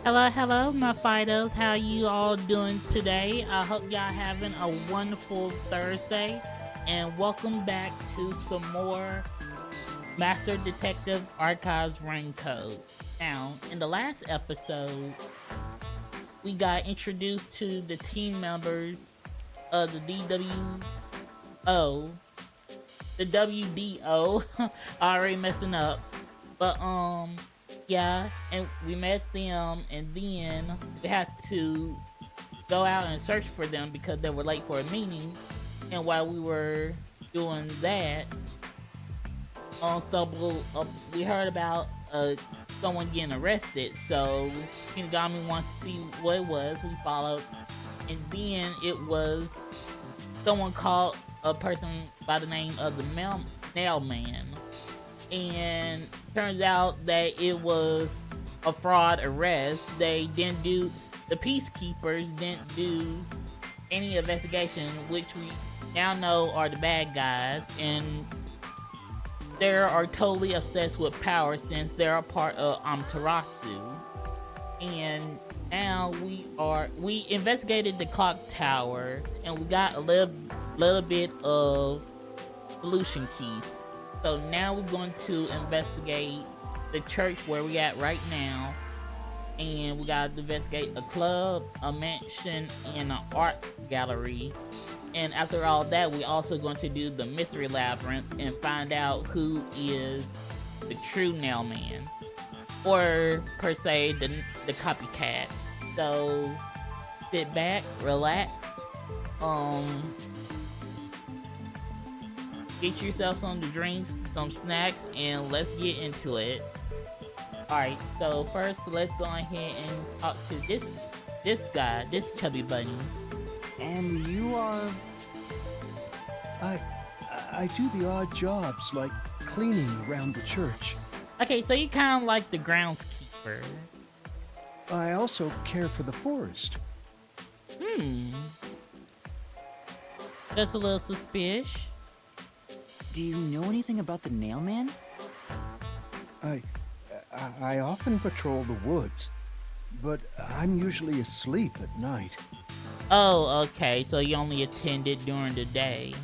Hello, my Fidos. How you all doing today? I hope y'all having a wonderful Thursday, and welcome back to some more Master Detective Archives RainCode. Now, in the last episode, we got introduced to the team members of the DWO, the WDO. Already messing up, but yeah, and we met them, and then we had to go out and search for them because they were late for a meeting. And while we were doing that, we heard about someone getting arrested. So Kinigami wanted to see what it was. We followed, and then it was someone called a person by the name of the Nailman. And turns out that it was a fraud arrest. The Peacekeepers didn't do any investigation, which we now know are the bad guys, and they are totally obsessed with power since they're a part of Amaterasu. And now we investigated the clock tower, and we got a little bit of solution keys. So now we're going to investigate the church where we at right now. And we gotta investigate a club, a mansion, and an art gallery. And after all that, we're also going to do the Mystery Labyrinth and find out who is the true Nailman. Or, per se, the copycat. So, sit back, relax, get yourself some drinks, some snacks, and let's get into it. Alright, so first let's go ahead and talk to this guy, this chubby bunny. And you are... I do the odd jobs like cleaning around the church. Okay, so you're kind of like the groundskeeper. I also care for the forest. That's a little suspicious. Do you know anything about the Nailman? I often patrol the woods, but I'm usually asleep at night. Oh, okay, so you only attended during the day.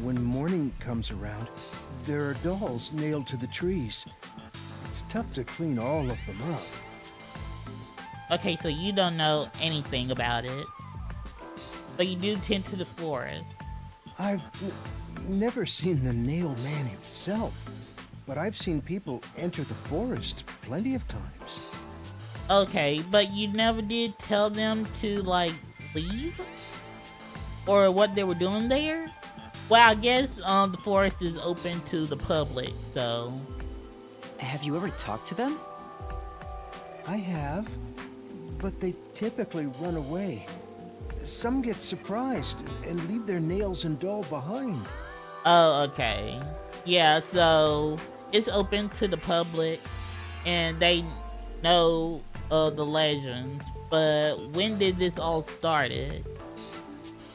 When morning comes around, there are dolls nailed to the trees. It's tough to clean all of them up. Okay, so you don't know anything about it. But you do tend to the forest. I've never seen the Nailman himself, but I've seen people enter the forest plenty of times. Okay, but you never did tell them to, like, leave? Or what they were doing there? Well, I guess the forest is open to the public, so... Have you ever talked to them? I have, but they typically run away. Some get surprised and leave their nails and doll behind. Oh, okay. Yeah, so it's open to the public, and they know the legends. But when did this all started?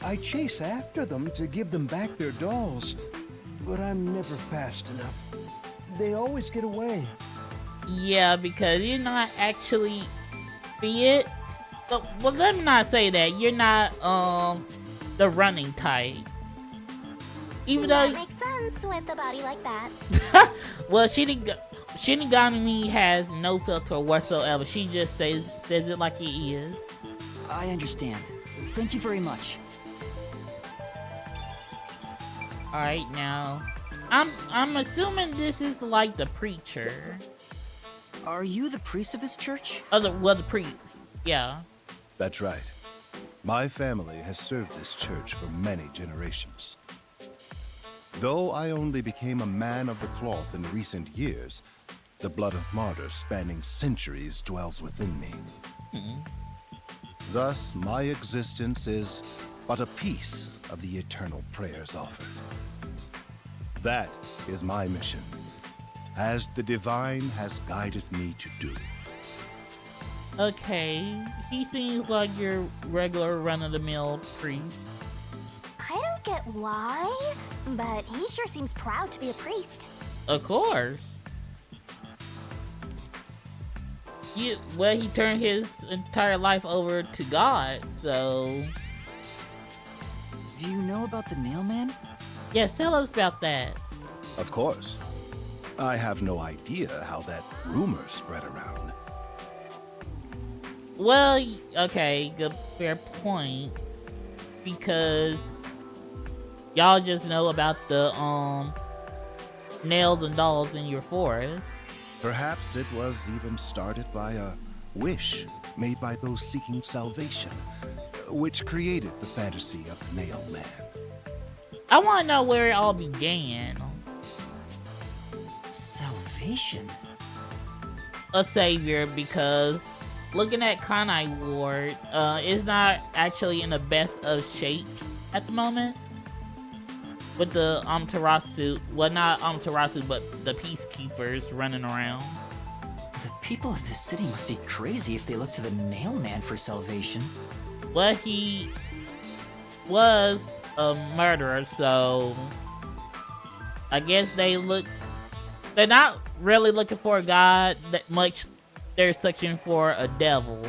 I chase after them to give them back their dolls, but I'm never fast enough. They always get away. Yeah, because you're not actually fit. Well, let me not say that. You're not the running type. Even though that makes sense with a body like that. well, Shinigami has no filter whatsoever. She just says it like it is. I understand. Thank you very much. All right, now I'm assuming this is like the preacher. Are you the priest of this church? The priest. Yeah. That's right. My family has served this church for many generations. Though I only became a man of the cloth in recent years, the blood of martyrs spanning centuries dwells within me. Thus, my existence is but a piece of the eternal prayers offered. That is my mission, as the divine has guided me to do. Okay, he seems like your regular run-of-the-mill priest. I don't get why, but he sure seems proud to be a priest. Of course. Well, he turned his entire life over to God, so... Do you know about the Nailman? Yes, tell us about that. Of course. I have no idea how that rumor spread around. Well, okay, good, fair point. Because y'all just know about the, nails and dolls in your forest. Perhaps it was even started by a wish made by those seeking salvation, which created the fantasy of the Nailman. I want to know where it all began. Salvation? A savior, because looking at Kanai Ward, is not actually in the best of shape at the moment. With the Amaterasu, well, not Amaterasu, but the Peacekeepers running around. The people of this city must be crazy if they look to the Nailman for salvation. Well, he was a murderer, so I guess they're not really looking for a god that much. They're searching for a devil,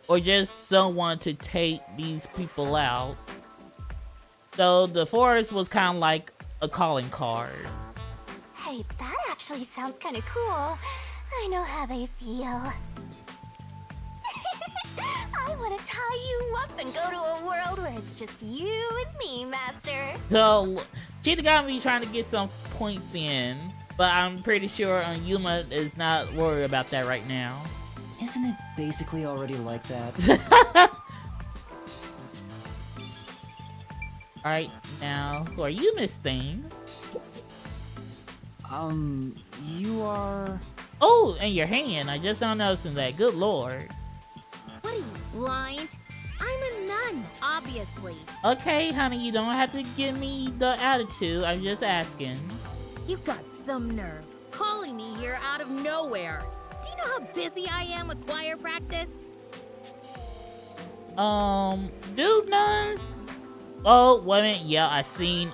or just someone to take these people out. So the forest was kind of like a calling card. Hey, that actually sounds kind of cool. I know how they feel. I want to tie you up and go to a world where it's just you and me, Master. So Cheetah got me trying to get some points in, but I'm pretty sure Yuma is not worried about that right now. Isn't it basically already like that? Alright, now, who are you, Miss Thing? You are... Oh, and your hand. I just don't noticing that. Good lord. What are you, blind? I'm a nun, obviously. Okay, honey, you don't have to give me the attitude. I'm just asking. You got some nerve, calling me here out of nowhere. Do you know how busy I am with choir practice? Dude, nuns? Oh, wait a minute. Yeah, I seen,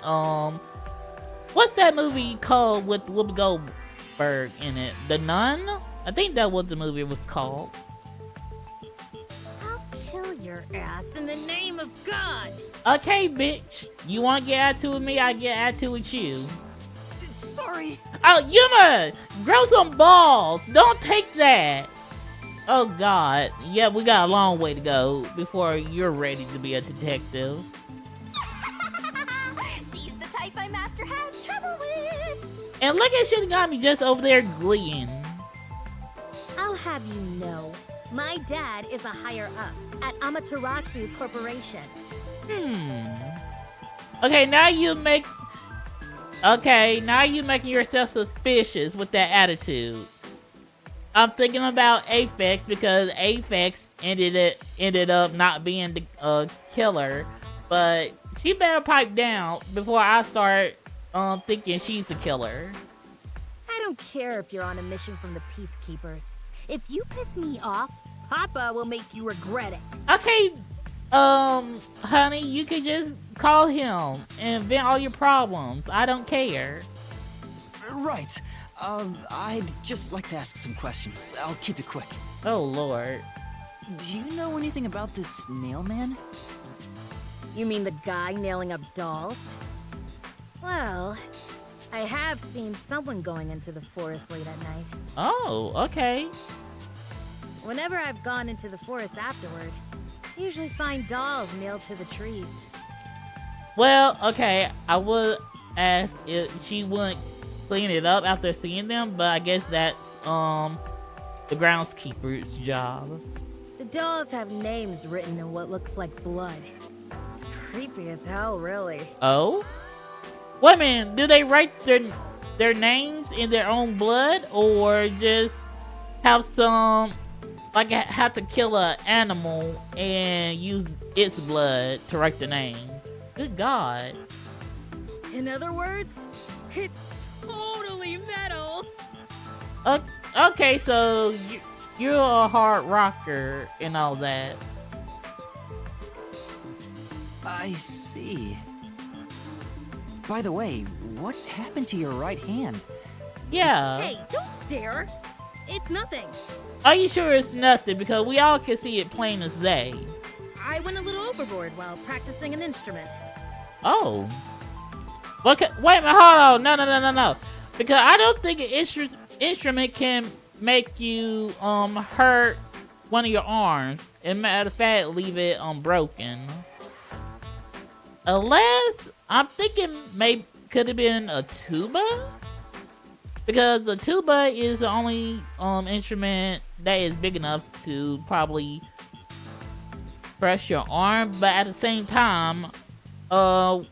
what's that movie called with Whoopi Goldberg in it? The Nun? I think that was the movie was called. I'll kill your ass in the name of God. Okay, bitch. You want to get attitude with me? I get attitude with you. Sorry. Oh, Yuma! Grow some balls! Don't take that! Oh, God. Yeah, we got a long way to go before you're ready to be a detective. She's the type my master has trouble with. And look at Shinigami just over there gleeing. I'll have you know, my dad is a higher up at Amaterasu Corporation. Okay, now you make... Okay, now you making yourself suspicious with that attitude. I'm thinking about Aphex because Aphex ended up not being the killer, but she better pipe down before I start thinking she's the killer. I don't care if you're on a mission from the Peacekeepers. If you piss me off, Papa will make you regret it. Okay, honey, you can just call him and vent all your problems. I don't care. Right. I'd just like to ask some questions. I'll keep it quick. Oh, Lord. Do you know anything about this Nailman? You mean the guy nailing up dolls? Well, I have seen someone going into the forest late at night. Oh, okay. Whenever I've gone into the forest afterward, I usually find dolls nailed to the trees. Well, okay, I would ask if she wouldn't clean it up after seeing them, but I guess that's, the groundskeeper's job. The dolls have names written in what looks like blood. It's creepy as hell, really. Oh? Wait a minute, do they write their names in their own blood, or just have some, like, have to kill an animal and use its blood to write the name? Good God. In other words, it's totally metal. Okay, so you're a hard rocker and all that. I see. By the way, what happened to your right hand? Yeah. Hey, don't stare. It's nothing. Are you sure it's nothing? Because we all can see it plain as day. I went a little overboard while practicing an instrument. Oh. Wait a minute, hold on. No. Because I don't think an instrument can make you hurt one of your arms. And matter of fact, leave it broken. Unless I'm thinking maybe could have been a tuba? Because the tuba is the only instrument that is big enough to probably press your arm, but at the same time, how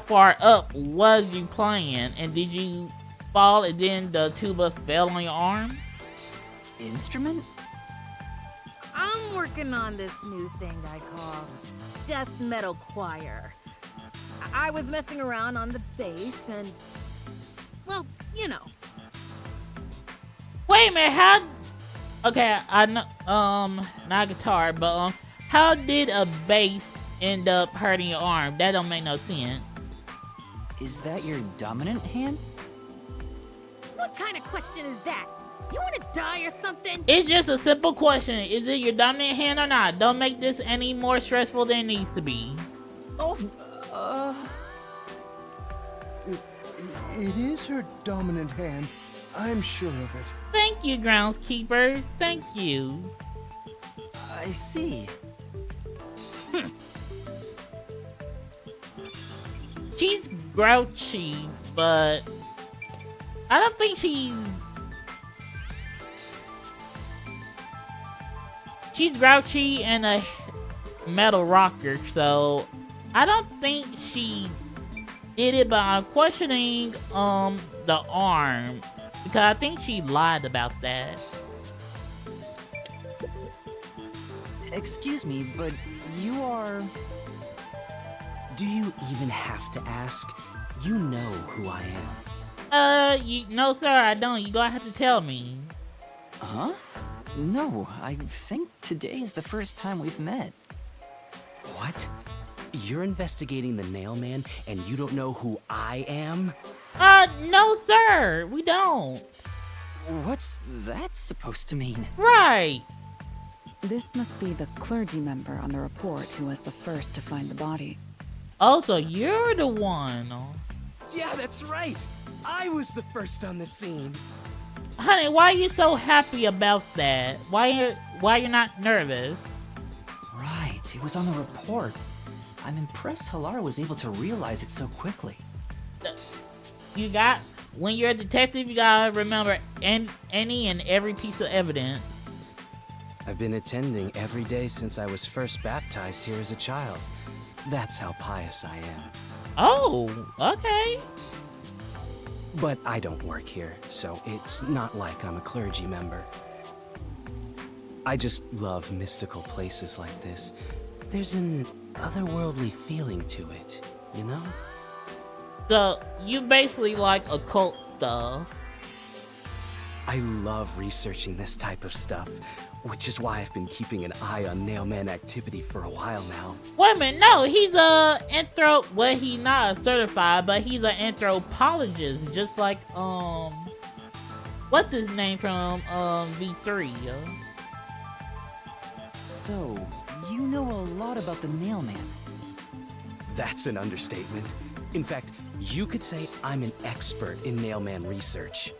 far up was you playing, and did you fall and then the tuba fell on your arm? Instrument? I'm working on this new thing I call death metal choir. I was messing around on the bass and, well, you know. Wait a minute, how? Okay, I know, not guitar, but how did a bass end up hurting your arm? That don't make no sense. Is that your dominant hand? What kind of question is that? You want to die or something? It's just a simple question. Is it your dominant hand or not? Don't make this any more stressful than it needs to be. Oh, It is her dominant hand. I'm sure of it. Thank you, groundskeeper. Thank you. I see. She's grouchy, but I don't think she's grouchy and a metal rocker, so I don't think she did it, but I'm questioning the arm because I think she lied about that. Excuse me, but you are... Do you even have to ask? You know who I am. No sir, I don't. You gonna have to tell me. Huh? No, I think today is the first time we've met. What? You're investigating the Nailman and you don't know who I am? No sir, we don't. What's that supposed to mean? Right. This must be the clergy member on the report who was the first to find the body. Oh, so you're the one. Yeah, that's right! I was the first on the scene! Honey, why are you so happy about that? Why you're not nervous? Right, it was on the report. I'm impressed Halar was able to realize it so quickly. When you're a detective, you gotta remember any and every piece of evidence. I've been attending every day since I was first baptized here as a child. That's how pious I am. Oh, okay. But I don't work here, so it's not like I'm a clergy member. I just love mystical places like this. There's an otherworldly feeling to it, you know? So, you basically like occult stuff. I love researching this type of stuff, which is why I've been keeping an eye on Nailman activity for a while now. Wait a minute, no, he's he's not a certified, but he's an anthropologist, just like, what's his name from, V3, So, you know a lot about the Nailman. That's an understatement. In fact, you could say I'm an expert in Nailman research.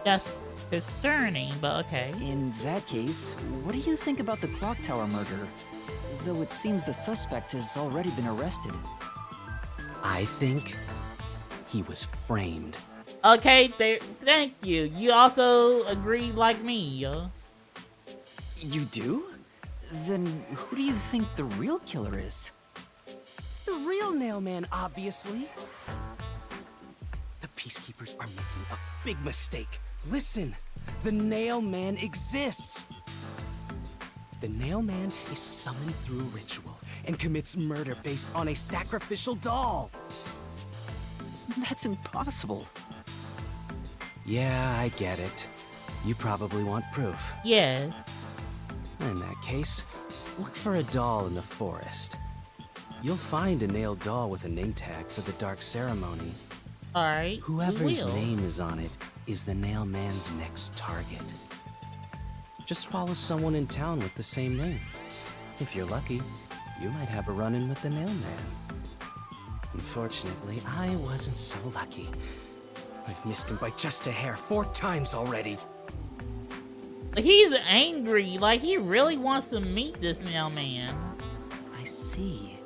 That's concerning, but okay. In that case, what do you think about the clock tower murder? Though it seems the suspect has already been arrested. I think he was framed. Okay, thank you. You also agree like me, You do? Then who do you think the real killer is? The real Nailman, obviously. The Peacekeepers are making a big mistake. Listen, the Nailman exists. The Nailman is summoned through ritual and commits murder based on a sacrificial doll. That's impossible. Yeah, I get it. You probably want proof. Yes. In that case, look for a doll in the forest. You'll find a nailed doll with a name tag for the Dark Ceremony. Alright. Whoever's name is on it is the Nailman's next target. Just follow someone in town with the same name. If you're lucky, you might have a run-in with the Nailman. Unfortunately, I wasn't so lucky. I've missed him by just a hair 4 times already. He's angry, like he really wants to meet this Nailman. I see.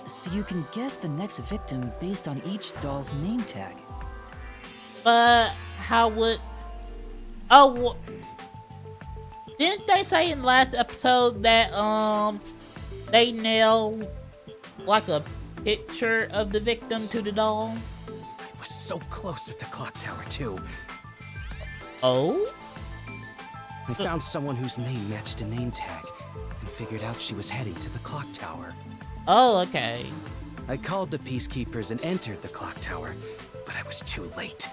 So you can guess the next victim based on each doll's name tag. But how would... Oh, didn't they say in the last episode that they nailed like a picture of the victim to the doll? I was so close at the clock tower too. Oh? I found someone whose name matched a name tag and figured out she was heading to the clock tower. Oh, okay. I called the Peacekeepers and entered the clock tower, but I was too late.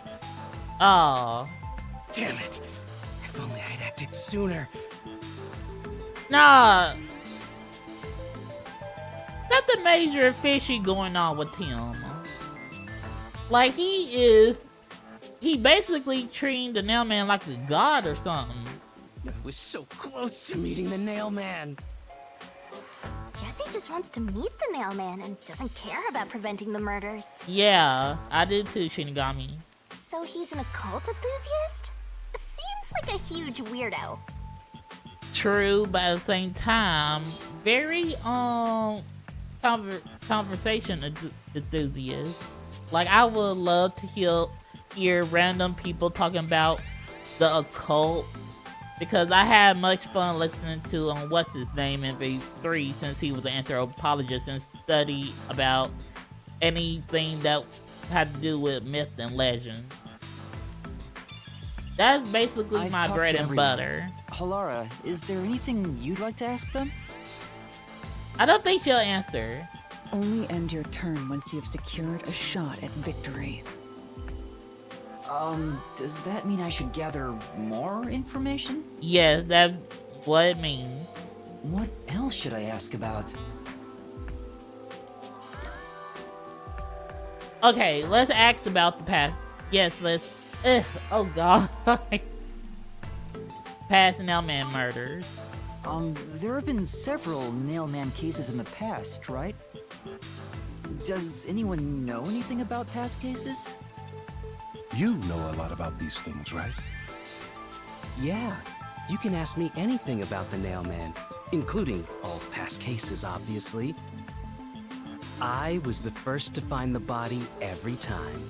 Oh. Damn it! If only I'd acted sooner. Nah. Nothing major fishy going on with him. Like he basically treating the Nailman like a god or something. I was so close to meeting the Nailman. Guess he just wants to meet the Nailman and doesn't care about preventing the murders. Yeah, I did too, Shinigami. So he's an occult enthusiast? Seems like a huge weirdo. True, but at the same time, very conversation enthusiast. Like I would love to hear random people talking about the occult, because I had much fun listening to what's his name in V3, since he was an anthropologist and studied about anything that had to do with myth and legend. That's basically I've my talked bread to and everyone. butter. Halara, is there anything you'd like to ask them? I don't think she'll answer. Only end your turn once you've secured a shot at victory. Does that mean I should gather more information? Yes, that's what it means. What else should I ask about? Okay, let's ask about the past. Yes, let's... oh god. Past Nailman murders. There have been several Nailman cases in the past, right? Does anyone know anything about past cases? You know a lot about these things, right? Yeah, you can ask me anything about the Nailman, including all past cases, obviously. I was the first to find the body every time.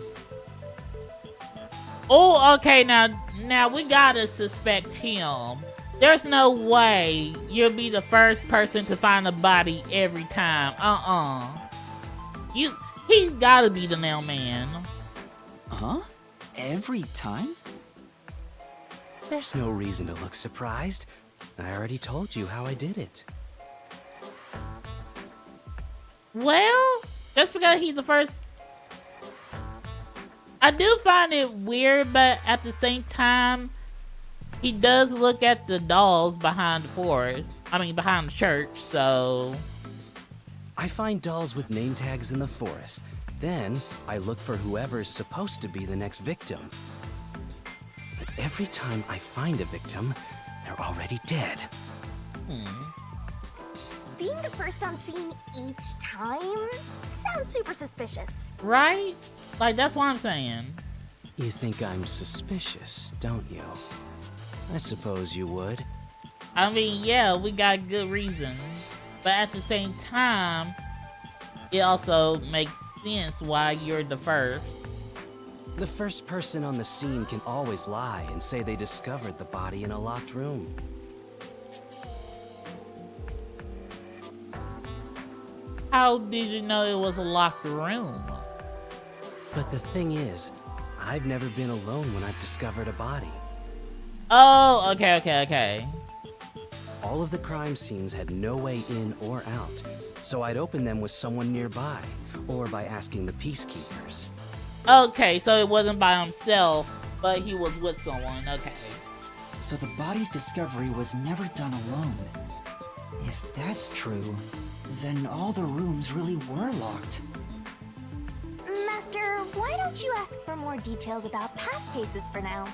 Oh, okay, now we gotta suspect him. There's no way you'll be the first person to find a body every time. He's gotta be the Nailman. Huh? Every time? There's no reason to look surprised. I already told you how I did it. Well, just because he's the first... I do find it weird, but at the same time, he does look at the dolls behind the forest. I mean, behind the church, so... I find dolls with name tags in the forest. Then, I look for whoever's supposed to be the next victim. But every time I find a victim, they're already dead. Being the first on scene each time sounds super suspicious. Right? Like, that's what I'm saying. You think I'm suspicious, don't you? I suppose you would. I mean, yeah, we got good reason. But at the same time, it also makes sense why you're the first. The first person on the scene can always lie and say they discovered the body in a locked room. How did you know it was a locked room? But the thing is, I've never been alone when I've discovered a body. Oh, okay. All of the crime scenes had no way in or out, so I'd open them with someone nearby, or by asking the Peacekeepers. Okay, so it wasn't by himself, but he was with someone, okay. So the body's discovery was never done alone. If that's true, then all the rooms really were locked. Master, why don't you ask for more details about past cases for now?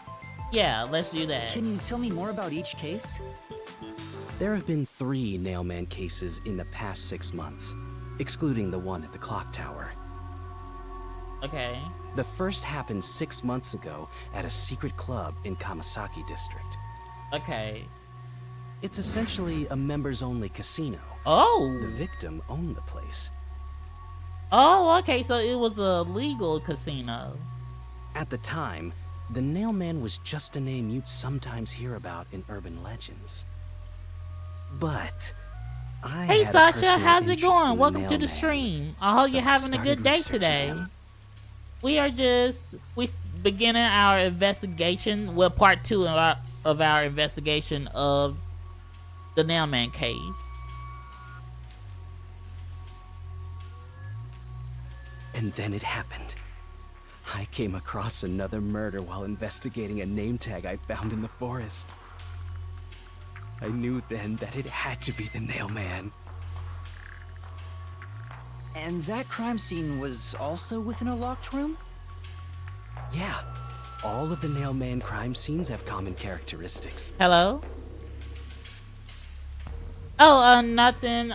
Yeah, let's do that. Can you tell me more about each case? There have been 3 Nailman cases in the past 6 months, excluding the one at the clock tower. Okay. The first happened 6 months ago at a secret club in Kamasaki district. Okay. It's essentially a members-only casino. Oh. The victim owned the place. Oh, okay, so it was a legal casino. At the time, the Nailman was just a name you'd sometimes hear about in urban legends. But Hey Sasha, how's it going? Welcome to the stream. I hope you're having a good day today. We beginning our investigation, well, part 2 of our investigation of the Nailman case. And then it happened. I came across another murder while investigating a name tag I found in the forest. I knew then that it had to be the Nailman. And that crime scene was also within a locked room? Yeah, all of the Nailman crime scenes have common characteristics. Hello? Oh, nothing.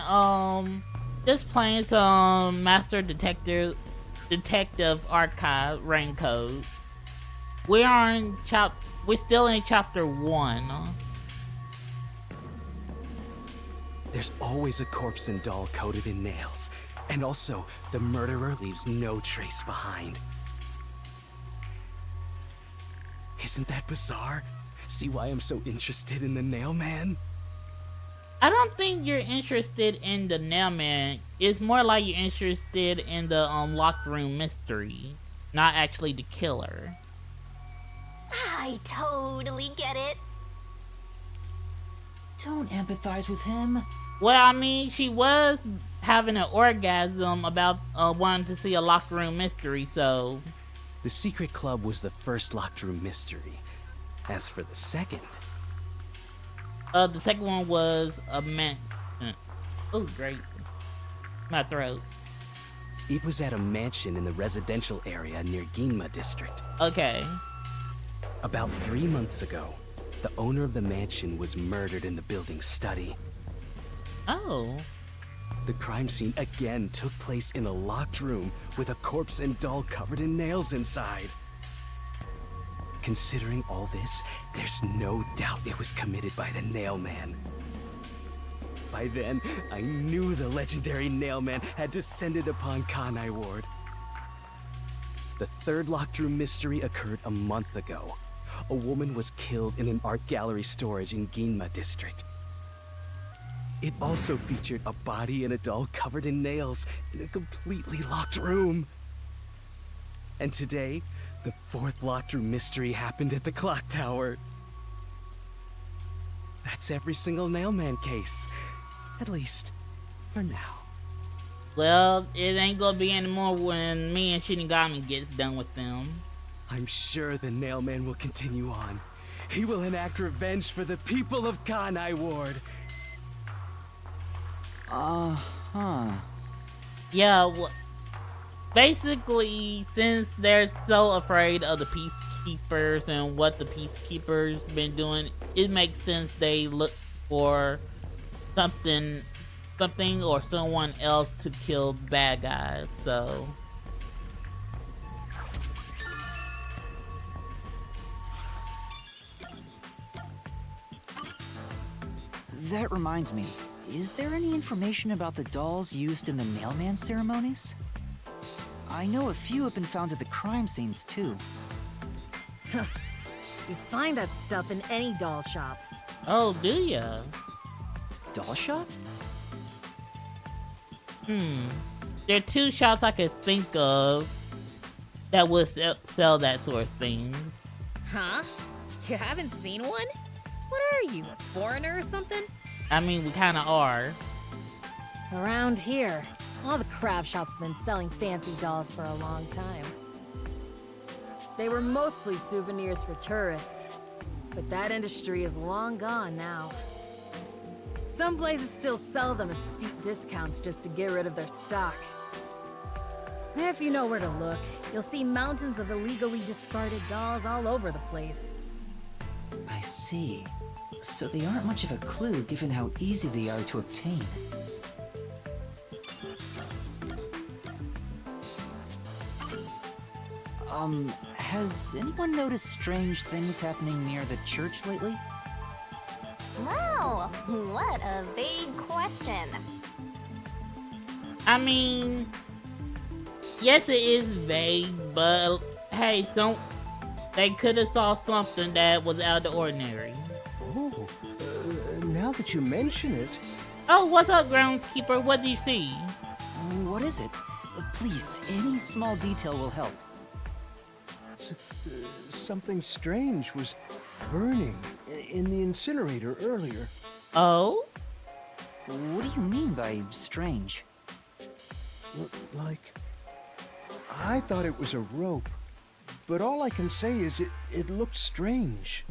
Just playing some Master Detective Archive RainCode. We're still in chapter 1. There's always a corpse and doll coated in nails. And also, the murderer leaves no trace behind. Isn't that bizarre? See why I'm so interested in the Nailman? I don't think you're interested in the Nailman. It's more like you're interested in the locked room mystery, not actually the killer. I totally get it. Don't empathize with him. Well, I mean, she was having an orgasm about wanting to see a locked room mystery, so... The secret club was the first locked room mystery. As for the second... the second one was a man... Oh, great. My throat. It was at a mansion in the residential area near Ginma district. Okay. About 3 months ago, the owner of the mansion was murdered in the building's study. Oh. The crime scene again took place in a locked room with a corpse and doll covered in nails inside. Considering all this, there's no doubt it was committed by the Nailman. By then, I knew the legendary Nailman had descended upon Kanai Ward. The third locked room mystery occurred a month ago. A woman was killed in an art gallery storage in Ginma district. It also featured a body and a doll covered in nails in a completely locked room. And today, the fourth locked room mystery happened at the clock tower. That's every single Nailman case. At least, for now. Well, it ain't gonna be anymore when me and Shinigami gets done with them. I'm sure the Nailman will continue on. He will enact revenge for the people of Kanai Ward. Yeah, well, basically, since they're so afraid of the Peacekeepers and what the Peacekeepers been doing, it makes sense they look for something or someone else to kill bad guys, so... That reminds me, is there any information about the dolls used in the Nailman ceremonies? I know a few have been found at the crime scenes, too. You find that stuff in any doll shop. Oh, do ya? Doll shop? There are 2 shops I could think of that would sell that sort of thing. Huh? You haven't seen one? What are you, a foreigner or something? I mean, we kinda are. Around here, all the craft shops have been selling fancy dolls for a long time. They were mostly souvenirs for tourists, but that industry is long gone now. Some places still sell them at steep discounts just to get rid of their stock. If you know where to look, you'll see mountains of illegally discarded dolls all over the place. I see. So they aren't much of a clue given how easy they are to obtain. Has anyone noticed strange things happening near the church lately? Wow, what a vague question. I mean, yes, it is vague, but hey, they could have saw something that was out of the ordinary. Oh, now that you mention it, Oh, what's up, groundskeeper? What do you see? What is it? Please, any small detail will help. something strange was burning in the incinerator earlier. Oh? What do you mean by strange? Like, I thought it was a rope, but all I can say is it looked strange.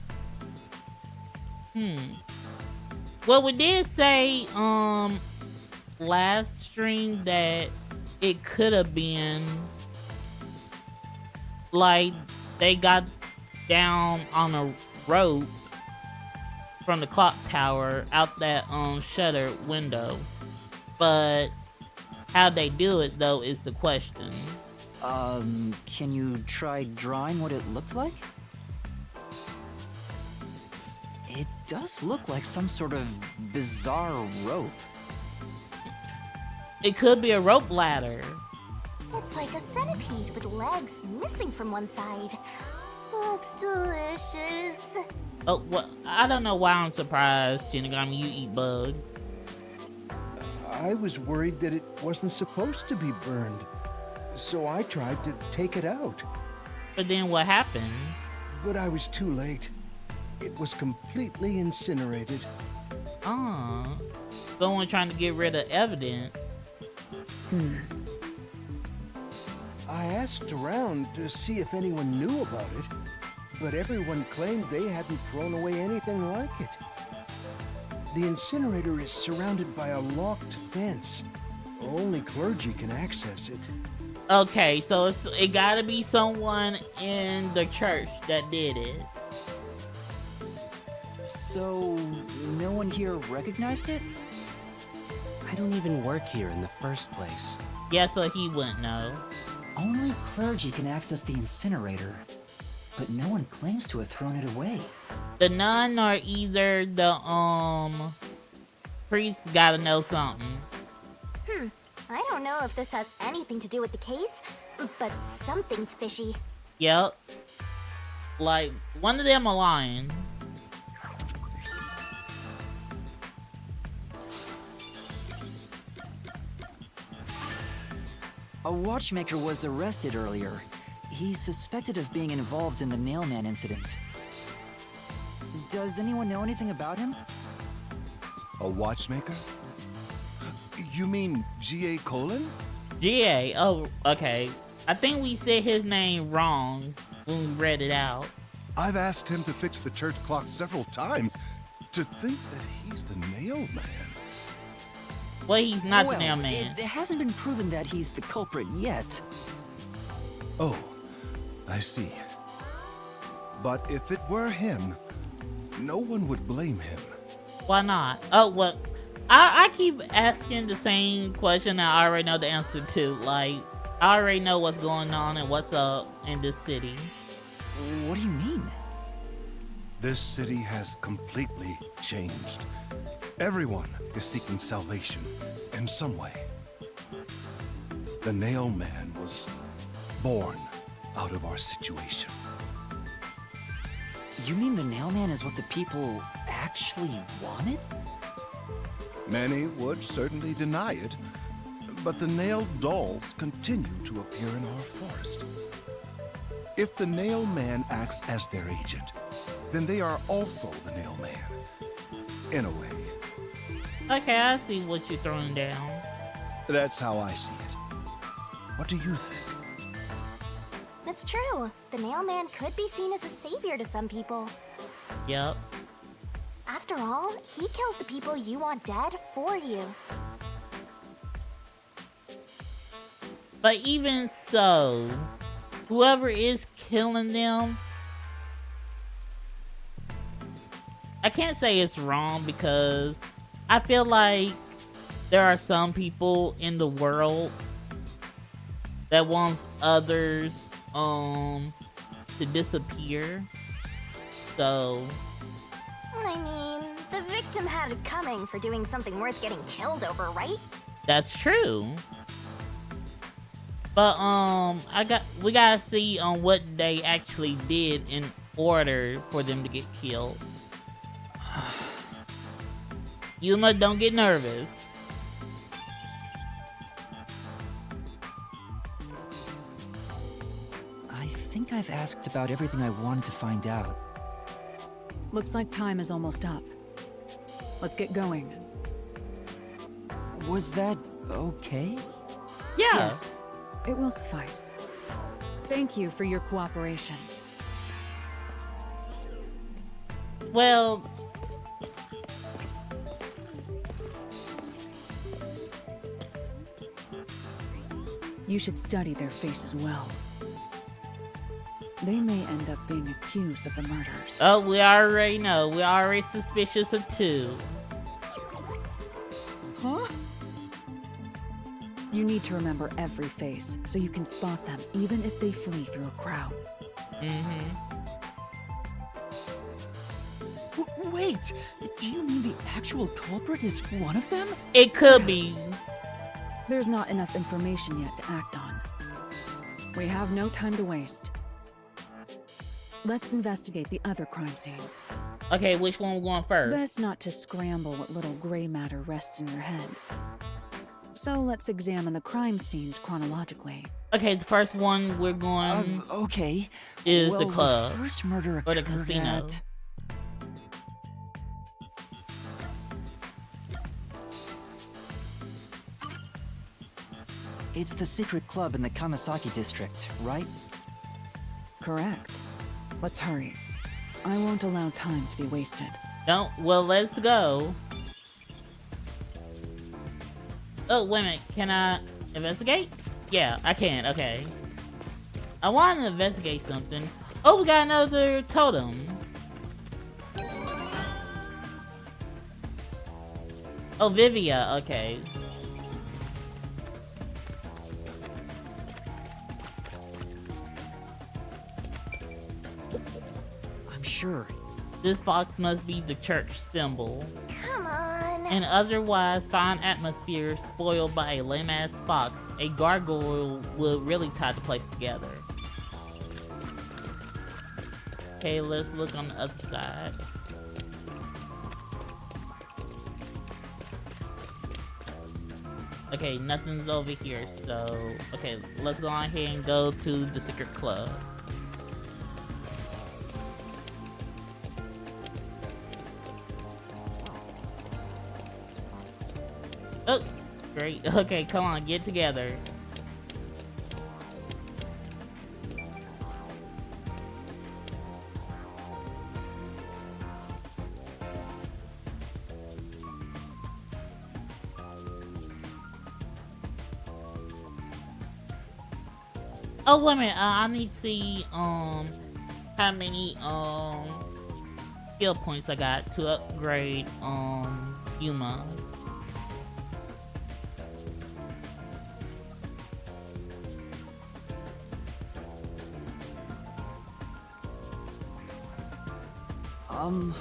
Well, we did say, last stream that it could have been, like, they got down on a rope from the clock tower out that, shutter window. But how they do it, though, is the question. Can you try drawing what it looked like? It does look like some sort of bizarre rope. It could be a rope ladder. It's like a centipede with legs missing from one side. Looks delicious. Oh, well, I don't know why I'm surprised, Shinigami, you eat bugs. I was worried that it wasn't supposed to be burned, so I tried to take it out. But then what happened? But I was too late. It was completely incinerated. Someone trying to get rid of evidence. I asked around to see if anyone knew about it, but everyone claimed they hadn't thrown away anything like it. The incinerator is surrounded by a locked fence. Only clergy can access it. Okay, so it gotta be someone in the church that did it. So, no one here recognized it? I don't even work here in the first place. Yeah, so he wouldn't know. Only clergy can access the incinerator, but no one claims to have thrown it away. The nun or either the priest gotta know something. I don't know if this has anything to do with the case, but something's fishy. Yep. Like, one of them are lying. A watchmaker was arrested earlier. He's suspected of being involved in the Nailman incident. Does anyone know anything about him? A watchmaker? You mean G.A. Colon? GA, oh, okay. I think we said his name wrong when we read it out. I've asked him to fix the church clock several times. To think that he's the Nailman. Well, he's not well, the Nailman. It hasn't been proven that he's the culprit yet. Oh, I see. But if it were him, no one would blame him. Why not? Oh, well, I keep asking the same question I already know the answer to. Like, I already know what's going on and what's up in this city. What do you mean? This city has completely changed. Everyone is seeking salvation in some way. The Nailman was born out of our situation. You mean the Nailman is what the people actually wanted? Many would certainly deny it, but the nailed dolls continue to appear in our forest. If the Nailman acts as their agent, then they are also the Nailman, in a way. Okay, I see what you're throwing down. That's how I see it. What do you think? It's true. The Nailman could be seen as a savior to some people. Yep. After all, he kills the people you want dead for you. But even so, whoever is killing them, can't say it's wrong because I feel like there are some people in the world that want others to disappear. So I mean, the victim had it coming for doing something worth getting killed over, right? that's true. But we gotta see on what they actually did in order for them to get killed. Yuma, don't get nervous. I think I've asked about everything I wanted to find out. Looks like time is almost up. Let's get going. Was that okay? Yeah. Yes, it will suffice. Thank you for your cooperation. Well, You should study their faces well. They may end up being accused of the murders. oh, we already know. We're already suspicious of two. Huh? You need to remember every face, so you can spot them, even if they flee through a crowd. Wait! Do you mean the actual culprit is one of them? It could be. There's not enough information yet to act on. We have no time to waste. Let's investigate the other crime scenes. Okay, which one we going first? Best not to scramble what little gray matter rests in your head. So let's examine the crime scenes chronologically. Okay, the first one we're going Okay. is well, the club. The first murder Or the occurred casino. at... It's the secret club in the Kamasaki district, right? Correct. Let's hurry. I won't allow time to be wasted. No, well, let's go. Oh, wait a minute. Can I investigate? Yeah, I can. Okay. I want to investigate something. Oh, we got another totem. Oh, Vivia. Okay. I'm sure. This box must be the church symbol. Come on. An otherwise fine atmosphere spoiled by a lame-ass fox, a gargoyle will really tie the place together. Okay, let's look on the other side. Okay, nothing's over here, so... Okay, let's go on ahead and go to the secret club. Oh, great. Okay, come on, get together. Oh, wait a minute. I need to see, how many, skill points I got to upgrade, Yuma.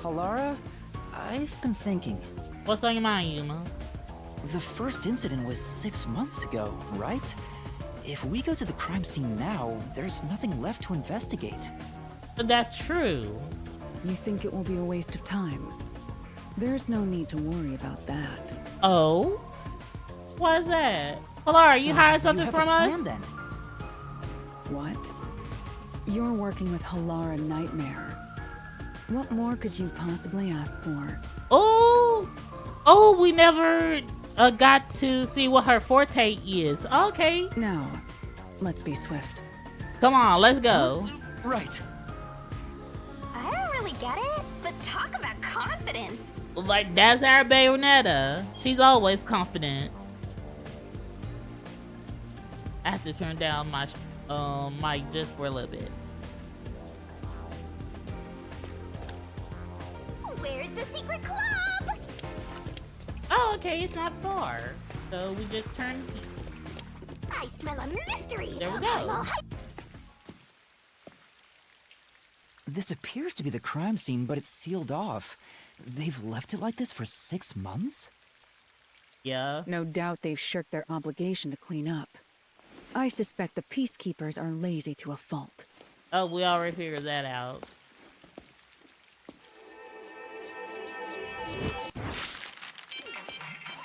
Halara? I've been thinking. What's on your mind, Yuma? The first incident was 6 months ago, right? If we go to the crime scene now, there's nothing left to investigate. But that's true. You think it will be a waste of time? There's no need to worry about that. Oh? What is that? Halara, you hired something from us? Plan, then. What? You're working with Halara Nightmare. What more could you possibly ask for? Oh! Oh, we never got to see what her forte is. Okay. Now, let's be swift. Come on, let's go. Right. I don't really get it, but talk about confidence. Like, that's our Bayonetta. She's always confident. I have to turn down my mic just for a little bit. Where's the okay, it's not far. So we just turn. I smell a mystery. There we I'm go. all hyped. This appears to be the crime scene, but it's sealed off. They've left it like this for 6 months? Yeah. No doubt they've shirked their obligation to clean up. I suspect the Peacekeepers are lazy to a fault. Oh, we already figured that out.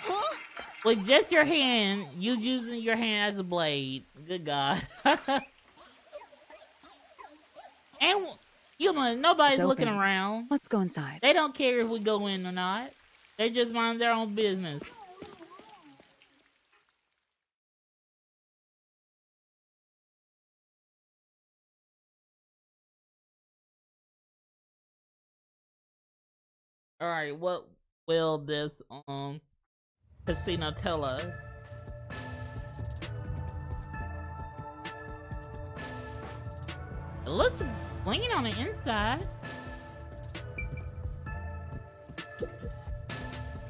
Huh? With just your hand, you using your hand as a blade. Good God. And, you know, nobody's It's looking open. around. Let's go inside. They don't care if we go in or not. They just mind their own business. Alright, what will this casino tell us? It looks clean on the inside.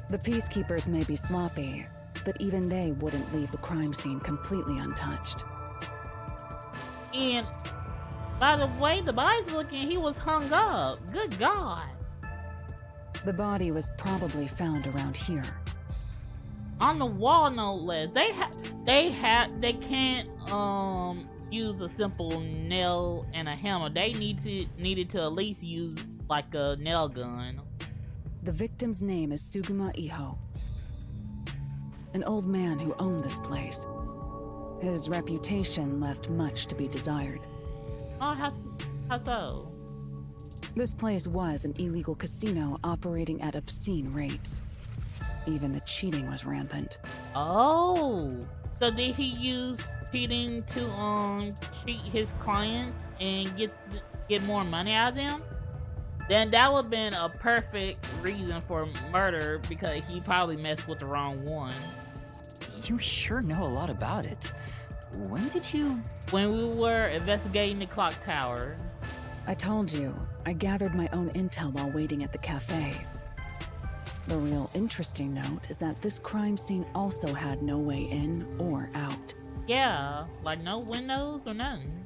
The Peacekeepers may be sloppy, but even they wouldn't leave the crime scene completely untouched. And by the way the body's looking, he was hung up. Good God. The body was probably found around here. On the wall, no less. They can't use a simple nail and a hammer. They needed to at least use like a nail gun. The victim's name is Suguma Iho, an old man who owned this place. His reputation left much to be desired. Oh, how so? This place was an illegal casino operating at obscene rates. Even the cheating was rampant. Oh, so did he use cheating to cheat his clients and get more money out of them? Then that would have been a perfect reason for murder, because he probably messed with the wrong one. You sure know a lot about it. When did you... When we were investigating the clock tower. I told you, I gathered my own intel while waiting at the cafe. The real interesting note is that this crime scene also had no way in or out. Yeah, like no windows or nothing.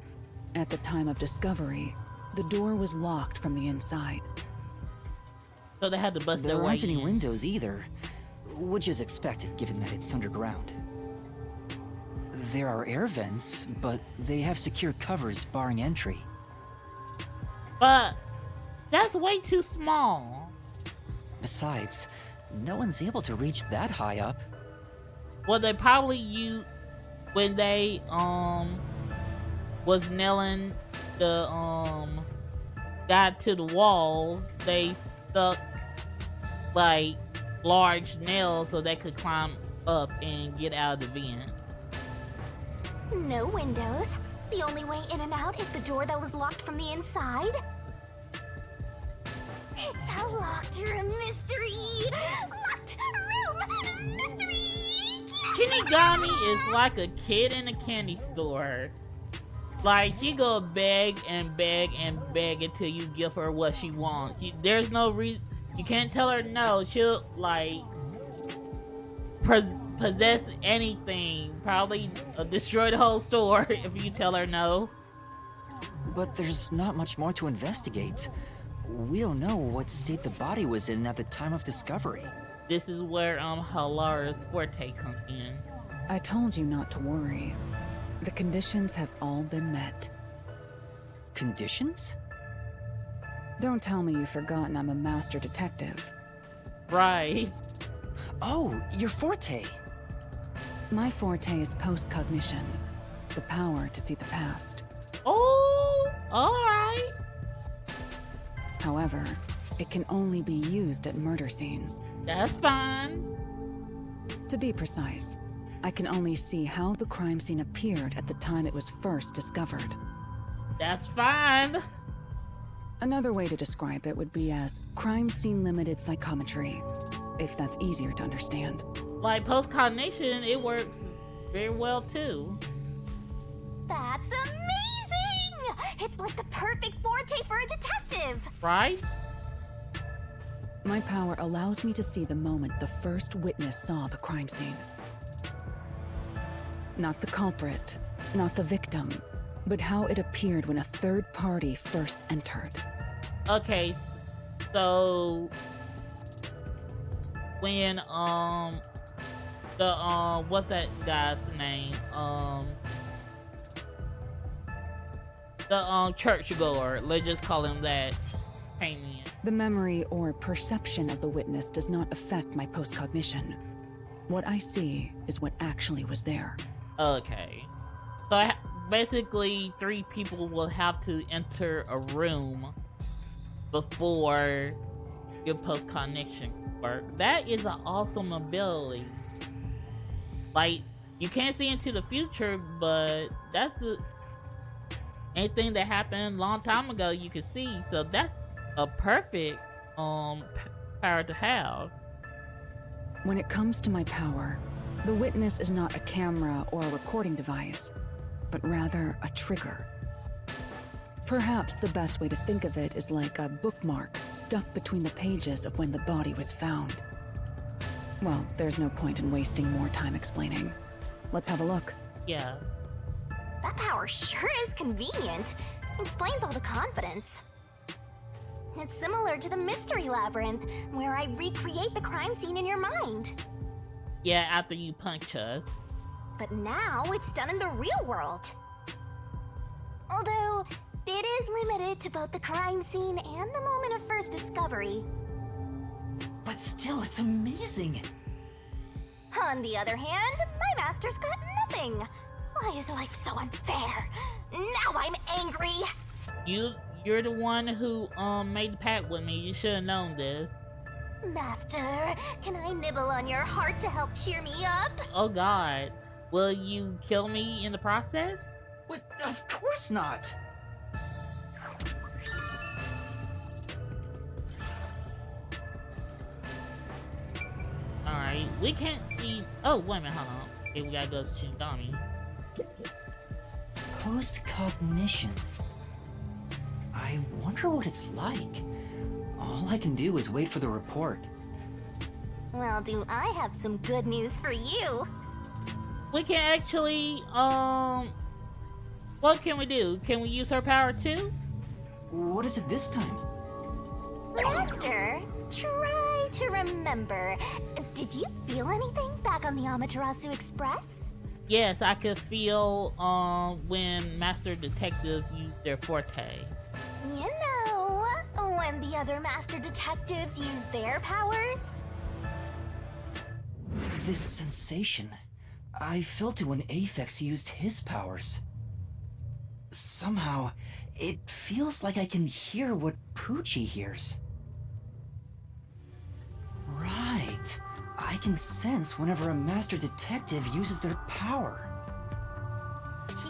At the time of discovery, the door was locked from the inside. So they had to bust their There way aren't any in. windows either, which is expected given that it's underground. There are air vents, but they have secure covers barring entry. But that's way too small. Besides, no one's able to reach that high up. Well, they probably used when they was nailing the guy to the wall. They stuck like large nails so they could climb up and get out of the vent. No windows. The only way in and out is the door that was locked from the inside. It's a locked room mystery! Locked room mystery! Shinigami is like a kid in a candy store. Like, she go beg and beg and beg until you give her what she wants. There's no reason. You can't tell her no. She'll, like, possess anything. Probably destroy the whole store if you tell her no. But there's not much more to investigate. We don't know what state the body was in at the time of discovery. This is where Halara's forte comes in. I told you not to worry. The conditions have all been met. Conditions? Don't tell me you've forgotten I'm a master detective. Right. Oh, your forte. My forte is post-cognition, the power to see the past. Oh, alright. However, it can only be used at murder scenes. That's fine. To be precise, I can only see how the crime scene appeared at the time it was first discovered. That's fine. Another way to describe it would be as crime scene limited psychometry, if that's easier to understand. Like post-cognition, it works very well too. That's amazing! It's like the perfect forte for a detective! Right? My power allows me to see the moment the first witness saw the crime scene. Not the culprit, not the victim, but how it appeared when a third party first entered. Okay, so when what's that guy's name? The churchgoer, let's just call him that, came in. The memory or perception of the witness does not affect my postcognition. What I see is what actually was there. Okay. So basically 3 people will have to enter a room before your postcognition work. That is an awesome ability. Like, you can't see into the future, but that's anything that happened a long time ago you can see. So that's a perfect power to have. When it comes to my power, the witness is not a camera or a recording device, but rather a trigger. Perhaps the best way to think of it is like a bookmark stuck between the pages of when the body was found. Well, there's no point in wasting more time explaining. Let's have a look. Yeah. That power sure is convenient. Explains all the confidence. It's similar to the Mystery Labyrinth, where I recreate the crime scene in your mind. Yeah, after you punch us. But now it's done in the real world. Although, it is limited to both the crime scene and the moment of first discovery. But still, it's amazing. On the other hand, my master's got nothing. Why is life so unfair? Now I'm angry! You're the one who made the pact with me. You should have known this. Master, can I nibble on your heart to help cheer me up? Oh god. Will you kill me in the process? What? Of course not. Alright, we can't see. Oh, wait a minute, hold on. Okay, we gotta go to Shinigami. Postcognition. I wonder what it's like. All I can do is wait for the report. Well, do I have some good news for you? We can actually, what can we do? Can we use her power too? What is it this time? Master, try to remember. Did you feel anything back on the Amaterasu Express? Yes, I could feel, when Master Detectives use their forte. You know, when the other Master Detectives use their powers? This sensation. I felt it when Aphex used his powers. Somehow, it feels like I can hear what Poochie hears. Right. I can sense whenever a master detective uses their power.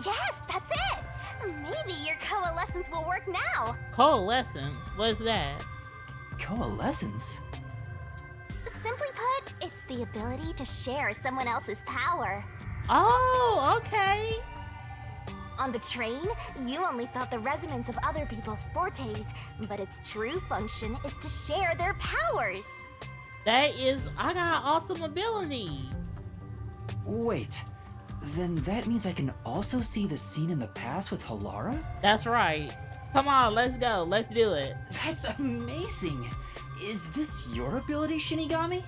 Yes, that's it! Maybe your coalescence will work now. Coalescence? What's that? Coalescence? Simply put, it's the ability to share someone else's power. Oh, okay. On the train, you only felt the resonance of other people's fortes, but its true function is to share their powers. I got an awesome ability. Wait, then that means I can also see the scene in the past with Halara? That's right. Come on, let's go. Let's do it. That's amazing. Is this your ability, Shinigami?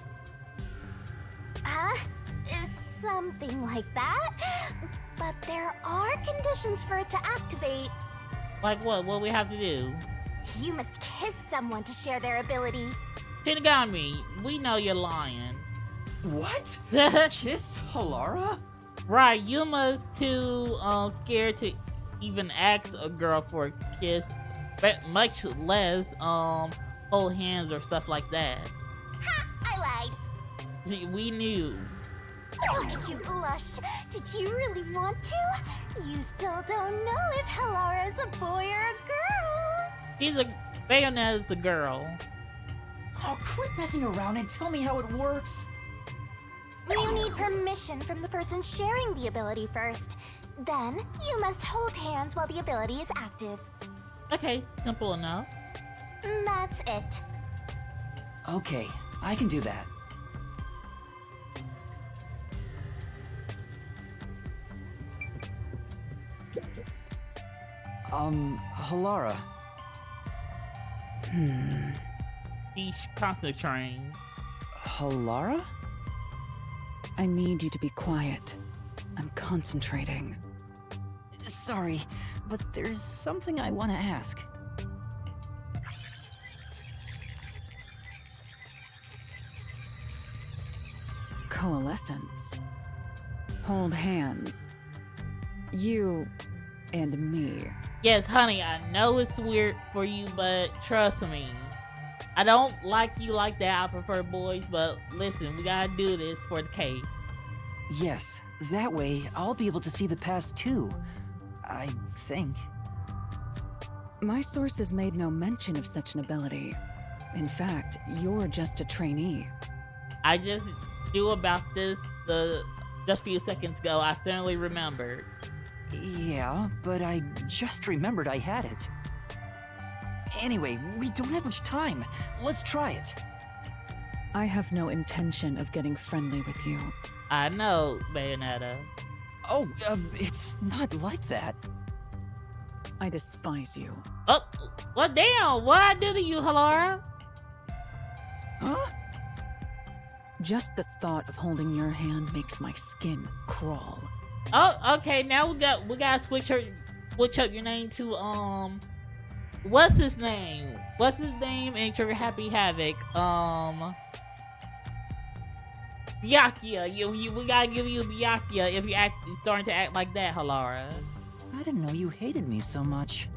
Something like that. But there are conditions for it to activate. Like what? What we have to do? You must kiss someone to share their ability. Shinigami, we know you're lying. What? Kiss Halara? Right, you must too scared to even ask a girl for a kiss, but much less hold hands or stuff like that. Ha! I lied. We knew. Look at you blush. Did you really want to? You still don't know if Halara is a boy or a girl. Bayonet is a girl. Oh, quit messing around and tell me how it works. You need permission from the person sharing the ability first. Then, you must hold hands while the ability is active. Okay, simple enough. That's it. Okay, I can do that. Halara. She's concentrating. Halara? I need you to be quiet. I'm concentrating. Sorry, but there's something I want to ask. Coalescence. Hold hands. You and me. Yes, honey, I know it's weird for you, but trust me. I don't like you like that. I prefer boys, but listen, we gotta do this for the case. Yes, that way I'll be able to see the past too. I think. My sources made no mention of such an ability. In fact, you're just a trainee. I just knew about this just a few seconds ago. I certainly remembered. Yeah, but I just remembered I had it. Anyway, we don't have much time. Let's try it. I have no intention of getting friendly with you. I know, Bayonetta. Oh, it's not like that. I despise you. Oh, well, damn, what I do to you, Halara? Huh? Just the thought of holding your hand makes my skin crawl. Oh, okay, now we gotta switch up your name to, what's his name? What's his name in Trigger Happy Havoc? Byakuya. We gotta give you Byakuya if you're starting to act like that, Halara. I didn't know you hated me so much.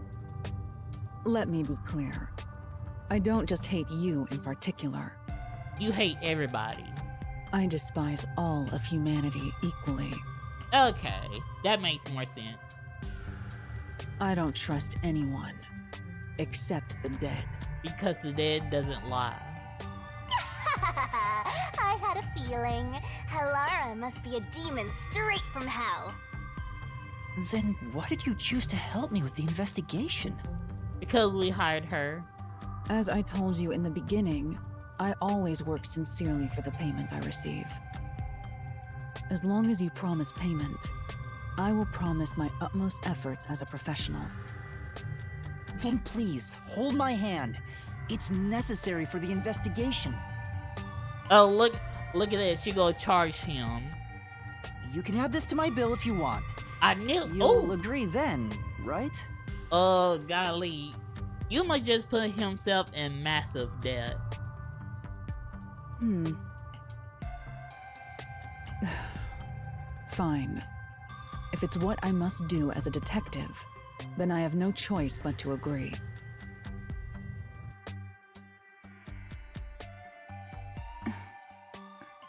Let me be clear. I don't just hate you in particular. You hate everybody. I despise all of humanity equally. Okay, that makes more sense. I don't trust anyone, except the dead. Because the dead doesn't lie. I had a feeling. Halara must be a demon straight from hell. Then why did you choose to help me with the investigation? Because we hired her. As I told you in the beginning, I always work sincerely for the payment I receive. As long as you promise payment, I will promise my utmost efforts as a professional. Then please, hold my hand. It's necessary for the investigation. Oh, look at this. She gonna charge him. You can add this to my bill if you want. I knew. You'll agree then, right? Oh, golly. Yuma just put himself in massive debt. Fine. If it's what I must do as a detective, then I have no choice but to agree.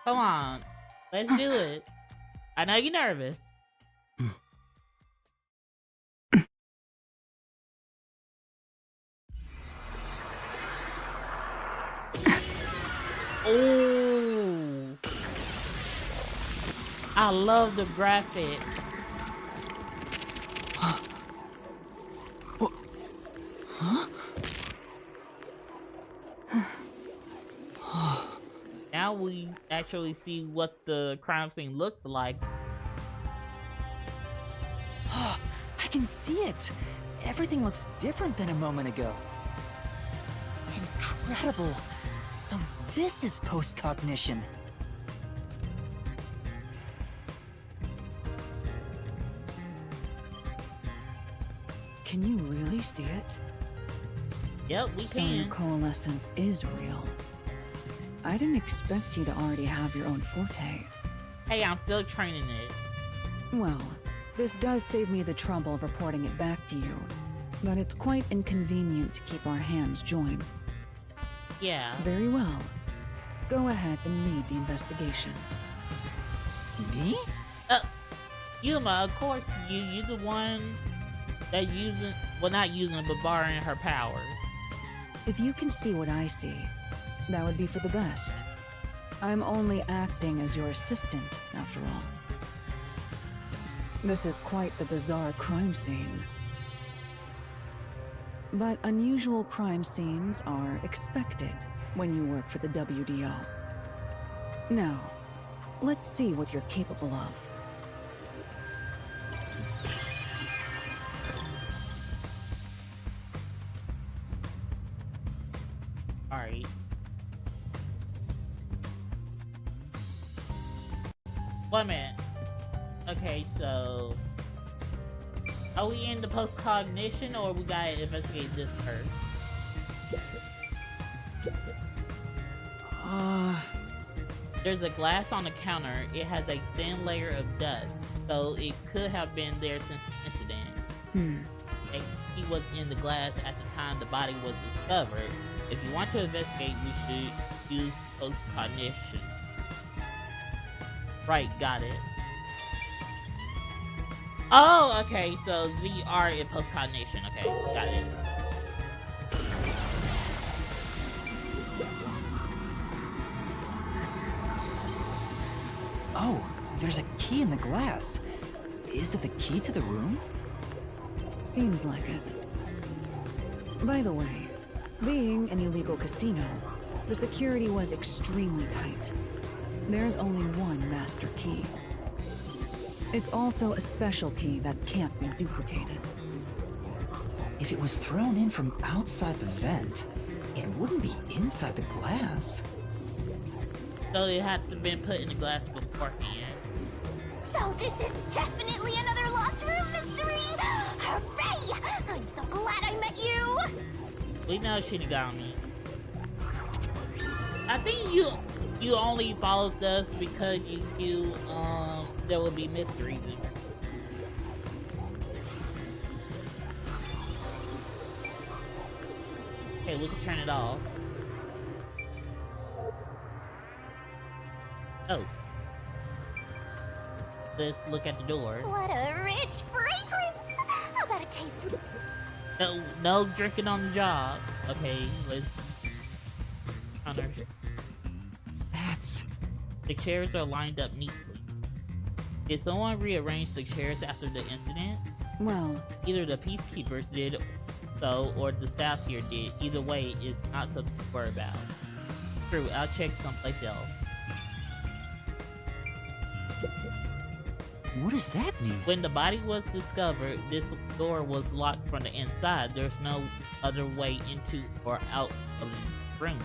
Come on. Let's do it. I know you're nervous. Oh, I love the graphic. Now we actually see what the crime scene looked like. I can see it. Everything looks different than a moment ago. Incredible. So this is post-cognition. Can you really see it? Yep, we So your can. coalescence is real. I didn't expect you to already have your own forte. Hey, I'm still training it. Well, this does save me the trouble of reporting it back to you, but it's quite inconvenient to keep our hands joined. Yeah. Very well. Go ahead and lead the investigation. Me? Yuma, of course, you're the one that using, well, not using, but borrowing her powers. If you can see what I see, that would be for the best. I'm only acting as your assistant, after all. This is quite the bizarre crime scene. But unusual crime scenes are expected, when you work for the WDO. Now, let's see what you're capable of. Alright. One minute. Okay, so... Are we in the post-cognition, or we gotta investigate this first? There's a glass on the counter. It has a thin layer of dust, so it could have been there since the incident. Okay, he was in the glass at the time the body was discovered. If you want to investigate, we should use post-cognition. Right, got it. Oh, okay, so VR in post-cognition. Okay, got it. Oh, there's a key in the glass. Is it the key to the room? Seems like it. By the way, being an illegal casino, the security was extremely tight. There's only one master key. It's also a special key that can't be duplicated. If it was thrown in from outside the vent, it wouldn't be inside the glass. So it has to have been put in the glass beforehand. So this is definitely another locked room mystery! Hooray! I'm so glad I met you! We know Shinigami. I think you only followed us because you there will be mysteries. Okay, we can turn it off. Oh. Let's look at the door. What a rich fragrance! How about a taste? No drinking on the job. Okay, let's counter. That's... The chairs are lined up neatly. Did someone rearrange the chairs after the incident? Well, Either the Peacekeepers did so, or the staff here did. Either way, it's not something to worry about. True, I'll check someplace else. What does that mean? When the body was discovered, this door was locked from the inside. There's no other way into or out of the room.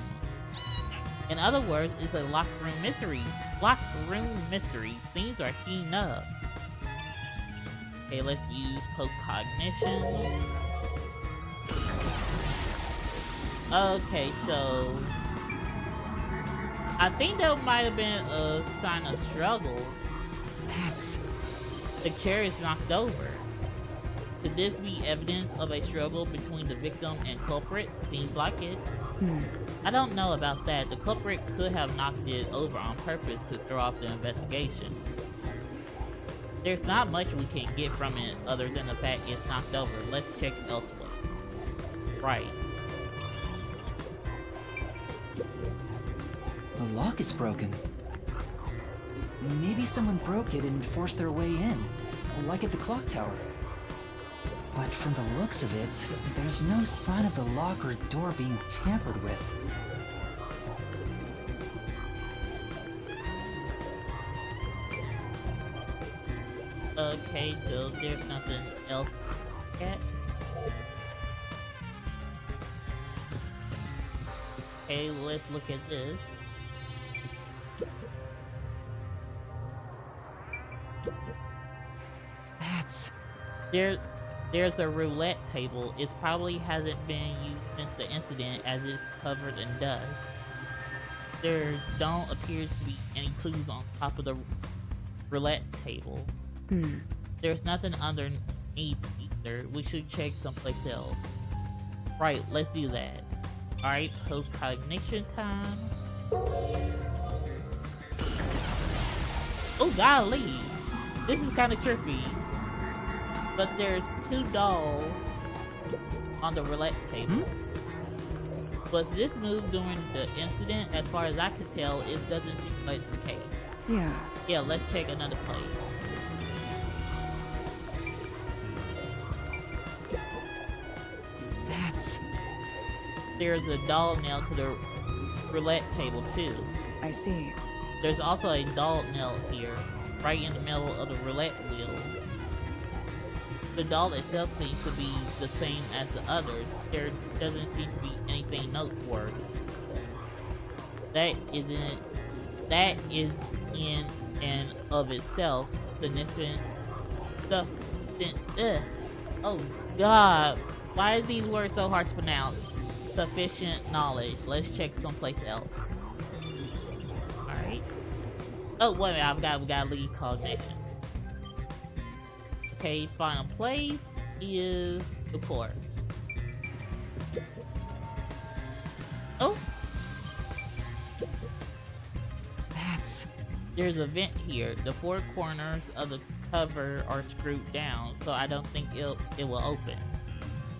In other words, it's a locked room mystery. Locked room mystery. Things are heating up. Okay, let's use post-cognition. Okay, so... I think that might have been a sign of struggle. That's... The chair is knocked over. Could this be evidence of a struggle between the victim and culprit? Seems like it. I don't know about that. The culprit could have knocked it over on purpose to throw off the investigation. There's not much we can get from it other than the fact it's knocked over. Let's check elsewhere. Right. The lock is broken. Maybe someone broke it and forced their way in, like at the clock tower. But from the looks of it, there's no sign of the lock or door being tampered with. Okay, so there's nothing else to look at. Okay, let's look at this. That's... There's a roulette table. It probably hasn't been used since the incident as it's covered in dust. There don't appear to be any clues on top of the roulette table. There's nothing underneath either. We should check someplace else. Right, let's do that. Alright, post-cognition time. Oh golly! This is kind of trippy. But there's 2 dolls on the roulette table. Was this moved during the incident? As far as I can tell, it doesn't seem like the case. yeah. Yeah, let's check another place. That's... There's a doll nailed to the roulette table too. I see. There's also a doll knelt here, right in the middle of the roulette wheel. The doll itself seems to be the same as the others. There doesn't seem to be anything noteworthy. That is in and of itself significant stuff. Oh God, why are these words so hard to pronounce? Sufficient knowledge. Let's check someplace else. Alright. Oh wait a minute, we gotta leave cognition. Okay, final place is the court. Oh! There's a vent here. The four corners of the cover are screwed down, so I don't think it will open.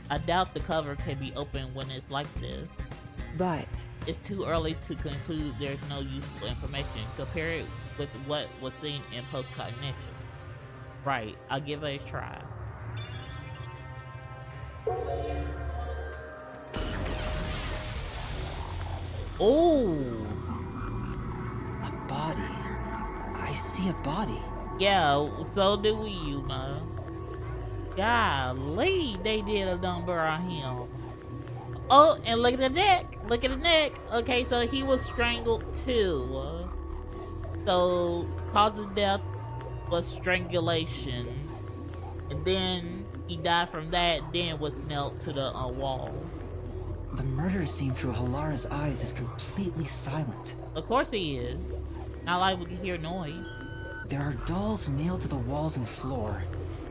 I doubt the cover can be opened when it's like this. But it's too early to conclude there's no useful information. Compare it with what was seen in post-cognition. Right, I'll give it a try. Oh! A body. I see a body. Yeah, so do we, Yuma. Golly, they did a number on him. Oh, and look at the neck. Look at the neck. Okay, so he was strangled too. So, cause of death was strangulation. And then he died from that, then was knelt to the wall. The murder scene through Halara's eyes is completely silent. Of course he is. Not like we can hear noise. There are dolls nailed to the walls and floor,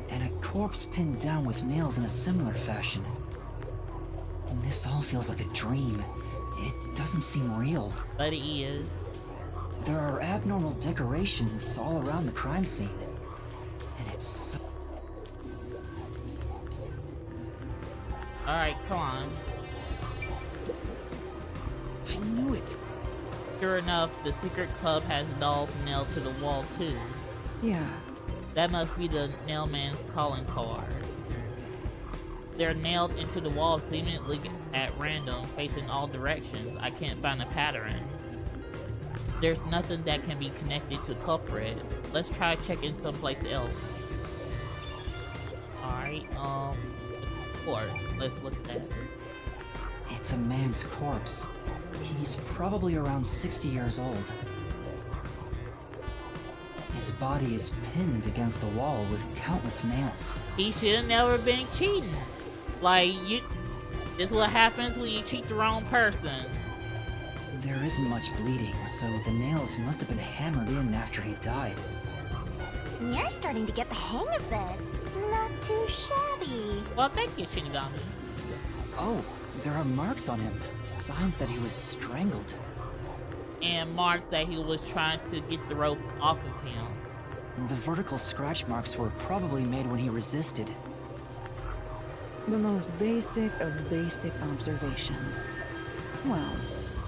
and a corpse pinned down with nails in a similar fashion. And this all feels like a dream. It doesn't seem real. But it is. There are abnormal decorations all around the crime scene. And it's so... Alright, come on. I knew it. Sure enough, the secret club has dolls nailed to the wall too. Yeah. That must be the Nailman's calling card. They're nailed into the wall seemingly at random, facing all directions. I can't find a pattern. There's nothing that can be connected to culprit. Let's try checking someplace else. Alright, of course, let's look at that. It's a man's corpse. He's probably around 60 years old. His body is pinned against the wall with countless nails. He should have never been cheating. Like, this is what happens when you cheat the wrong person. There isn't much bleeding, so the nails must have been hammered in after he died. You're starting to get the hang of this. Not too shabby. Well, thank you, Shinigami. Oh, there are marks on him. Signs that he was strangled. And marks that he was trying to get the rope off of him. The vertical scratch marks were probably made when he resisted. The most basic of basic observations. Well,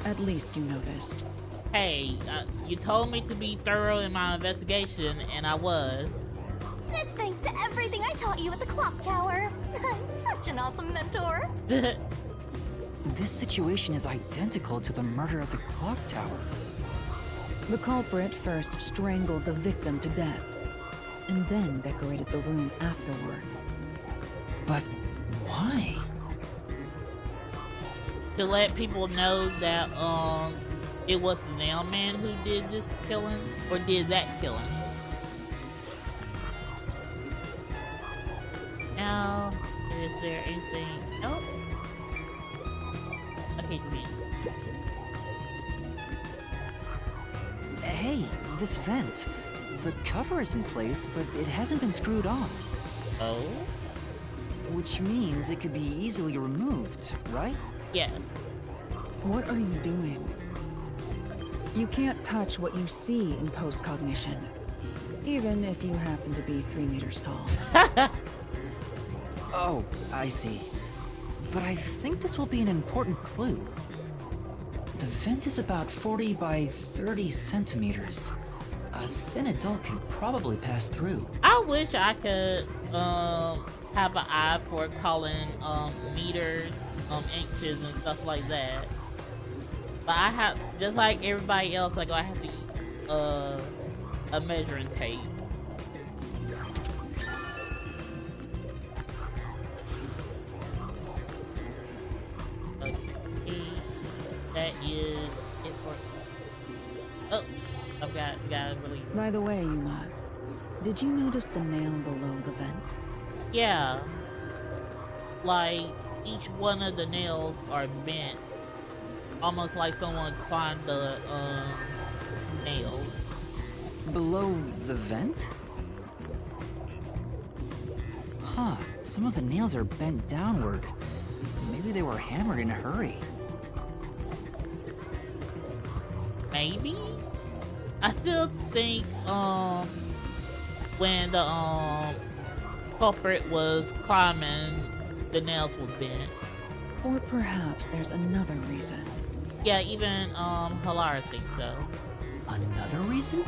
at least you noticed. Hey, you told me to be thorough in my investigation, and I was. That's thanks to everything I taught you at the clock tower. I'm such an awesome mentor. This situation is identical to the murder at the clock tower. The culprit first strangled the victim to death, and then decorated the room afterward. But why? To let people know that, it was the Nailman who did this killing, or did that killing. Now, is there anything else? Okay, Hey, this vent. The cover is in place, but it hasn't been screwed on. Oh? Which means it could be easily removed, right? Yes. What are you doing? You can't touch what you see in post-cognition, even if you happen to be 3 meters tall. Oh, I see. But I think this will be an important clue. The vent is about 40 by 30 centimeters. A thin adult can probably pass through. I wish I could, have an eye for calling, meters, inches and stuff like that. But I have, just like everybody else, like I have to use a measuring tape. Okay, that is it for. Oh, I've got really. By the way, Yuma, did you notice the nail below the vent? Yeah, like each one of the nails are bent, almost like someone climbed the nail. Below the vent? Huh, some of the nails are bent downward. Maybe they were hammered in a hurry. Maybe? I still think when the culprit was climbing, the nails were bent. Or perhaps there's another reason. Yeah, even Halara thinks so. Another reason?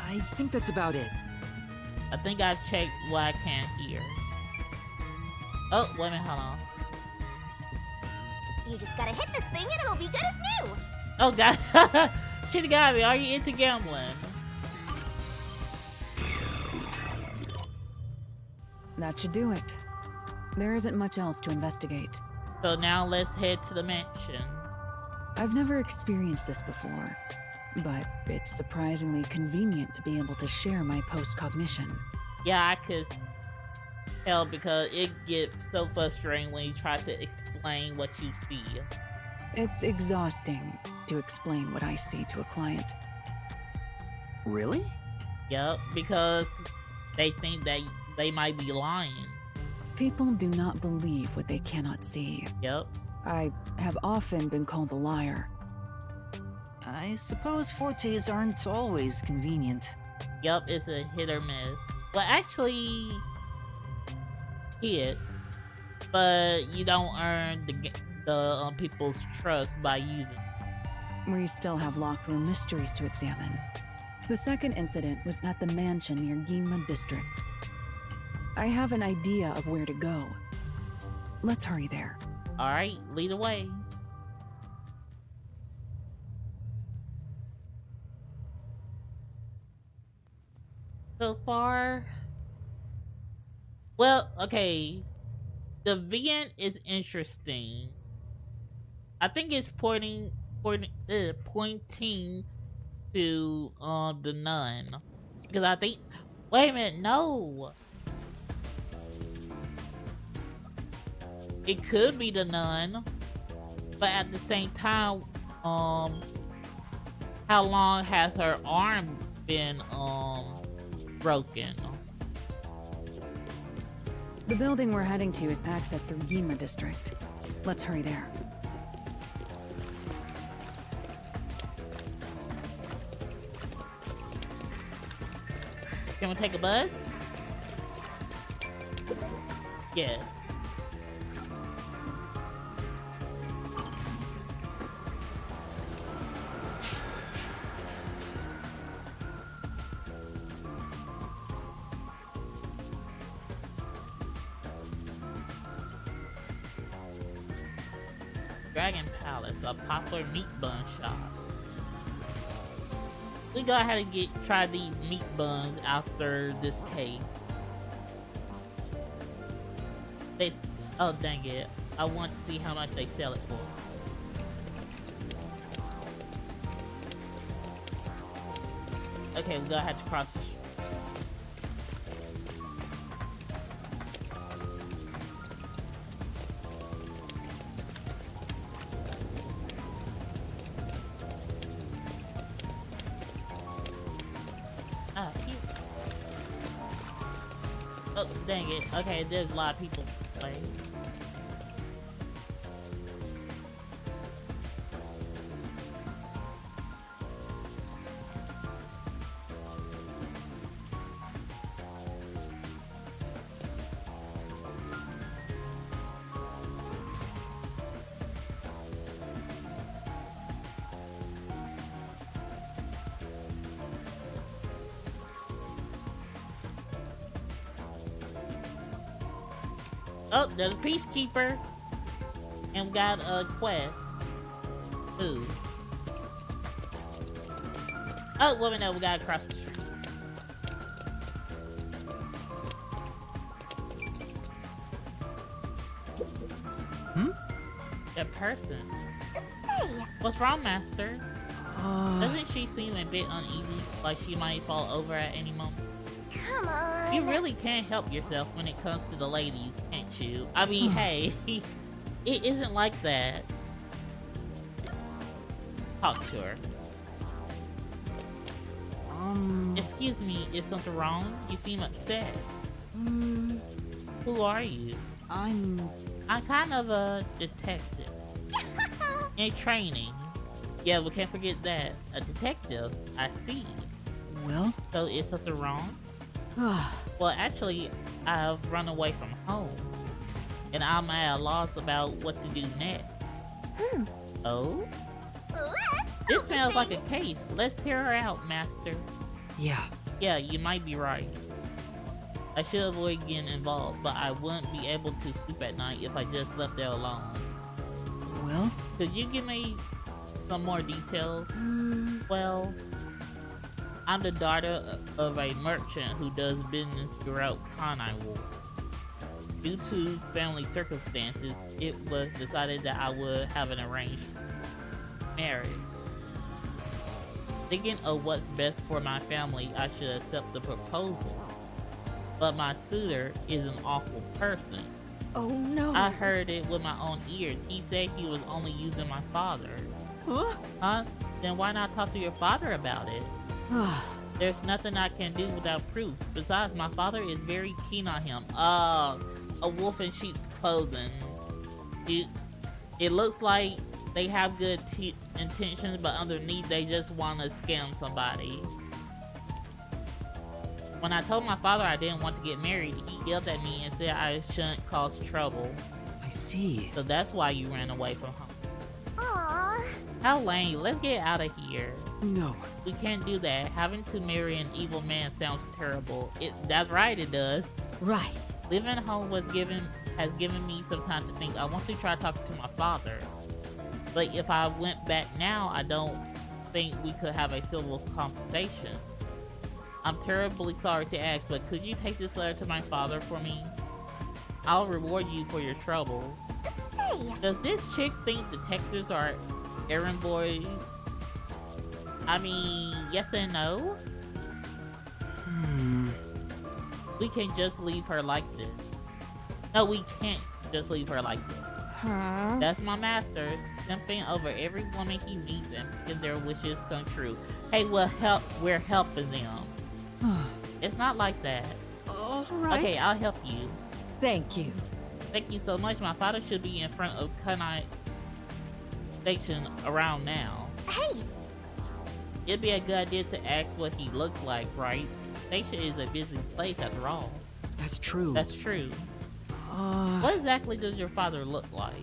I think that's about it. I think I've checked what I can't hear. Oh, wait a minute, hold on. You just gotta hit this thing and it'll be good as new. Oh god, shit got me. Are you into gambling? That should do it. There isn't much else to investigate. So now let's head to the mansion. I've never experienced this before, but it's surprisingly convenient to be able to share my post-cognition. Yeah, I could tell because it gets so frustrating when you try to explain what you see. It's exhausting to explain what I see to a client. Really? Yep, because they think that they might be lying. People do not believe what they cannot see. Yep. I have often been called a liar. I suppose fortes aren't always convenient. Yep, it's a hit or miss. Well, actually, hit, but you don't earn the people's trust by using it. We still have locked room mysteries to examine. The second incident was at the mansion near Ginma District. I have an idea of where to go. Let's hurry there. Alright, lead the way. So far, well, okay, the vent is interesting. I think it's pointing to the nun, because I think, wait a minute, no, it could be the nun, but at the same time, how long has her arm been broken? The building we're heading to is accessed through Ginma District. Let's hurry there. Can we take a bus? Yeah. Dragon Palace, a popular meat bun shop. We gotta have to try these meat buns after this case. Oh dang it! I want to see how much they sell it for. Okay, we're gonna have to cross the street. Oh, dang it. Okay, there's a lot of people playing. Oh, there's a Peacekeeper. And we got a quest. Ooh. Oh, well, no, we gotta cross the street. That person. Say, What's wrong, Master? Doesn't she seem a bit uneasy, like she might fall over at any moment? come on. You really can't help yourself when it comes to the ladies, can't you? I mean, hey, it isn't like that. Talk to her. Excuse me, is something wrong? You seem upset. Who are you? I'm kind of a detective. In training. Yeah, we can't forget that. A detective, I see. Well? So is something wrong? Well, actually, I've run away from home. And I'm at a loss about what to do next. Oh? This sounds like a case. Let's hear her out, Master. Yeah, you might be right. I should avoid getting involved, but I wouldn't be able to sleep at night if I just left there alone. Well? Could you give me some more details? Well, I'm the daughter of a merchant who does business throughout Kanai. Due to family circumstances, it was decided that I would have an arranged marriage. Thinking of what's best for my family, I should accept the proposal. But my suitor is an awful person. Oh no. I heard it with my own ears. He said he was only using my father. Huh? Then why not talk to your father about it? There's nothing I can do without proof. Besides, my father is very keen on him. A wolf in sheep's clothing. It looks like they have good intentions, but underneath they just want to scam somebody. When I told my father I didn't want to get married, he yelled at me and said I shouldn't cause trouble. I see. So that's why you ran away from home. Aww. How lame. Let's get out of here. No. We can't do that. Having to marry an evil man sounds terrible. That's right, it does. Right. Living at home has given me some time to think. I want to try talking to my father. But if I went back now, I don't think we could have a civil conversation. I'm terribly sorry to ask, but could you take this letter to my father for me? I'll reward you for your trouble. Say, Does this chick think detectives are errand boys? I mean, yes and no? We can just leave her like this. No, we can't just leave her like this. That's my master, simping over every woman he meets and making their wishes come true. Hey, we're helping them. It's not like that. All right. Okay, I'll help you. Thank you. Thank you so much. My father should be in front of Kanai Station around now. hey, It'd be a good idea to ask what he looks like, right? Station is a busy place after all. That's true. That's true. What exactly does your father look like?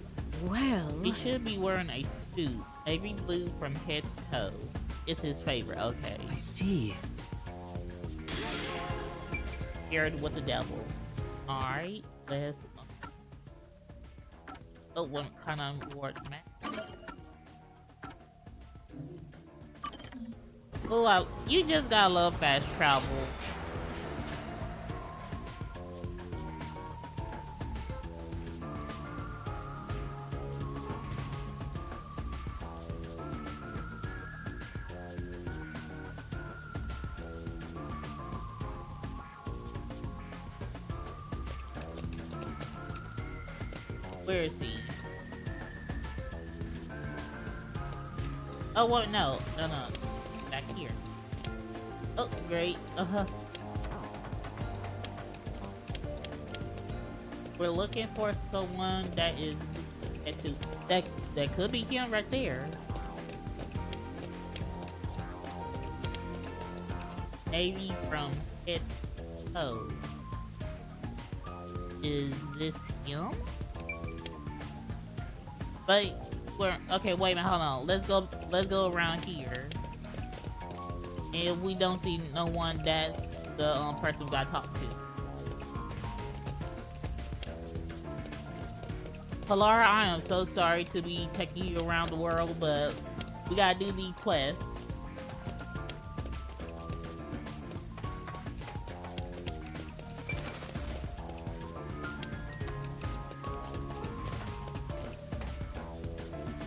Well, He should be wearing a suit, navy blue from head to toe. It's his favorite, okay. I see. Scared with the devil. Alright, let's... Oh, what kind of reward match? Oh, you just gotta love fast travel. Where is he? Oh, well, no. Back here. Oh, great. We're looking for someone that is... That could be him right there. Navy from head to toe. Is this him? But okay, wait a minute, hold on. Let's go around here. And if we don't see no one, that's the person we gotta talk to. Polara, I am so sorry to be taking you around the world, but we gotta do these quests.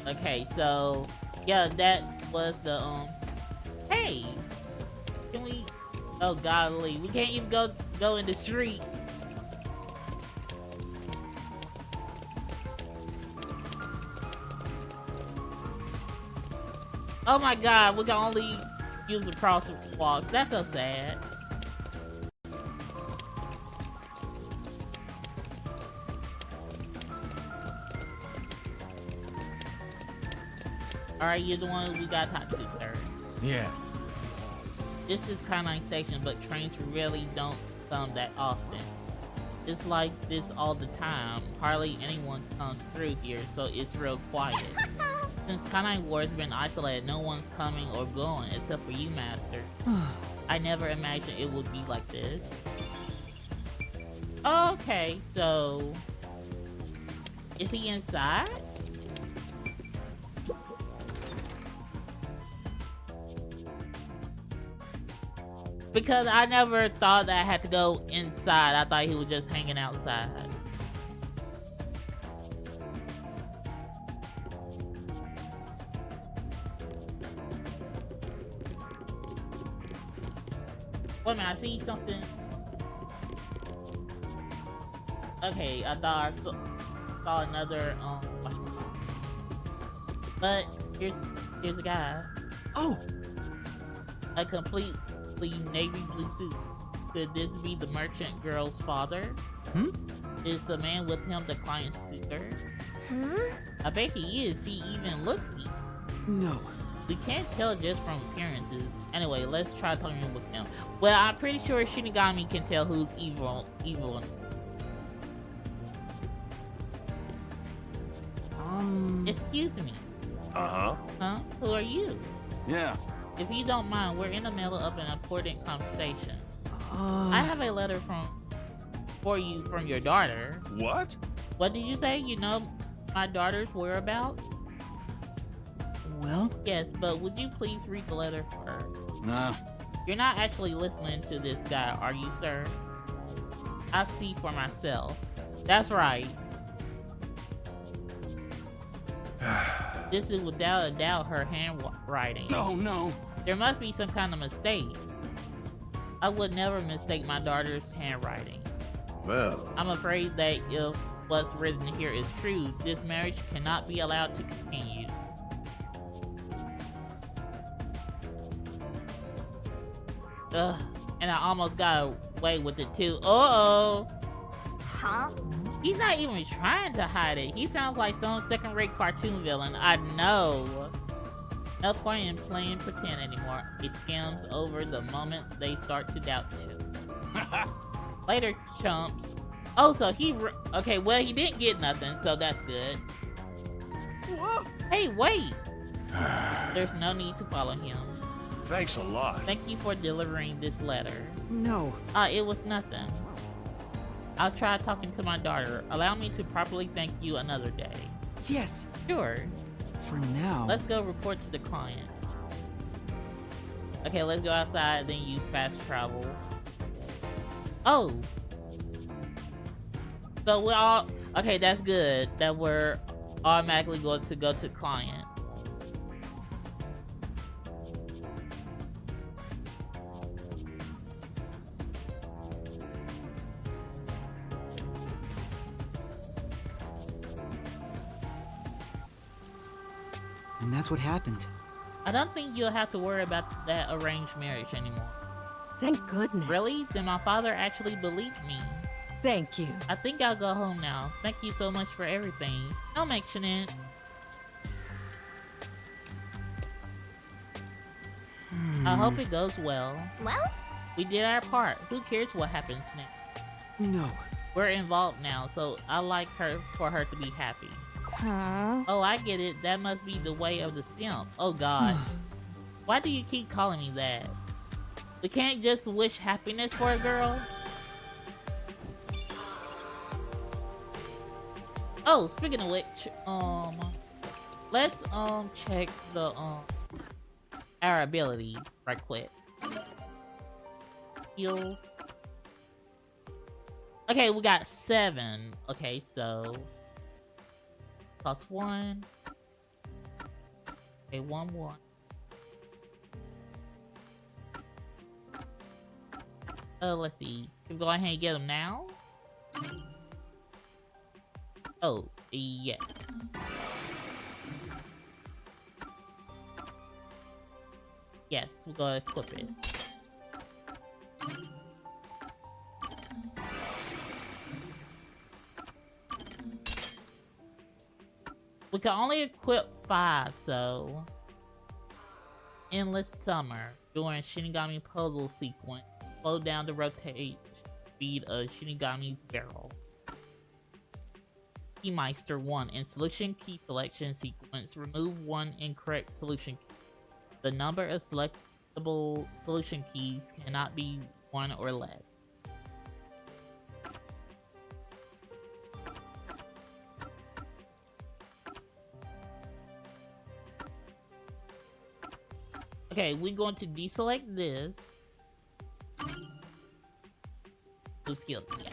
Okay, so yeah, that was the hey, can we? Oh golly, we can't even go in the street. Oh my god, we can only use the crosswalks. That's so sad. Alright, you're the one we got to talk to, sir. Yeah. This is Canine Station, but trains really don't come that often. It's like this all the time. Hardly anyone comes through here, so it's real quiet. Since Canine War's been isolated, no one's coming or going, except for you, Master. I never imagined it would be like this. Okay, so... is he inside? Because I never thought that I had to go inside. I thought he was just hanging outside. Wait a minute, I see something. Okay, I thought I saw another but here's a guy. Oh! A complete navy blue suit. Could this be the merchant girl's father? Is the man with him the client's suitor? I bet he is. He even looks evil. No. We can't tell just from appearances. Anyway, let's try talking with him. Well, I'm pretty sure Shinigami can tell who's evil. Excuse me. Uh-huh. Huh? Who are you? Yeah. If you don't mind, we're in the middle of an important conversation. I have a letter for you from your daughter. What? What did you say? You know my daughter's whereabouts? Well? Yes, but would you please read the letter first? Nah. You're not actually listening to this guy, are you, sir? I see for myself. That's right. This is without a doubt her handwriting. Oh no. There must be some kind of mistake. I would never mistake my daughter's handwriting. Well. I'm afraid that if what's written here is true, this marriage cannot be allowed to continue. Ugh, and I almost got away with it too. Uh-oh. Huh? He's not even trying to hide it. He sounds like some second-rate cartoon villain. I know. No point in playing pretend anymore. It skims over the moment they start to doubt you. Later, chumps. Oh, so okay, well, he didn't get nothing, so that's good. Whoa. Hey, wait. There's no need to follow him. Thanks a lot. Thank you for delivering this letter. No. It was nothing. I'll try talking to my daughter. Allow me to properly thank you another day. Yes. Sure. For now. Let's go report to the client. Okay, let's go outside, then use fast travel. Oh. So we're all... okay, that's good. That we're automatically going to go to client. And that's what happened. I don't think you'll have to worry about that arranged marriage anymore. Thank goodness. Really? Then my father actually believed me. Thank you. I think I'll go home now. Thank you so much for everything. Don't mention it. I hope it goes well. Well? We did our part. Who cares what happens next? No. We're involved now, so I like her for her to be happy. Huh? Oh, I get it. That must be the way of the simp. Oh god. Why do you keep calling me that? We can't just wish happiness for a girl? Oh, speaking of which, let's check the our ability right quick. Heals. Okay, we got 7. Okay, so +1. Okay, 1. Let's see. Can we go ahead and get them now? Oh, yes. Yes, we'll go ahead and equip it. We can only equip 5, so... Endless Summer. During Shinigami puzzle sequence, slow down the rotate speed of Shinigami's barrel. Keymeister 1. In solution key selection sequence, remove 1 incorrect solution key. The number of selectable solution keys cannot be 1 or less. Okay, we're going to deselect this. Blue skill, yeah.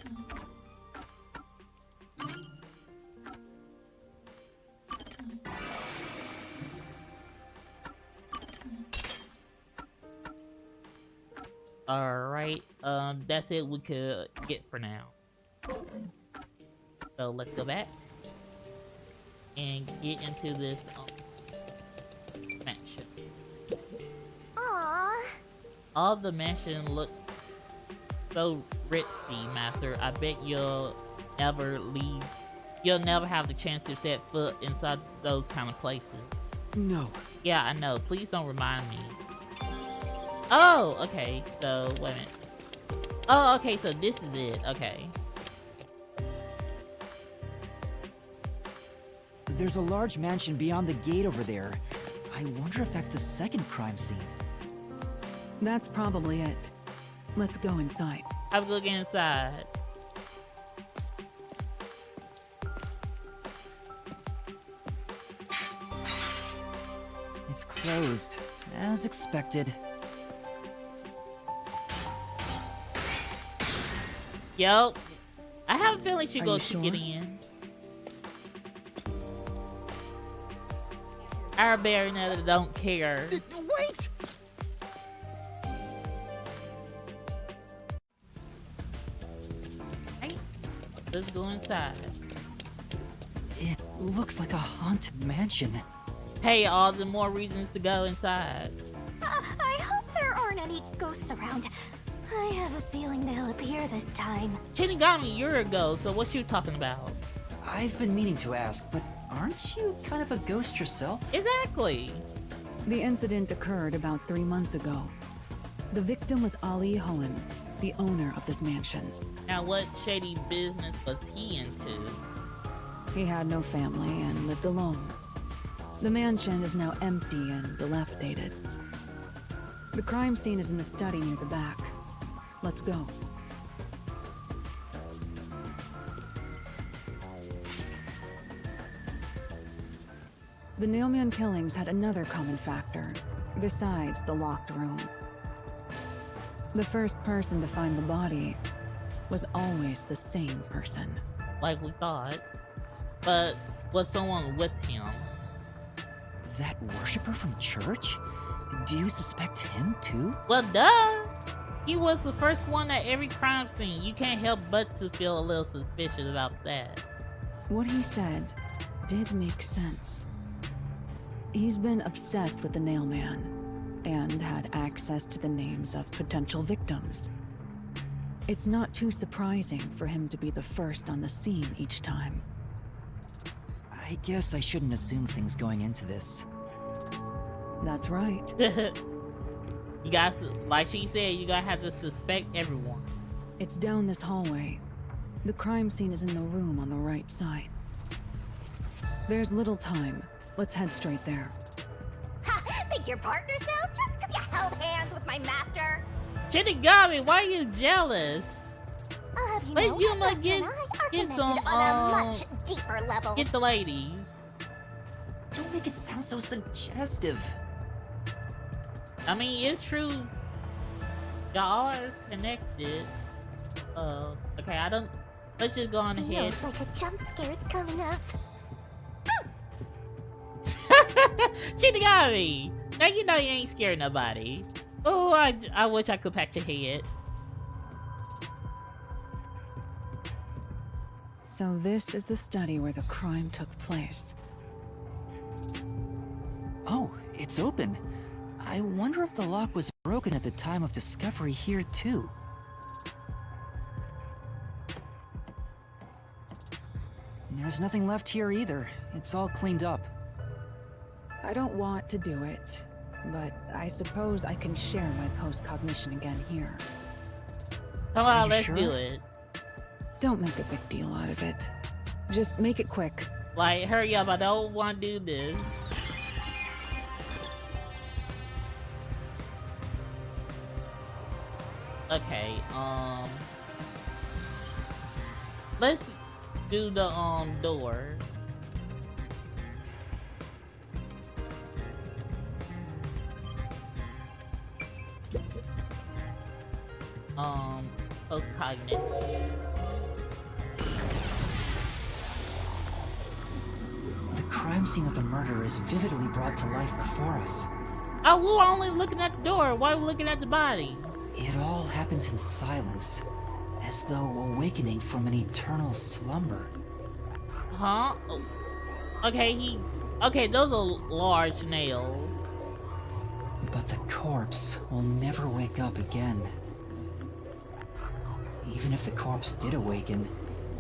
Alright, that's it we could get for now. So let's go back and get into this mansion. Aww. All the mansion looks so ritzy, Master. I bet you'll never leave. You'll never have the chance to set foot inside those kind of places. No. Yeah, I know. Please don't remind me. Oh, okay. So, wait a minute. Oh, okay. So this is it. Okay. There's a large mansion beyond the gate over there. I wonder if that's the second crime scene. That's probably it. Let's go inside. Have a look inside. It's closed, as expected. Yup. I have a feeling she Are goes you to get sure? in. Our Baronetta don't care. Wait! Right? Let's go inside. It looks like a haunted mansion. Hey, all the more reasons to go inside. I hope there aren't any ghosts around. I have a feeling they'll appear this time. Shinigami a year ago, so what you talking about? I've been meaning to ask, but aren't you kind of a ghost yourself? Exactly. The incident occurred about 3 months ago. The victim was Ali Hohen, the owner of this mansion. Now, what shady business was he into? He had no family and lived alone. The mansion is now empty and dilapidated. The crime scene is in the study near the back. Let's go. The Nailman killings had another common factor, besides the locked room. The first person to find the body was always the same person. Like we thought. But was someone with him? That worshiper from church? Do you suspect him too? Well, duh! He was the first one at every crime scene. You can't help but to feel a little suspicious about that. What he said did make sense. He's been obsessed with the Nailman and had access to the names of potential victims. It's not too surprising for him to be the first on the scene each time. I guess I shouldn't assume things going into this. That's right. You guys, like she said, you gotta have to suspect everyone. It's down this hallway. The crime scene is in the room on the right side. There's little time. Let's head straight there. Ha! Think you're partners now just because you held hands with my master? Shinigami, why are you jealous? I'll have you But know, you must Master get- and I are Get connected some, on a much deeper level. Get the lady. Don't make it sound so suggestive. I mean, it's true. Y'all are connected. Okay, I don't. Let's just go on ahead. Feels like a jump scare's coming up. She got me. Now you know you ain't scared nobody. Oh, I wish I could pat your head. So this is the study where the crime took place. Oh, it's open. I wonder if the lock was broken at the time of discovery here, too. There's nothing left here either. It's all cleaned up. I don't want to do it, but I suppose I can share my post-cognition again here. Come on, you let's sure? do it. Don't make a big deal out of it. Just make it quick. Like, hurry up, I don't want to do this. Okay, let's do the, door. Post-cognitive. The crime scene of the murder is vividly brought to life before us. Oh, we were only looking at the door. Why are we looking at the body? It all happens in silence, as though awakening from an eternal slumber. Huh? Oh. Okay, okay, those are large nails. But the corpse will never wake up again. Even if the corpse did awaken,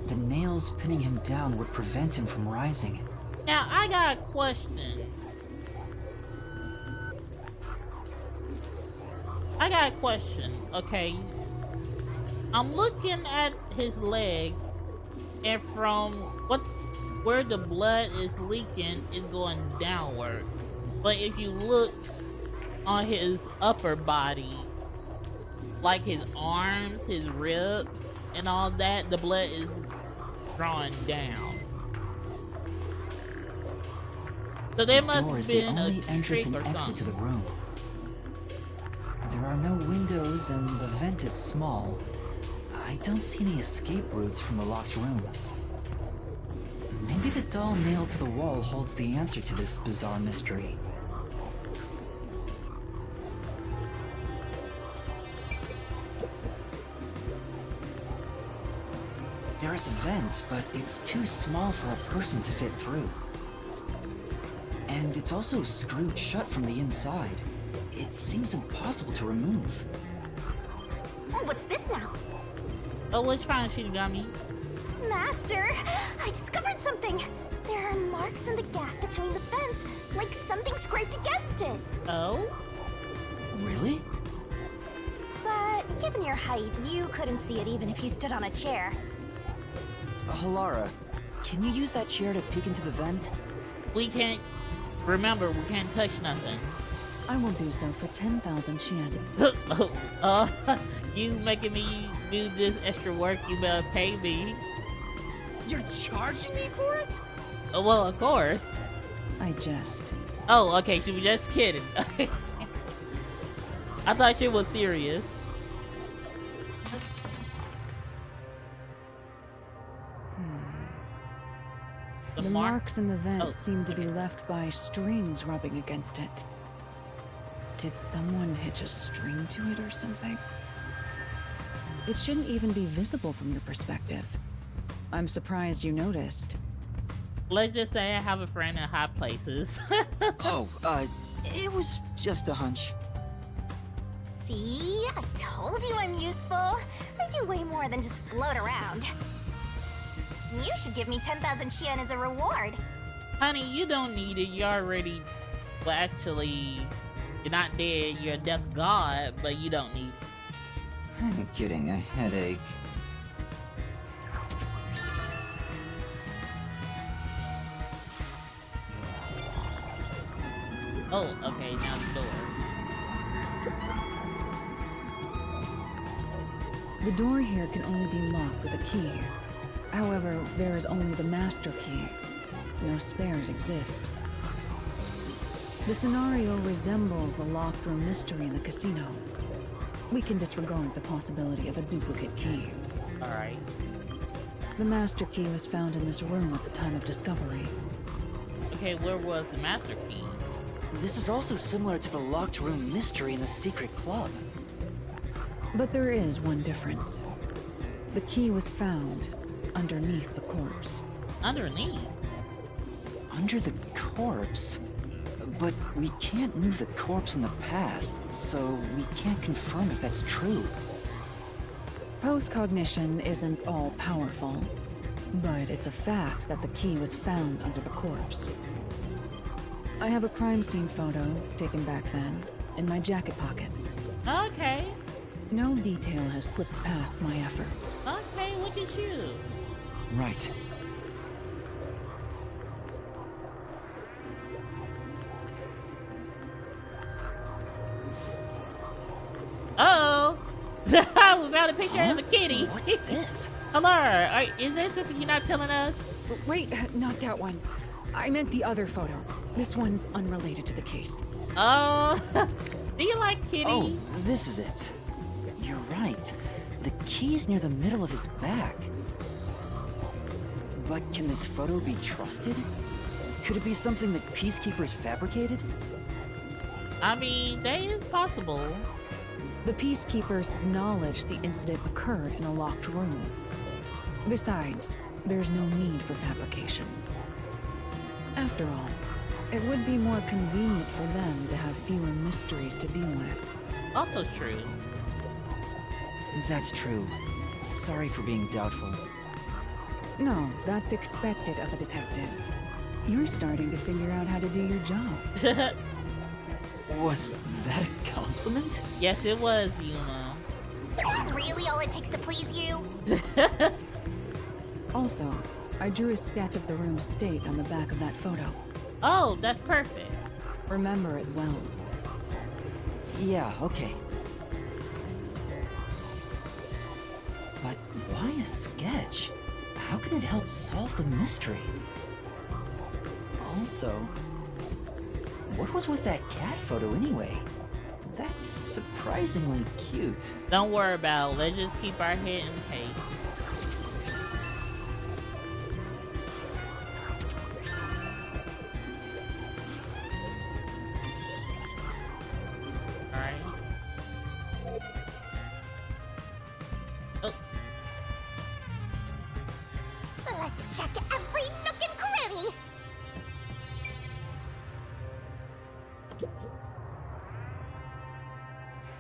the nails pinning him down would prevent him from rising. Now, I got a question. Okay? I'm looking at his leg, and from where the blood is leaking is going downward. But if you look on his upper body, like his arms, his ribs, and all that, the blood is drawing down. So there must have been a trick or exit to the something. room. There are no windows and the vent is small. I don't see any escape routes from the locked room. Maybe the doll nailed to the wall holds the answer to this bizarre mystery. There is a vent, but it's too small for a person to fit through. And it's also screwed shut from the inside. It seems impossible to remove. What's this now? Oh, which fine Shinigami? Master, I discovered something. There are marks in the gap between the fence, like something scraped against it. Oh? Really? But given your height, you couldn't see it even if you stood on a chair. Halara, can you use that chair to peek into the vent? We can't. Remember, we can't touch nothing. I will do so for 10,000 Shen. You making me do this extra work, you better pay me. You're charging me for it? Well, of course. I jest. Oh, okay, she was just kidding. I thought she was serious. The marks in the vent Oh, seem to be okay. left by strings rubbing against it. Did someone hitch a string to it or something? It shouldn't even be visible from your perspective. I'm surprised you noticed. Let's just say I have a friend in high places. It was just a hunch. See? I told you I'm useful. I do way more than just float around. You should give me 10,000 Yen as a reward. Honey, you don't need it. You're already... Well, actually, you're not dead. You're a death god, but you don't need it. I'm getting a headache. Oh, okay, now the door. The door here can only be locked with a key. However, there is only the master key. No spares exist. The scenario resembles the locked room mystery in the casino. We can disregard the possibility of a duplicate key. Alright. The master key was found in this room at the time of discovery. Okay, where was the master key? This is also similar to the locked room mystery in the secret club. But there is one difference. The key was found underneath the corpse. Underneath? Under the corpse? But we can't move the corpse in the past, so we can't confirm if that's true. Post-cognition isn't all-powerful, but it's a fact that the key was found under the corpse. I have a crime scene photo, taken back then, in my jacket pocket. Okay. No detail has slipped past my efforts. Okay, look at you. Right. Uh-oh. We found a picture of a kitty. What's this? Hello. Is there something you're not telling us? Wait, not that one. I meant the other photo. This one's unrelated to the case. Oh. Do you like kitty? Oh, this is it. You're right. The key's near the middle of his back. But can this photo be trusted? Could it be something that Peacekeepers fabricated? I mean, that is possible. The Peacekeepers acknowledged the incident occurred in a locked room. Besides, there's no need for fabrication. After all, it would be more convenient for them to have fewer mysteries to deal with. Also true. That's true. Sorry for being doubtful. No, that's expected of a detective. You're starting to figure out how to do your job. Was that a compliment? Yes, it was, Yuma. Is that really all it takes to please you? Also, I drew a sketch of the room's state on the back of that photo. Oh, that's perfect. Remember it well. Yeah, okay. But why a sketch? How can it help solve the mystery? Also, what was with that cat photo anyway? That's surprisingly cute. Don't worry about it. Let's just keep our head in the case. Alright. Oh. Let's check every nook and cranny.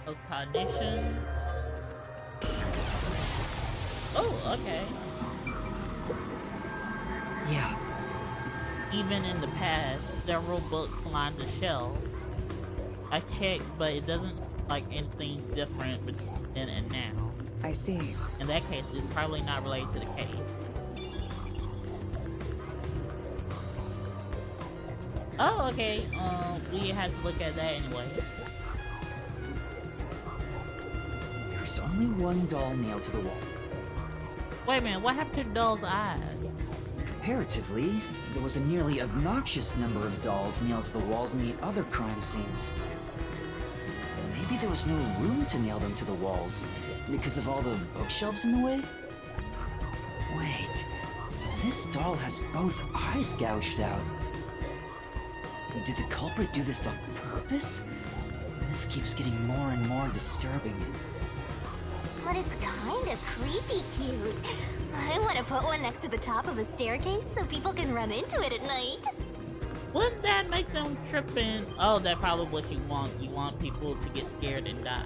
Oh, cognition. Oh, okay. Yeah. Even in the past, several books line the shelf. I checked, but it doesn't like anything different then and now. I see. In that case, it's probably not related to the case. Oh, okay. We had to look at that anyway. There's only one doll nailed to the wall. Wait a minute, what happened to the doll's eyes? Comparatively, there was a nearly obnoxious number of dolls nailed to the walls in the other crime scenes. Maybe there was no room to nail them to the walls because of all the bookshelves in the way? Wait, this doll has both eyes gouged out. Did the culprit do this on purpose? This keeps getting more and more disturbing. But it's kinda creepy cute. I want to put one next to the top of a staircase so people can run into it at night. Wouldn't that make them tripping? Oh, that's probably what you want. You want people to get scared and die.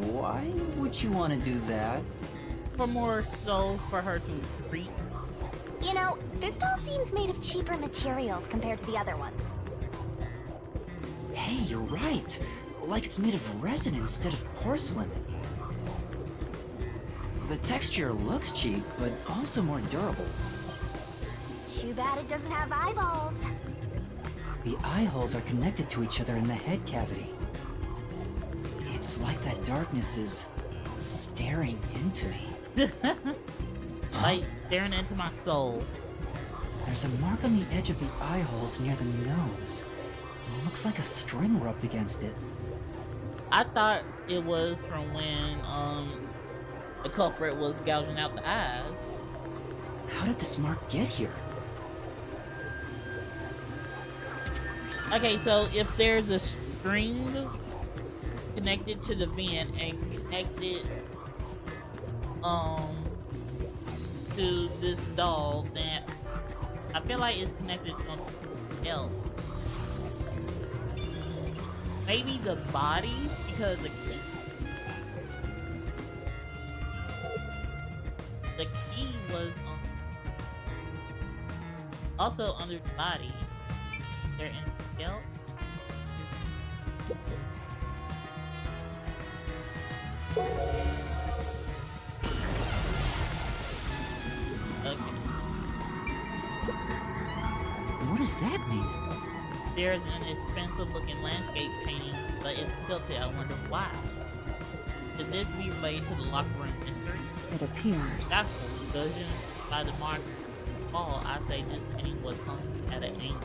Why would you want to do that? For more so for her to creep. You know, this doll seems made of cheaper materials compared to the other ones. Hey, you're right. Like it's made of resin instead of porcelain. The texture looks cheap, but also more durable. Too bad it doesn't have eyeballs. The eye holes are connected to each other in the head cavity. It's like that darkness is staring into me. Like staring into my soul. There's a mark on the edge of the eye holes near the nose. It looks like a string rubbed against it. I thought it was from when the culprit was gouging out the eyes. How did this mark get here? Okay, so if there's a string connected to the vent and connected to this doll, then I feel like it's connected to something else. Maybe the body, because the key was also under the body. They're in the scalp. Okay. What does that mean? There's an expensive looking landscape painting, but it's tilted. I wonder why. Could this be related to the locker room mystery? It appears. That's judging by the mark wall, I say this painting was hung at an angle.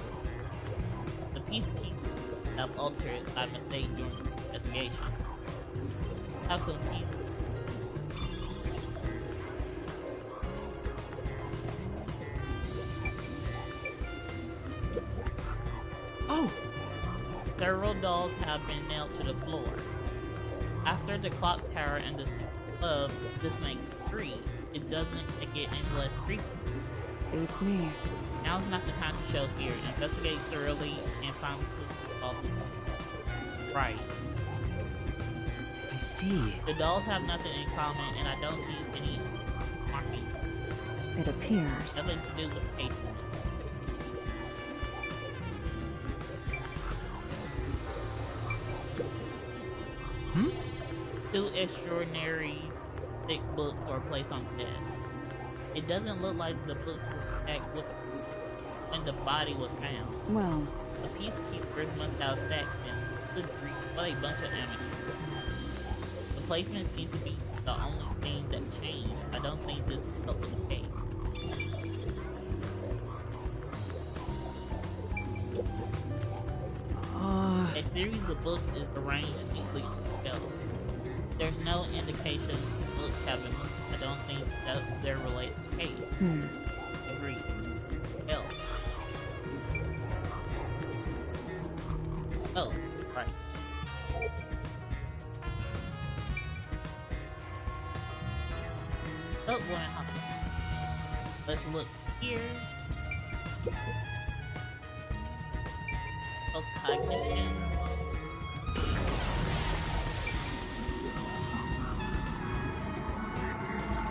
The Peacekeepers have altered it by mistake during the investigation. How confusing. Oh! Several dolls have been nailed to the floor. After the clock tower and the club, this makes 3. It doesn't get any less creepy. Beats me. Now's not the time to show fear. Investigate thoroughly and find clues to solve this. Right. I see. The dolls have nothing in common, and I don't see any markings. It appears. Nothing to do with case. Two extraordinary thick books are placed on the desk. It doesn't look like the books were stacked with when the body was found. Well, The Peacekeepers must have stacked them. Good grief, what a bunch of amateurs. The placement seems to be the only thing that changed. I don't think this is helpful the case. A series of books is arranged neatly on the shelf. There's no indication the books have been moved. I don't think that they're related to the case. Agreed. Hell. Oh, right. Oh, boy, let's look here. Oh, cognition.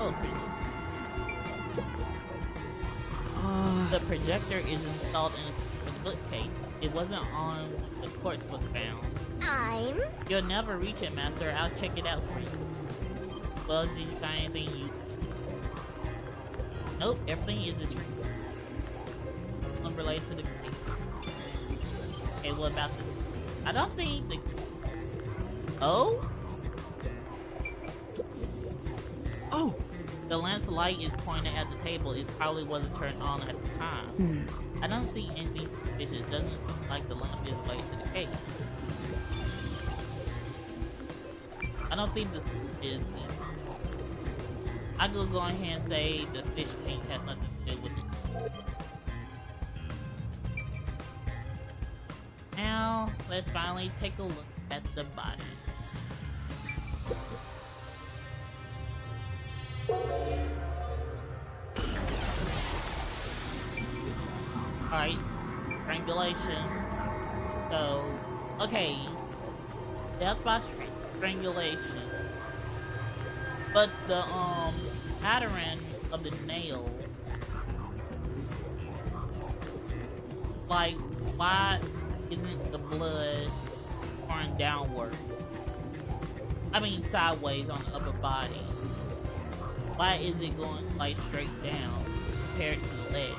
Oh, the projector is installed in the bookcase. It wasn't on when the corpse was found. You'll never reach it, Master. I'll check it out for you. Well, did you find anything you... Nope, everything is a tree. Unrelated to the case. Okay, what about this? I don't think the... Oh? Oh! The lamp's light is pointed at the table. It probably wasn't turned on at the time. I don't see anything suspicious. It doesn't seem like the lamp is related to the case. I don't think this is... I could go ahead and say the fish thing has nothing to do with it. Now, let's finally take a look at the body. Alright, strangulation. So, okay, death by strangulation. But the pattern of the nail, like, why isn't the blood pouring downward? I mean sideways on the upper body. Why is it going like straight down compared to the leg?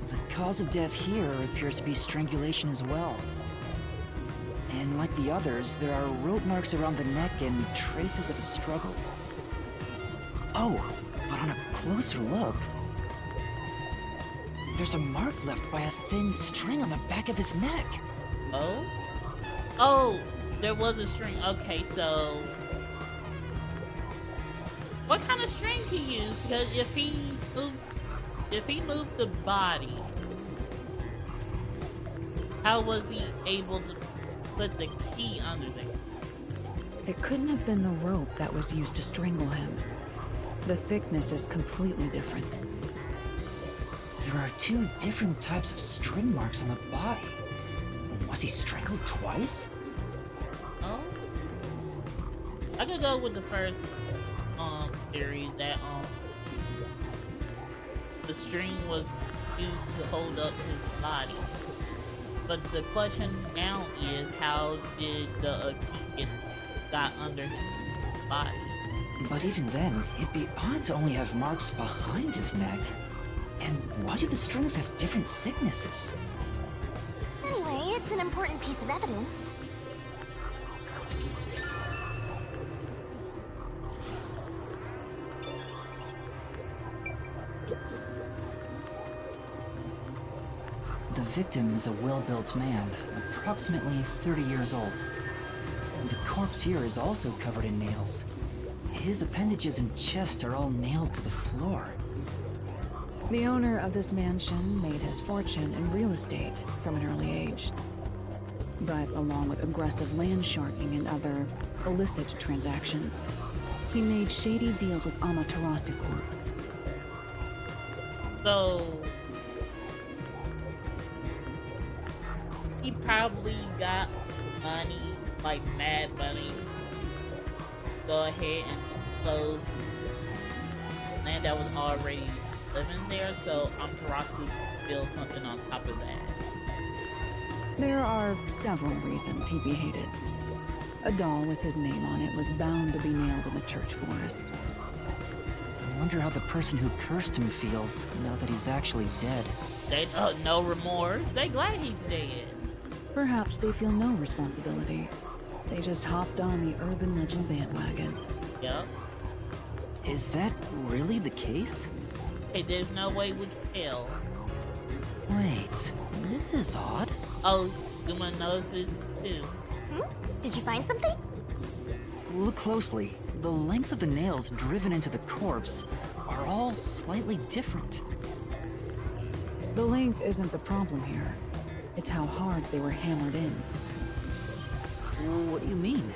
The cause of death here appears to be strangulation as well. And like the others, there are rope marks around the neck and traces of a struggle. Oh, but on a closer look, there's a mark left by a thin string on the back of his neck. Oh? Oh, there was a string. Okay, so... what kind of string he used? Because if he moved the body, how was he able to put the key under there? It couldn't have been the rope that was used to strangle him. The thickness is completely different. There are two different types of string marks on the body. Was he strangled twice? Oh? I could go with the first theory that the string was used to hold up his body. But the question now is, how did the key got under his body? But even then, it'd be odd to only have marks behind his neck. And why do the strings have different thicknesses? Anyway, it's an important piece of evidence. The victim is a well-built man, approximately 30 years old. The corpse here is also covered in nails. His appendages and chest are all nailed to the floor. The owner of this mansion made his fortune in real estate from an early age. But along with aggressive land sharking and other illicit transactions, he made shady deals with Amaterasu Corp. So he probably got money, like mad money. Go ahead and close land that was already living there, so Amaterasu built something on top of that. There are several reasons he'd be hated. A doll with his name on it was bound to be nailed in the church forest. I wonder how the person who cursed him feels now that he's actually dead. They no remorse. They glad he's dead. Perhaps they feel no responsibility. They just hopped on the urban legend bandwagon. Yep. Is that really the case? Hey, there's no way we can tell. Wait, this is odd. Oh, you wanna notice this too? Did you find something? Look closely. The length of the nails driven into the corpse are all slightly different. The length isn't the problem here. It's how hard they were hammered in. What do you mean?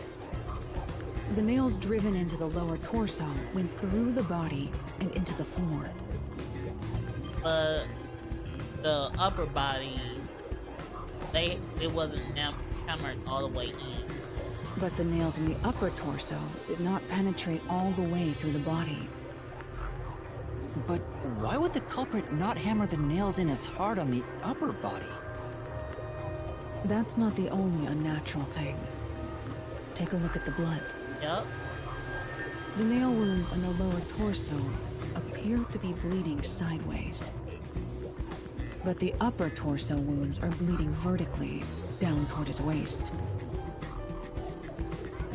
The nails driven into the lower torso went through the body and into the floor. But the upper body, it wasn't hammered all the way in. But the nails in the upper torso did not penetrate all the way through the body. But why would the culprit not hammer the nails in as hard on the upper body? That's not the only unnatural thing. Take a look at the blood. Yep. The nail wounds on the lower torso appear to be bleeding sideways. But the upper torso wounds are bleeding vertically down toward his waist.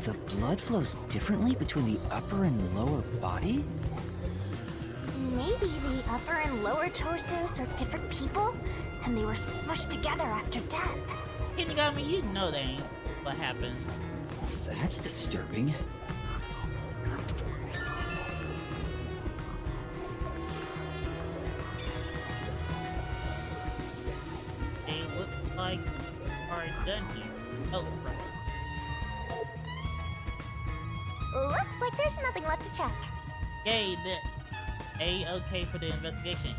The blood flows differently between the upper and lower body? Maybe the upper and lower torsos are different people, and they were smushed together after death. Kindergarten, you know that ain't what happened. That's disturbing. It looks like already done here. Oh, right. Looks like there's nothing left to check. Yay, the A-okay for the investigation.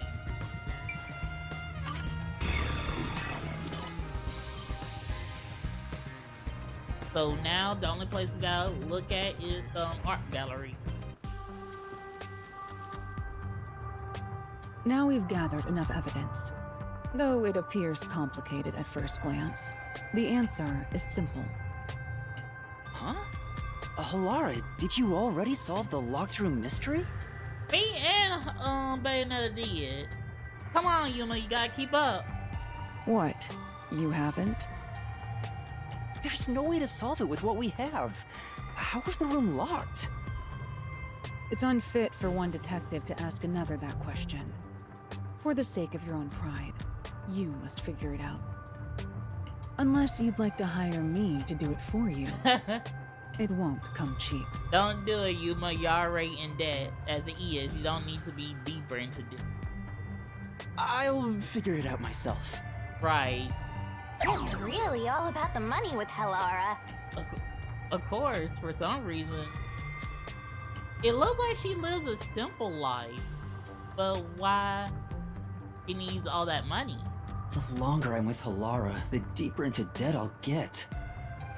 So now the only place we gotta look at is art gallery. Now we've gathered enough evidence. Though it appears complicated at first glance, the answer is simple. Huh? Halara, did you already solve the locked room mystery? Me and Bayonetta did. Come on, Yuma, you gotta keep up. What? You haven't? There's no way to solve it with what we have. How was the room locked? It's unfit for one detective to ask another that question. For the sake of your own pride, you must figure it out. Unless you'd like to hire me to do it for you. It won't come cheap. Don't do it, Yuma. You're already in debt as it is. You don't need to be deeper into this. I'll figure it out myself. Right. It's really all about the money with Helara. Of course, for some reason. It looks like she lives a simple life. But why she needs all that money? The longer I'm with Helara, the deeper into debt I'll get.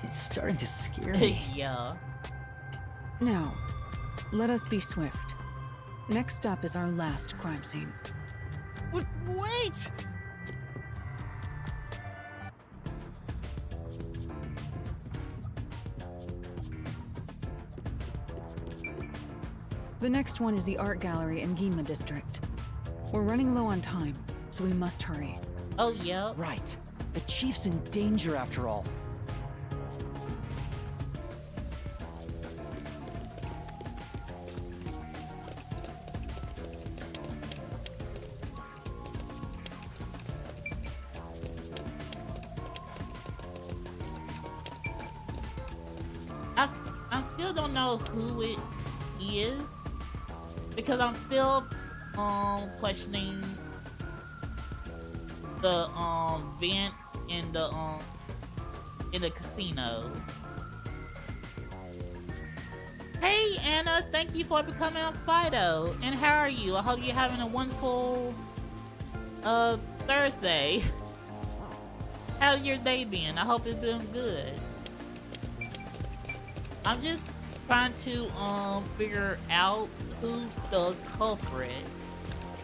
It's starting to scare me. Yeah. Now, let us be swift. Next up is our last crime scene. Wait! The next one is the art gallery in Gima district. We're running low on time, so we must hurry. Oh, yeah. Right. The chief's in danger after all. I still don't know who it is because I'm still questioning the vent in the casino. Hey Anna, thank you for becoming a Fido. And how are you? I hope you're having a wonderful Thursday. How's your day been? I hope it's been good. I'm just trying to figure out who's the culprit.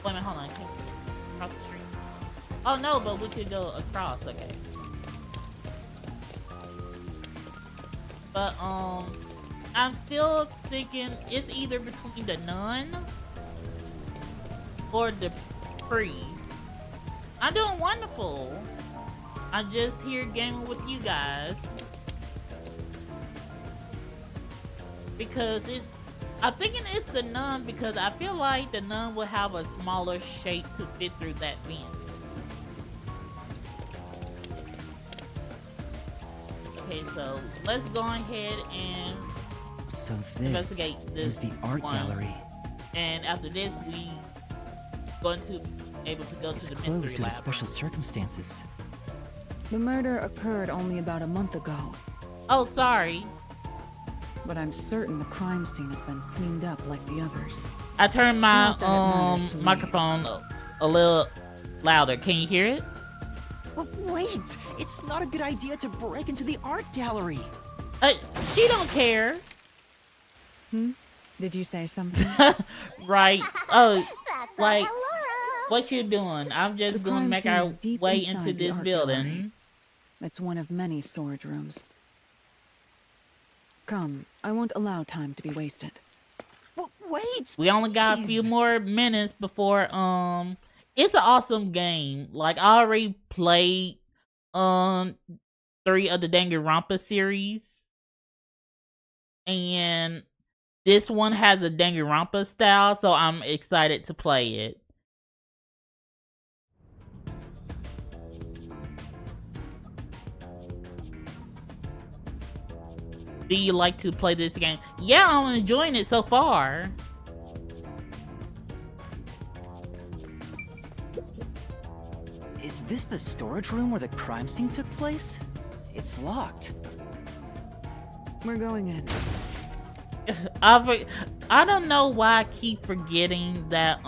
Wait a minute, hold on. Can we cross the street? Oh no, but we could go across. Okay. But I'm still thinking it's either between the nun or the priest. I'm doing wonderful. I'm just here gaming with you guys. Because I'm thinking it's the nun because I feel like the nun will have a smaller shape to fit through that vent. Okay, so let's go ahead and So this investigate this is the art one. gallery. And after this, we going to be able to go It's to the closed mystery due to lab. special circumstances. The murder occurred only about a month ago, Oh, sorry. but I'm certain the crime scene has been cleaned up like the others. I turned my Not that it matters to me. microphone a little louder. Can you hear it? Wait! It's not a good idea to break into the art gallery! She don't care. Did you say something? Right. Oh, That's like, a Helara. what you doing? I'm just The going to crime make scene our is deep way inside into the this art building. gallery. It's one of many storage rooms. Come, I won't allow time to be wasted. Wait! We only got a few please. more minutes before it's an awesome game. Like I already played 3 of the Danganronpa series. And this one has a Danganronpa style, so I'm excited to play it. Do you like to play this game? Yeah, I'm enjoying it so far. Is this the storage room where the crime scene took place? It's locked. We're going in. I don't know why I keep forgetting that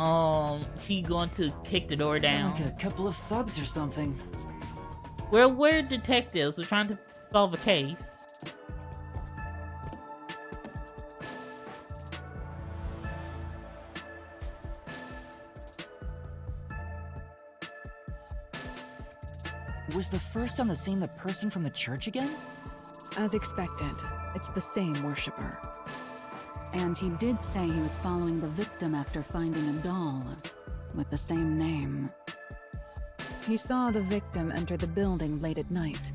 she's going to kick the door down. Like a couple of thugs or something. We're detectives. We're trying to solve a case. Was the first on the scene the person from the church again? As expected, it's the same worshipper. And he did say he was following the victim after finding a doll with the same name. He saw the victim enter the building late at night.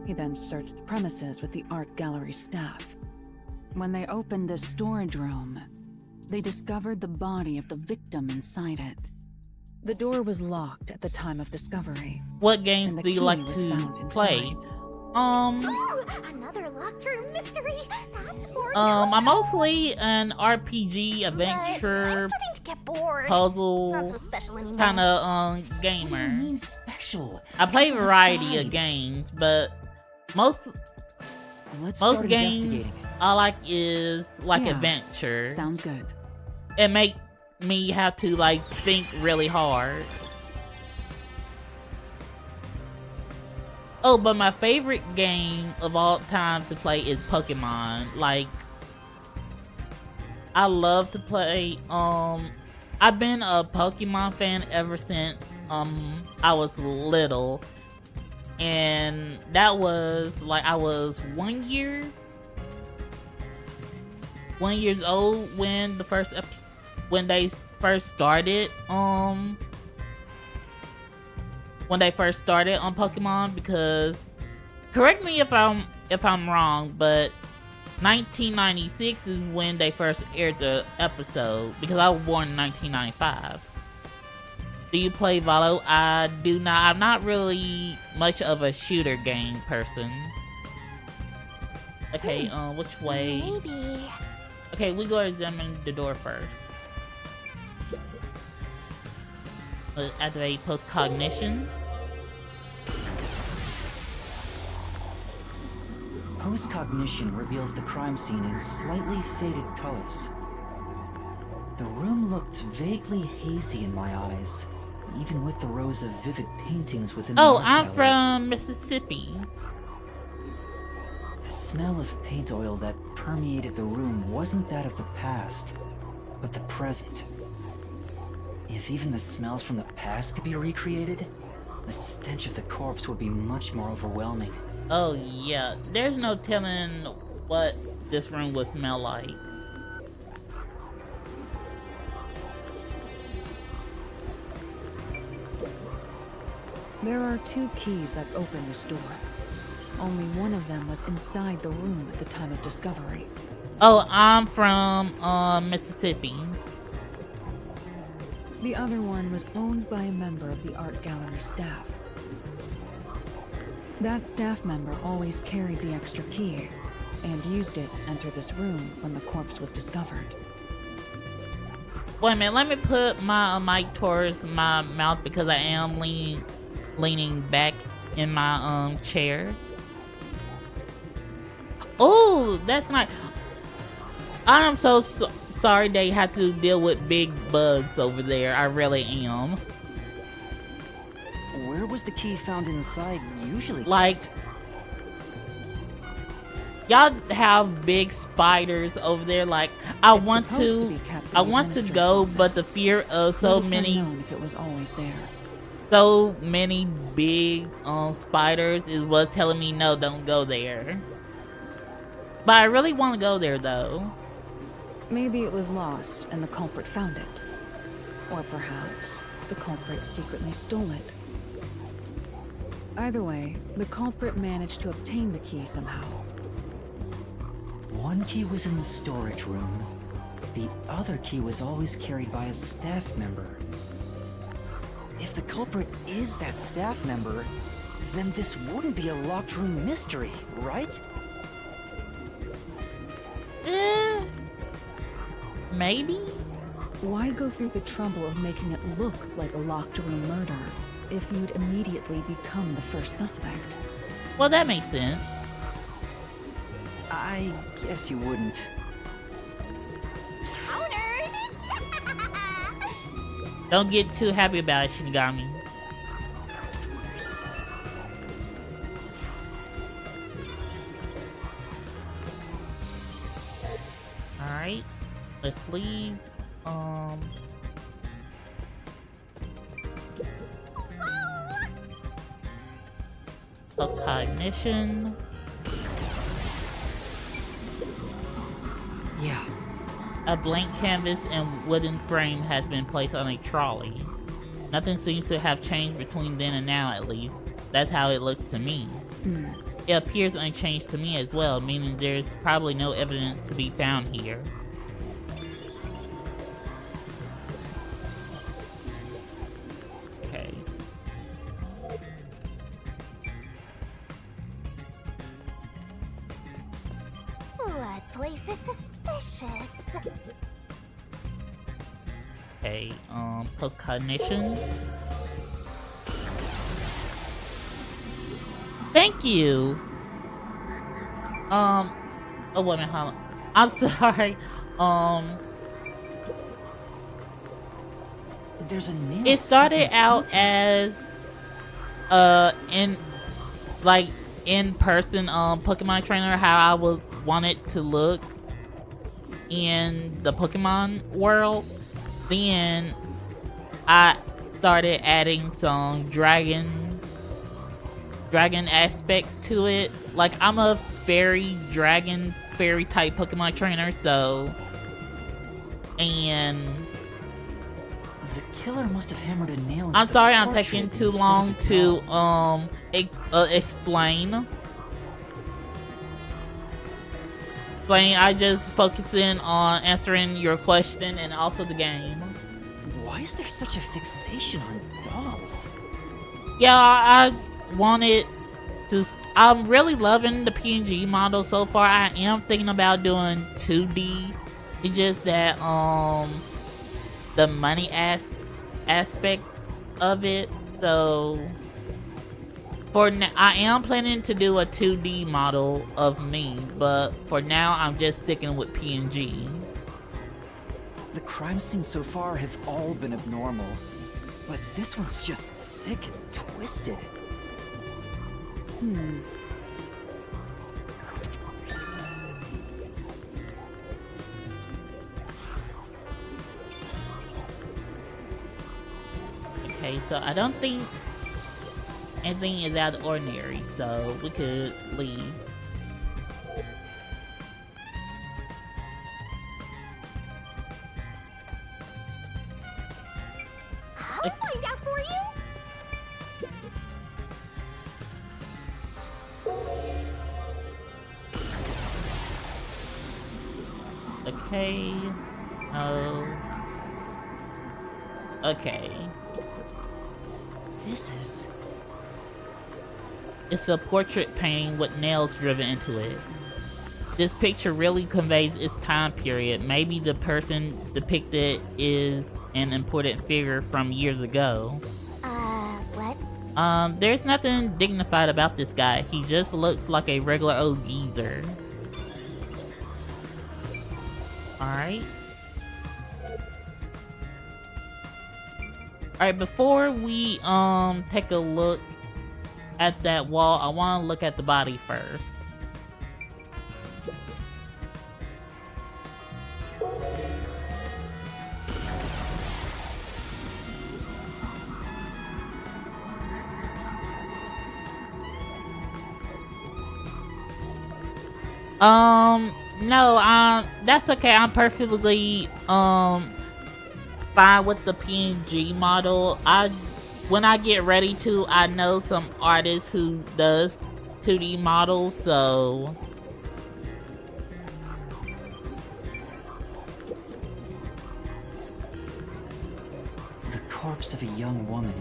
He then searched the premises with the art gallery staff. When they opened the storage room, they discovered the body of the victim inside it. The door was locked at the time of discovery. What games and the do you key like was to found play? inside. Ooh, another locked room mystery. That's gorgeous. I'm mostly an RPG, But I'm adventure, starting to get bored. puzzle, It's not so special anymore. kind of What do you gamer. mean special? I play a People have variety of died. games, but most Let's start games investigating. I like is like Yeah, adventure. Sounds good. It make me have to like think really hard. Oh, but my favorite game of all time to play is Pokemon. Like, I love to play, I've been a Pokemon fan ever since, I was little. And that was, like, I was 1 year old when the first when they first started, when they first started on Pokemon, because correct me if I'm wrong, but 1996 is when they first aired the episode, because I was born in 1995. Do you play Valo? I do not. I'm not really much of a shooter game person. Okay, which way? Maybe. Okay, we go examine the door first. Activate post-cognition. Post-cognition reveals the crime scene in slightly faded colors. The room looked vaguely hazy in my eyes, even with the rows of vivid paintings within the Oh, art I'm gallery. from Mississippi. The smell of paint oil that permeated the room wasn't that of the past, but the present. If even the smells from the past could be recreated, the stench of the corpse would be much more overwhelming. Oh yeah, there's no telling what this room would smell like. There are 2 keys that open this door. Only one of them was inside the room at the time of discovery. Oh, I'm from Mississippi. The other one was owned by a member of the art gallery staff. That staff member always carried the extra key and used it to enter this room when the corpse was discovered. Wait a minute, let me put my mic towards my mouth because I am leaning back in my chair. Oh, that's nice. I am so sorry they had to deal with big bugs over there. I really am. Where was the key found inside usually? Like, y'all have big spiders over there. Like, I It's want supposed to be kept in I the want to administrative go, but office, the fear of but it's unknown if it was always there. so many big spiders is what's telling me no, don't go there. But I really want to go there though. Maybe it was lost and the culprit found it. Or perhaps the culprit secretly stole it. Either way, the culprit managed to obtain the key somehow. One key was in the storage room. The other key was always carried by a staff member. If the culprit is that staff member, then this wouldn't be a locked room mystery, right? Maybe? Why go through the trouble of making it look like a locked room murder if you'd immediately become the first suspect? Well, that makes sense. I guess you wouldn't. Countered! Don't get too happy about it, Shinigami. Alright, let's leave. Cognition. Yeah. A blank canvas and wooden frame has been placed on a trolley. Nothing seems to have changed between then and now, at least. That's how it looks to me. It appears unchanged to me as well, meaning there's probably no evidence to be found here. Okay. That place is suspicious. Okay, post-cognition. Thank you! Oh wait a minute, hold on. I'm sorry. There's a nail. It started out as in-person Pokemon trainer, how I would want it to look in the Pokemon world. Then I started adding some dragon aspects to it. Like, I'm a fairy type Pokemon trainer, so, and the killer must have hammered a nail into I'm sorry I'm portrait taking too instead long of the to doll. explain. I just focusing on answering your question and also the game. Why is there such a fixation on dolls? Yeah, I wanted to. I'm really loving the PNG model so far. I am thinking about doing 2D. It's just that the money aspect of it. So for now, I am planning to do a 2D model of me, but for now, I'm just sticking with PNG. The crime scenes so far have all been abnormal, but this one's just sick and twisted. Okay, so I don't think anything is out of the ordinary, so we could leave. I'll find out for you. Okay. No. Okay. This is... It's a portrait painting with nails driven into it. This picture really conveys its time period. Maybe the person depicted is an important figure from years ago. What? There's nothing dignified about this guy. He just looks like a regular old geezer. Alright. Alright, before we take a look at that wall, I want to look at the body first. No, that's okay. I'm perfectly, fine with the PNG model. When I get ready to, I know some artists who does 2D models, so... The corpse of a young woman.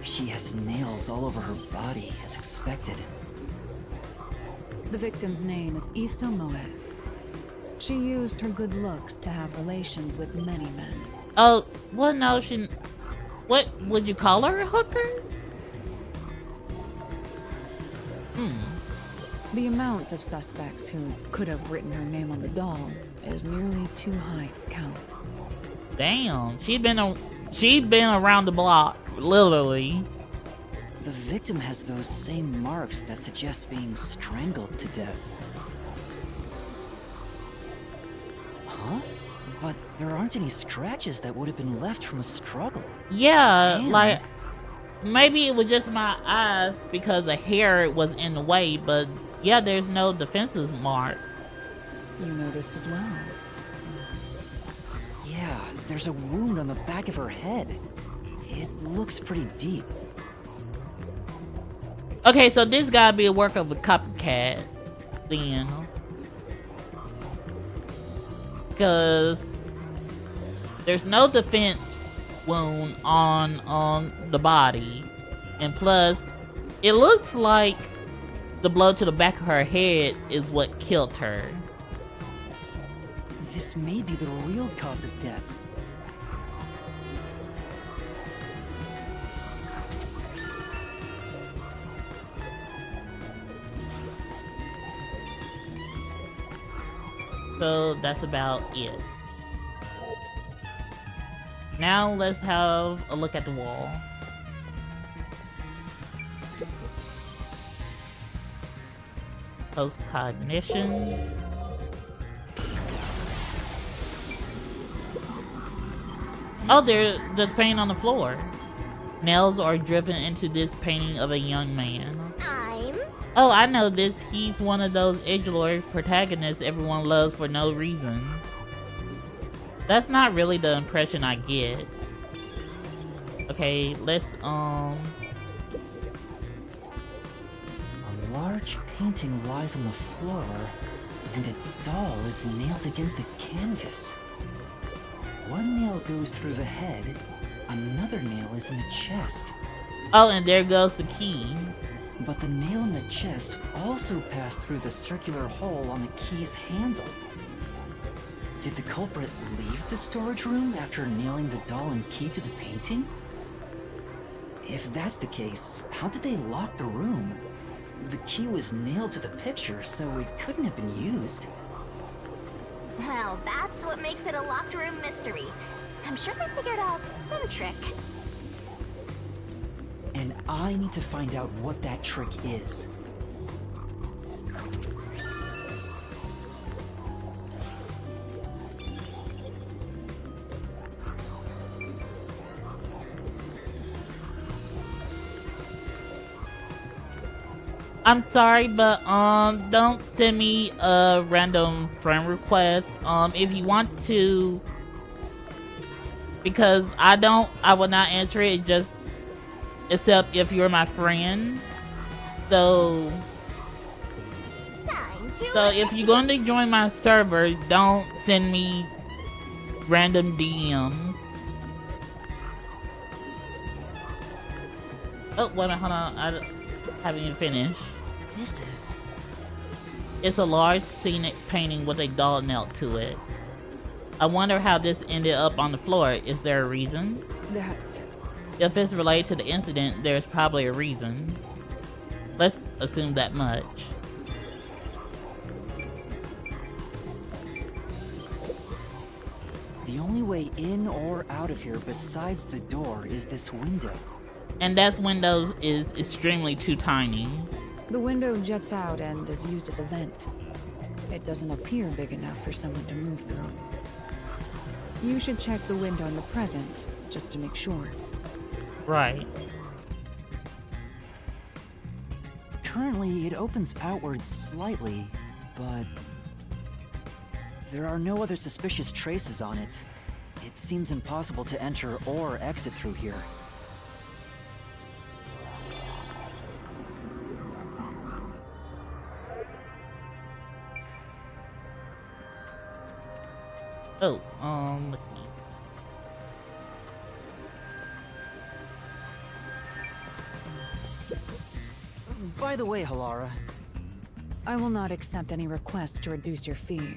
She has nails all over her body, as expected. The victim's name is Isomoe. She used her good looks to have relations with many men. Oh, well, no, what would you call her, a hooker? The amount of suspects who could have written her name on the doll is nearly too high to count. Damn, she's been around the block, literally. The victim has those same marks that suggest being strangled to death. Huh? But there aren't any scratches that would have been left from a struggle. Yeah, And like, maybe it was just my eyes because the hair was in the way, but yeah, there's no defensive mark. You noticed as well. yeah, there's a wound on the back of her head. It looks pretty deep. Okay, so this gotta be a work of a copycat, then. Because there's no defense wound on the body. And plus, it looks like the blow to the back of her head is what killed her. This may be the real cause of death. So that's about it. Now let's have a look at the wall. Post-cognition. Oh, there's paint on the floor. Nails are driven into this painting of a young man. Oh, I know this. He's one of those edgelord protagonists everyone loves for no reason. That's not really the impression I get. Okay, let's, A large painting lies on the floor, and a doll is nailed against the canvas. One nail goes through the head, another nail is in the chest. Oh, and there goes the key. But the nail in the chest also passed through the circular hole on the key's handle. Did the culprit leave the storage room after nailing the doll and key to the painting? If that's the case, how did they lock the room? The key was nailed to the picture, so it couldn't have been used. Well, that's what makes it a locked room mystery. I'm sure they figured out some trick. And I need to find out what that trick is. I'm sorry, but don't send me a random friend request. If you want to, because I will not answer it. Just except if you're my friend. So if you're going to join my server, don't send me random DMs. Oh, wait a minute, hold on. I haven't even finished. This is... It's a large scenic painting with a doll nailed to it. I wonder how this ended up on the floor. Is there a reason? That's... If it's related to the incident, there's probably a reason. Let's assume that much. The only way in or out of here besides the door is this window. And that window is extremely too tiny. The window juts out and is used as a vent. It doesn't appear big enough for someone to move through. You should check the window in the present, just to make sure. Right. Currently, it opens outward slightly, but there are no other suspicious traces on it. It seems impossible to enter or exit through here. Oh, let's see. By the way, Halara, I will not accept any requests to reduce your fee.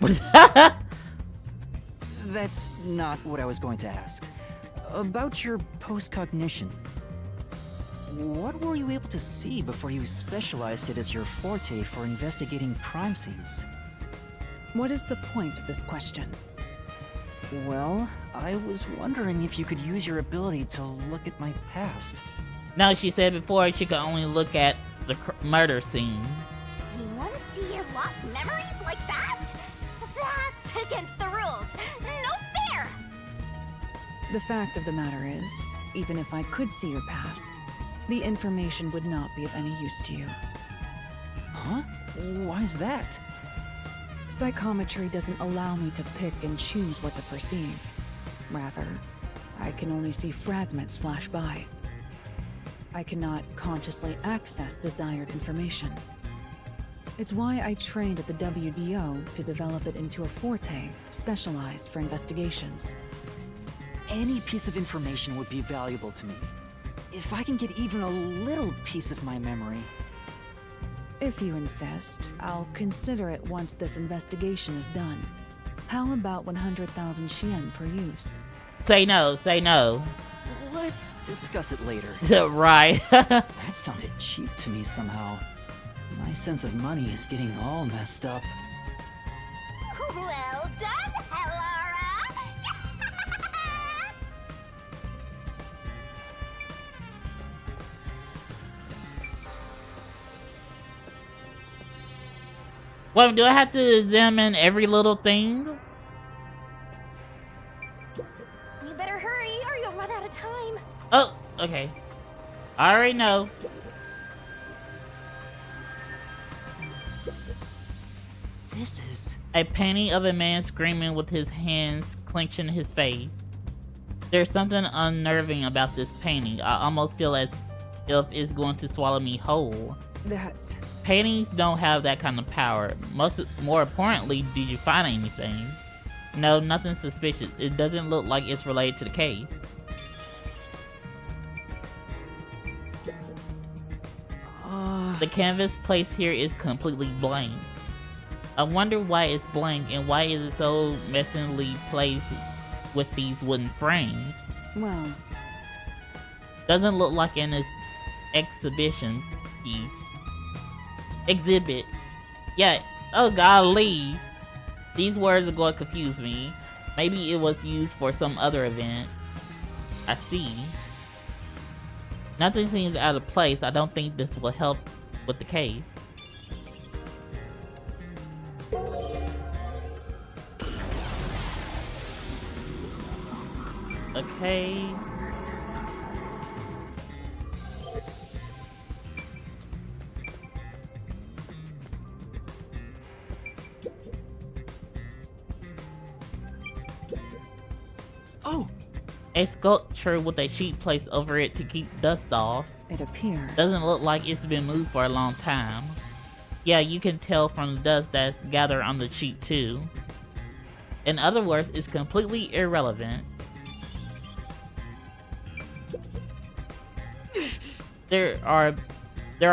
that's not what I was going to ask. About your post-cognition. What were you able to see before you specialized it as your forte for investigating crime scenes? What is the point of this question? Well, I was wondering if you could use your ability to look at my past. No, she said before she could only look at the murder scene. You want to see your lost memories like that? That's against the rules. No fair! The fact of the matter is, even if I could see your past, the information would not be of any use to you. Huh? Why's that? Psychometry doesn't allow me to pick and choose what to perceive. Rather, I can only see fragments flash by. I cannot consciously access desired information. It's why I trained at the WDO to develop it into a forte specialized for investigations. Any piece of information would be valuable to me. If I can get even a little piece of my memory. If you insist, I'll consider it once this investigation is done. How about 100,000 Xian per use? Say no, say no. Let's discuss it later. Right. That sounded cheap to me somehow. My sense of money is getting all messed up. Well done, Helora! Well, do I have to examine every little thing? You better hurry or you'll run out of time. Oh, okay. I already know. This is... A painting of a man screaming with his hands clenching his face. There's something unnerving about this painting. I almost feel as if it's going to swallow me whole. That's... Paintings don't have that kind of power. More importantly, did you find anything? No, nothing suspicious. It doesn't look like it's related to the case. The canvas placed here is completely blank. I wonder why it's blank and why is it so messily placed with these wooden frames. well, Doesn't look like an exhibition piece. Exhibit. Yeah, oh golly. These words are going to confuse me. Maybe it was used for some other event. I see. Nothing seems out of place. I don't think this will help with the case. Okay. Oh! A sculpture with a sheet placed over it to keep dust off. it appears... Doesn't look like it's been moved for a long time. Yeah, you can tell from the dust that's gathered on the sheet too. In other words, it's completely irrelevant. There are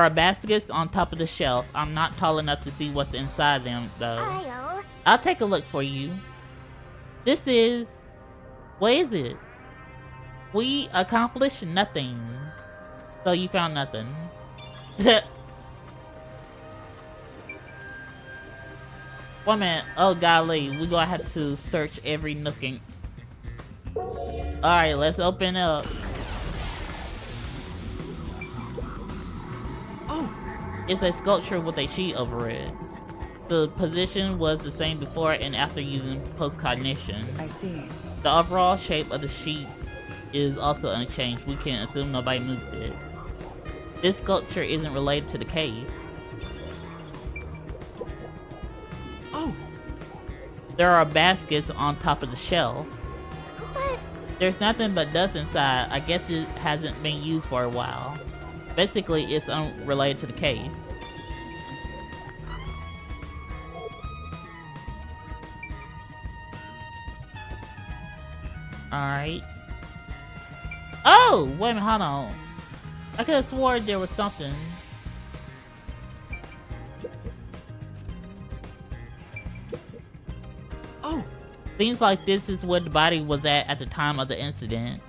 baskets on top of the shelf. I'm not tall enough to see what's inside them though. I'll take a look for you. This is... What is it? We accomplished nothing. So you found nothing. One minute. Oh golly, we're gonna have to search every nook and... Alright, let's open up. Oh! It's a sculpture with a sheet over it. The position was the same before and after using post-cognition. I see. The overall shape of the sheet is also unchanged. We can assume nobody moved it. This sculpture isn't related to the case. Oh! There are baskets on top of the shelf. But There's nothing but dust inside. I guess it hasn't been used for a while. Basically, it's unrelated to the case. Alright. Oh! Wait a minute, hold on. I could have sworn there was something. Oh! Seems like this is where the body was at the time of the incident.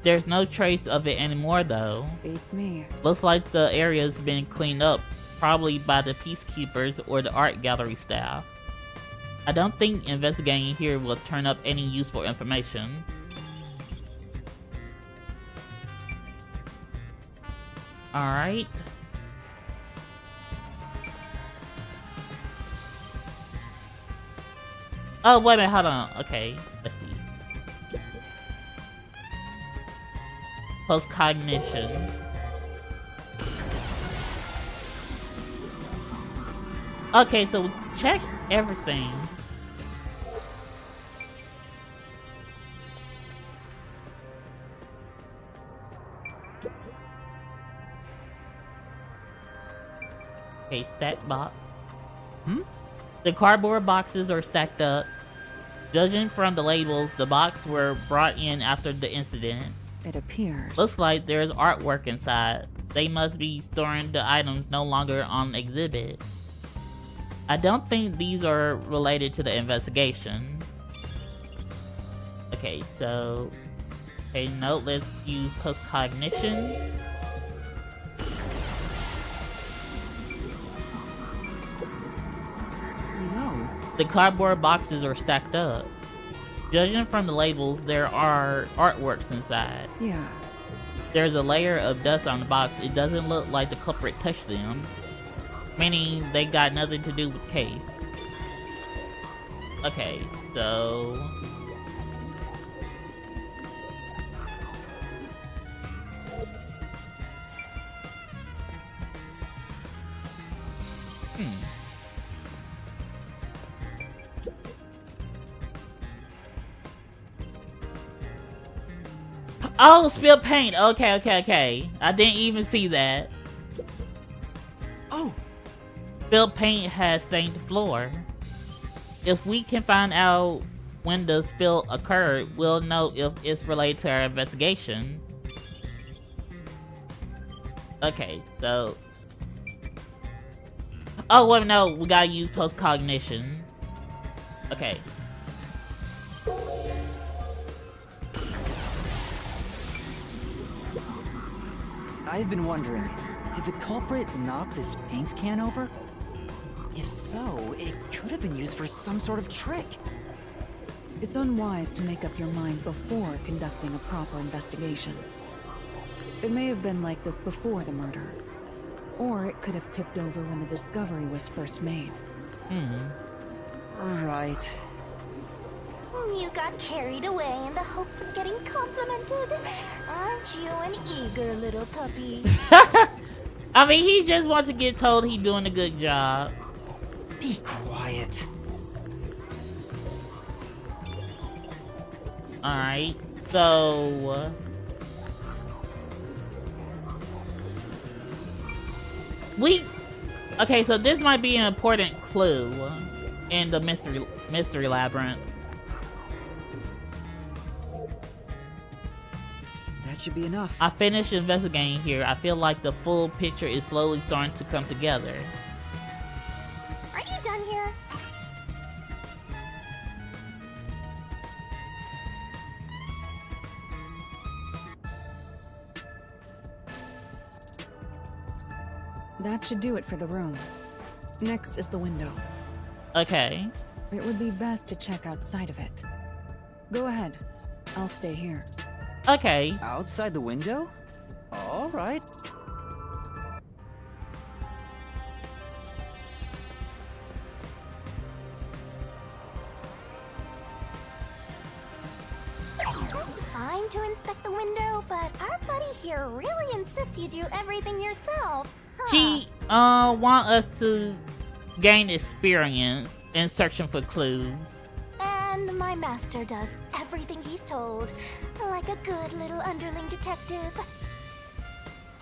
There's no trace of it anymore though. Beats me. Looks like the area's been cleaned up, probably by the Peacekeepers or the art gallery staff. I don't think investigating here will turn up any useful information. Alright. Oh, wait a minute, hold on. Okay, let's see. Post-cognition. Okay, so check everything. Okay, stack box. Hmm? The cardboard boxes are stacked up. Judging from the labels, the boxes were brought in after the incident. It appears. Looks like there's artwork inside. They must be storing the items no longer on exhibit. I don't think these are related to the investigation. Okay, so... Okay, no, let's use post-cognition. No. The cardboard boxes are stacked up. Judging from the labels, there are artworks inside. Yeah. There's a layer of dust on the box. It doesn't look like the culprit touched them, meaning they got nothing to do with the case. Okay, so... Oh, spilled paint. Okay. I didn't even see that. Oh! Spilled paint has stained the floor. If we can find out when the spill occurred, we'll know if it's related to our investigation. Okay, so... Oh, wait, no, we gotta use post-cognition. Okay. I've been wondering, did the culprit knock this paint can over? If so, it could have been used for some sort of trick. It's unwise to make up your mind before conducting a proper investigation. It may have been like this before the murder. Or it could have tipped over when the discovery was first made. Right. You got carried away in the hopes of getting complimented. Aren't you an eager little puppy? I mean, he just wants to get told he's doing a good job. Be quiet. Alright, so... Okay, so this might be an important clue in the Mystery Labyrinth. That should be enough. I finished investigating here. I feel like the full picture is slowly starting to come together. Are you done here? That should do it for the room. Next is the window. Okay. It would be best to check outside of it. Go ahead. I'll stay here. Okay. Outside the window? All right. It's fine to inspect the window, but our buddy here really insists you do everything yourself. Huh? She want us to gain experience in searching for clues. And my master does everything he's told, like a good little underling detective.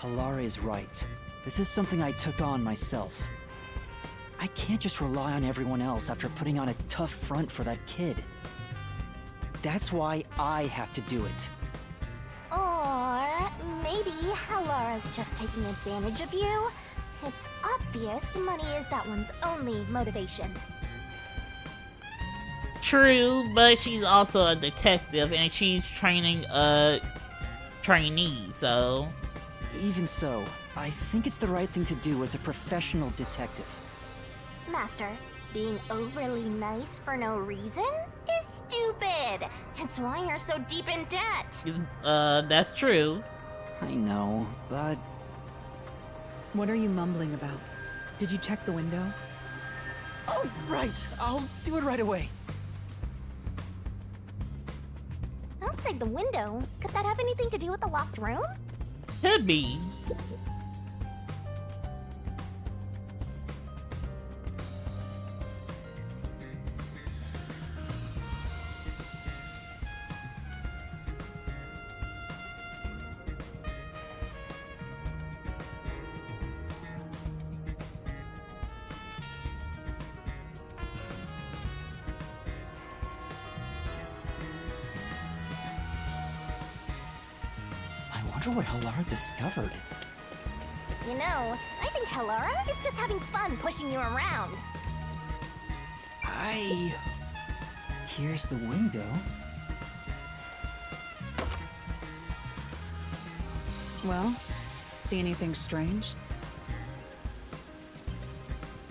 Halara is right. This is something I took on myself. I can't just rely on everyone else after putting on a tough front for that kid. That's why I have to do it. Or maybe Halara's just taking advantage of you. It's obvious money is that one's only motivation. True, but she's also a detective and she's training a trainee, so... Even so, I think it's the right thing to do as a professional detective. Master, being overly nice for no reason is stupid. It's why you're so deep in debt. That's true. I know, but... What are you mumbling about? Did you check the window? Oh, right! I'll do it right away. Outside the window? Could that have anything to do with the locked room? Could be. wonder what Halara discovered. You know, I think Halara is just having fun pushing you around. Here's the window. Well, see anything strange?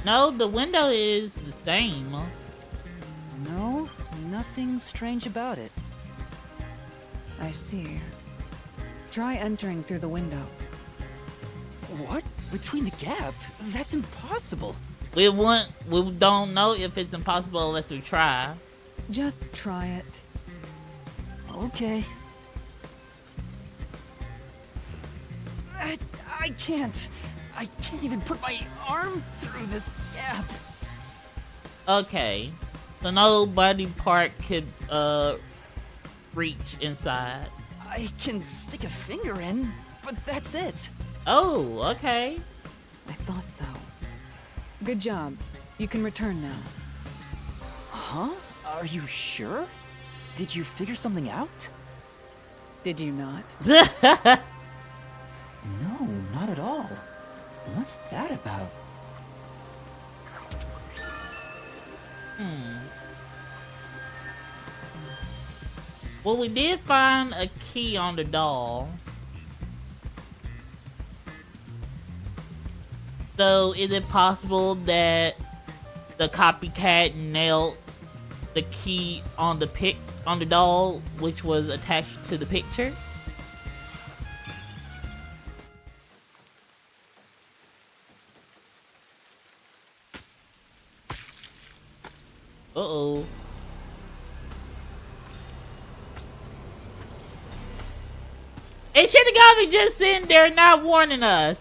No, the window is the same. No, nothing strange about it. I see. Try entering through the window. What? Between the gap? That's impossible. We don't know if it's impossible unless we try. Just try it. Okay. I can't. I can't even put my arm through this gap. Okay. So nobody part could reach inside. I can stick a finger in, but that's it. Oh, okay. I thought so. Good job. You can return now. Huh? Are you sure? Did you figure something out? Did you not? No, not at all. What's that about? Well, we did find a key on the doll. So, is it possible that the copycat nailed the key on the doll, which was attached to the picture? Uh-oh. It should have got me just sitting there not warning us.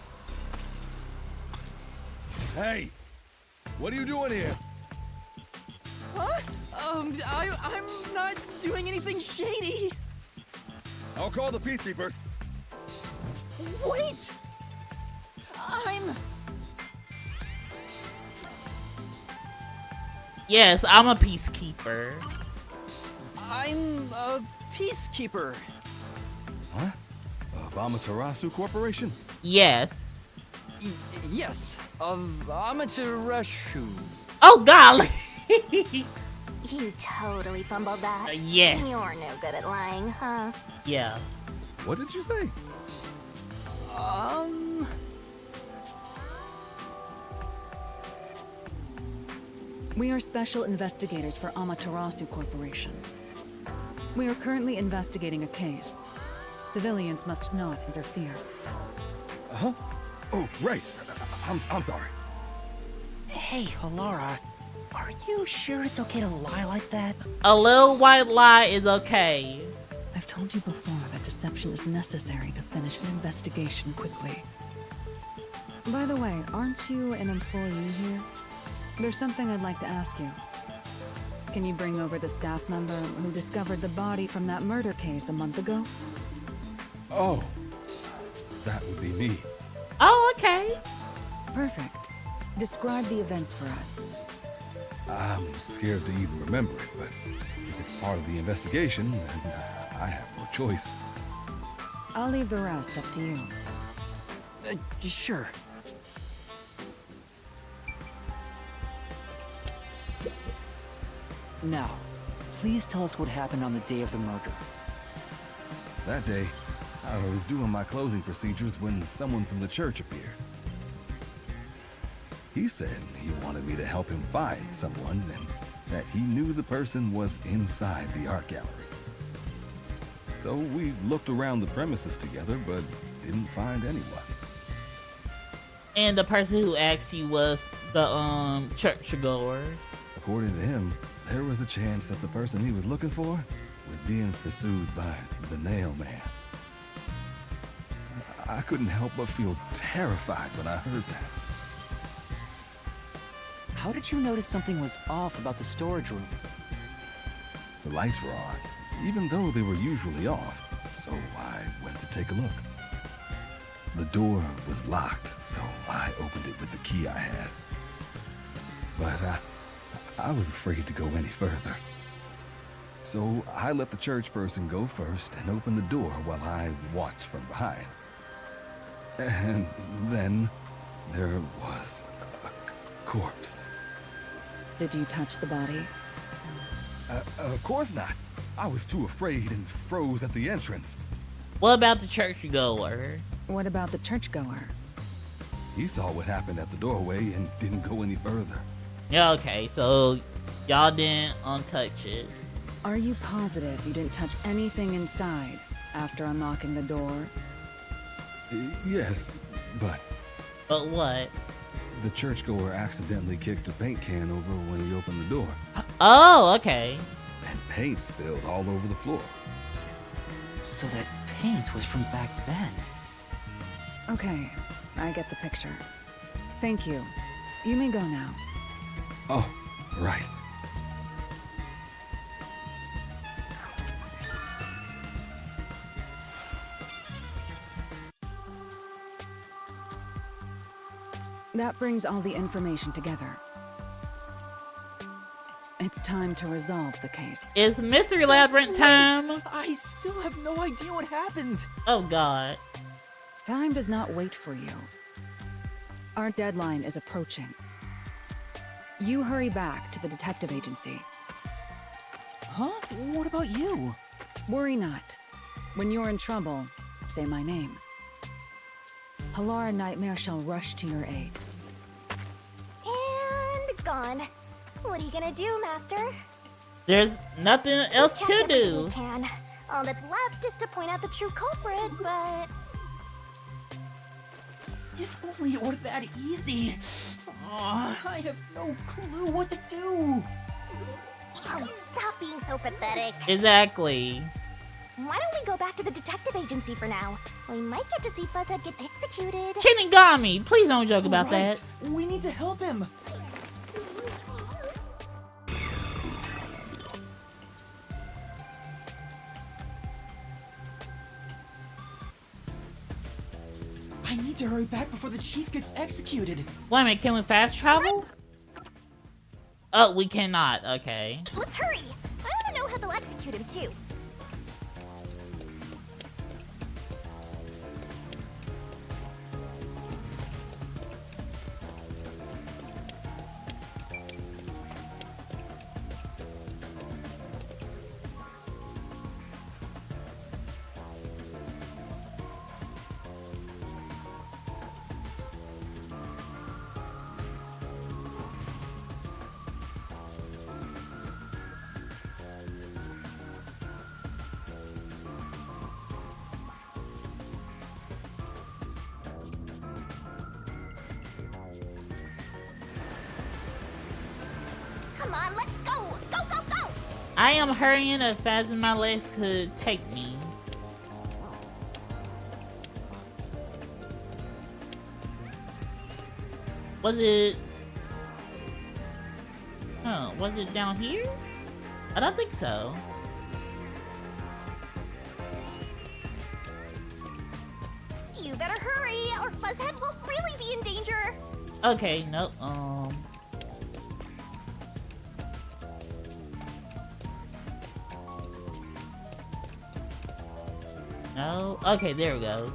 Hey, what are you doing here? Huh? I'm not doing anything shady. I'll call the Peacekeepers. Wait! Yes, I'm a peacekeeper. I'm a peacekeeper. Huh? Of Amaterasu Corporation? Yes. Yes, of Amaterasu. Oh, golly! You totally fumbled that. Yes. You're no good at lying, huh? Yeah. What did you say? We are special investigators for Amaterasu Corporation. We are currently investigating a case. Civilians must not interfere. Huh? Oh, right. I'm sorry. Hey, Halara, are you sure it's okay to lie like that? A little white lie is okay. I've told you before that deception is necessary to finish an investigation quickly. By the way, aren't you an employee here? There's something I'd like to ask you. Can you bring over the staff member who discovered the body from that murder case a month ago? Oh, that would be me. Oh, okay. Perfect. Describe the events for us. I'm scared to even remember it, but if it's part of the investigation, then I have no choice. I'll leave the rest up to you. Sure. Now, please tell us what happened on the day of the murder. That day, I was doing my closing procedures when someone from the church appeared. He said he wanted me to help him find someone and that he knew the person was inside the art gallery. So we looked around the premises together, but didn't find anyone. And the person who asked you was the churchgoer. According to him, there was a chance that the person he was looking for was being pursued by the Nailman. I couldn't help but feel terrified when I heard that. How did you notice something was off about the storage room? The lights were on, even though they were usually off, so I went to take a look. The door was locked, so I opened it with the key I had. But I was afraid to go any further. So I let the church person go first and open the door while I watched from behind. And then there was a corpse. Did you touch the body? Of course not. I was too afraid and froze at the entrance. What about the churchgoer? What about the churchgoer? He saw what happened at the doorway and didn't go any further. Yeah, okay, so y'all didn't untouch it. Are you positive you didn't touch anything inside after unlocking the door? Yes, but... But what? The churchgoer accidentally kicked a paint can over when he opened the door. Oh, okay. And paint spilled all over the floor. So that paint was from back then. Okay, I get the picture. Thank you. You may go now. Oh, right. That brings all the information together. It's time to resolve the case. It's Mystery Labyrinth time! I still have no idea what happened. Oh god. Time does not wait for you. Our deadline is approaching. You hurry back to the detective agency. Huh? What about you? Worry not. When you're in trouble, say my name. Halara Nightmare shall rush to your aid. And gone. What are you gonna do, Master? There's nothing else Check to everything do. we can. All that's left is to point out the true culprit, but... If only it were that easy. Aw, I have no clue what to do. Oh, stop being so pathetic. Exactly. Why don't we go back to the detective agency for now? We might get to see Fuzzhead get executed. Shinigami, please don't joke about Right. that. We need to help him. I need to hurry back before the chief gets executed. Wait a minute, can we fast travel? Oh, we cannot. Okay. Let's hurry. I want to know how they'll execute him, too. Come on, let's go! Go, go, go! I am hurrying as fast as my legs could take me. Was it... Oh, was it down here? I don't think so. You better hurry, or Fuzzhead will really be in danger. Okay, nope. No. Okay, there we go.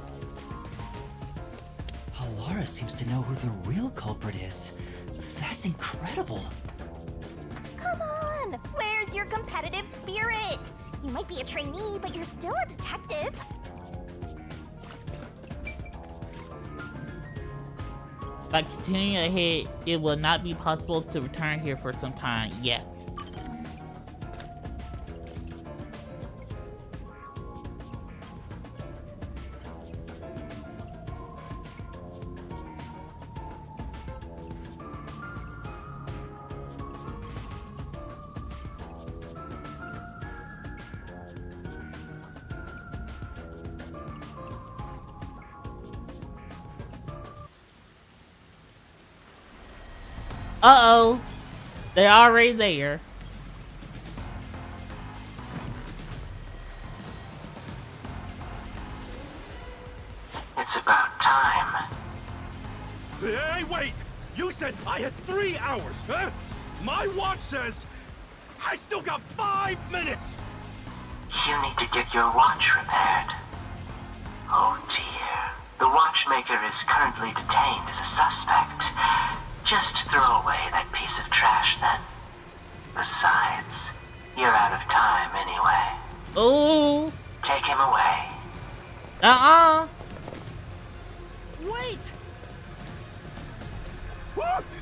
Halara seems to know who the real culprit is. That's incredible. Come on! Where's your competitive spirit? You might be a trainee, but you're still a detective. By continuing ahead, it will not be possible to return here for some time. Yes. Uh-oh. They're already there. It's about time. Hey, wait! You said I had 3 hours, huh? My watch says... I still got 5 minutes! You need to get your watch repaired. Oh dear. The watchmaker is currently detained as a suspect. Just throw away that piece of trash then. Besides, you're out of time anyway. Ooh. Take him away. Wait!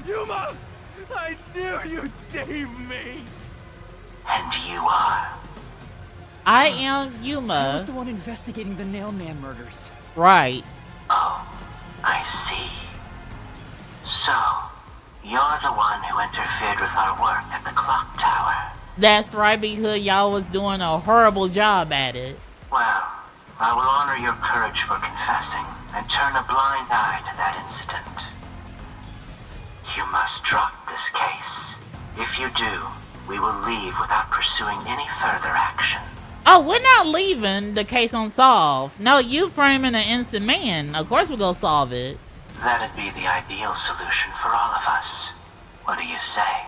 Yuma! I knew you'd save me! And you are? I am I was Yuma. the one investigating the Nailman murders. Right. Oh, I see. So, you're the one who interfered with our work at the clock tower. That's right, because y'all was doing a horrible job at it. Well, I will honor your courage for confessing and turn a blind eye to that incident. You must drop this case. If you do, we will leave without pursuing any further action. Oh, we're not leaving the case unsolved. No, you framing an innocent man. Of course we're gonna solve it. That'd be the ideal solution for all of us. What do you say?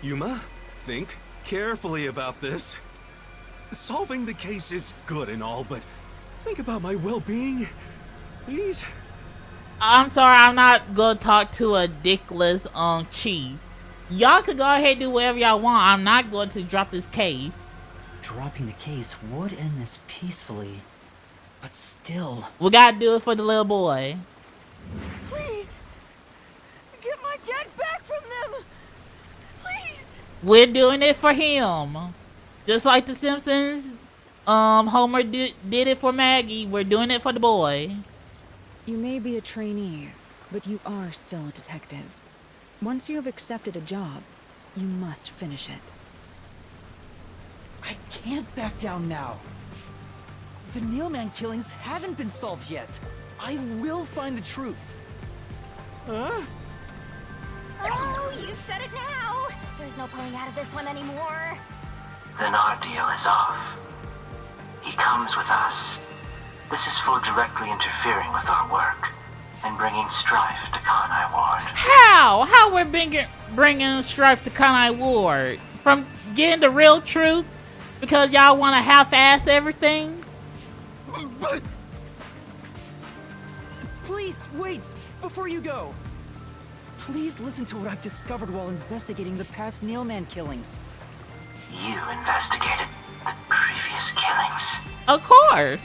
Yuma, think carefully about this. Solving the case is good and all, but think about my well-being, please. I'm sorry, I'm not gonna talk to a dickless chief. Y'all can go ahead and do whatever y'all want. I'm not going to drop this case. Dropping the case would end this peacefully, but still. We gotta do it for the little boy. Please! Get my dad back from them! Please! We're doing it for him. Just like the Simpsons, Homer did it for Maggie. We're doing it for the boy. You may be a trainee, but you are still a detective. Once you have accepted a job, you must finish it. I can't back down now. The Nailman killings haven't been solved yet. I will find the truth. Huh? Oh, you've said it now. There's no pulling out of this one anymore. Then our deal is off. He comes with us. This is for directly interfering with our work and bringing strife to Kanai Ward. How? How we're bringing strife to Kanai Ward? From getting the real truth? Because y'all want to half-ass everything? But... Please, wait! Before you go! Please listen to what I've discovered while investigating the past Nailman killings. You investigated the previous killings? Of course!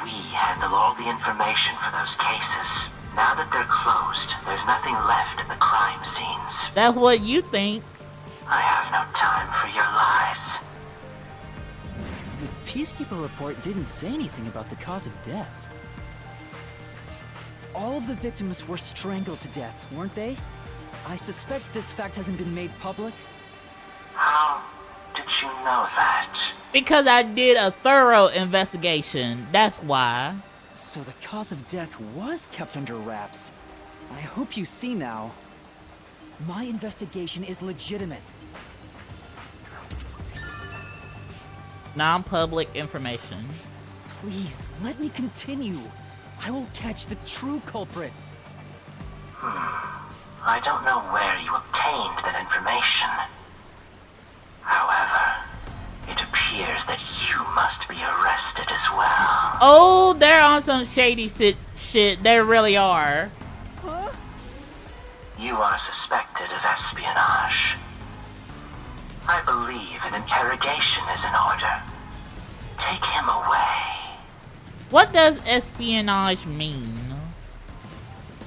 We handle all the information for those cases. Now that they're closed, there's nothing left at the crime scenes. That's what you think. I have no time for your lies. The Peacekeeper report didn't say anything about the cause of death. All of the victims were strangled to death, weren't they? I suspect this fact hasn't been made public. How did you know that? Because I did a thorough investigation. That's why. So the cause of death was kept under wraps. I hope you see now. My investigation is legitimate. Non-public information. Please, let me continue. I will catch the true culprit. I don't know where you obtained that information. However, it appears that you must be arrested as well. Oh, they're on some shady shit. They really are. Huh? You are suspected of espionage. I believe an interrogation is in order. Take him away. What does espionage mean?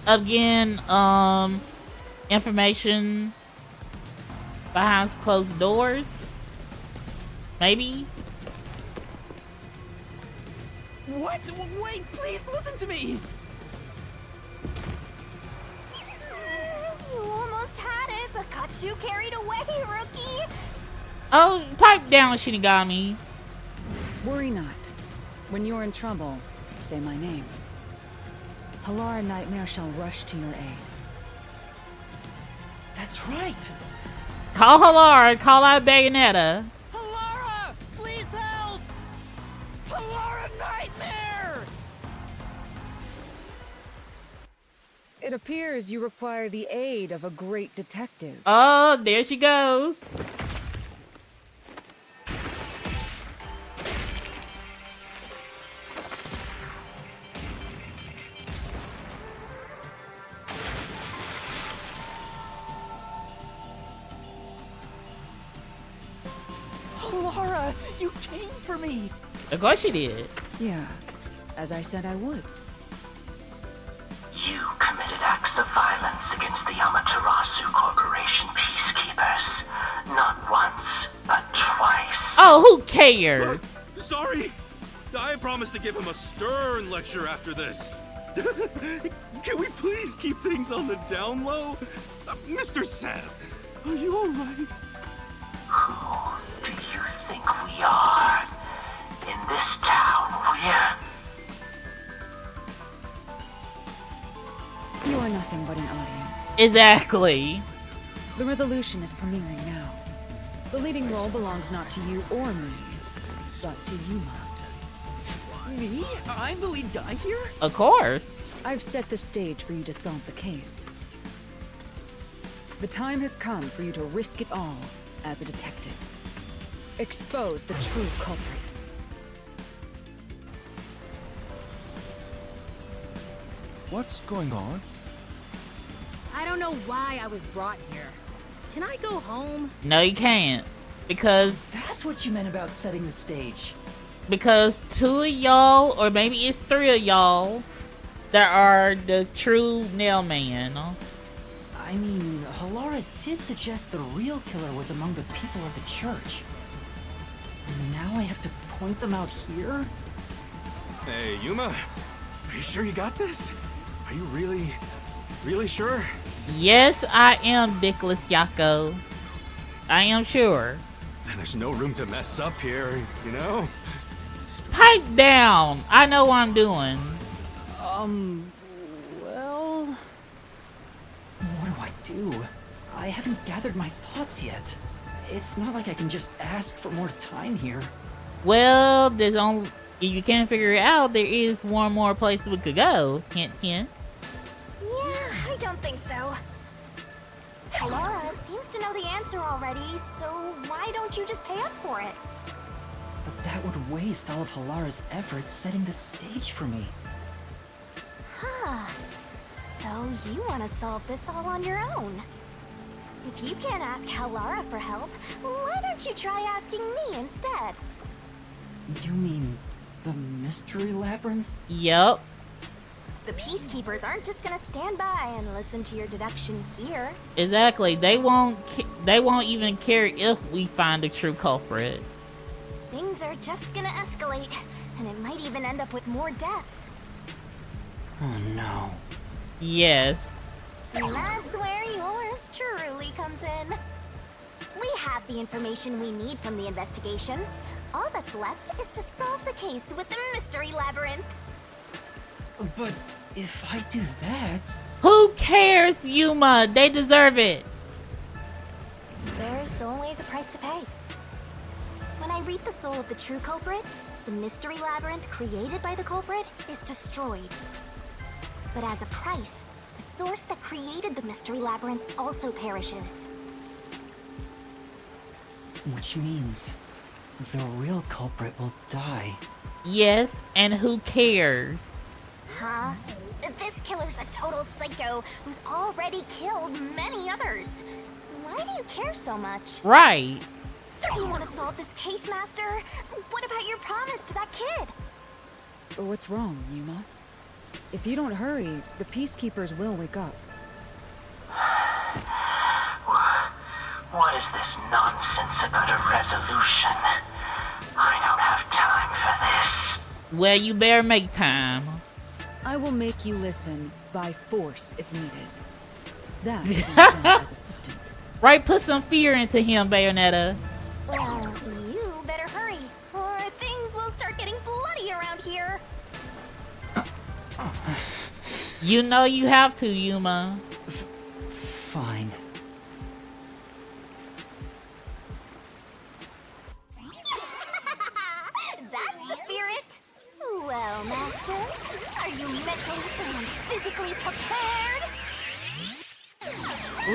Again, information behind closed doors? Maybe? What? Wait, please listen to me! You almost had it, but got too carried away, rookie. Oh, pipe down, Shinigami. Worry not. When you're in trouble, say my name. Halara Nightmare shall rush to your aid. That's right! Call Halara, call out Bayonetta. Halara! Please help! Halara Nightmare! It appears you require the aid of a great detective. Oh, there she goes. You came for me! Of course she did. Yeah, as I said I would. You committed acts of violence against the Amaterasu Corporation Peacekeepers. Not once, but twice. Oh, who cares? Sorry! I promised to give him a stern lecture after this. Can we please keep things on the down low? Mr. Seth, are you alright? Who do you think we are? In this town, You are nothing but an audience. Exactly. The resolution is premiering now. The leading role belongs not to you or me, but to Yuma. Me? I'm the lead guy here? Of course. I've set the stage for you to solve the case. The time has come for you to risk it all as a detective. Expose the true culprit. What's going on? I don't know why I was brought here. Can I go home? No, you can't. Because That's what you meant about setting the stage. two of y'all, or maybe it's three of y'all, that are the true Nailman. I mean, Halara did suggest the real killer was among the people of the church. And now I have to point them out here? Hey, Yuma, are you sure you got this? Are you really sure? Yes, I am, Nicholas Yako. I am sure. And there's no room to mess up here, you know? Pipe down. I know what I'm doing. Well... What do I do? I haven't gathered my thoughts yet. It's not like I can just ask for more time here. Well, there's only... If you can't figure it out, there is one more place we could go. Hint, hint. Yeah, I don't think so. Laura seems to know the answer already, so why don't you just pay up for it? But that would waste all of Halara's efforts setting the stage for me. Huh. So you want to solve this all on your own? If you can't ask Halara for help, why don't you try asking me instead? You mean the Mystery Labyrinth? Yup. The Peacekeepers aren't just gonna stand by and listen to your deduction here. Exactly. They won't even care if we find the true culprit. Things are just gonna escalate, and it might even end up with more deaths. Oh no. Yes. And that's where yours truly comes in. We have the information we need from the investigation. All that's left is to solve the case with the Mystery Labyrinth. But if I do that... Who cares, Yuma? They deserve it. There's always a price to pay. When I reap the soul of the true culprit, the Mystery Labyrinth created by the culprit is destroyed. But as a price, the source that created the Mystery Labyrinth also perishes. Which means the real culprit will die. Yes, and who cares? Huh? This killer's a total psycho who's already killed many others. Why do you care so much? Right. Don't you want to solve this case, Master? What about your promise to that kid? What's wrong, Yuma? If you don't hurry, the Peacekeepers will wake up. What is this nonsense about a resolution? I don't have time for this. Well, you better make time. I will make you listen by force if needed. That is as assistant. Right, put some fear into him, Bayonetta. Well, you better hurry, or things will start getting bloody around here. You know you have to, Yuma. Fine. That's the spirit. Well, Master, are you mentally and physically prepared?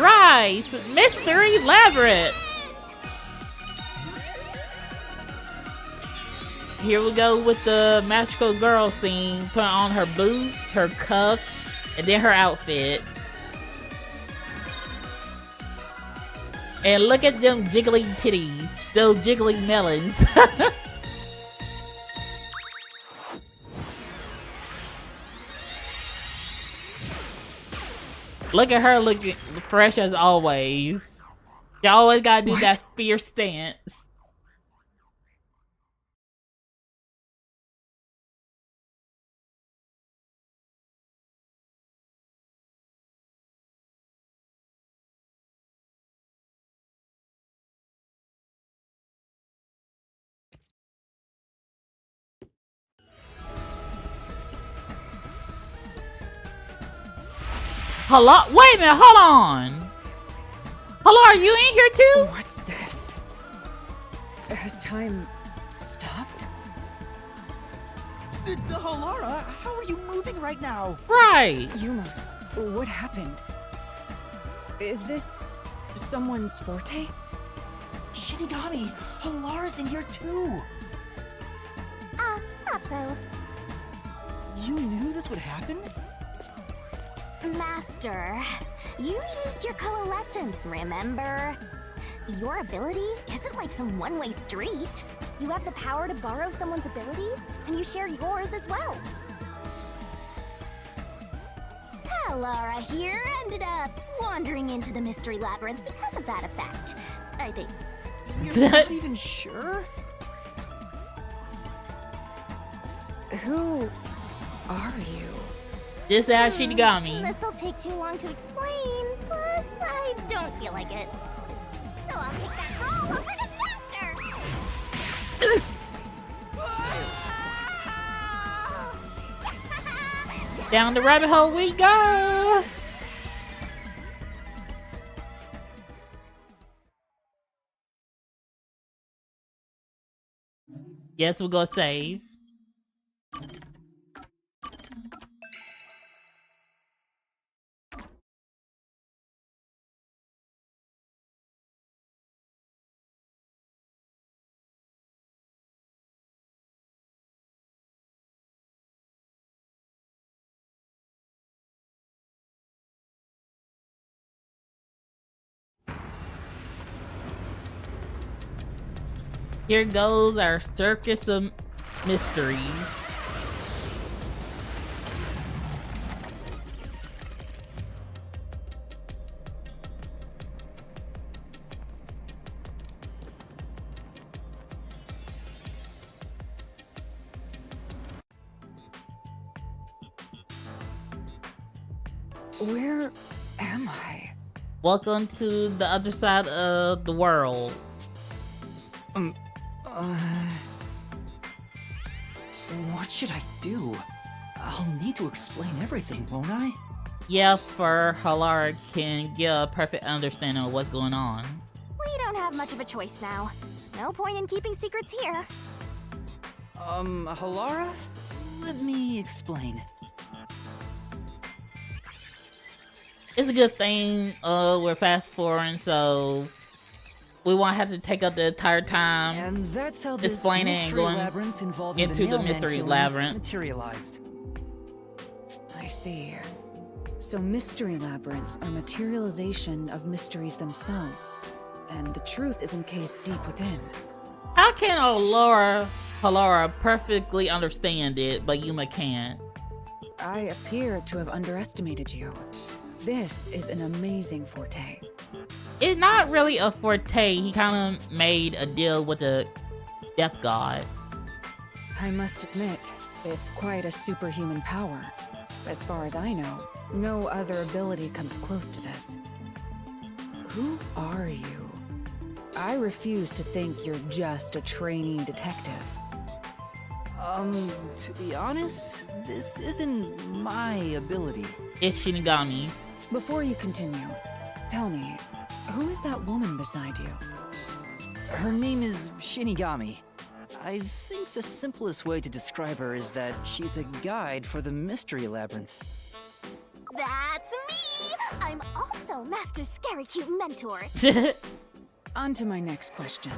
Right, Mystery Labyrinth. Here we go with the magical girl scene. Put on her boots, her cuffs, and then her outfit. And look at them jiggling titties. Those jiggling melons. Look at her looking fresh as always. You always gotta do that fierce stance. Hello? Wait a minute, hold on. Hello, are you in here too? What's this? Has time stopped? Halara, how are you moving right now? Right. Yuma, what happened? Is this someone's forte? Shinigami, Halara's in here too. Not so. You knew this would happen? Master, you used your coalescence, remember? Your ability isn't like some one-way street. You have the power to borrow someone's abilities, and you share yours as well. Lara here ended up wandering into the Mystery Labyrinth because of that effect, I think. You're not even sure? Who are you? This is Shinigami. This'll take too long to explain, plus I don't feel like it. So I'll take that role over the master! Down the rabbit hole we go! Yes, we're gonna save. Here goes our circus of mysteries. Where am I? Welcome to the other side of the world. What should I do? I'll need to explain everything, won't I? Yeah, for Halara can get a perfect understanding of what's going on. We don't have much of a choice now. No point in keeping secrets here. Halara? Let me explain. It's a good thing we're fast forwarding, so we won't have to take up the entire time And that's how this explaining and mystery going labyrinth involving into the Nailman mystery killings labyrinth. materialized. I see. So mystery labyrinths are materialization of mysteries themselves, and the truth is encased deep within. How can Halara perfectly understand it, but Yuma can't? I appear to have underestimated you. This is an amazing forte. It's not really a forte. He kind of made a deal with the death god. I must admit, it's quite a superhuman power. As far as I know, no other ability comes close to this. Who are you? I refuse to think you're just a trainee detective. To be honest, this isn't my ability. It's Shinigami. Before you continue, tell me, who is that woman beside you? Her name is Shinigami. I think the simplest way to describe her is that she's a guide for the Mystery Labyrinth. That's me! I'm also Master Scary Cute Mentor. On to my next question.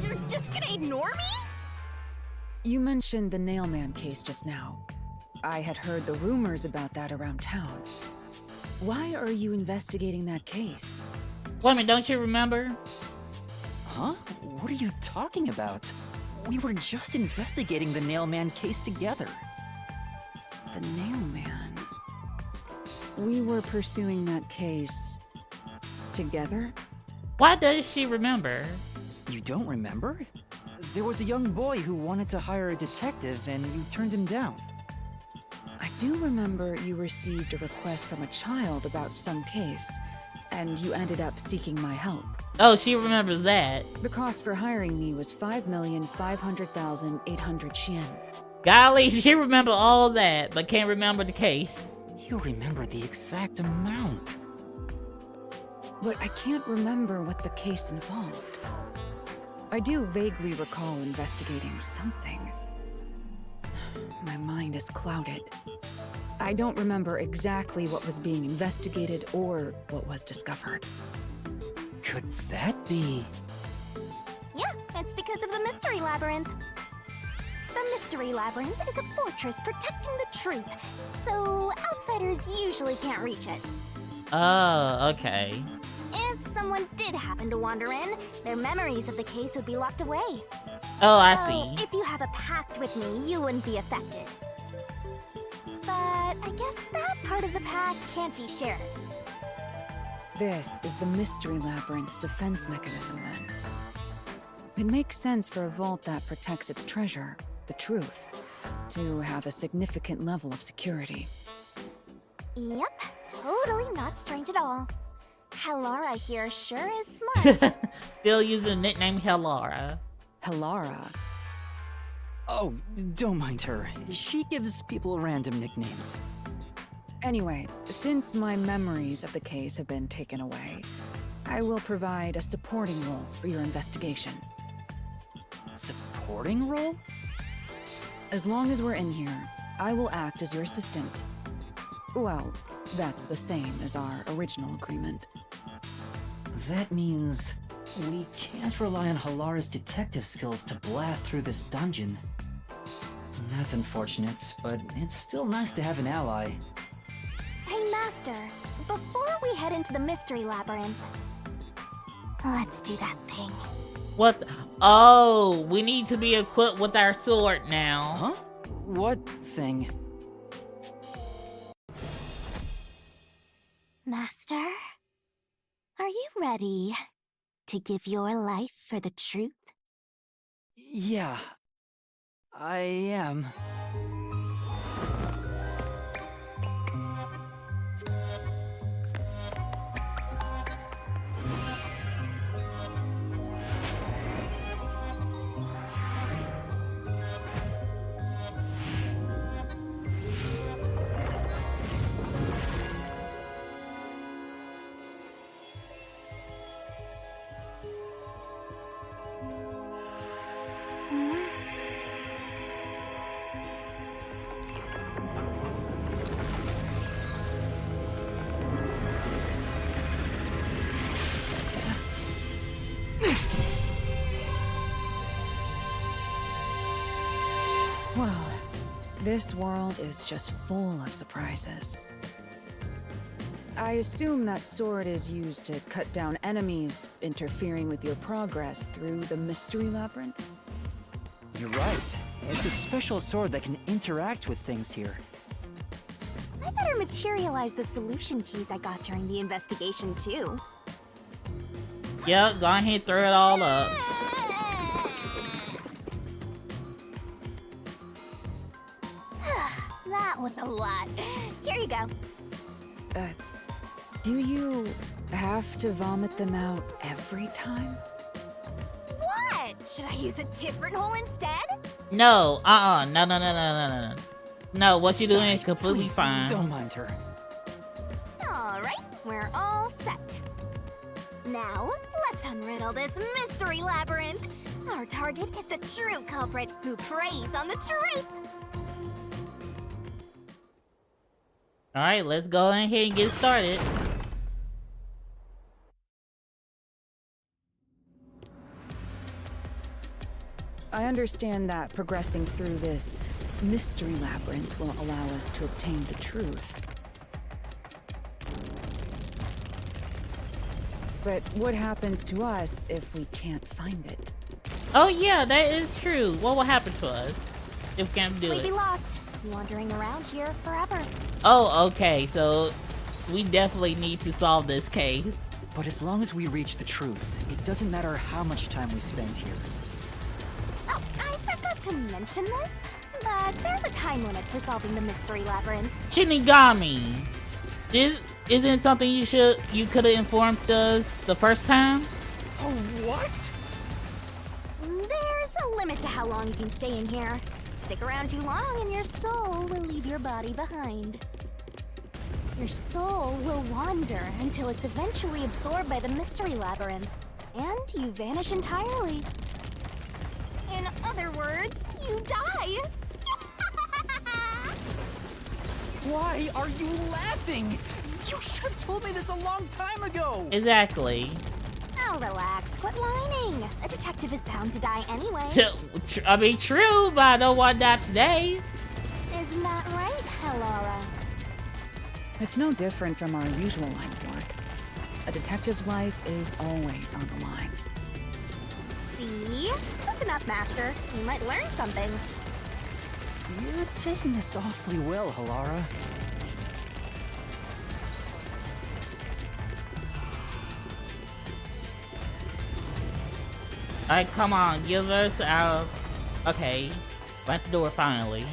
You're just gonna ignore me? You mentioned the Nailman case just now. I had heard the rumors about that around town. Why are you investigating that case? Wait a minute, don't you remember? Huh? What are you talking about? We were just investigating the Nailman case together. The Nailman. We were pursuing that case together? Why does she remember? You don't remember? There was a young boy who wanted to hire a detective and you turned him down. I do remember you received a request from a child about some case, and you ended up seeking my help. Oh, she remembers that. The cost for hiring me was 5,500,800 yen. Golly, she remembered all of that, but can't remember the case. You remember the exact amount. But I can't remember what the case involved. I do vaguely recall investigating something. My mind is clouded. I don't remember exactly what was being investigated or what was discovered. Could that be? Yeah, it's because of the Mystery Labyrinth. The Mystery Labyrinth is a fortress protecting the truth, so outsiders usually can't reach it. Oh, okay. If someone did happen to wander in, their memories of the case would be locked away. Oh, I So, see. if you have a pact with me, you wouldn't be affected. But I guess that part of the pact can't be shared. This is the Mystery Labyrinth's defense mechanism, then. It makes sense for a vault that protects its treasure, the truth, to have a significant level of security. Yep, totally not strange at all. Halara here sure is smart. Still using the nickname Hellara. Halara? Oh, don't mind her. She gives people random nicknames. Anyway, since my memories of the case have been taken away, I will provide a supporting role for your investigation. Supporting role? As long as we're in here, I will act as your assistant. Well, that's the same as our original agreement. That means we can't rely on Halara's detective skills to blast through this dungeon. That's unfortunate, but it's still nice to have an ally. Hey, Master, before we head into the Mystery Labyrinth, let's do that thing. What? Oh, we need to be equipped with our sword now. Huh? What thing? Master, are you ready to give your life for the truth? Yeah, I am. Well, this world is just full of surprises. I assume that sword is used to cut down enemies interfering with your progress through the Mystery Labyrinth? You're right. It's a special sword that can interact with things here. I better materialize the solution keys I got during the investigation, too. Yep, go ahead and throw it all up. That was a lot. Here you go. Do you have to vomit them out every time? What? Should I use a different hole instead? No, no. No, what you're doing is completely Please, fine. Don't mind her. Alright, we're all set. Now, let's unriddle this Mystery Labyrinth. Our target is the true culprit who preys on the truth. Alright, let's go ahead and get started. I understand that progressing through this Mystery Labyrinth will allow us to obtain the truth. But what happens to us if we can't find it? Oh yeah, that is true. What will happen to us if we can't do We'd be it? lost, wandering around here forever. Oh, okay. So we definitely need to solve this case. But as long as we reach the truth, it doesn't matter how much time we spend here. Oh, I forgot to mention this, but there's a time limit for solving the Mystery Labyrinth. Shinigami, this isn't something you could have informed us the first time. Oh, what? There's a limit to how long you can stay in here. Stick around too long and your soul will leave your body behind. Your soul will wander until it's eventually absorbed by the Mystery Labyrinth, and you vanish entirely. In other words, you die. Why are you laughing? You should have told me this a long time ago! Exactly. Oh, relax. Quit whining. A detective is bound to die anyway. I mean, true, but I don't want that today. Isn't that right, Helora? It's no different from our usual line of work. A detective's life is always on the line. See? Listen up, Master. You might learn something. You're taking this awfully well, Halara. Alright, come on, give us our... Okay, we're at the door finally.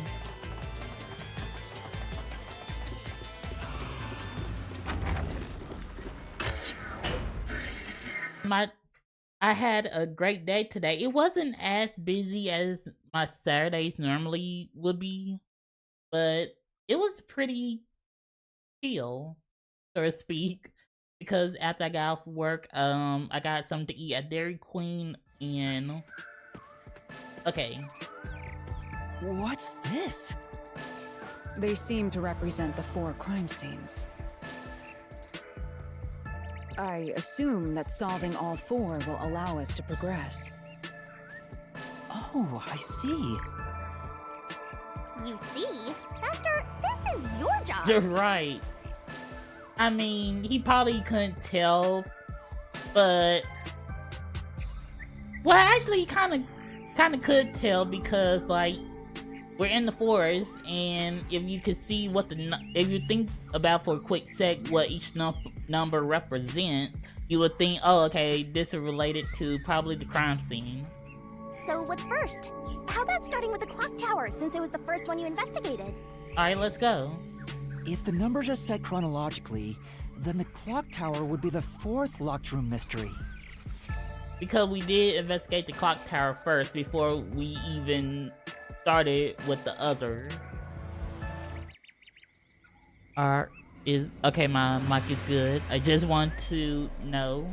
I had a great day today. It wasn't as busy as my Saturdays normally would be, but it was pretty chill, so to speak. Because after I got off work, I got something to eat at Dairy Queen and... Okay. What's this? They seem to represent the 4 crime scenes. I assume that solving all 4 will allow us to progress. Oh, I see. You see? Master, this is your job. You're right. I mean, he probably couldn't tell, but... Well, actually, he kind of could tell because, like, we're in the forest, and if you could see what if you think about for a quick sec what each number represents, you would think, oh, okay, this is related to probably the crime scene. So what's first? How about starting with the clock tower, since it was the first one you investigated? Alright, let's go. If the numbers are set chronologically, then the clock tower would be the 4th locked room mystery. Because we did investigate the clock tower first before we even started with the other. Okay, my mic is good. I just want to know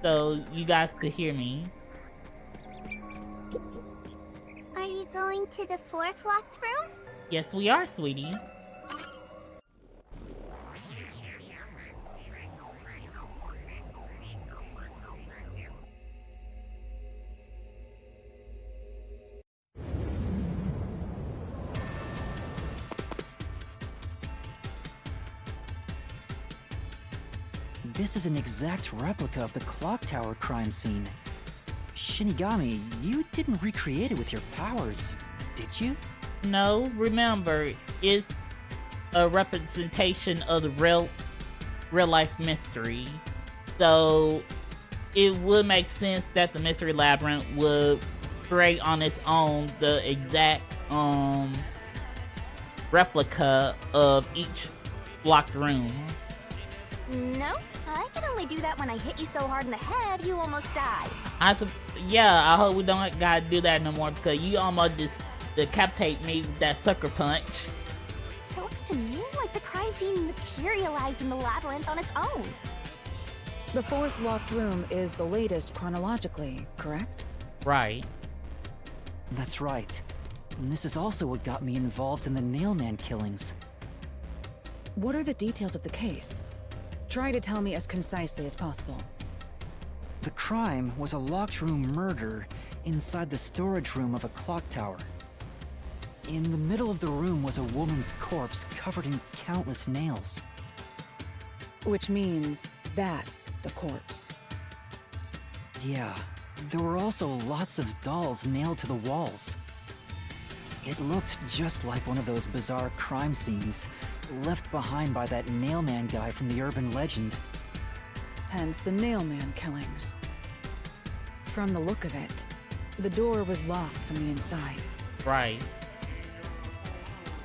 so you guys could hear me. Are you going to the 4th locked room? Yes, we are, sweetie. This is an exact replica of the clock tower crime scene. Shinigami, you didn't recreate it with your powers, did you? No, remember, it's a representation of the real life mystery. So it would make sense that the Mystery Labyrinth would create on its own the exact replica of each locked room. No, I can only do that when I hit you so hard in the head you almost die. I hope we don't gotta do that no more because you almost just decapitate me with that sucker punch. It looks to me like the crime scene materialized in the labyrinth on its own. The 4th locked room is the latest chronologically, correct? Right. That's right. And this is also what got me involved in the Nailman killings. What are the details of the case? Try to tell me as concisely as possible. The crime was a locked room murder inside the storage room of a clock tower. In the middle of the room was a woman's corpse covered in countless nails. Which means That's the corpse. Yeah, there were also lots of dolls nailed to the walls. It looked just like one of those bizarre crime scenes left behind by that Nailman guy from the urban legend. Hence the Nailman killings. From the look of it, the door was locked from the inside. Right.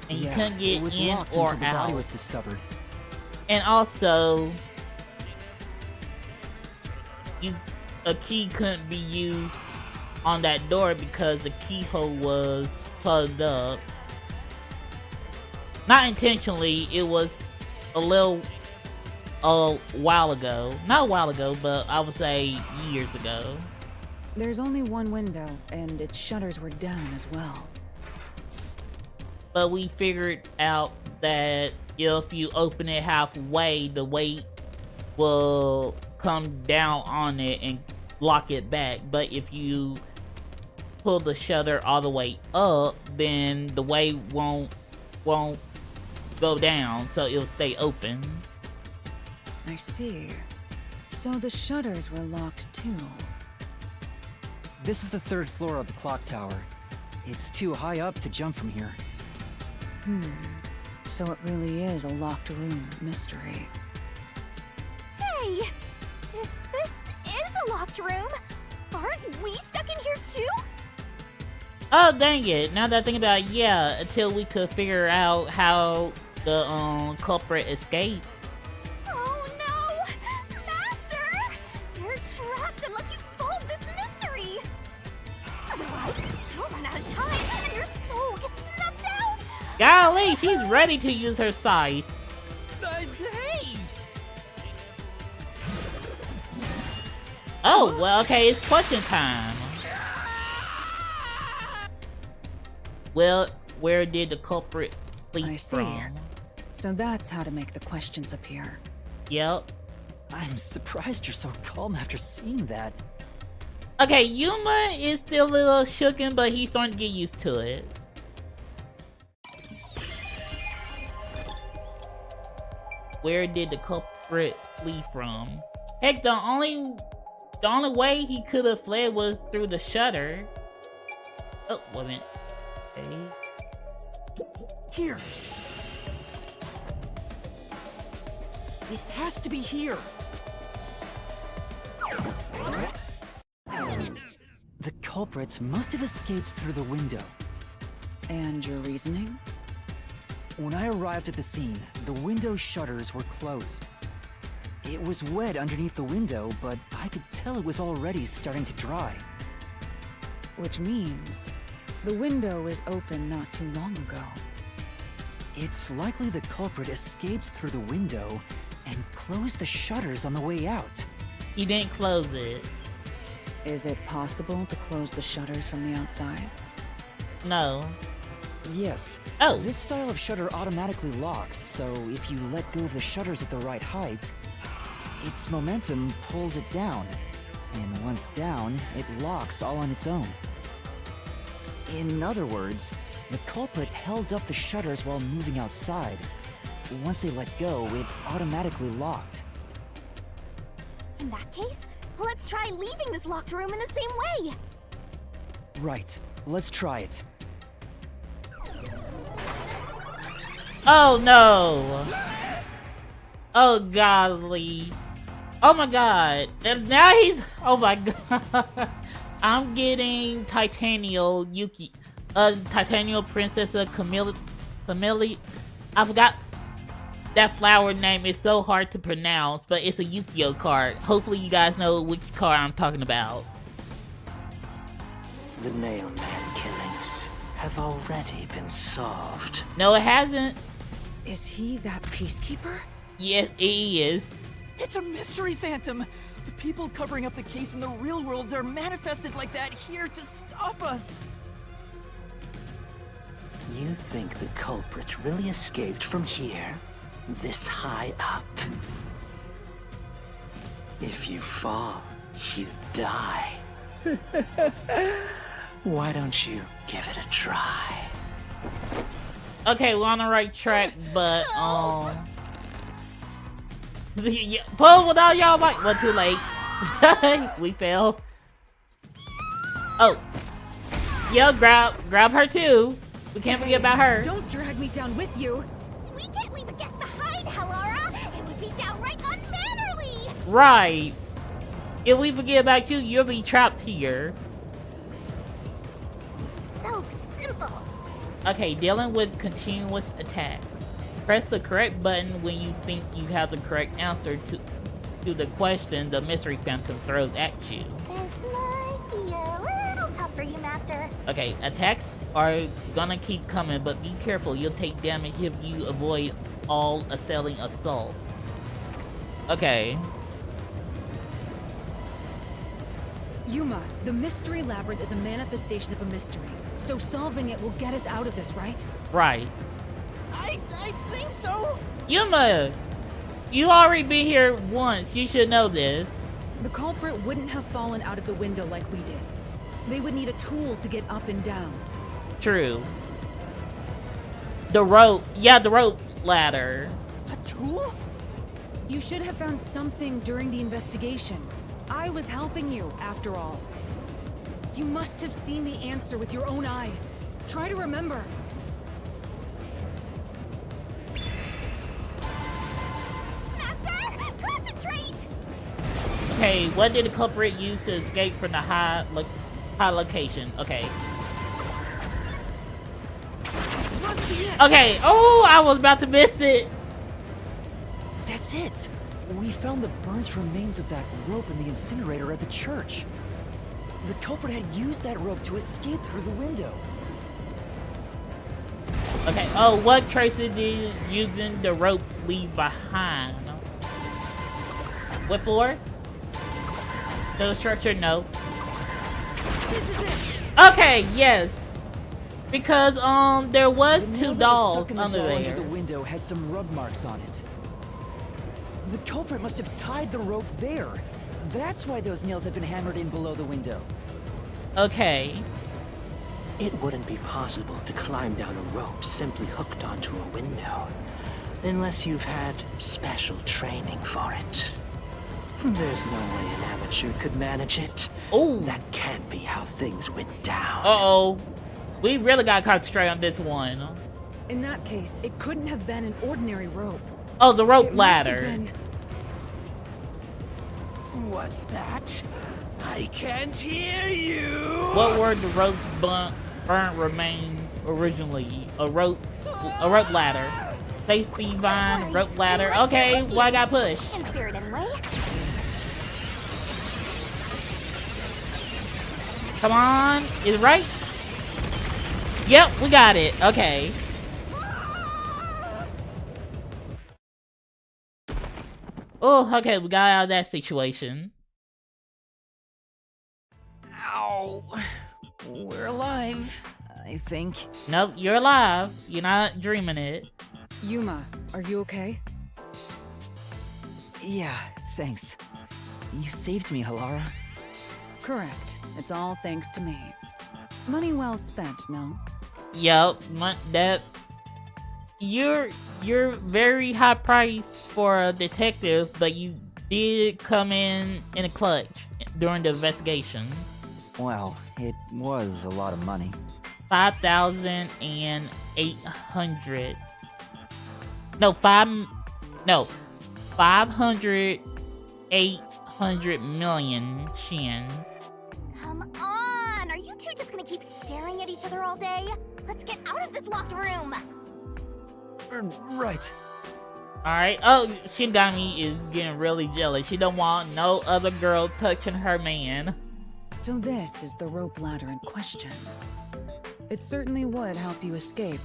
And you Yeah, couldn't get it was in locked or until the body out. was discovered. And also, a key couldn't be used on that door because the keyhole was plugged up. Not intentionally, it was a while ago. Not a while ago, but I would say years ago. There's only one window, and its shutters were down as well. But we figured out that if you open it halfway, the weight will come down on it and lock it back. But if you pull the shutter all the way up, then the weight won't go down, so it'll stay open. I see. So the shutters were locked too. This is the 3rd floor of the clock tower. It's too high up to jump from here. So it really is a locked room mystery. Hey! If this is a locked room, aren't we stuck in here too? Oh, dang it. Now that I think about it, yeah, until we could figure out how the culprit escaped. Oh no! Master! You're trapped unless you solve this mystery! Otherwise, you'll run out of time and your soul gets snuffed out! Golly, she's ready to use her scythe. Hey! Oh, well, okay, it's question time. Well, where did the culprit flee I see. from? So that's how to make the questions appear. Yep. I'm surprised you're so calm after seeing that. Okay, Yuma is still a little shooken, but he's starting to get used to it. Where did the culprit flee from? Heck, the only way he could have fled was through the shutter. Oh, wait a minute. Okay. Here. It has to be here. The culprits must have escaped through the window. And your reasoning? When I arrived at the scene, the window shutters were closed. It was wet underneath the window, but I could tell it was already starting to dry. Which means the window was open not too long ago. It's likely the culprit escaped through the window and closed the shutters on the way out. He didn't close it. Is it possible to close the shutters from the outside? No. Yes. Oh. This style of shutter automatically locks, so if you let go of the shutters at the right height, its momentum pulls it down. And once down, it locks all on its own. In other words, the culprit held up the shutters while moving outside. Once they let go, it automatically locked. In that case, let's try leaving this locked room in the same way. Right. Let's try it. Oh no! Oh golly! Oh my god! And now he's. Oh my god! I'm getting Titanial Yuki, Titanial Princess Camille. I forgot that flower name is so hard to pronounce, but it's a Yu-Gi-Oh card. Hopefully, you guys know which card I'm talking about. The Nailman killings have already been solved. No, it hasn't. Is he that Peacekeeper? Yes, he is. It's a mystery phantom. The people covering up the case in the real world are manifested like that here to stop us. You think the culprit really escaped from here? This high up? If you fall, you die. Why don't you give it a try? Okay, we're on the right track, but Pull with all y'all might. Well, too late. We fell. Oh. Yo, grab her too. We can't forget about her. Don't drag me down with you. We can't leave a guest behind, Halara. It would be downright unmannerly. Right. If we forget about you, you'll be trapped here. It's so simple. Okay, dealing with continuous attacks. Press the correct button when you think you have the correct answer to the question the mystery phantom throws at you. This might be a little tough for you, Master. Okay, attacks are gonna keep coming, but be careful. You'll take damage if you avoid all assailing assault. Okay. Yuma, the Mystery Labyrinth is a manifestation of a mystery. So solving it will get us out of this, right? Right. I think so. Yuma! You already been here once. You should know this. The culprit wouldn't have fallen out of the window like we did. They would need a tool to get up and down. True. The rope. Yeah, the rope ladder. A tool? You should have found something during the investigation. I was helping you, after all. You must have seen the answer with your own eyes. Try to remember. Master, concentrate! Okay, what did the culprit use to escape from the high location? Okay. Okay. Oh, I was about to miss it. That's it! We found the burnt remains of that rope in the incinerator at the church. The culprit had used that rope to escape through the window. Okay. Oh, what traces did using the rope leave behind? What floor? The structure? No. This is it. Okay. Yes. Because there was two dolls under Under there. the window had some rub marks on it. The culprit must have tied the rope there. That's why those nails had been hammered in below the window. Okay. It wouldn't be possible to climb down a rope simply hooked onto a window, unless you've had special training for it. There's no way an amateur could manage it. Oh. That can't be how things went down. Uh-oh. We really gotta concentrate on this one. In that case, it couldn't have been an ordinary rope. Oh, the rope It must have ladder. been- What's that? I can't hear you. What were the rope's burnt remains originally? A rope ladder. Safety vine, rope ladder. Okay, well I got push. In spirit, anyway. Come on, is it right? Yep, we got it. Okay. Oh, okay, we got out of that situation. Ow. We're alive, I think. Nope, you're alive. You're not dreaming it. Yuma, are you okay? Yeah, thanks. You saved me, Halara. Correct. It's all thanks to me. Money well spent, no? Yep, that you're very high price for a detective, but you did come in a clutch during the investigation. Well, it was a lot of money. 5,800. No, 500 million shins. Come on! Are you two just gonna keep staring at each other all day? Let's get out of this locked room! Right. Alright, oh, Shingami is getting really jealous. She don't want no other girl touching her man. So this is the rope ladder in question. It certainly would help you escape.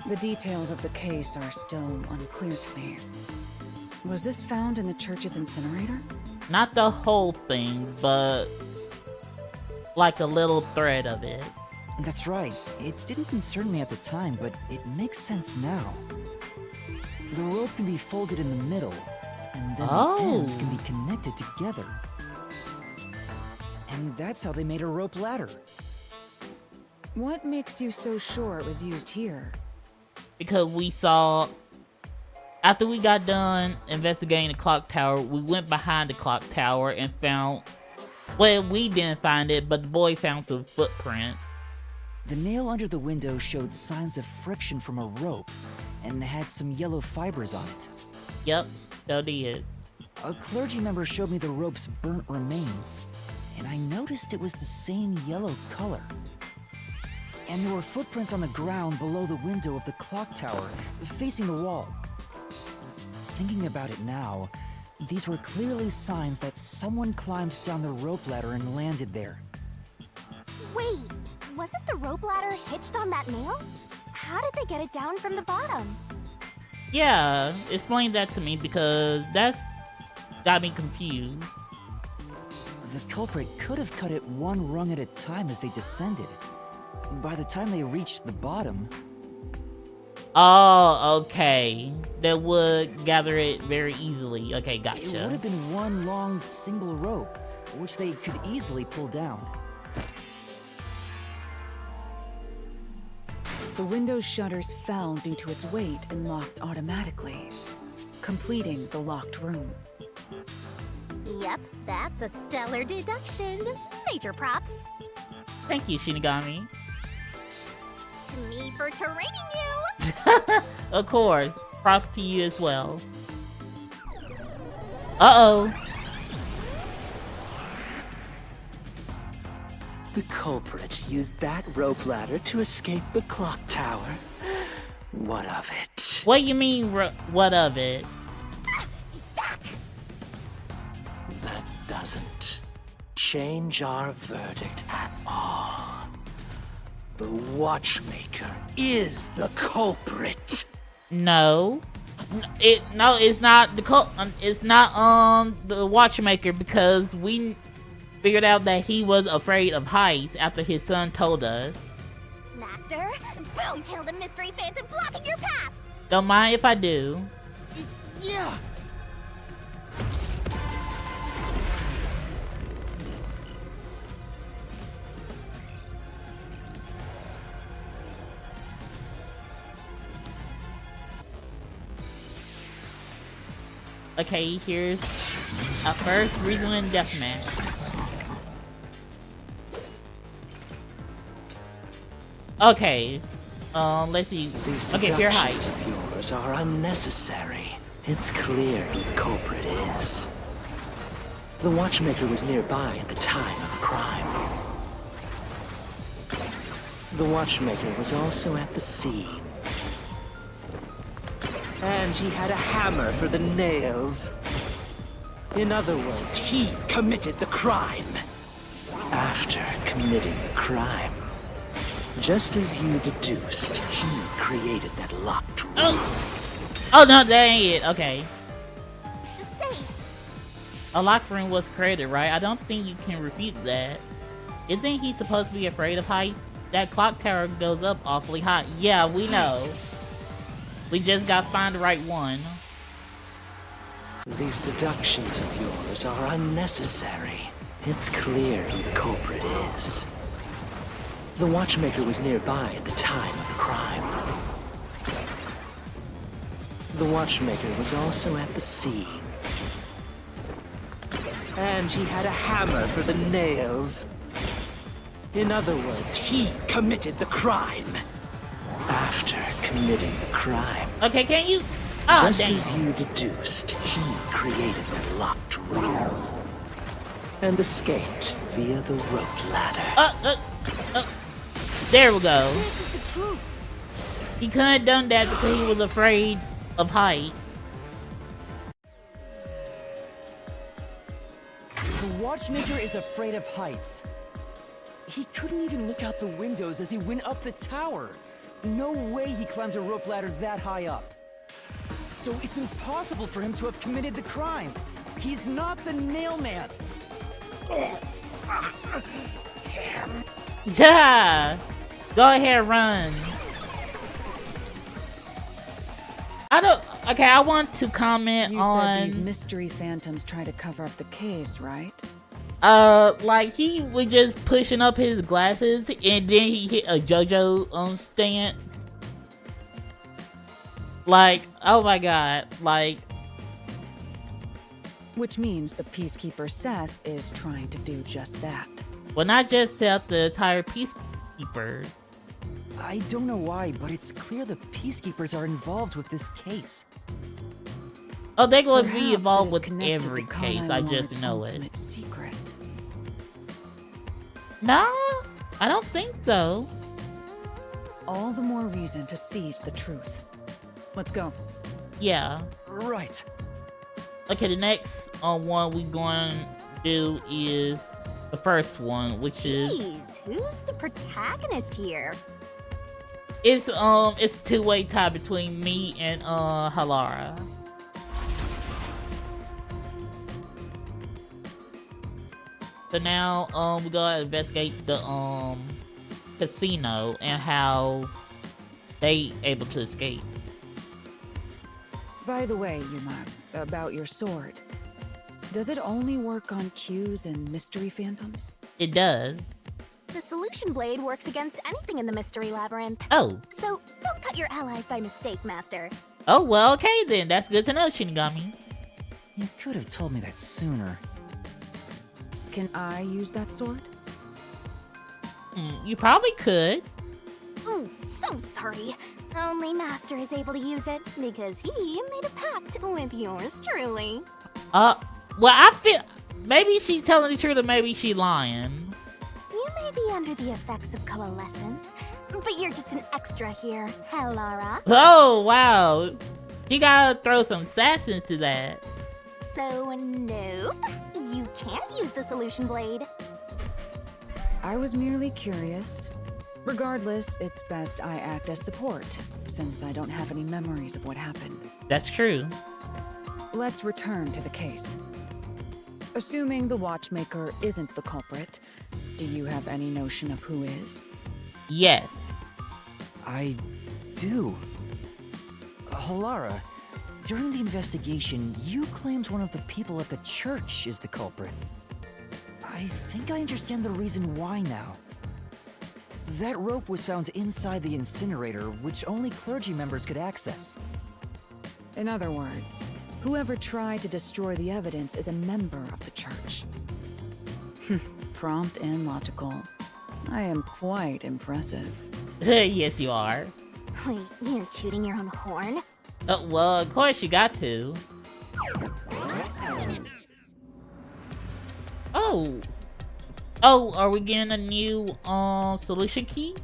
The details of the case are still unclear to me. Was this found in the church's incinerator? Not the whole thing, but like a little thread of it. That's right. It didn't concern me at the time, but it makes sense now. The rope can be folded in the middle, and then the ends can be connected together. And that's how they made a rope ladder. What makes you so sure it was used here? Because we saw, after we got done investigating the clock tower, we went behind the clock tower and found, well, we didn't find it, but the boy found some footprints. The nail under the window showed signs of friction from a rope and had some yellow fibers on it. Yep, so did. A clergy member showed me the rope's burnt remains, and I noticed it was the same yellow color. And there were footprints on the ground below the window of the clock tower, facing the wall. Thinking about it now, these were clearly signs that someone climbed down the rope ladder and landed there. Wait, wasn't the rope ladder hitched on that nail? How did they get it down from the bottom? Yeah, explain that to me because that's got me confused. The culprit could have cut it one rung at a time as they descended. By the time they reached the bottom... Oh, okay. That would gather it very easily. Okay, gotcha. It would have been one long single rope, which they could easily pull down. The window's shutters fell due to its weight and locked automatically, completing the locked room. Yep, that's a stellar deduction. Major props. Thank you, Shinigami. To me for training you. Of course. Props to you as well. Uh-oh. The culprit used that rope ladder to escape the clock tower. What of it? What you mean, what of it? He's back. That doesn't change our verdict at all. The watchmaker is the culprit. No. It's not the watchmaker, because we figured out that he was afraid of heights after his son told us. Master, boom, killed a mystery phantom blocking your path. Don't mind if I do. Yeah. Okay, here's our first Reason deathmatch. Okay, let's see. These Okay, pure height. deductions of yours are unnecessary. It's clear who the culprit is. The watchmaker was nearby at the time of the crime. The watchmaker was also at the scene. And he had a hammer for the nails. In other words, he committed the crime. After committing the crime, just as you deduced, he created that locked room. Oh no, that ain't it. Okay. Safe. A locked room was created, right? I don't think you can refute that. Isn't he supposed to be afraid of heights? That clock tower goes up awfully high. Yeah, we know. We just gotta find the right one. These deductions of yours are unnecessary. It's clear who the culprit is. The watchmaker was nearby at the time of the crime. The watchmaker was also at the scene. And he had a hammer for the nails. In other words, he committed the crime. After committing the crime, Okay, can you? Oh, just dang. as you deduced, he created the locked room and escaped via the rope ladder. There we go. This is the truth. He couldn't have done that because he was afraid of height. The watchmaker is afraid of heights. He couldn't even look out the windows as he went up the tower. No way he climbed a rope ladder that high up. So it's impossible for him to have committed the crime. He's not the Nailman. Yeah. Go ahead, run. I don't. Okay, I want to comment You on. said these mystery phantoms try to cover up the case, right? Like he was just pushing up his glasses and then he hit a JoJo stance. Like, oh my god, like. Which means the Peacekeeper Seth is trying to do just that. Well, not just Seth, the entire Peacekeepers. I don't know why, but it's clear the Peacekeepers are involved with this case. Oh, they're going to Perhaps be involved it is with connected every to case, Kanai I just Ward's know it. ultimate secret. No, I don't think so. All the more reason to seize the truth. Let's go. Yeah. Right. Okay, the next one we going to do is the first one, which is... Jeez, who's the protagonist here? It's a two-way tie between me and Halara. So now we gotta investigate the casino and how they able to escape. By the way, Yuma, about your sword. Does it only work on cues and mystery phantoms? It does. The solution blade works against anything in the Mystery Labyrinth. Oh. So don't cut your allies by mistake, Master. Oh, well, okay then. That's good to know, Shinigami. You could have told me that sooner. Can I use that sword? You probably could. Ooh, so sorry. Only Master is able to use it because he made a pact with yours truly. Well, I feel maybe she's telling the truth or maybe she lying. You may be under the effects of coalescence, but you're just an extra here, Halara. Oh, wow. You gotta throw some sass into that. So, nope, you can't use the solution blade. I was merely curious. Regardless, it's best I act as support, since I don't have any memories of what happened. That's true. Let's return to the case. Assuming the watchmaker isn't the culprit, do you have any notion of who is? Yes. I do. Halara, during the investigation, you claimed one of the people at the church is the culprit. I think I understand the reason why now. That rope was found inside the incinerator, which only clergy members could access. In other words, whoever tried to destroy the evidence is a member of the church. Prompt and logical. I am quite impressive. Yes, you are. Wait, you're tooting your own horn? Well, of course you got to. Oh. Oh, are we getting a new solution key?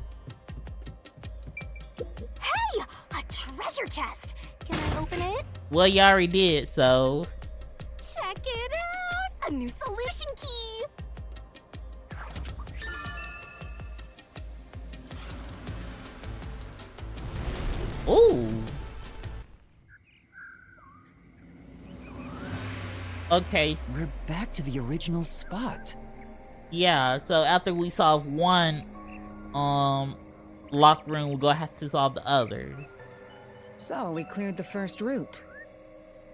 Hey! A treasure chest! Can I open it? Well, you already did, so... Check it out! A new solution key! Ooh. Okay. We're back to the original spot. Yeah, so after we solve one locked room, we're gonna have to solve the others. So, we cleared the first route.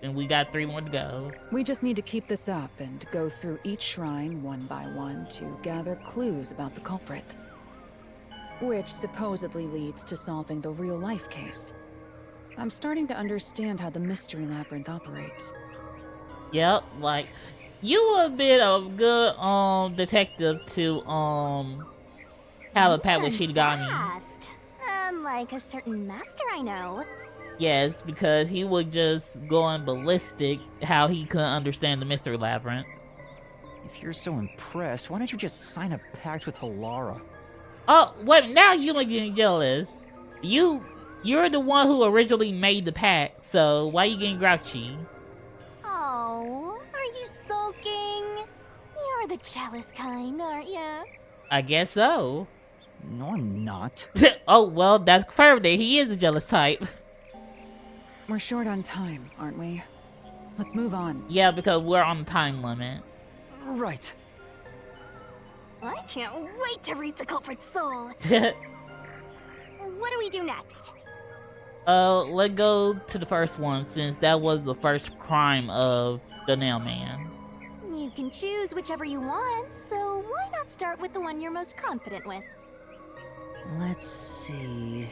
And we got 3 more to go. We just need to keep this up and go through each shrine one by one to gather clues about the culprit. Which supposedly leads to solving the real-life case. I'm starting to understand how the Mystery Labyrinth operates. Yep, like, you were a bit of a good, detective to, have a pat with Shinigami. Fast. Unlike a certain master I know. Yes, because he was just going ballistic how he couldn't understand the Mystery Labyrinth. If you're so impressed, why don't you just sign a pact with Halara? Oh, wait, now you're getting jealous. You're the one who originally made the pact, so why are you getting grouchy? Oh, are you sulking? You're the jealous kind, aren't ya? I guess so. No, I'm not. Oh, well, that's confirmed that he is a jealous type. We're short on time, aren't we? Let's move on. Yeah, because we're on the time limit. Right. I can't wait to reap the culprit's soul. What do we do next? Let's go to the first one, since that was the first crime of the Nailman. You can choose whichever you want, so why not start with the one you're most confident with? Let's see.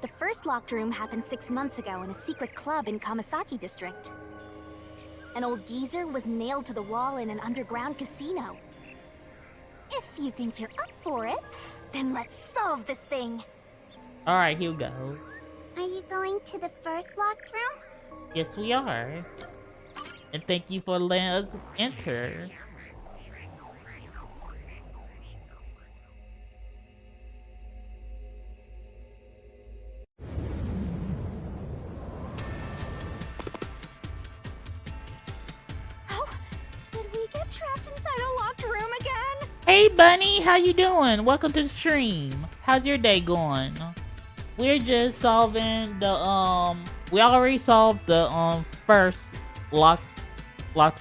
The first locked room happened 6 months ago in a secret club in Kamasaki district. An old geezer was nailed to the wall in an underground casino. If you think you're up for it, then let's solve this thing. Alright, here we go. Are you going to the first locked room? Yes, we are. And thank you for letting us enter. Did we get trapped inside a locked room again? Hey Bunny, how you doing? Welcome to the stream. How's your day going? We're just solving the we already solved the first locked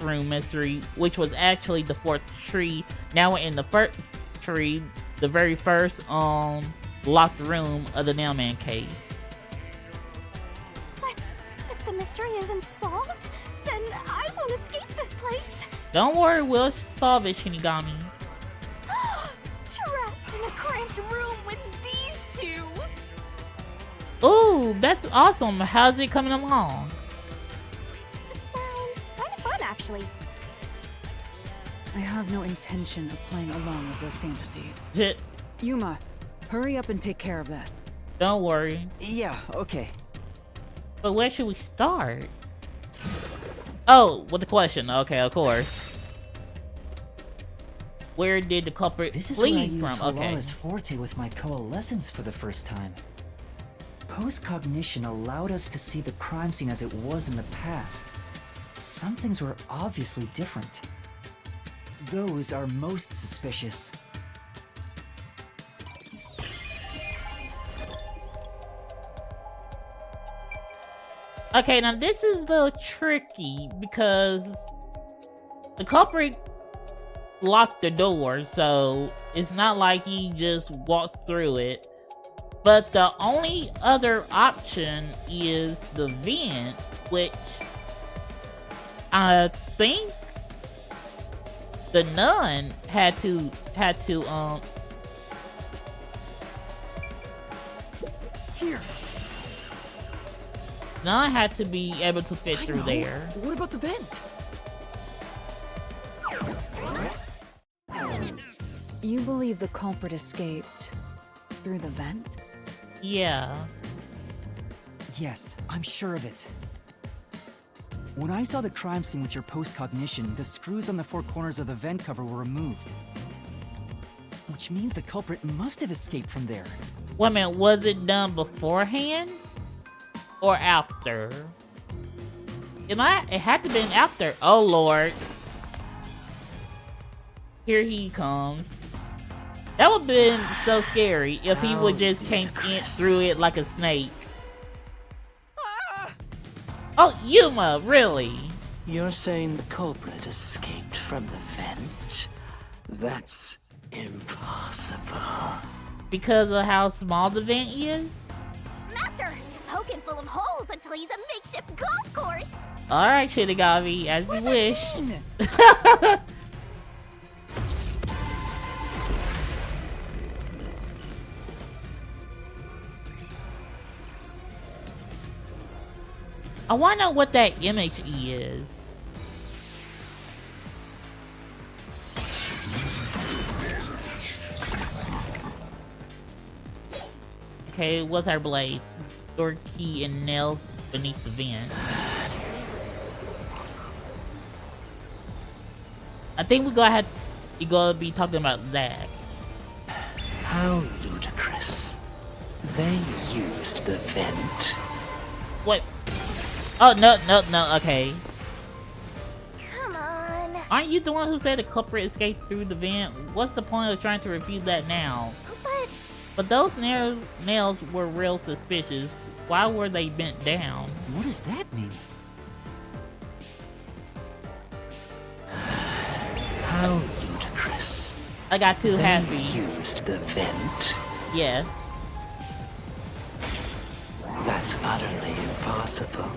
room mystery, which was actually the 4th tree. Now we're in the first tree, the very first locked room of the Nailman case. But if the mystery isn't solved, then I won't escape this place. Don't worry, we'll solve it, Shinigami. Trapped in a cramped room with these two. Ooh, that's awesome. How's it coming along? Sounds kind of fun, actually. I have no intention of playing along with your fantasies. Shit. Yuma, hurry up and take care of this. Don't worry. Yeah, okay. But where should we start? Oh, with the question. Okay, of course. Where did the culprit This is where I flee used from? Okay. Halara's forte with my coalescence for the first time. Post-cognition allowed us to see the crime scene as it was in the past. Some things were obviously different. Those are most suspicious. Okay, now this is a little tricky because the culprit locked the door, so it's not like he just walked through it. But the only other option is the vent, which I think the nun had to Here. nun had to be able to fit I through know. there. What about the vent? You believe the culprit escaped through the vent? Yeah. Yes, I'm sure of it. When I saw the crime scene with your post-cognition, the screws on the 4 corners of the vent cover were removed. Which means the culprit must have escaped from there. Wait a minute, was it done beforehand or after? It had to have been after. Oh lord. Here he comes. That would have been so scary if he would just came in through it like a snake. Oh, Yuma, really? You're saying the culprit escaped from the vent? That's impossible. Because of how small the vent is? Master, poking full of holes until he's a makeshift golf course. Alright, Shinigami, as you wish. I wanna know what that image is. Okay, what's our blade? Door key and nails beneath the vent. I think you're gonna be talking about that. How ludicrous. They used the vent. What? Oh, no, okay. Come on. Aren't you the one who said the culprit escaped through the vent? What's the point of trying to refute that now? But those nails were real suspicious. Why were they bent down? What does that mean? How ludicrous. I got too happy. They used the vent. Yes. It's utterly impossible.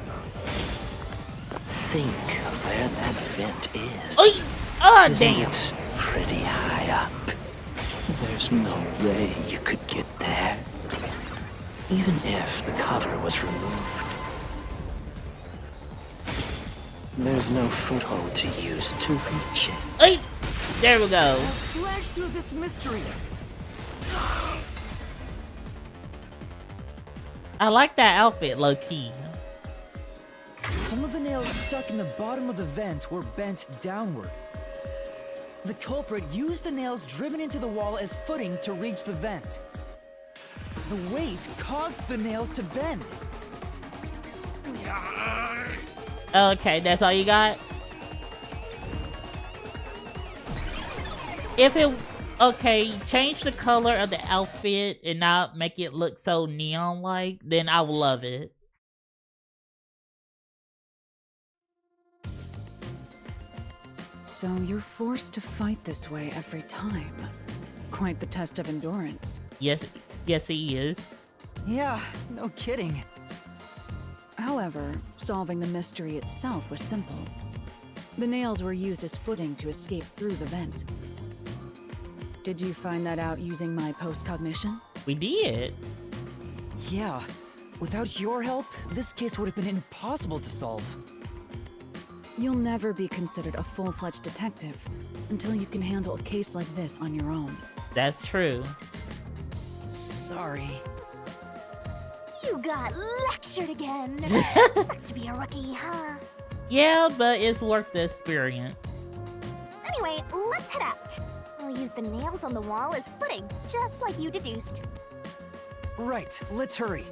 Think of where that vent is. Oy! Oh, Isn't damn. it pretty high up? There's no way you could get there. Even if the cover was removed. There's no foothold to use to reach it. Oy! There we go. Slash through this mystery. I like that outfit, low key. Some of the nails stuck in the bottom of the vent were bent downward. The culprit used the nails driven into the wall as footing to reach the vent. The weight caused the nails to bend. Okay, that's all you got? If it... Okay, change the color of the outfit and not make it look so neon-like, then I will love it. So you're forced to fight this way every time. Quite the test of endurance. Yes, he is. Yeah, no kidding. However, solving the mystery itself was simple. The nails were used as footing to escape through the vent. Did you find that out using my post-cognition? We did. Yeah, without your help, this case would have been impossible to solve. You'll never be considered a full-fledged detective until you can handle a case like this on your own. That's true. Sorry. You got lectured again. Sucks to be a rookie, huh? Yeah, but it's worth the experience. Anyway, let's head out. We'll use the nails on the wall as footing, just like you deduced. Right, let's hurry.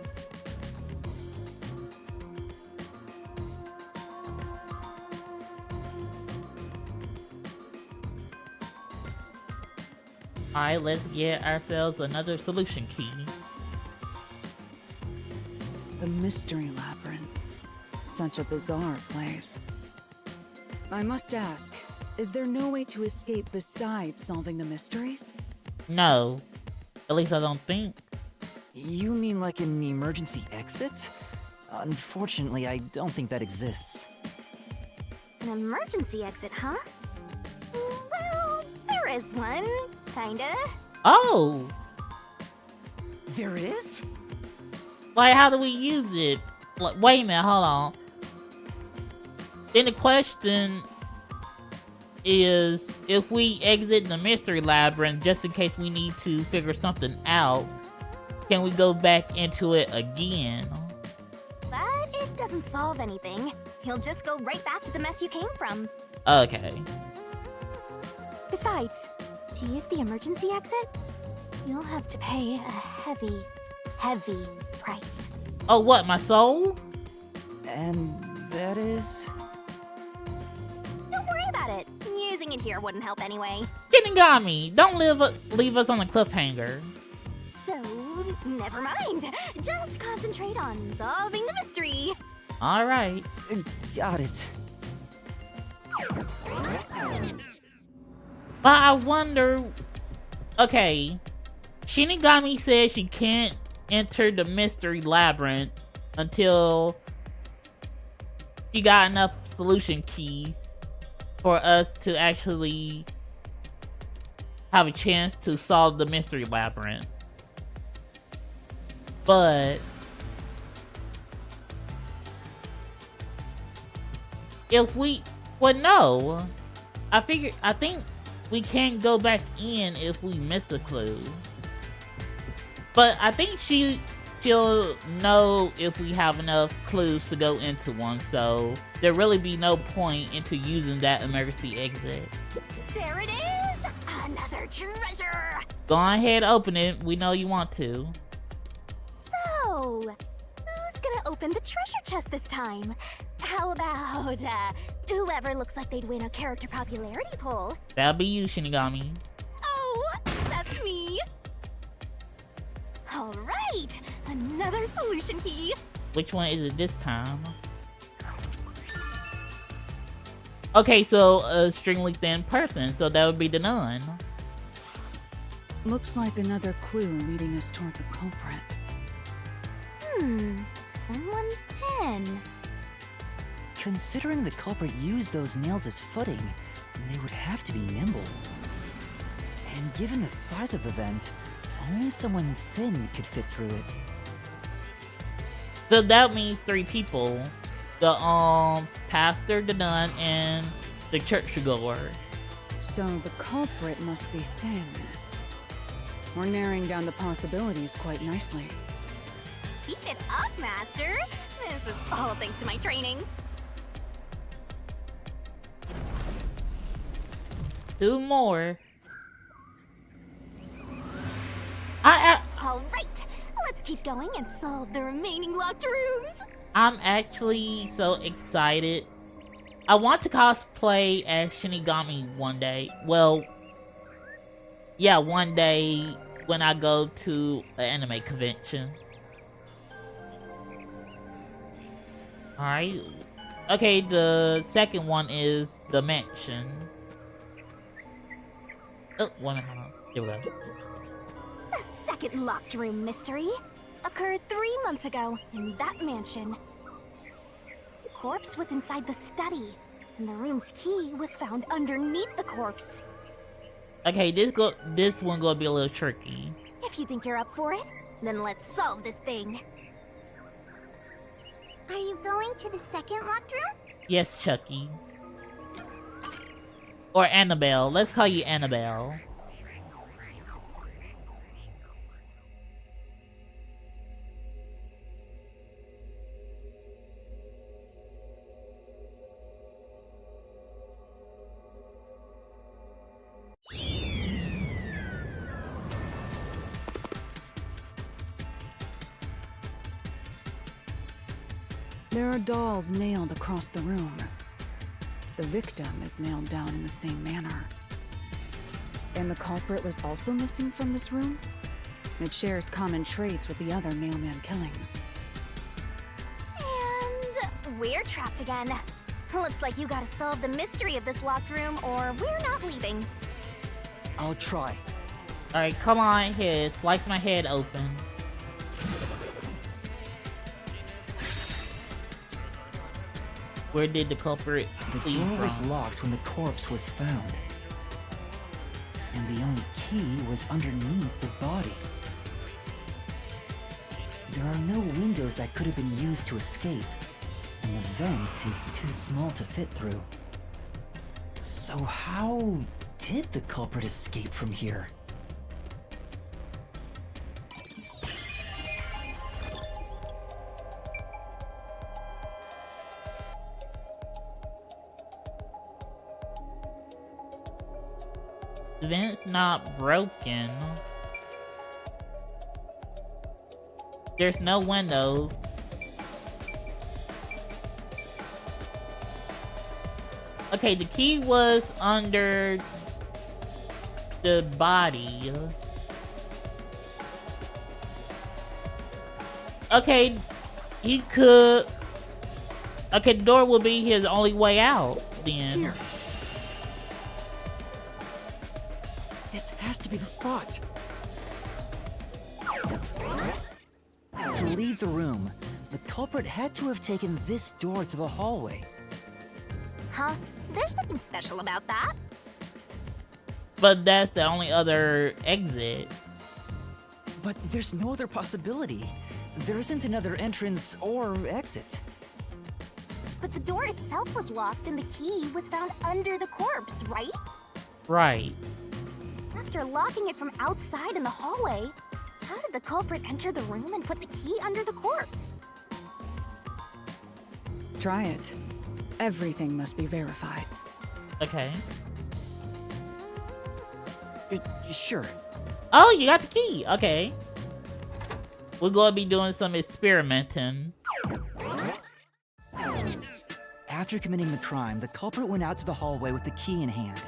Alright, let's get ourselves another solution key. The Mystery Labyrinth. Such a bizarre place. I must ask, is there no way to escape besides solving the mysteries? No. At least I don't think. You mean like an emergency exit? Unfortunately, I don't think that exists. An emergency exit, huh? Well, there is one. Kinda. Oh! There is? Like, how do we use it? Like, wait a minute, hold on. Then the question is, if we exit the Mystery Labyrinth just in case we need to figure something out, can we go back into it again? But it doesn't solve anything. You'll just go right back to the mess you came from. Okay. Besides, to use the emergency exit, you'll have to pay a heavy, heavy price. Oh, what, my soul? And that is... Don't worry about it. Using it here wouldn't help anyway. Shinigami, don't leave us on a cliffhanger. So, never mind. Just concentrate on solving the mystery. Alright. Got it. But I wonder... Okay. Shinigami says she can't enter the Mystery Labyrinth until she got enough solution keys for us to actually have a chance to solve the Mystery Labyrinth. But if we... Well, no. I think we can't go back in if we miss a clue. But I think she'll know if we have enough clues to go into one, so there'll really be no point into using that emergency exit. There it is! Another treasure! Go ahead, open it. We know you want to. So, who's gonna open the treasure chest this time? How about, whoever looks like they'd win a character popularity poll? That'll be you, Shinigami. Oh, that's me! Alright, another solution key. Which one is it this time? Okay, so a extremely thin person, so that would be the nun. Looks like another clue leading us toward the culprit. someone thin. Considering the culprit used those nails as footing, they would have to be nimble. And given the size of the vent, only someone thin could fit through it. So that means 3 people. The pastor, the nun, and the churchgoer. So the culprit must be thin. We're narrowing down the possibilities quite nicely. Keep it up, Master. This is all thanks to my training. 2 more. All right, let's keep going and solve the remaining locked rooms. I'm actually so excited. I want to cosplay as Shinigami one day. Well, yeah, one day when I go to an anime convention. Alright. Okay, the second one is the mansion. Oh, 1 minute. Here we go. The second locked room mystery occurred 3 months ago in that mansion. The corpse was inside the study, and the room's key was found underneath the corpse. Okay, this one gonna be a little tricky. If you think you're up for it, then let's solve this thing. Are you going to the second locked room? Yes, Chucky. Or Annabelle. Let's call you Annabelle. There are dolls nailed across the room. The victim is nailed down in the same manner. And the culprit was also missing from this room? It shares common traits with the other Nailman killings. And we're trapped again. Looks like you gotta solve the mystery of this locked room or we're not leaving. I'll try. Alright, come on, head. Slice my head open. Where did the culprit The leave door was from? locked when the corpse was found. And the only key was underneath the body. There are no windows that could have been used to escape, and the vent is too small to fit through. So how did the culprit escape from here? The vent's not broken. There's no windows. Okay, the key was under the body. Okay, he could... Okay, the door will be his only way out, then. Here. This has to be the spot. To leave the room, the culprit had to have taken this door to the hallway. Huh? There's nothing special about that. But that's the only other exit. But there's no other possibility. There isn't another entrance or exit. But the door itself was locked and the key was found under the corpse, right? Right. After locking it from outside in the hallway, how did the culprit enter the room and put the key under the corpse? Try it. Everything must be verified. Okay. Sure. Oh, you got the key. Okay. We're going to be doing some experimenting. After committing the crime, the culprit went out to the hallway with the key in hand.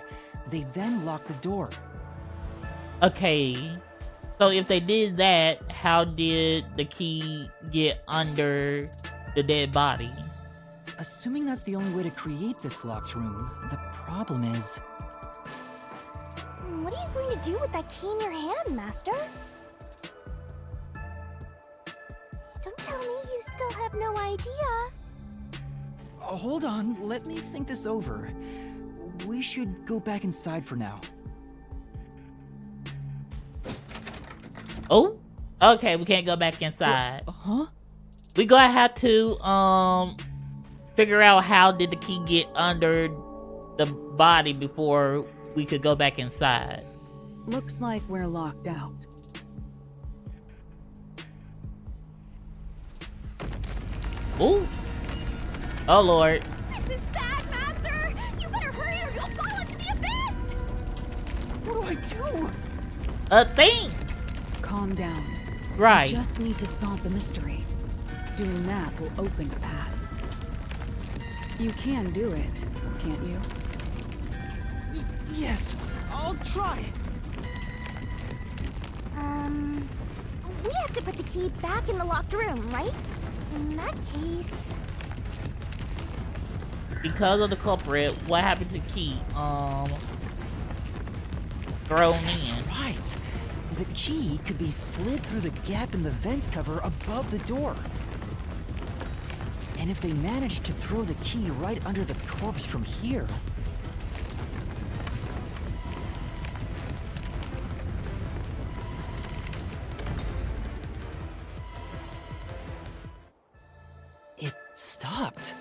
They then locked the door. Okay. So if they did that, how did the key get under the dead body? Assuming that's the only way to create this locked room, the problem is... What are you going to do with that key in your hand, Master? Don't tell me you still have no idea. Hold on, let me think this over. We should go back inside for now. Oh, okay, we can't go back inside. Huh? We gonna have to figure out how did the key get under the body before we could go back inside. Looks like we're locked out. Ooh. Oh Lord. This is bad, Master! You better hurry or you'll fall into the abyss! What do I do? A thing. Calm down. Right. You just need to solve the mystery. Doing that will open the path. You can do it, can't you? Yes, I'll try. We have to put the key back in the locked room, right? In that case... Because of the culprit, what happened to the key? Thrown That's in. right. The key could be slid through the gap in the vent cover above the door. And if they managed to throw the key right under the corpse from here... It stopped.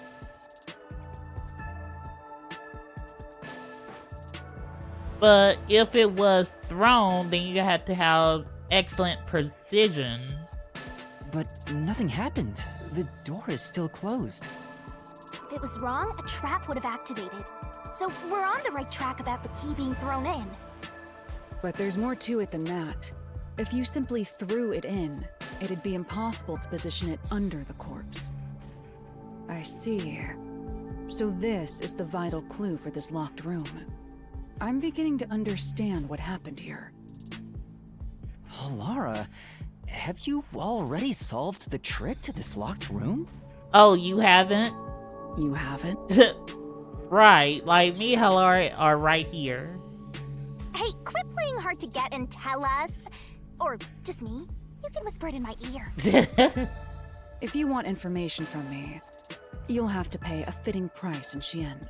But if it was thrown, then you had to have excellent precision. But nothing happened. The door is still closed. If it was wrong, a trap would have activated. So we're on the right track about the key being thrown in. But there's more to it than that. If you simply threw it in, it'd be impossible to position it under the corpse. I see. So this is the vital clue for this locked room. I'm beginning to understand what happened here. Oh, Lara, have you already solved the trick to this locked room? Oh, you haven't? You haven't? Right, like me and Hilary are right here. Hey, quit playing hard to get and tell us. Or just me. You can whisper it in my ear. If you want information from me, you'll have to pay a fitting price in Xian.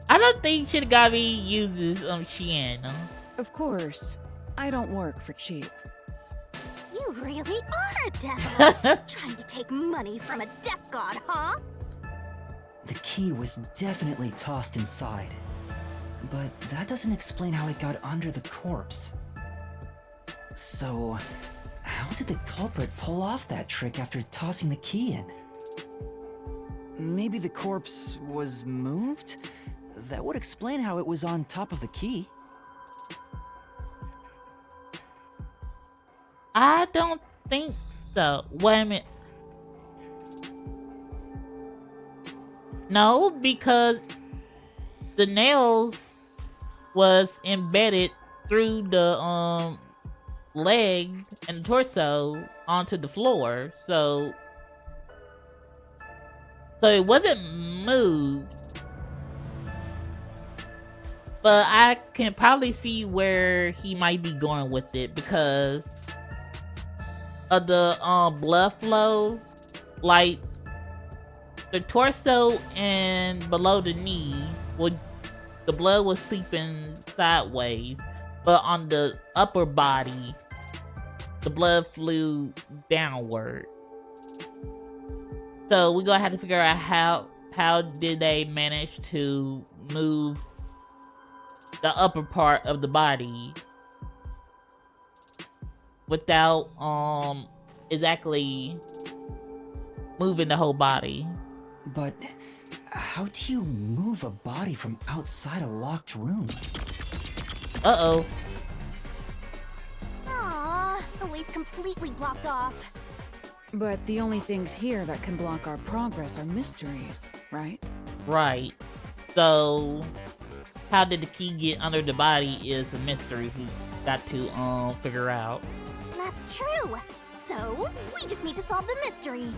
I don't think Shinigami uses Xian. Of course. I don't work for cheap. You really are a devil. Trying to take money from a death god, huh? The key was definitely tossed inside. But that doesn't explain how it got under the corpse. So, how did the culprit pull off that trick after tossing the key in? Maybe the corpse was moved? That would explain how it was on top of the key. I don't think so. Wait a minute. No, because the nails was embedded through the leg and torso onto the floor, so it wasn't moved. But I can probably see where he might be going with it because of the blood flow. Like the torso and below the knee, the blood was seeping sideways, but on the upper body, the blood flew downward. So we're gonna have to figure out how did they manage to move the upper part of the body without exactly moving the whole body. But how do you move a body from outside a locked room? Uh-oh. Aww, the way's completely blocked off. But the only things here that can block our progress are mysteries, right? Right. So how did the key get under the body is a mystery we got to figure out. That's true. So we just need to solve the mystery.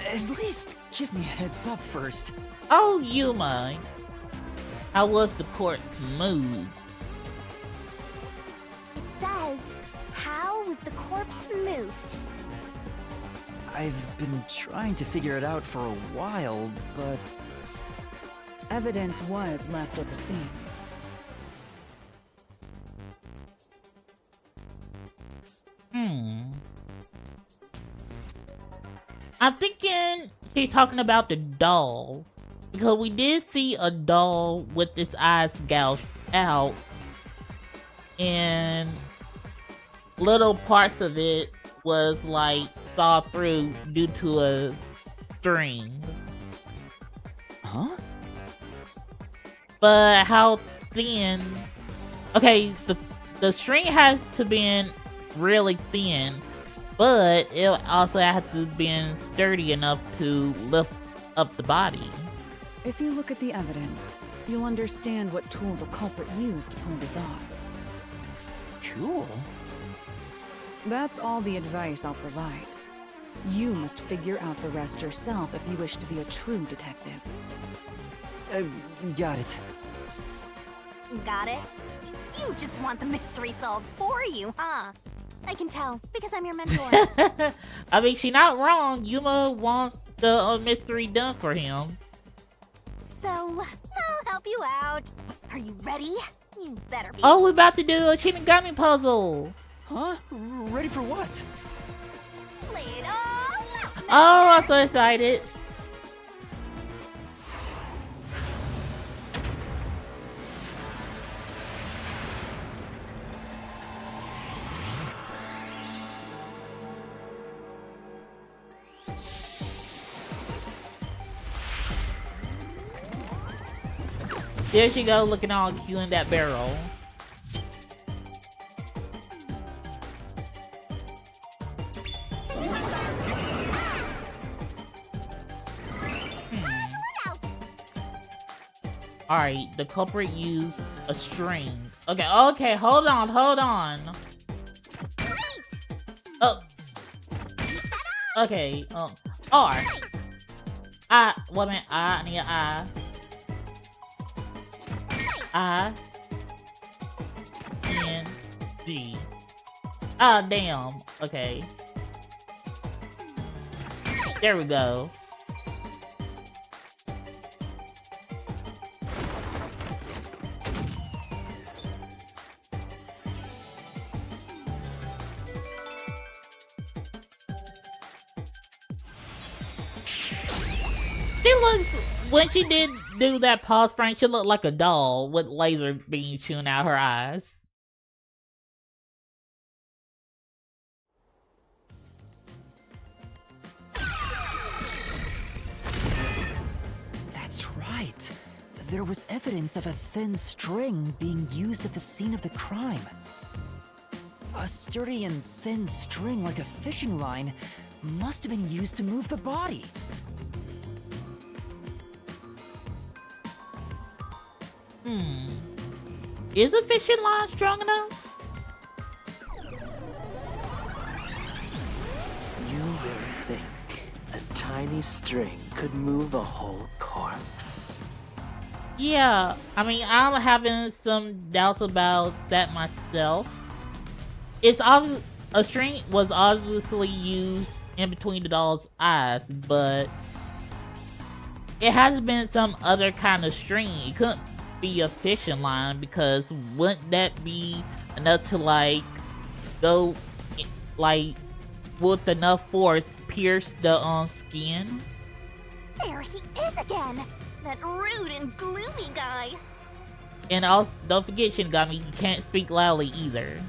At least give me a heads up first. Oh, Yuma. How was the court smooth? It says is, how was the corpse moved? I've been trying to figure it out for a while, but Evidence was left at the scene. I'm thinking she's talking about the doll. Because we did see a doll with its eyes gouged out. And little parts of it was like saw through due to a string. Huh? But how thin... Okay, the string has to been really thin, but it also has to been sturdy enough to lift up the body. If you look at the evidence, you'll understand what tool the culprit used to pull this off. Tool? That's all the advice I'll provide. You must figure out the rest yourself if you wish to be a true detective. Got it. Got it? You just want the mystery solved for you, huh? I can tell, because I'm your mentor. I mean, she's not wrong. Yuma wants the mystery done for him. So, I'll help you out. Are you ready? You better be. Oh, we're about to do a Shinigami puzzle. Huh? Ready for what? Lay it all out, Oh, I'm so excited. There she go, looking all cute in that barrel. Alright, the culprit used a string. Okay, hold on. Oh. Okay, R. Wait a minute, I need an I. I-N-G. Ah, damn. Okay. There we go. She looks, when she did do that pause frame, she looked like a doll with laser beams shooting out her eyes. That's right. There was evidence of a thin string being used at the scene of the crime. A sturdy and thin string like a fishing line must have been used to move the body. Is a fishing line strong enough? You really think a tiny string could move a whole corpse? Yeah, I mean, I'm having some doubts about that myself. It's obvious a string was obviously used in between the doll's eyes, but it has been some other kind of string. It couldn't be a fishing line, because wouldn't that be enough to like go like with enough force pierce the skin? There he is again! That rude and gloomy guy! And also, don't forget, Shinigami, you can't speak loudly either.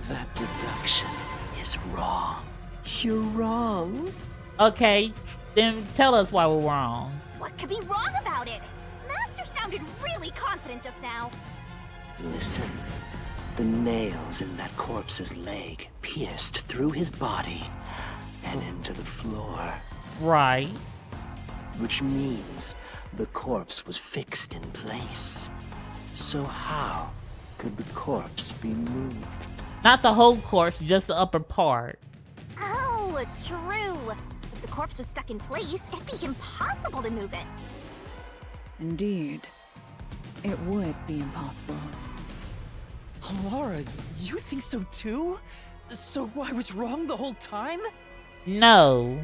That deduction is wrong. You're wrong. Okay, then tell us why we're wrong. What could be wrong about it? Master sounded really confident just now. Listen. The nails in that corpse's leg pierced through his body and into the floor. Right. Which means the corpse was fixed in place. So how could the corpse be moved? Not the whole corpse, just the upper part. Oh, true. If the corpse was stuck in place, it'd be impossible to move it. Indeed. It would be impossible. Laura, you think so too? So I was wrong the whole time? No.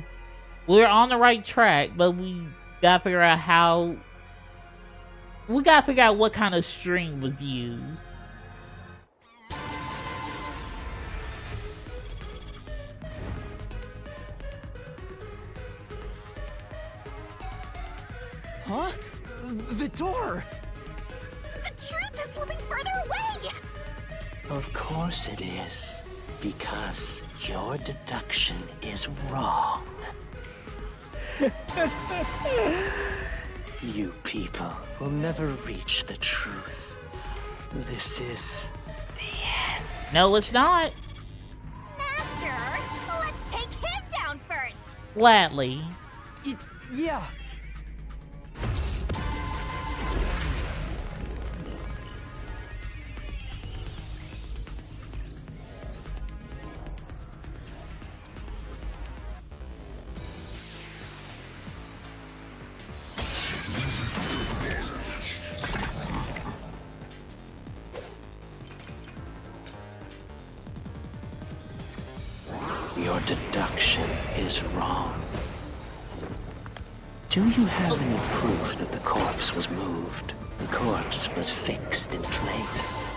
We're on the right track, but we gotta figure out how... We gotta figure out what kind of string was used. Huh? The door! The truth is slipping further away! Of course it is. Because your deduction is wrong. You people will never reach the truth. This is the end. No, it's not. Master, let's take him down first! Gladly. Yeah. Your deduction is wrong. Do you have any proof that the corpse was moved? The corpse was fixed in place.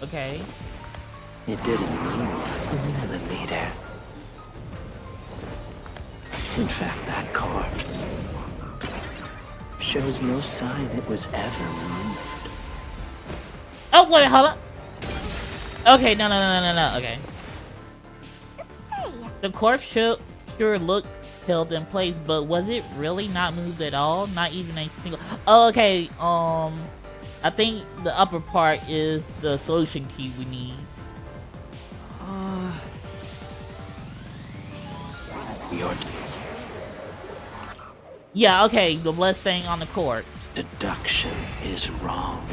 Okay. It didn't move a millimeter. In fact, that corpse shows no sign it was ever moved. Oh, wait, hold up. Okay, no, okay. The corpse sure looked held in place, but was it really not moved at all? Not even a single... Oh, okay, I think the upper part is the solution key we need. Yeah, okay, the blood stain on the corpse. Deduction is wrong.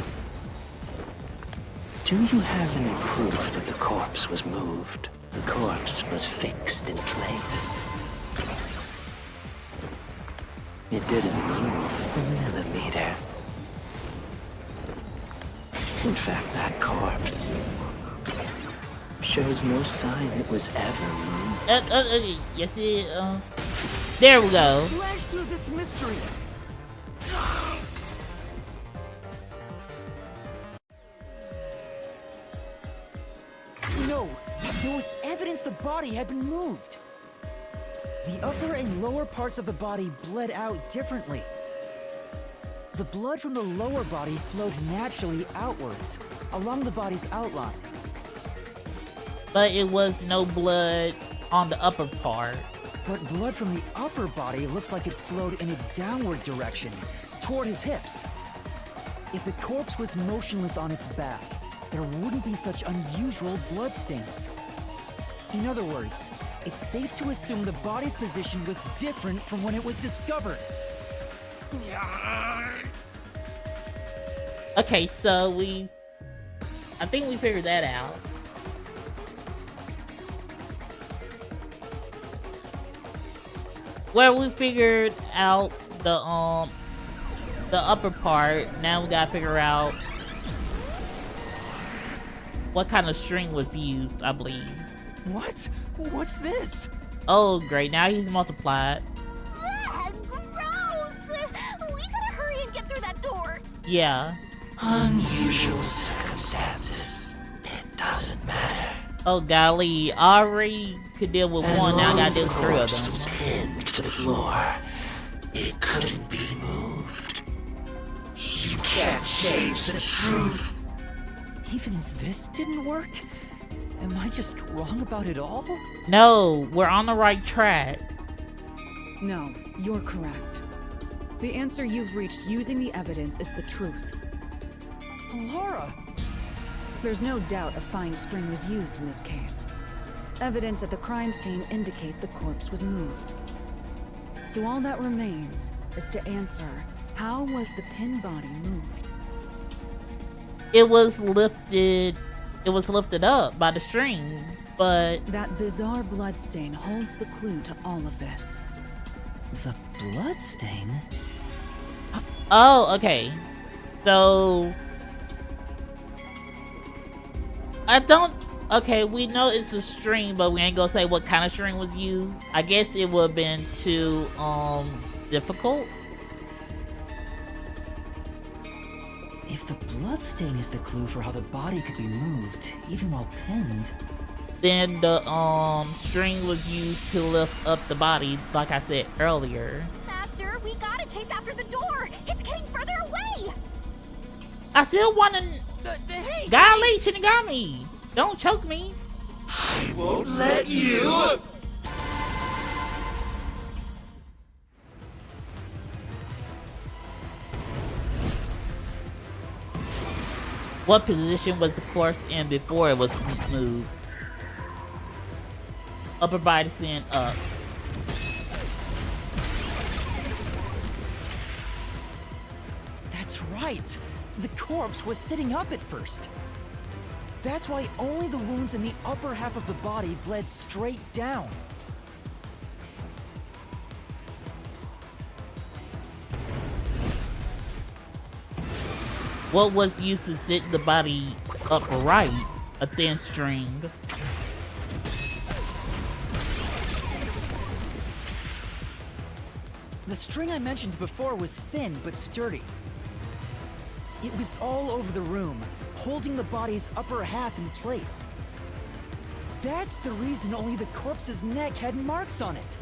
Do you have any proof that the corpse was moved? The corpse was fixed in place. It didn't move a millimeter. In fact, that corpse shows no sign it was ever moved. Yes, there we go. Flash through this mystery. No, there was evidence the body had been moved. The upper and lower parts of the body bled out differently. The blood from the lower body flowed naturally outwards, along the body's outline. But it was no blood on the upper part. But blood from the upper body looks like it flowed in a downward direction, toward his hips. If the corpse was motionless on its back, there wouldn't be such unusual bloodstains. In other words, it's safe to assume the body's position was different from when it was discovered. Okay, so I think we figured that out. Well, we figured out the upper part. Now we gotta figure out what kind of string was used, I believe. What? What's this? Oh, great. Now he's multiplied. Ugh, gross! We gotta hurry and get through that door. Yeah. Unusual circumstances. It doesn't matter. Oh, golly. I already could deal with one. Now I gotta deal with three of them. Was pinned to the floor. It couldn't be moved. You can't change the truth. Even this didn't work? Am I just wrong about it all? No, we're on the right track. No, you're correct. The answer you've reached using the evidence is the truth. Laura! There's no doubt a fine string was used in this case. Evidence at the crime scene indicate the corpse was moved. So all that remains is to answer, how was the pin body moved? It was lifted up by the string, but... That bizarre bloodstain holds the clue to all of this. The bloodstain? Oh, okay. So... I don't. Okay, we know it's a string, but we ain't gonna say what kind of string was used. I guess it would have been too difficult. If the bloodstain is the clue for how the body could be moved, even while pinned, Then the string was used to lift up the body, like I said earlier. Master, we gotta chase after the door. It's getting further away. I still want to. Hey, Golly, Shinigami! Don't choke me. I won't let you! What position was the corpse in before it was moved? Upper body sitting up. that's right. The corpse was sitting up at first. That's why only the wounds in the upper half of the body bled straight down. What was used to sit the body upright? A thin string. The string I mentioned before was thin but sturdy. It was all over the room, holding the body's upper half in place. That's the reason only the corpse's neck had marks on it.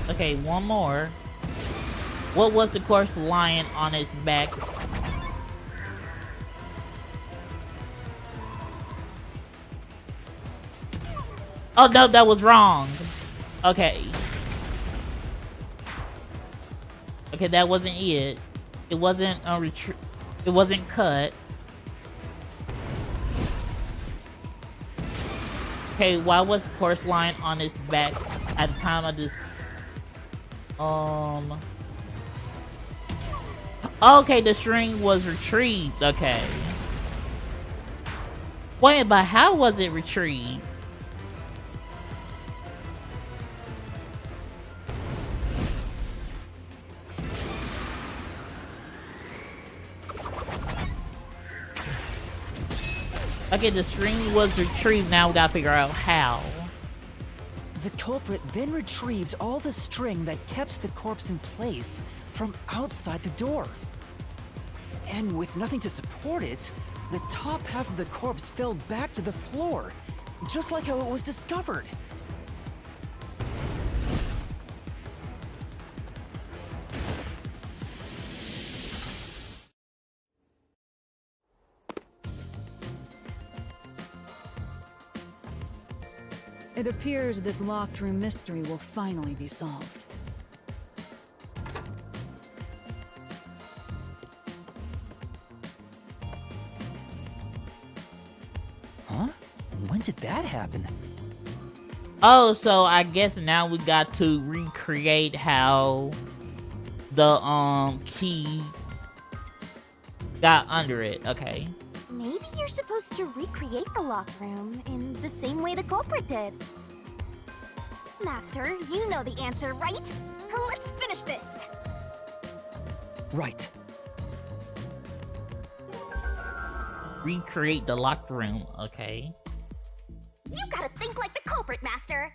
Okay, one more. What was the corpse lying on its back? Oh no, that was wrong. Okay. Okay, that wasn't it. It wasn't a it wasn't cut. Okay, why was the corpse lying on its back at the time of this? Okay, the string was retrieved. Okay. Wait, but how was it retrieved? Okay, the string was retrieved. Now we gotta figure out how. The culprit then retrieved all the string that kept the corpse in place from outside the door. And with nothing to support it, the top half of the corpse fell back to the floor, just like how it was discovered. It appears this locked room mystery will finally be solved. Huh? When did that happen? Oh, so I guess now we got to recreate how the key got under it. Okay. Maybe you're supposed to recreate the locked room in the same way the culprit did. Master, you know the answer, right? Let's finish this. Right. Recreate the locked room. Okay. You gotta think like the culprit, Master.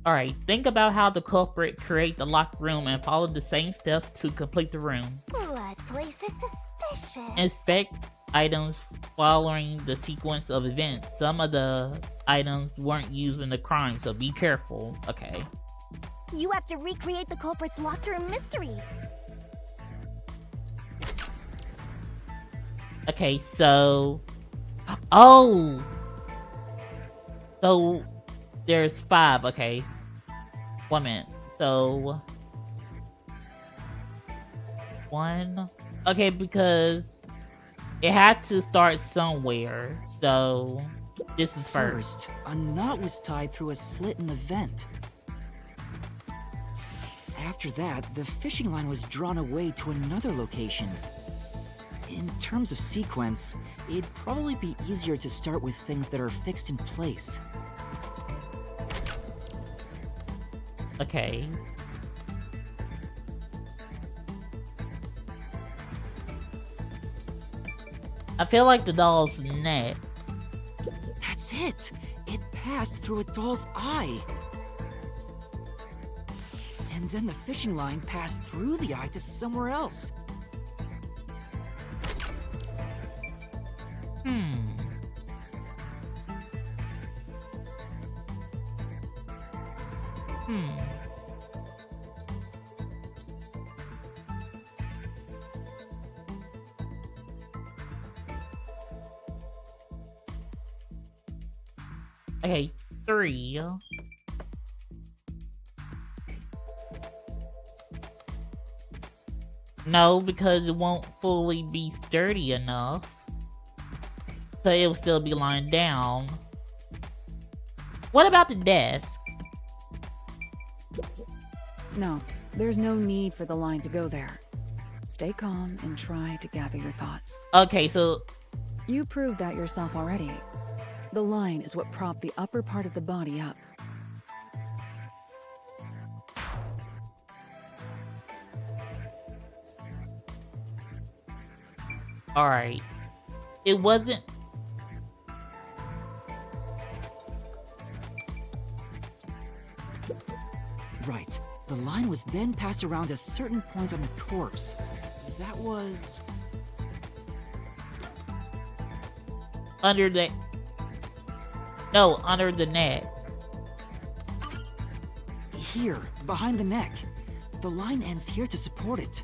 Alright, think about how the culprit create the locked room and follow the same steps to complete the room. Blood place is suspicious. Inspect items following the sequence of events. Some of the items weren't used in the crime, so be careful. Okay. You have to recreate the culprit's locked room mystery. Okay, so... Oh! So, there's 5, okay. 1 minute. So... 1... Okay, because... It had to start somewhere, so... This is first. A knot was tied through a slit in the vent. After that, the fishing line was drawn away to another location. In terms of sequence, it'd probably be easier to start with things that are fixed in place. Okay. I feel like the doll's neck. That's it! It passed through a doll's eye. And then the fishing line passed through the eye to somewhere else. Okay, 3. No, because it won't fully be sturdy enough. So it will still be lying down. What about the desk? No, there's no need for the line to go there. Stay calm and try to gather your thoughts. Okay, so... You proved that yourself already. The line is what propped the upper part of the body up. Alright. It wasn't... Right. The line was then passed around a certain point on the corpse. That was... under the... No, under the neck. Here, behind the neck. The line ends here to support it.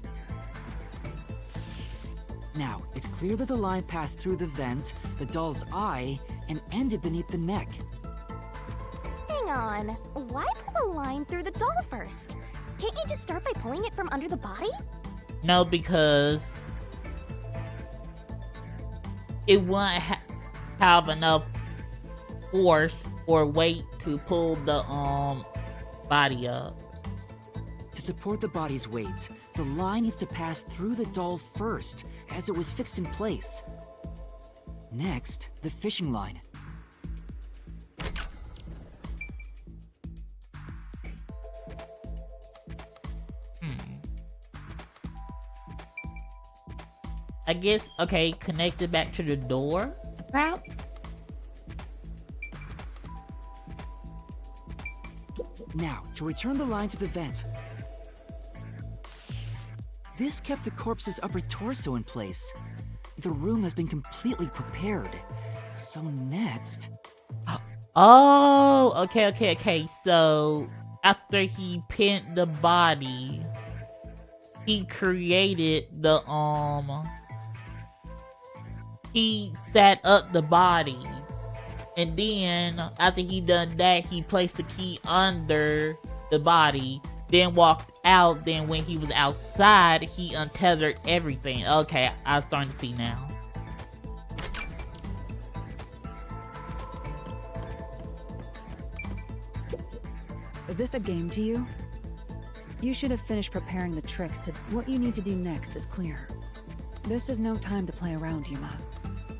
Now, it's clear that the line passed through the vent, the doll's eye, and ended beneath the neck. Hang on. Why pull the line through the doll first? Can't you just start by pulling it from under the body? No, because... it wouldn't have enough force or weight to pull the body up. To support the body's weight, the line needs to pass through the doll first, as it was fixed in place. Next, the fishing line. I guess, okay, connect it back to the door, perhaps? Now, to return the line to the vent. This kept the corpse's upper torso in place. The room has been completely prepared. So next... Oh, okay. So, after he pinned the body, he created the, he set up the body. And then, after he done that, he placed the key under the body, then walked out. Then when he was outside, he untethered everything. Okay, I'm starting to see now. Is this a game to you? You should have finished preparing the tricks to what you need to do next is clear. This is no time to play around, Yuma.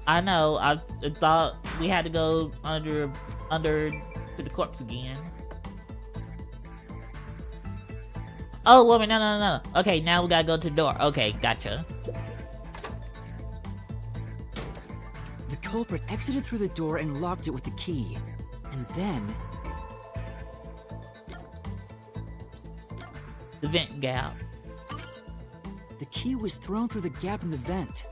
I know, I thought we had to go under to the corpse again. Oh, wait, no. Okay, now we gotta go to the door. Okay, gotcha. The culprit exited through the door and locked it with the key. And then... the vent gap. The key was thrown through the gap in the vent.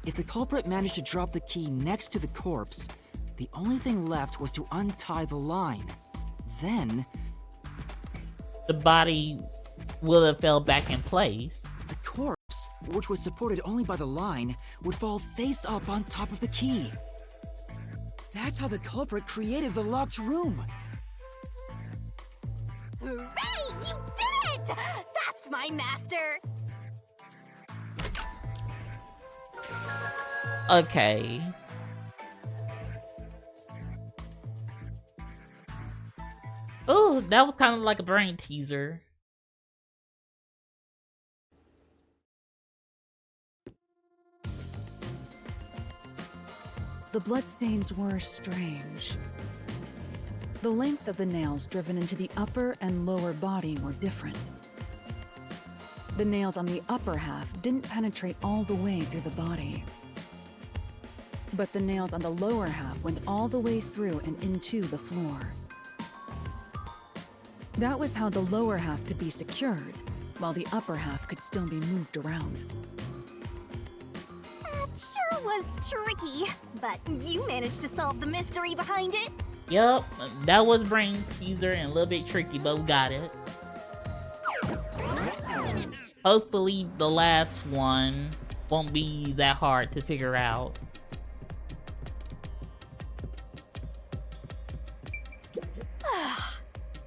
If the culprit managed to drop the key next to the corpse, the only thing left was to untie the line. Then... the body will have fell back in place. The corpse, which was supported only by the line, would fall face up on top of the key. That's how the culprit created the locked room. Hooray! You did it! That's my master! Okay. Oh, that was kind of like a brain teaser. The bloodstains were strange. The length of the nails driven into the upper and lower body were different. The nails on the upper half didn't penetrate all the way through the body. But the nails on the lower half went all the way through and into the floor. That was how the lower half could be secured, while the upper half could still be moved around. That sure was tricky, but you managed to solve the mystery behind it. Yup, that was brain teaser and a little bit tricky, but we got it. Hopefully the last one won't be that hard to figure out.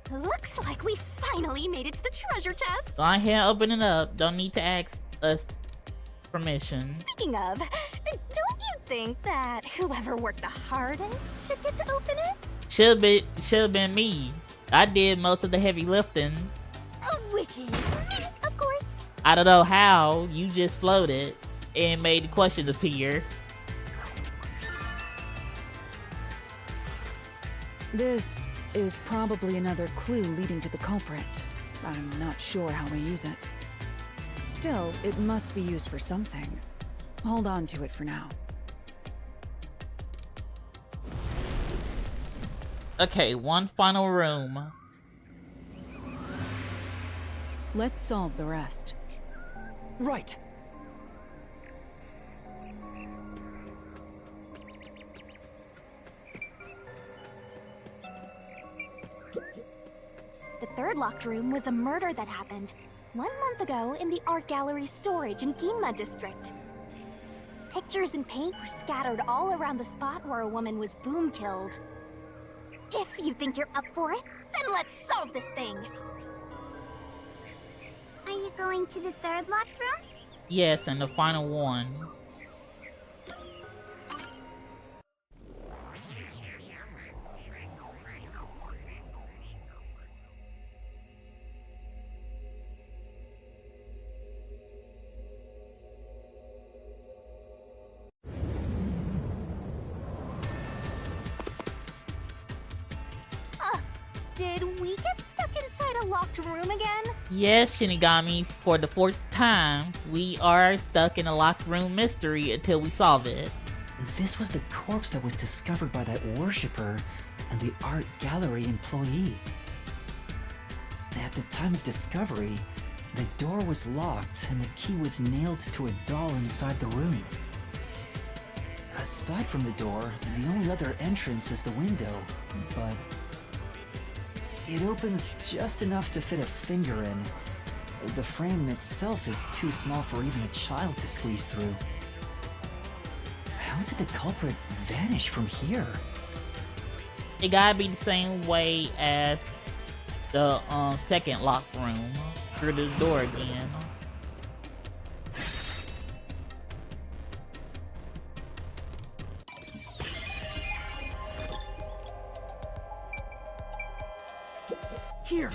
Looks like we finally made it to the treasure chest. Go ahead, open it up. Don't need to ask us permission. Speaking of, don't you think that whoever worked the hardest should get to open it? Should've been me. I did most of the heavy lifting. Which is me, of course. I don't know how. You just floated and made the questions appear. This is probably another clue leading to the culprit. I'm not sure how we use it. Still, it must be used for something. Hold on to it for now. Okay, one final room. Let's solve the rest. Right. The third locked room was a murder that happened 1 month ago in the art gallery storage in Ginma district. Pictures and paint were scattered all around the spot where a woman was boom killed. If you think you're up for it, then let's solve this thing. Are you going to the third locked room? Yes, and the final one. Did we get stuck inside a locked room again? Yes, Shinigami, for the 4th time, we are stuck in a locked room mystery until we solve it. This was the corpse that was discovered by that worshipper and the art gallery employee. At the time of discovery, the door was locked and the key was nailed to a doll inside the room. Aside from the door, the only other entrance is the window, but it opens just enough to fit a finger in. The frame itself is too small for even a child to squeeze through. How did the culprit vanish from here? It gotta be the same way as the second locked room. Through the door again. Here!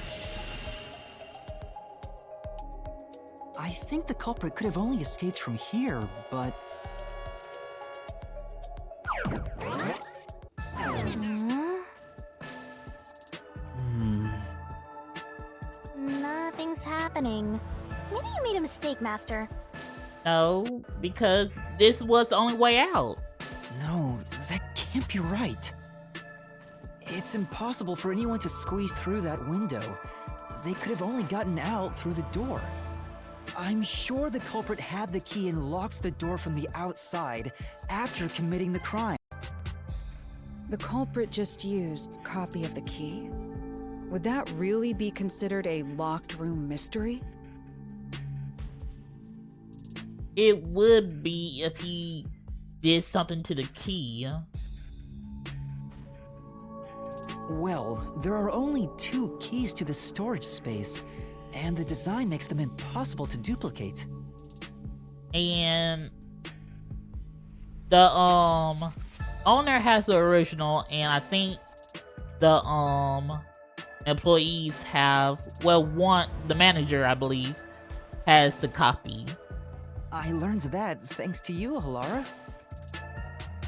I think the culprit could have only escaped from here, but... Nothing's happening. Maybe you made a mistake, Master. No, because this was the only way out. No, that can't be right. It's impossible for anyone to squeeze through that window. They could have only gotten out through the door. I'm sure the culprit had the key and locked the door from the outside after committing the crime. The culprit just used a copy of the key? Would that really be considered a locked room mystery? It would be if he did something to the key. Well, there are only 2 keys to the storage space, and the design makes them impossible to duplicate. And the owner has the original, and I think the employees have, well, the manager, I believe, has the copy. I learned that thanks to you, Halara.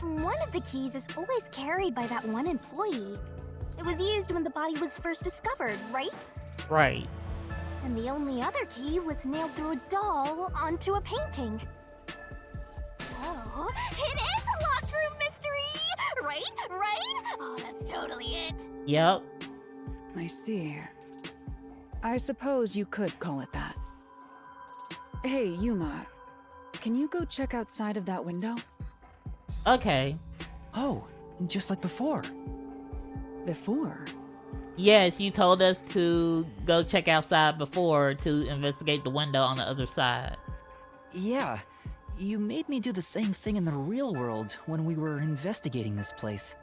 One of the keys is always carried by that one employee. It was used when the body was first discovered, right? Right. And the only other key was nailed through a doll onto a painting. So, it is a locked room mystery! Right? Right? Oh, that's totally it. Yep. I see. I suppose you could call it that. Hey, Yuma, can you go check outside of that window? Okay. Oh, just like before. Before? Yes, you told us to go check outside before to investigate the window on the other side. Yeah, you made me do the same thing in the real world when we were investigating this place.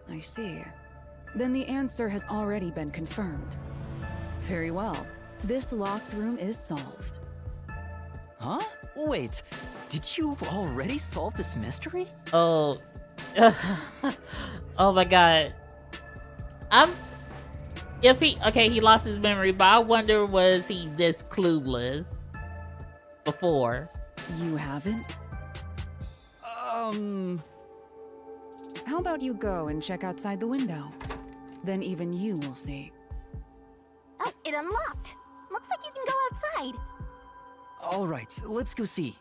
I see. Then the answer has already been confirmed. Very well. This locked room is solved. Huh? Wait, did you already solve this mystery? Oh. Oh my god. He lost his memory, but I wonder, was he this clueless before? You haven't? How about you go and check outside the window? Then even you will see. Oh, it unlocked. Looks like you can go outside. All right, let's go see.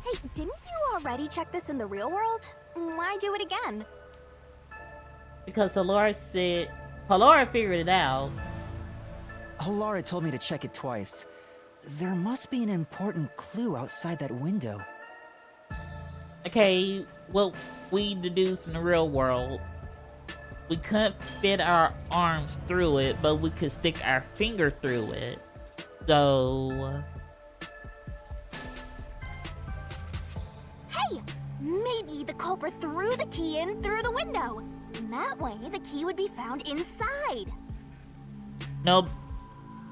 Hey, didn't you already check this in the real world? Why do it again? Because Halora figured it out. Halara told me to check it twice. There must be an important clue outside that window. Okay, what we deduced in the real world, we couldn't fit our arms through it, but we could stick our finger through it. So... Hey! Maybe the culprit threw the key in through the window. And that way, the key would be found inside. Nope.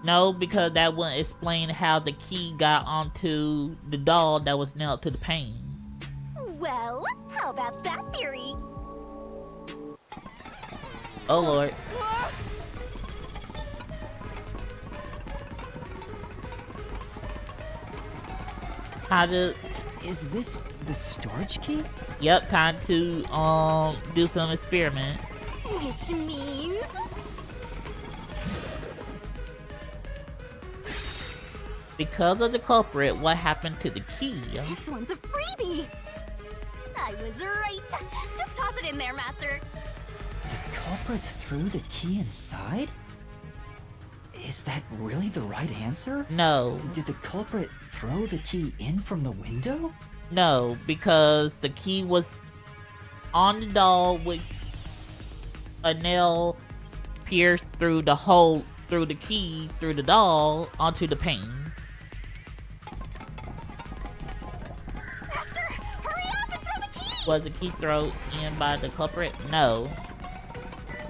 No, because that wouldn't explain how the key got onto the doll that was nailed to the pane. Well, how about that theory? Oh lord. Is this the storage key? Yep, time to do some experiment. Which means... Because of the culprit, what happened to the key? This one's a freebie! I was right! Just toss it in there, Master! The culprit threw the key inside? Is that really the right answer? No. Did the culprit throw the key in from the window? No, because the key was on the doll with a nail pierced through the hole, through the key, through the doll, onto the pane. Master, hurry up and throw the key! Was the key thrown in by the culprit? No.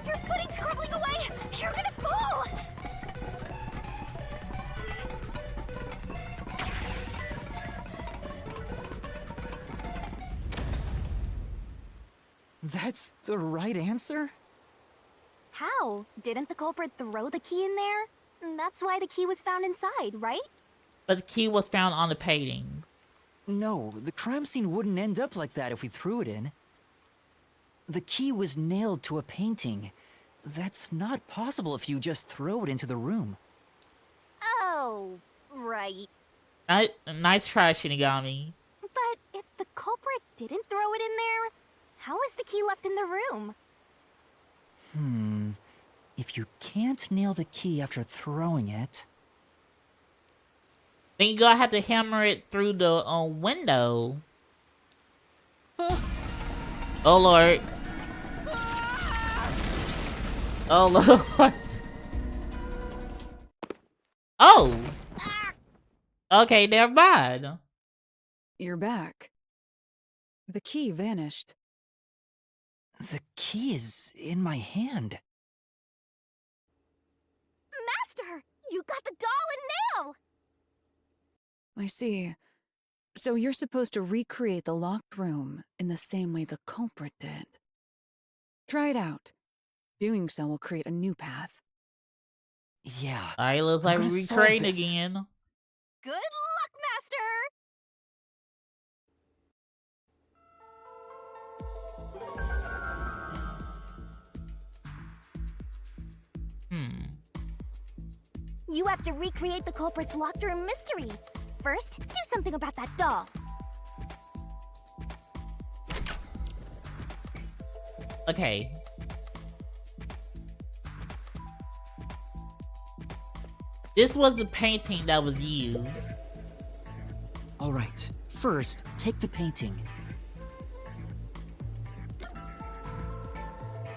Your footing's crumbling away! You're gonna fall! That's the right answer? How? Didn't the culprit throw the key in there? That's why the key was found inside, right? But the key was found on the painting. No, the crime scene wouldn't end up like that if we threw it in. The key was nailed to a painting. That's not possible if you just throw it into the room. Oh, right. Nice try, Shinigami. But if the culprit didn't throw it in there, how is the key left in the room? If you can't nail the key after throwing it... Then you're gonna have to hammer it through the window. Oh lord. Oh lord. Oh! Okay, never mind. You're back. The key vanished. The key is in my hand. Master! You got the doll and nail! I see. So you're supposed to recreate the locked room in the same way the culprit did. Try it out. Doing so will create a new path. Yeah. Alright, looks like gonna we solve train this. again. Good luck, Master! You have to recreate the culprit's locked room mystery. First, do something about that doll. Okay. This was the painting that was used. Alright, first, take the painting.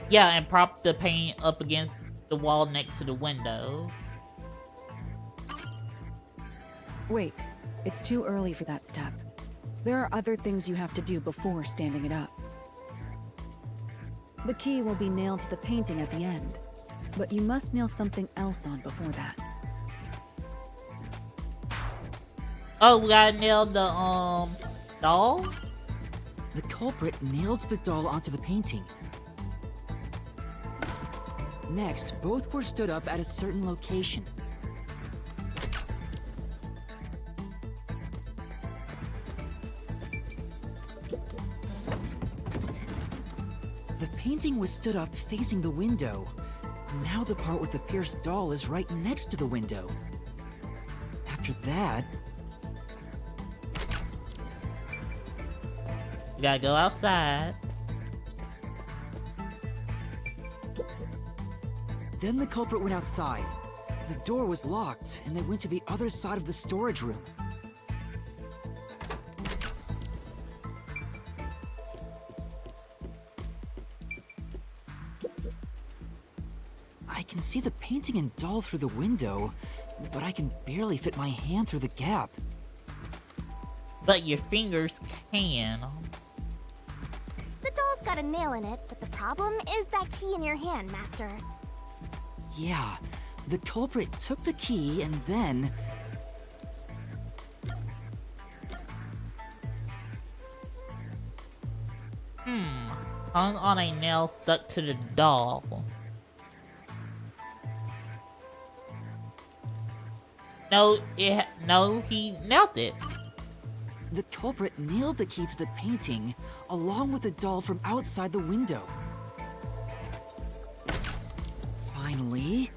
Yeah, and prop the paint up against the wall next to the window. Wait, it's too early for that step. There are other things you have to do before standing it up. The key will be nailed to the painting at the end, but you must nail something else on before that. Oh, we gotta nail the, doll? The culprit nailed the doll onto the painting. Next, both were stood up at a certain location. The painting was stood up facing the window. Now the part with the pierced doll is right next to the window. After that... You gotta go outside. Then the culprit went outside. The door was locked, and they went to the other side of the storage room. I can see the painting and doll through the window, but I can barely fit my hand through the gap. But your fingers can. The doll's got a nail in it, but the problem is that key in your hand, Master. Yeah, the culprit took the key and then... Hung on a nail stuck to the doll. No, he nailed it. The culprit nailed the key to the painting, along with the doll from outside the window. Finally...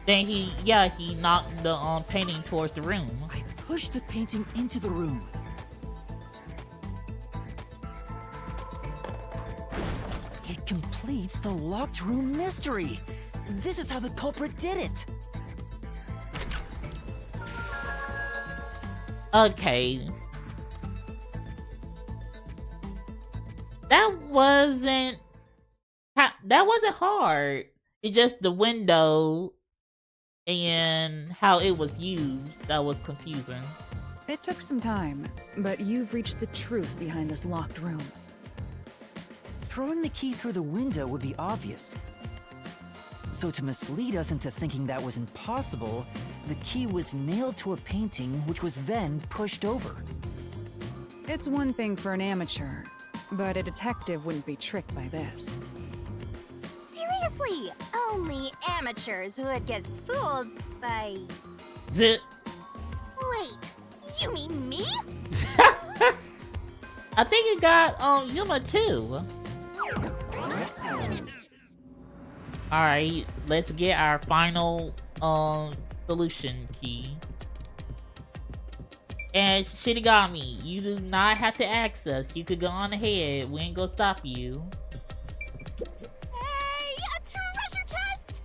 Then he knocked the painting towards the room. I pushed the painting into the room. It completes the locked room mystery. This is how the culprit did it. Okay. That wasn't hard. It's just the window and how it was used that was confusing. It took some time, but you've reached the truth behind this locked room. Throwing the key through the window would be obvious. So to mislead us into thinking that was impossible, the key was nailed to a painting which was then pushed over. It's one thing for an amateur, but a detective wouldn't be tricked by this. Seriously, only amateurs would get fooled by... Zit. Wait, you mean me? I think it got Yuma too. Alright, let's get our final solution key. And Shinigami, you do not have to ask us. You could go on ahead. We ain't gonna stop you. Hey, a treasure chest!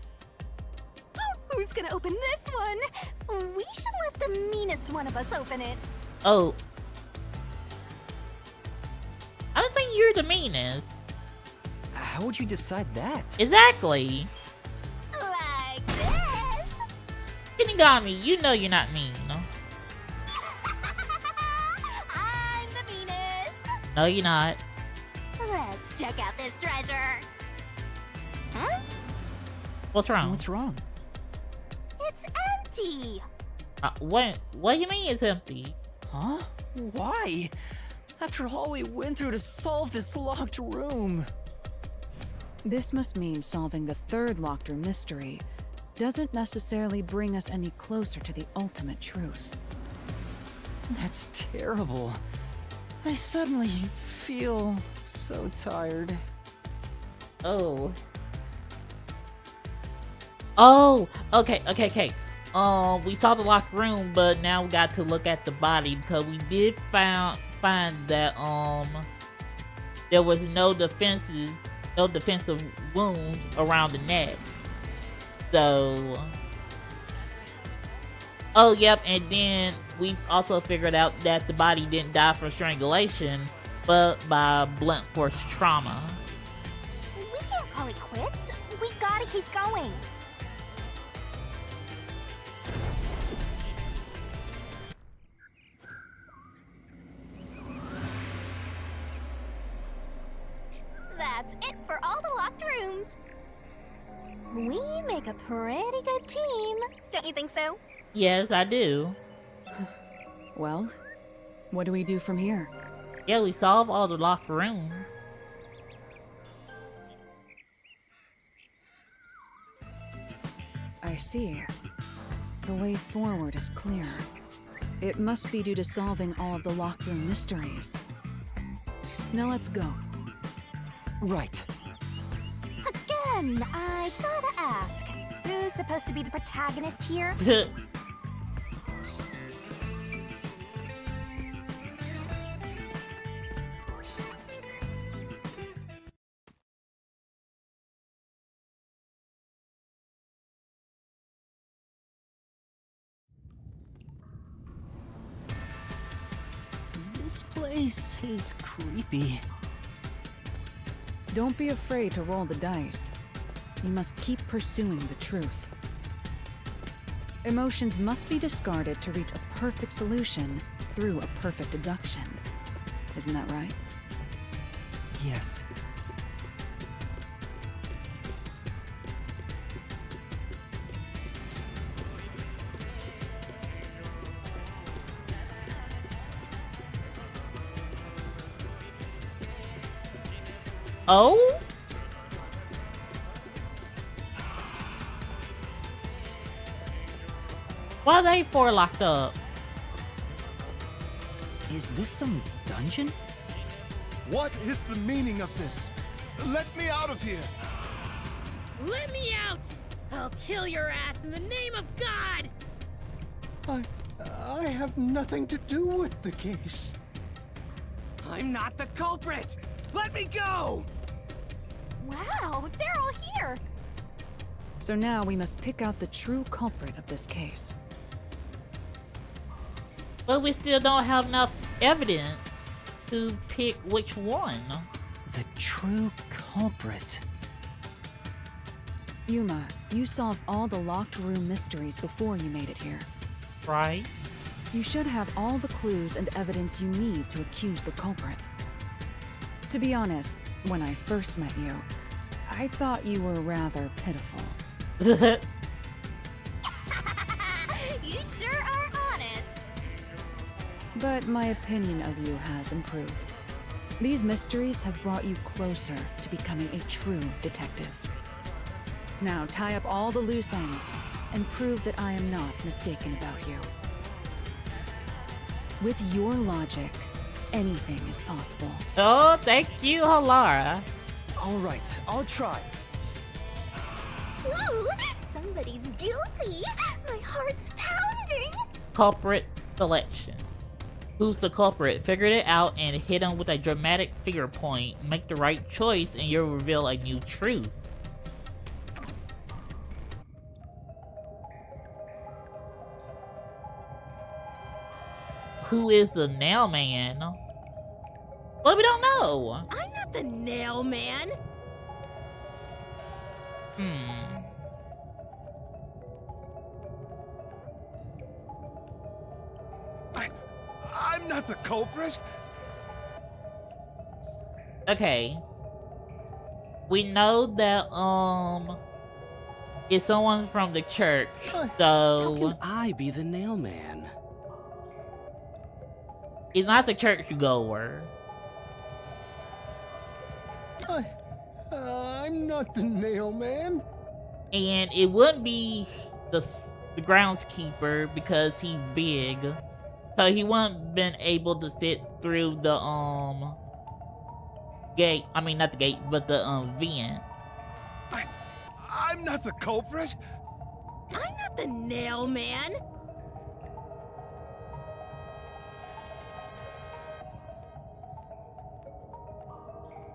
Who's gonna open this one? We should let the meanest one of us open it. Oh. I don't think you're the meanest. How would you decide that? Exactly. Like this. Shinigami, you know you're not mean. I'm the meanest. No, you're not. Let's check out this treasure. Huh? What's wrong? What's wrong? It's empty. What do you mean it's empty? Huh? Why? After all we went through to solve this locked room. This must mean solving the third locked room mystery doesn't necessarily bring us any closer to the ultimate truth. That's terrible. I suddenly feel so tired. Oh, okay. We saw the locked room, but now we got to look at the body because we did find that there was no defensive wounds around the neck. So, oh yep, and then we also figured out that the body didn't die from strangulation, but by blunt force trauma. We can't call it quits. We gotta keep going. That's it for all the locked rooms. We make a pretty good team. Don't you think so? Yes, I do. Well, what do we do from here? Yeah, we solved all the locked rooms. I see. The way forward is clear. It must be due to solving all of the locked room mysteries. Now let's go. Right. Again, I gotta ask. Who's supposed to be the protagonist here? This place is creepy. Don't be afraid to roll the dice. You must keep pursuing the truth. Emotions must be discarded to reach a perfect solution through a perfect deduction. Isn't that right? Yes. Oh? Why are they four locked up? Is this some dungeon? What is the meaning of this? Let me out of here! Let me out! I'll kill your ass in the name of God! I have nothing to do with the case. I'm not the culprit! Let me go! Wow, they're all here. So now we must pick out the true culprit of this case. But we still don't have enough evidence to pick which one. The true culprit. Yuma, you solved all the locked room mysteries before you made it here. Right? You should have all the clues and evidence you need to accuse the culprit. To be honest, when I first met you, I thought you were rather pitiful. You sure are honest. But my opinion of you has improved. These mysteries have brought you closer to becoming a true detective. Now tie up all the loose ends and prove that I am not mistaken about you. With your logic, anything is possible. Oh, thank you, Halara. All right, I'll try. Ooh, somebody's guilty. My heart's pounding. Culprit selection. Who's the culprit? Figure it out and hit him with a dramatic finger point. Make the right choice and you'll reveal a new truth. Who is the Nailman? Well, we don't know. I'm not the Nailman. I'm not the culprit. Okay. We know that it's someone from the church. How So can I be the Nailman? He's not the churchgoer. I'm not the Nailman. And it wouldn't be the groundskeeper because he's big. So he wouldn't been able to fit through the gate. I mean, not the gate, but the vent. I'm not the culprit. I'm not the Nailman.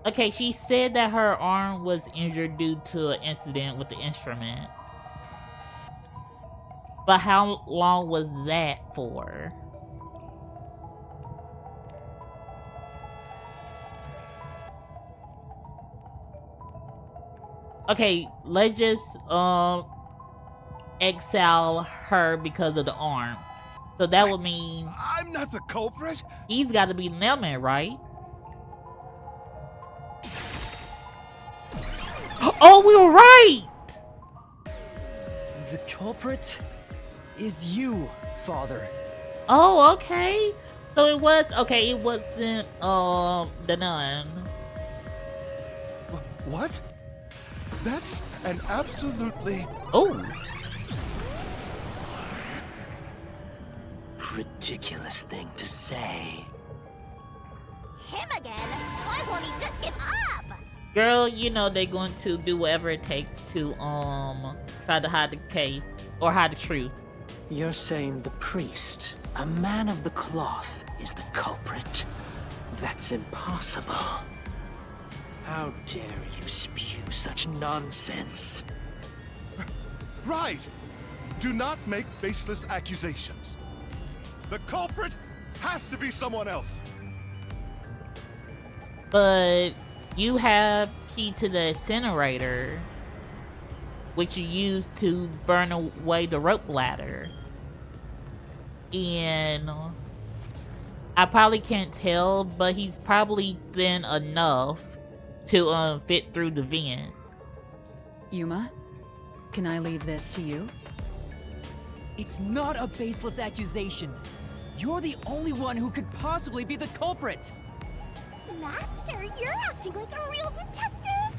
Okay, she said that her arm was injured due to an incident with the instrument. But how long was that for? Okay, let's just exile her because of the arm. So that would mean I'm not the culprit. He's got to be the Nailman, right? Oh, we were right! The culprit is you, Father. Oh, okay. So it was, okay, it wasn't, the nun. What? That's an absolutely... Oh. Ridiculous thing to say. Him again? Why won't he just give up? Girl, you know they're going to do whatever it takes to, try to hide the case, or hide the truth. You're saying the priest, a man of the cloth, is the culprit? That's impossible. How dare you spew such nonsense? Right! Do not make baseless accusations. The culprit has to be someone else. But you have key to the incinerator, which you use to burn away the rope ladder. And I probably can't tell, but he's probably thin enough to fit through the vent. Yuma, can I leave this to you? It's not a baseless accusation. You're the only one who could possibly be the culprit. Master, you're acting like a real detective.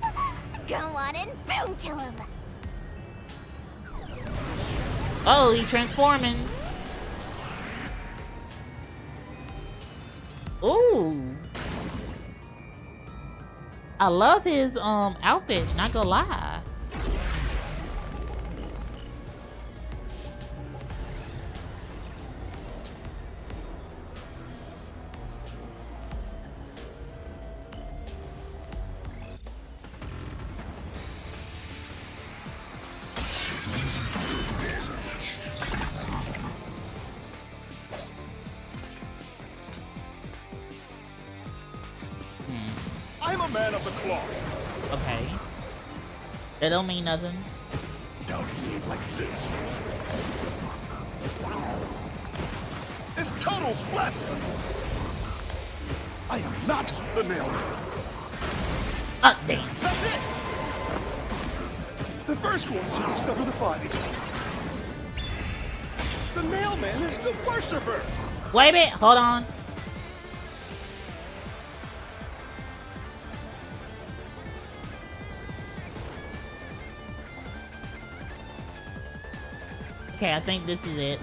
Go on and boom kill him. Oh, he's transforming. Ooh. I love his outfit, not gonna lie. I'm a man of the cloth. Okay. That don't mean nothing. Don't leave like this. It's total blasphemy. I am not the Nailman. Ah, damn. That's it. The first one to discover the bodies. The Nailman is the worshiper. Wait a minute, hold on. Okay, I think this is it.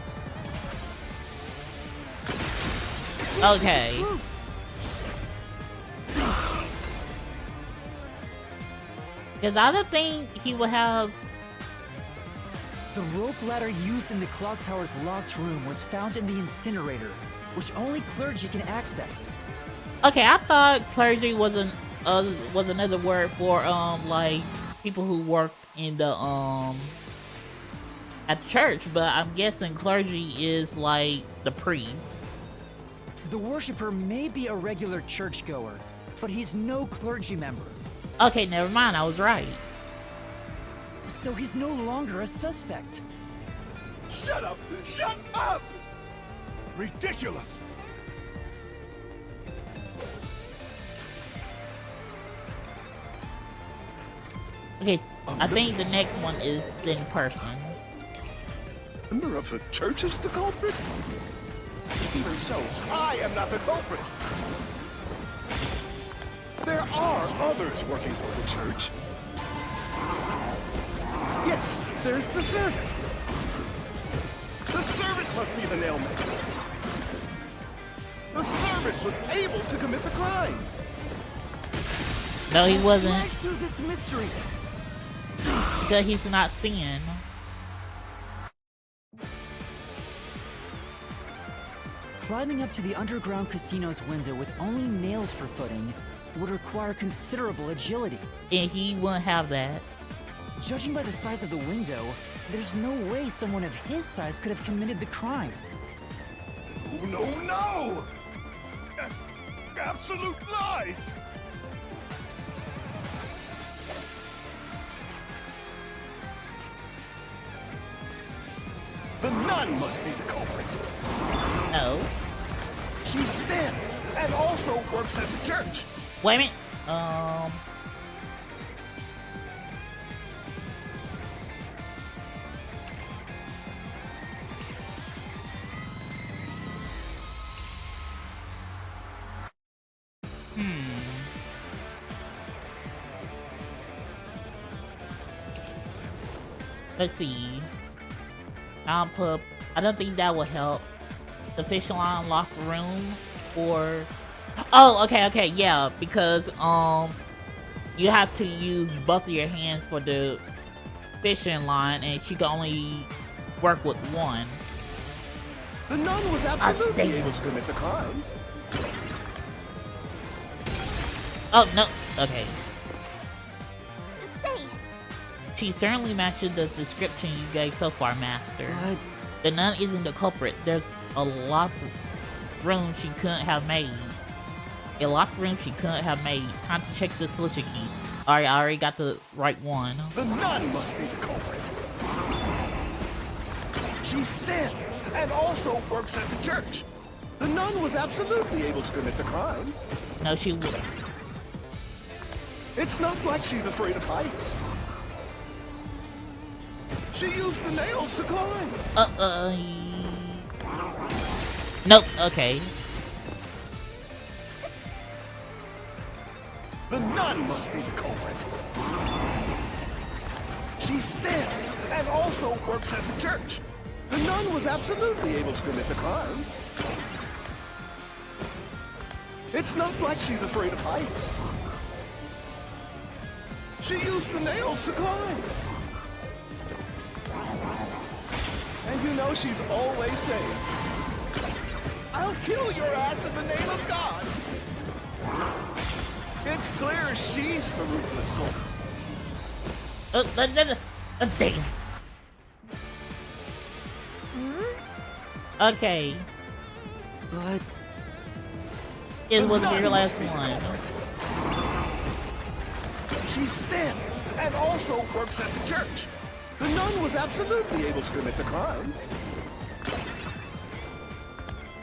Okay. Because I don't think he would have... The rope ladder used in the clock tower's locked room was found in the incinerator, which only clergy can access. Okay, I thought clergy was another word for like people who work in the at the church, but I'm guessing clergy is like the priest. The worshiper may be a regular churchgoer, but he's no clergy member. Okay, never mind, I was right. So he's no longer a suspect. Shut up! Shut up! Ridiculous! Okay, I think the next one is in person. Member of the church is the culprit? Even so, I am not the culprit. There are others working for the church. Yes, there's the servant. The servant must be the Nailman. The servant was able to commit the crimes. No, he wasn't. Flash through this mystery. Because he's not seeing. Climbing up to the underground casino's window with only nails for footing would require considerable agility. And he wouldn't have that. Judging by the size of the window, there's no way someone of his size could have committed the crime. No, no! Absolute lies! The nun must be the culprit. No. She's thin and also works at the church. Wait a minute. Let's see. I don't think that will help. The fishing line locker room or oh, okay, yeah, because you have to use both of your hands for the fishing line, and she can only work with one. The nun was absolutely able to commit the crimes. Oh no, okay. Say, She certainly matches the description you gave so far, Master. What? The nun isn't the culprit. There's a locked room she couldn't have made. A locked room she couldn't have made. Time to check the solution key. Alright, I already got the right one. The nun must be the culprit. She's thin and also works at the church. The nun was absolutely able to commit the crimes. No, she would. It's not like she's afraid of heights. She used the nails to climb. Nope, okay. The nun must be the culprit. She's thin and also works at the church. The nun was absolutely able to commit the crimes. It's not like she's afraid of heights. She used the nails to climb. And you know she's always saying, I'll kill your ass in the name of God. It's clear she's the ruthless soul. Damn. Okay. But it was your last one. She's thin and also works at the church. The nun was absolutely able to commit the crimes.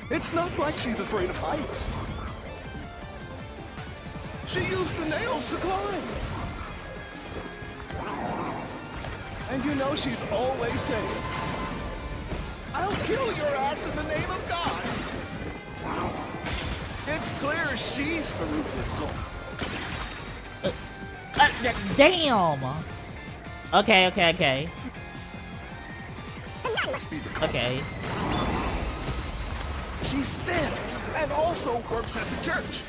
It's not like she's afraid of heights. She used the nails to climb. And you know she's always saying, I'll kill your ass in the name of God. It's clear she's the ruthless soul. Damn! Okay. Okay. She's thin and also works at the church.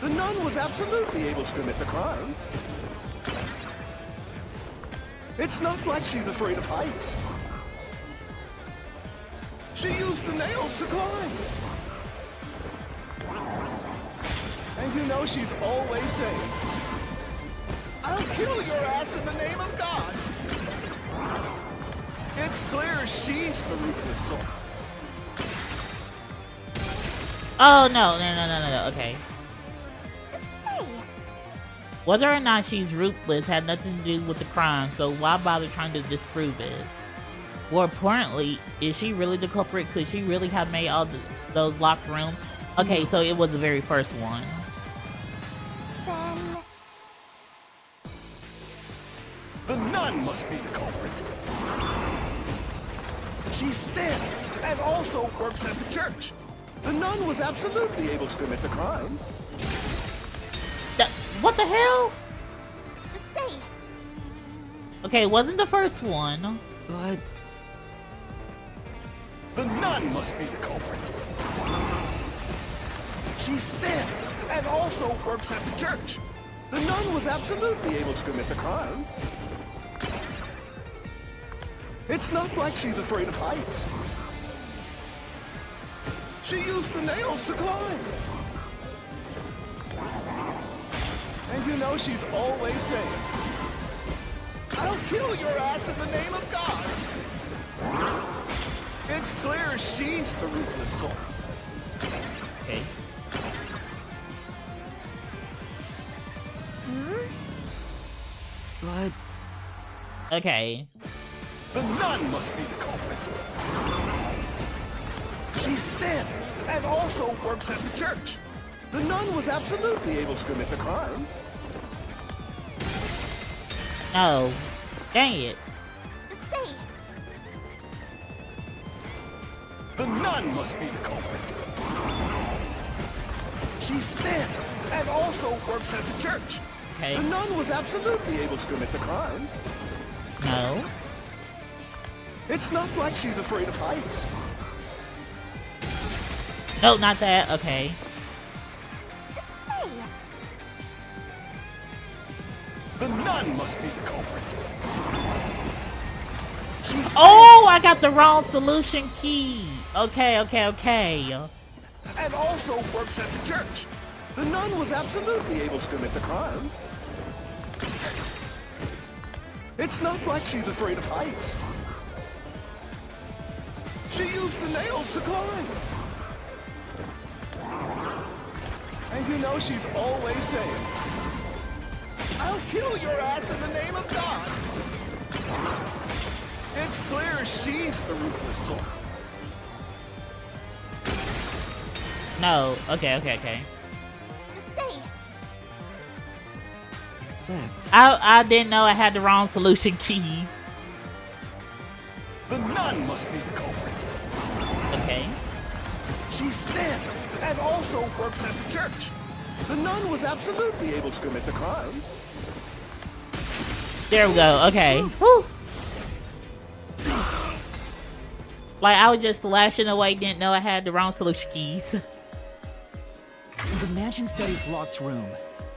The nun was absolutely able to commit the crimes. It's not like she's afraid of heights. She used the nails to climb. And you know she's always saying, I'll kill your ass in the name of God. It's clear she's the ruthless soul. Oh, no, okay. say, Whether or not she's ruthless had nothing to do with the crime, so why bother trying to disprove it? More importantly, is she really the culprit? Could she really have made all those locked rooms? Okay, so it was the very first one. then The nun must be the culprit. She's thin and also works at the church. The nun was absolutely able to commit the crimes. What the hell? Say, Okay, it wasn't the first one. But The nun must be the culprit. She's thin and also works at the church. The nun was absolutely able to commit the crimes. It's not like she's afraid of heights. She used the nails to climb. And you know she's always saying, "I'll kill your ass in the name of God." It's clear she's the ruthless sort. Okay. But Okay. The nun must be the culprit. She's thin and also works at the church. The nun was absolutely able to commit the crimes. No. Dang it. say, The nun must be the culprit. She's thin and also works at the church. Okay. The nun was absolutely able to commit the crimes. No. It's not like she's afraid of heights. No, not that. Okay. say, The nun must be the culprit. She's Oh, I got the wrong solution key. Okay. and also works at the church. The nun was absolutely able to commit the crimes. It's not like she's afraid of heights. She used the nails to climb. And you know she's always saying, "I'll kill your ass in the name of God." It's clear she's the ruthless sort. No. Okay. say, except I didn't know I had the wrong solution key. The nun must be the culprit. Okay. She's thin and also works at the church. The nun was absolutely able to commit the crimes. There we go. Okay. Whew. Like, I was just lashing away, didn't know I had the wrong solution keys. in the mansion study's locked room,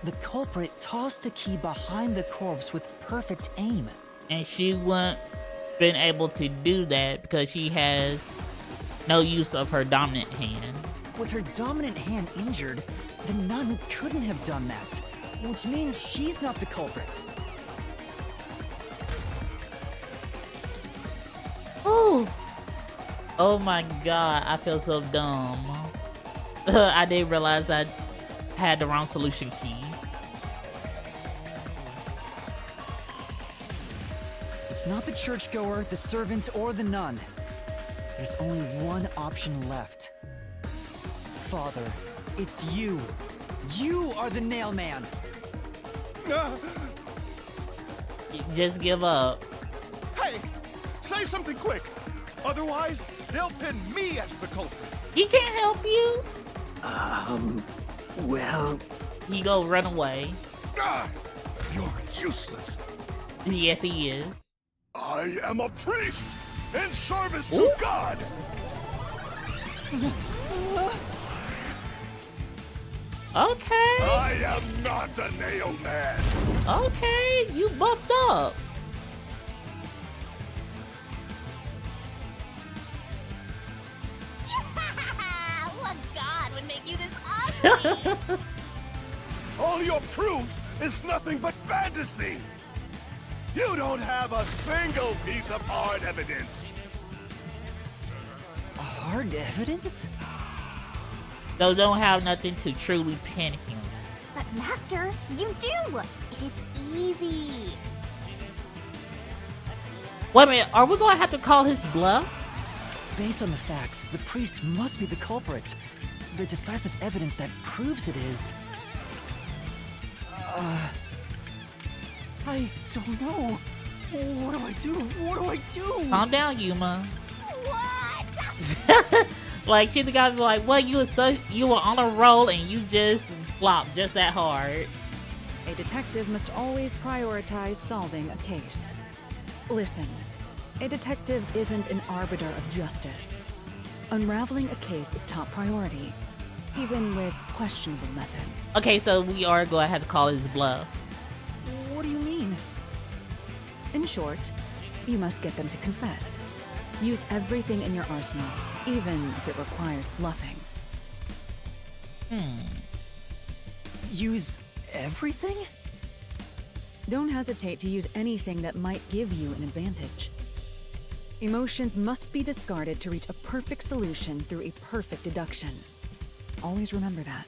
the culprit tossed the key behind the corpse with perfect aim. And she wouldn't been able to do that because she has no use of her dominant hand. With her dominant hand injured, the nun couldn't have done that, which means she's not the culprit. Ooh. Oh my god, I feel so dumb. I didn't realize I had the wrong solution key. It's not the churchgoer, the servant, or the nun. There's only one option left. Father, it's you. You are the Nailman. Just give up. Hey, say something quick. Otherwise, they'll pin me as the culprit. He can't help you. Well, He go run away. You're useless. Yes, he is. I am a priest in service to Ooh. God. Okay. I am not the Nailman. Okay, you buffed up. what god would make you this ugly? All your proof is nothing but fantasy. You don't have a single piece of hard evidence. Hard evidence? Those don't have nothing to truly pin him. But Master, you do. It's easy. Wait a minute, are we gonna have to call his bluff? Based on the facts, the priest must be the culprit. The decisive evidence that proves it is... I don't know. What do I do? Calm down, Yuma. What? Like, she the guys be like, well, you were on a roll and you just flopped just that hard. A detective must always prioritize solving a case. Listen, a detective isn't an arbiter of justice. Unraveling a case is top priority, even with questionable methods. Okay, so we are going to have to call his bluff. What do you mean? In short, you must get them to confess. Use everything in your arsenal, even if it requires bluffing. Use everything? Don't hesitate to use anything that might give you an advantage. Emotions must be discarded to reach a perfect solution through a perfect deduction. Always remember that.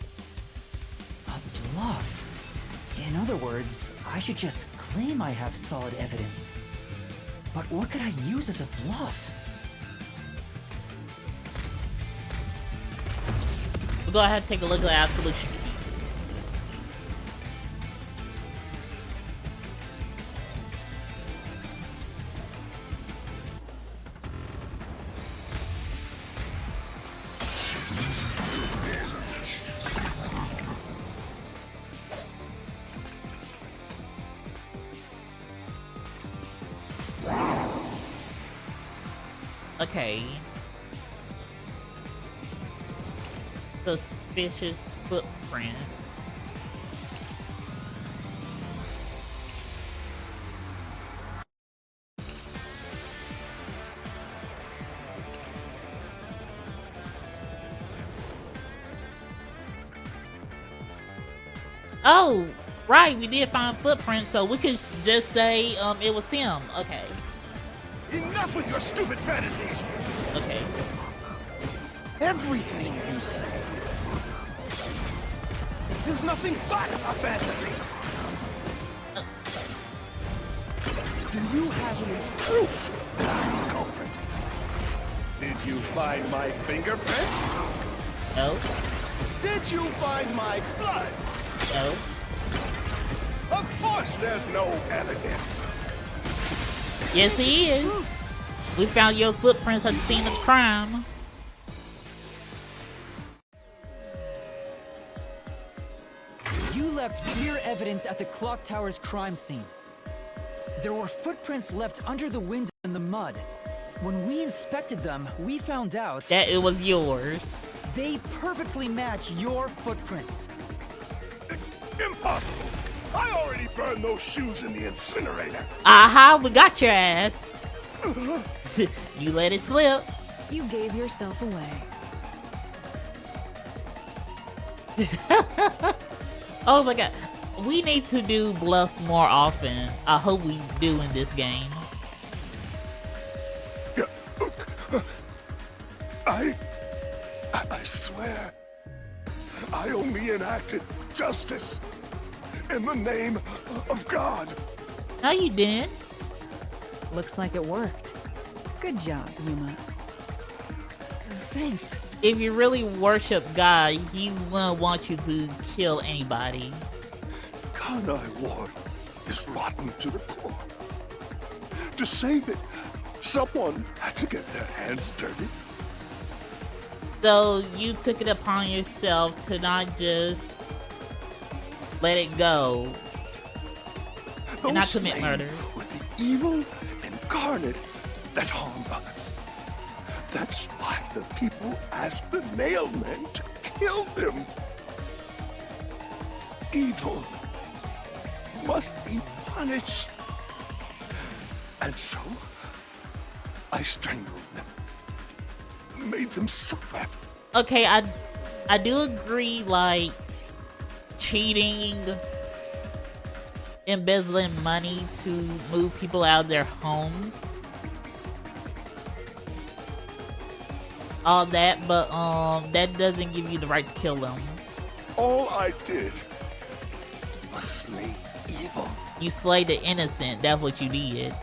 A bluff? In other words, I should just claim I have solid evidence. But what could I use as a bluff? We'll go ahead and take a look at our solution. Okay. Suspicious footprint. Oh, right, we did find footprints, so we could just say it was him. Okay. Enough with your stupid fantasies! Okay. Everything you say is nothing but a fantasy! Do you have any proof, culprit? Did you find my fingerprints? No. Did you find my blood? No. Of course there's no evidence! Yes, he is. We found your footprints at the scene of the crime. You left clear evidence at the clock tower's crime scene. There were footprints left under the window in the mud. When we inspected them, we found out that it was yours. They perfectly match your footprints. Impossible! I already burned those shoes in the incinerator. Aha, we got your ass. You let it slip. You gave yourself away. Oh my god. We need to do bluffs more often. I hope we do in this game. I swear, I only enacted justice in the name of God. No, you didn't. Looks like it worked. Good job, Yuma. Thanks. If you really worship God, He won't want you to kill anybody. Karnai Ward is rotten to the core. To save it, someone had to get their hands dirty. So you took it upon yourself to not just let it go and not commit murder. With the evil incarnate that harmed others. That's why the people asked the Nailmen to kill them. Evil must be punished. And so, I strangled them. Made them suffer. Okay, I do agree, like, cheating, embezzling money to move people out of their homes, all that, but that doesn't give you the right to kill them. All I did was slay evil. You slayed the innocent, that's what you did.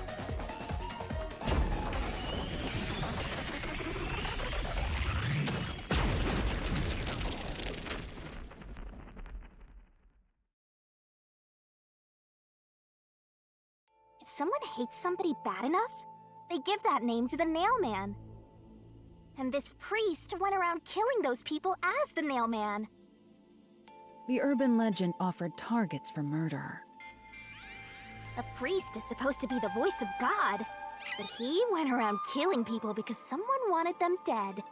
If someone hates somebody bad enough, they give that name to the Nailman. And this priest went around killing those people as the Nailman. The urban legend offered targets for murder. A priest is supposed to be the voice of God, but he went around killing people because someone wanted them dead.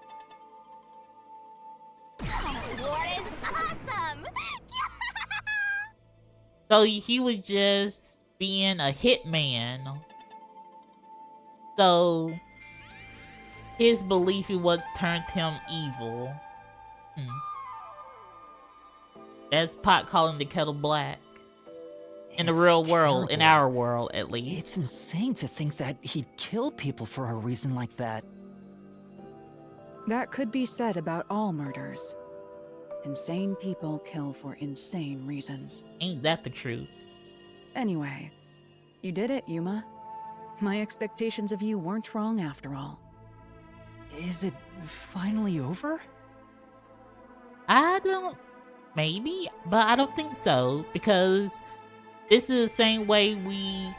War is awesome! So he was just being a hitman. So his belief in what turned him evil. That's pot calling the kettle black. In the real world, in our world at least. It's insane to think that he'd kill people for a reason like that. That could be said about all murders. Insane people kill for insane reasons. Ain't that the truth? Anyway, you did it, Yuma. My expectations of you weren't wrong after all. Is it finally over? I don't... Maybe, but I don't think so, because this is the same way we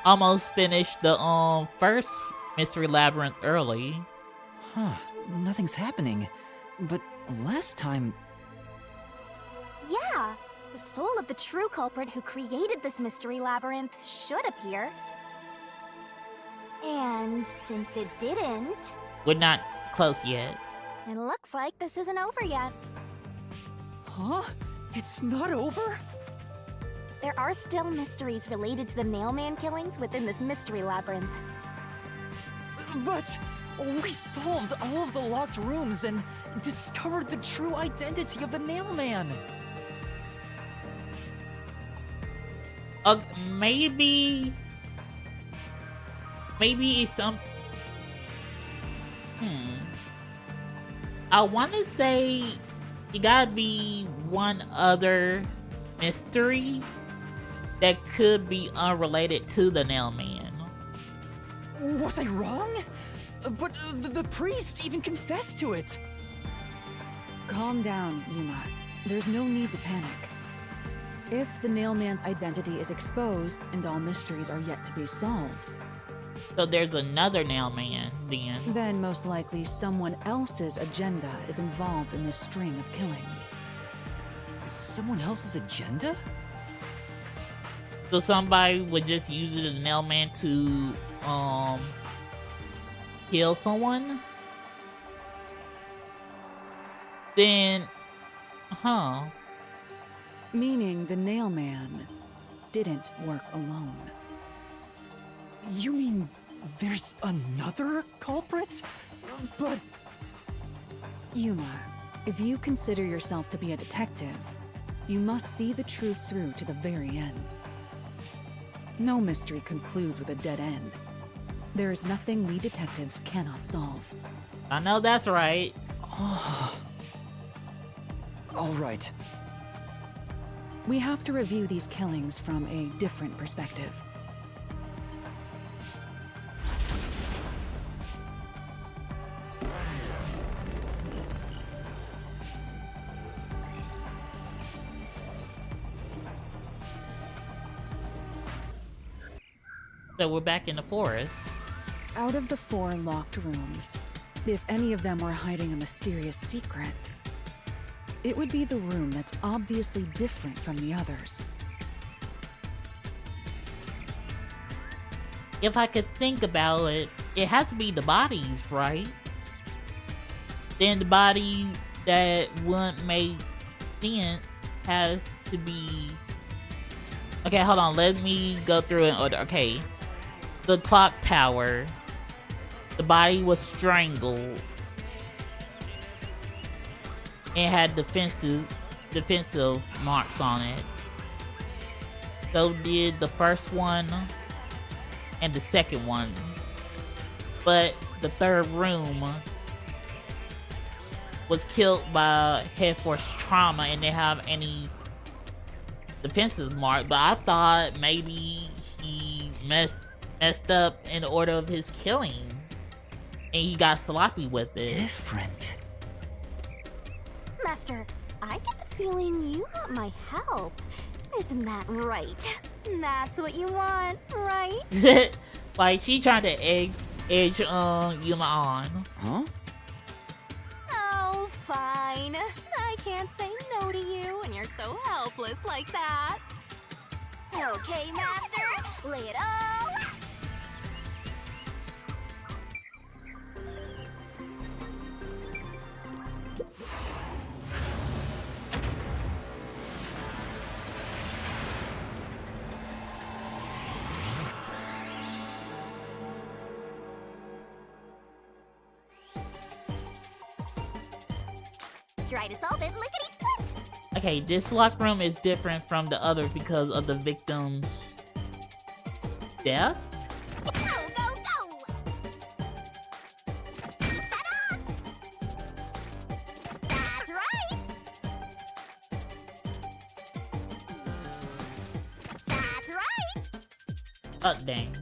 almost finished the first Mystery Labyrinth early. Huh, nothing's happening. But last time... Yeah, the soul of the true culprit who created this Mystery Labyrinth should appear. And since it didn't... We're not close yet. It looks like this isn't over yet. Huh? It's not over? There are still mysteries related to the Nailman killings within this Mystery Labyrinth. But we solved all of the locked rooms and discovered the true identity of the Nailman. Maybe it's some... I want to say it gotta be one other mystery that could be unrelated to the Nailman. Was I wrong? But the priest even confessed to it. Calm down, Yuma. There's no need to panic. If the Nailman's identity is exposed and all mysteries are yet to be solved... So there's another Nailman, then. Then most likely someone else's agenda is involved in this string of killings. Someone else's agenda? So somebody would just use it as a Nailman to, kill someone? Then, Meaning the Nailman didn't work alone. You mean there's another culprit? But... Yuma, if you consider yourself to be a detective, you must see the truth through to the very end. No mystery concludes with a dead end. There is nothing we detectives cannot solve. I know that's right. All right. We have to review these killings from a different perspective. So we're back in the forest. Out of the 4 locked rooms, if any of them were hiding a mysterious secret, it would be the room that's obviously different from the others. If I could think about it, it has to be the bodies, right? Then the body that wouldn't make sense has to be... Okay, hold on, let me go through in order. Okay. The clock tower. The body was strangled. It had defensive marks on it. So did the first one and the second one. But the third room was killed by head force trauma and didn't have any defensive mark. But I thought maybe he messed up in the order of his killing. And he got sloppy with it. Different. Master, I get the feeling you want my help. Isn't that right? That's what you want, right? Like, she trying to egg edge Yuma on. Huh? Oh, fine. I can't say no to you when you're so helpless like that. Okay, Master, lay it all out. Try to solve it, lickety-split! Okay, this locker room is different from the others because of the victim's death? Go, go, go! Ta-da! That's right! That's right! Oh, dang.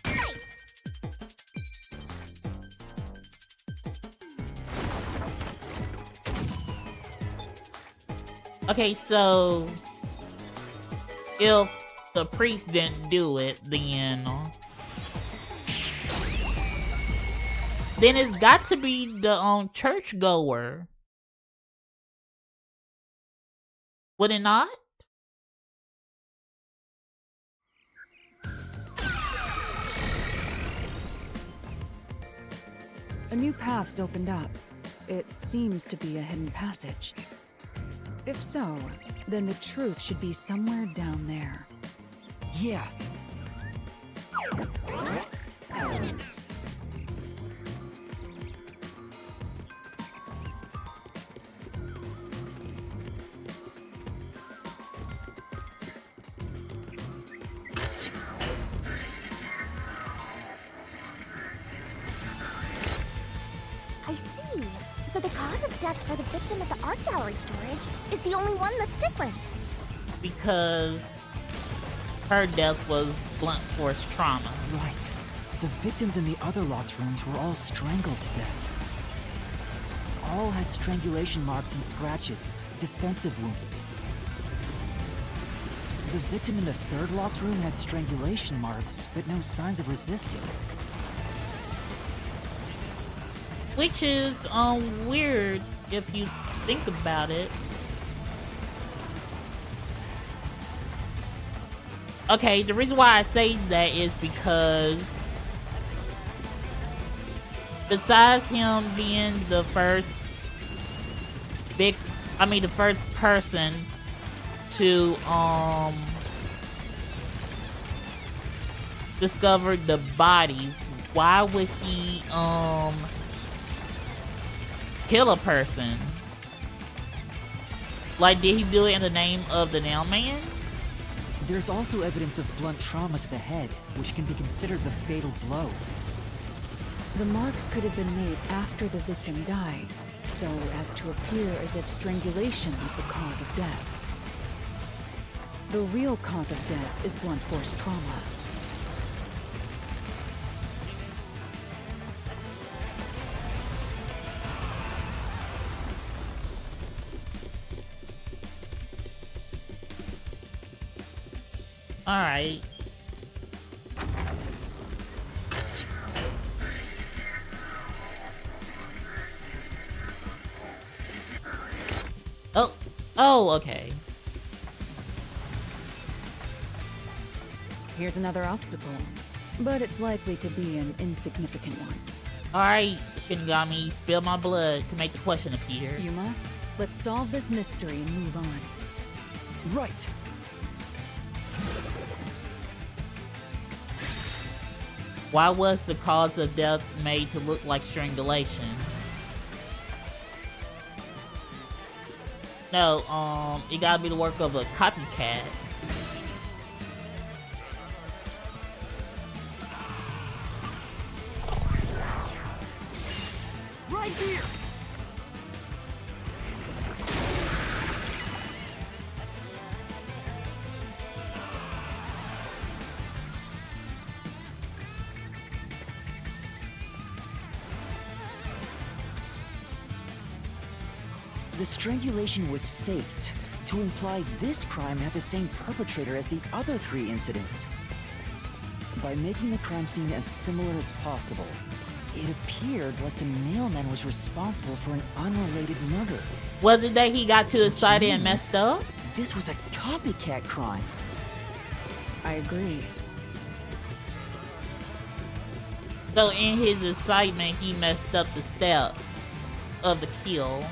Nice! Okay, so if the priest didn't do it, then it's got to be the churchgoer. Would it not? A new path's opened up. It seems to be a hidden passage. If so, then the truth should be somewhere down there. Yeah. I see. So the cause of death for the victim at the art gallery storage is the only one that's different. Because her death was blunt force trauma. Right. The victims in the other locked rooms were all strangled to death. All had strangulation marks and scratches, defensive wounds. The victim in the third locked room had strangulation marks, but no signs of resisting. Which is weird if you think about it. Okay, the reason why I say that is because besides him being the first the first person to discover the body, why would he kill a person? Like, did he do it in the name of the Nailman? There's also evidence of blunt trauma to the head, which can be considered the fatal blow. The marks could have been made after the victim died, so as to appear as if strangulation was the cause of death. The real cause of death is blunt force trauma. Alright. Oh, okay. Here's another obstacle, but it's likely to be an insignificant one. Alright, Shinigami, spill my blood to make the question appear. Yuma, let's solve this mystery and move on. Right. Why was the cause of death made to look like strangulation? No, it gotta be the work of a copycat. Right here! The strangulation was faked, to imply this crime had the same perpetrator as the other 3 incidents. by making the crime scene as similar as possible. It appeared like the Nailman was responsible for an unrelated murder. Was it that he got too excited and messed up? This was a copycat crime. I agree. So in his excitement, he messed up the steps of the kill.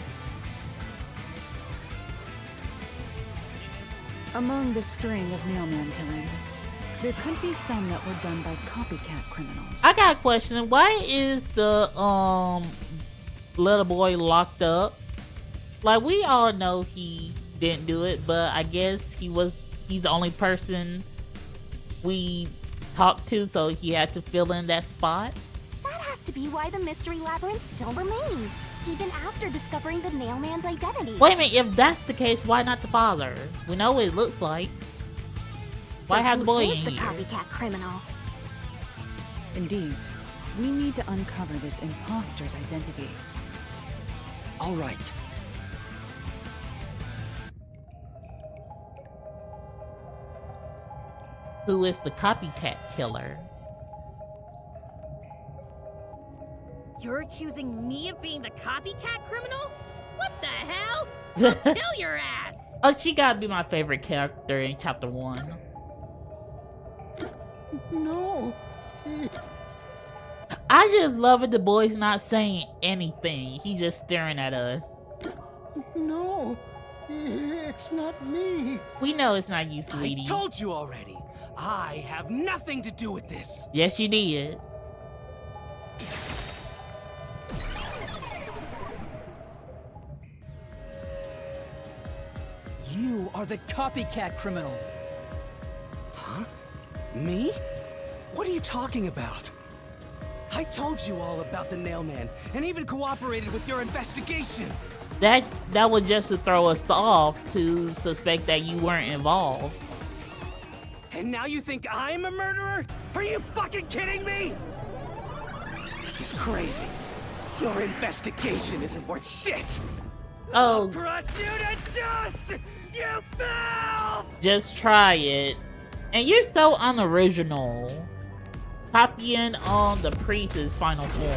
Among the string of Nailman killings, there could be some that were done by copycat criminals. I got a question. Why is the little boy locked up? Like, we all know he didn't do it, but I guess he's the only person we talked to, so he had to fill in that spot. That has to be why the Mystery Labyrinth still remains, even after discovering the Nailman's identity. Wait a minute, if that's the case, why not the father? We know what it looks like. Why have the boy in the here? copycat criminal? Indeed. We need to uncover this imposter's identity. All right. Who is the copycat killer? You're accusing me of being the copycat criminal? What the hell? I'll kill your ass! Oh, she gotta be my favorite character in chapter 1. No. I just love it. The boy's not saying anything. He's just staring at us. No. It's not me. We know it's not you, sweetie. I told you already. I have nothing to do with this. Yes, you did. You are the copycat criminal. Huh? Me? What are you talking about? I told you all about the Nailman, and even cooperated with your investigation. That was just to throw us off, to suspect that you weren't involved. And now you think I'm a murderer? Are you fucking kidding me? This is crazy. Your investigation isn't worth shit. Oh. I'll crush you to dust, you filth! Just try it. And you're so unoriginal. Copying on the priest's final form.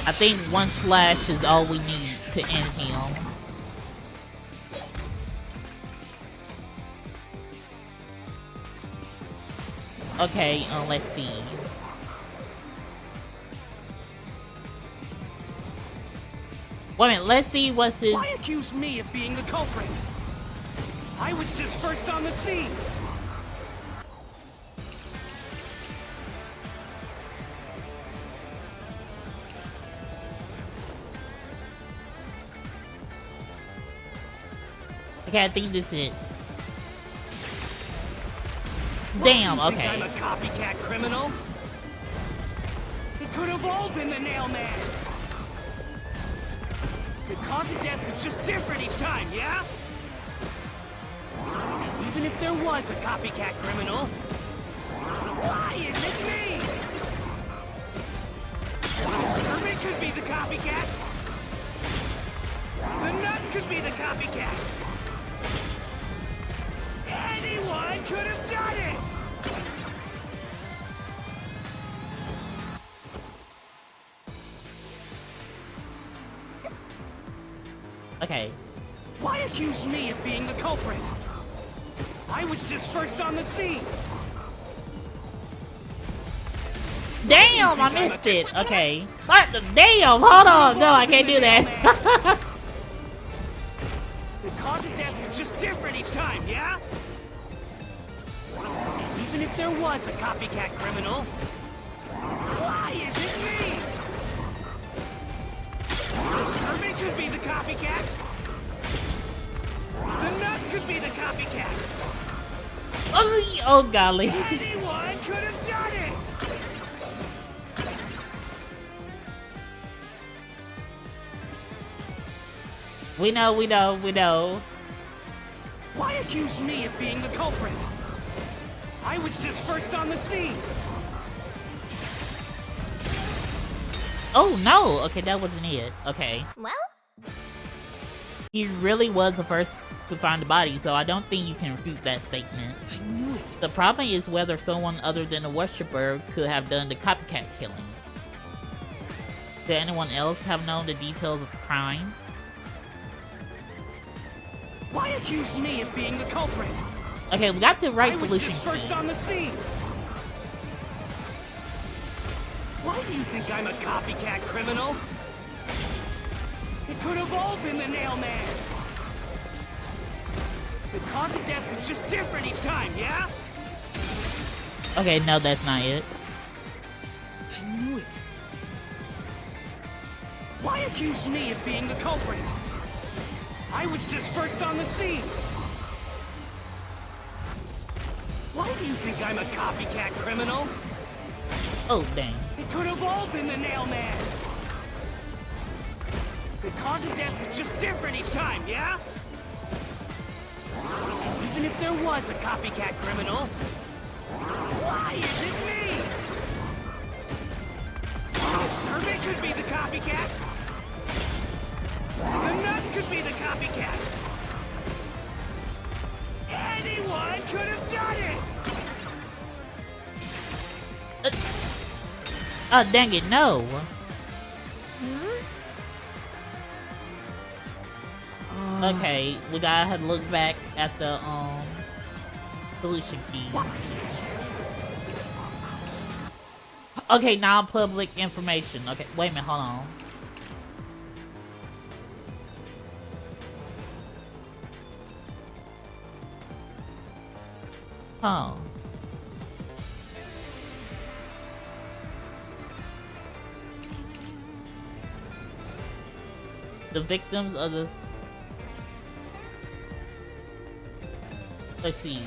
I think one slash is all we need to end him. Okay, let's see. Wait a minute, let's see what's his... Why accuse me of being the culprit? I was just first on the scene. Okay, I think this is it. Damn, What, you okay. think I'm a copycat criminal? It could have all been the Nailman. The cause of death was just different each time, yeah? Even if there was a copycat criminal, why is it me? Hermit could be the copycat. The nut could be the copycat. Anyone could have done it! Okay. Why accuse me of being the culprit? I was just first on the scene. Damn, I missed it. Okay. What the damn? Hold on. No, I can't do that. The cause of death was just different each time, yeah? Even if there was a copycat criminal, why is it me? The servant could be the copycat. The nut could be the copycat. Oh, golly. Anyone could have done it! We know. Why accuse me of being the culprit? I was just first on the scene. Oh no! Okay, that wasn't it. Okay. Well? He really was the first to find the body, so I don't think you can refute that statement. I knew it. The problem is whether someone other than the worshipper could have done the copycat killing. Did anyone else have known the details of the crime? Why accuse me of being the culprit? Okay, we got the right I was solution. just first on the scene. Why do you think I'm a copycat criminal? It could have all been the Nailman. The cause of death was just different each time, yeah? Okay, no, that's not it. I knew it. Why accuse me of being the culprit? I was just first on the scene. Why do you think I'm a copycat criminal? Oh, dang. It could have all been the Nailman. The cause of death was just different each time, yeah? Even if there was a copycat criminal, why is it me? The servant could be the copycat. The nut could be the copycat. Anyone could have done it! Oh, dang it, no. Okay, we gotta have to look back at the, solution key. Okay, non-public information. Okay, wait a minute, hold on. Oh. The victims of the... Let's see.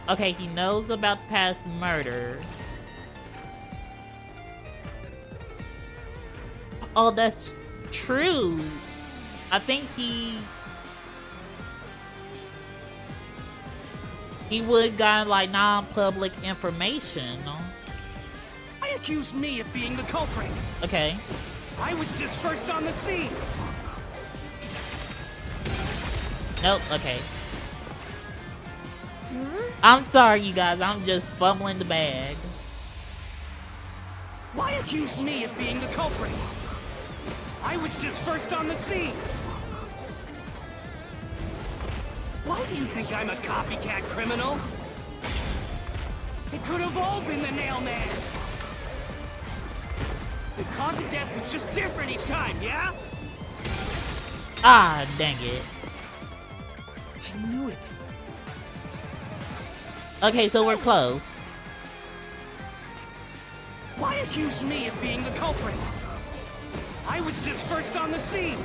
Okay, he knows about past murder. Oh, that's true. I think he would got like non-public information. Why accuse me of being the culprit? Okay. I was just first on the scene. Nope, okay. I'm sorry, you guys. I'm just fumbling the bag. Why accuse me of being the culprit? I was just first on the scene. Why do you think I'm a copycat criminal? It could have all been the Nailman. The cause of death was just different each time, yeah? Ah, dang it. I knew it. Okay, so we're close. Why accuse me of being the culprit? I was just first on the scene.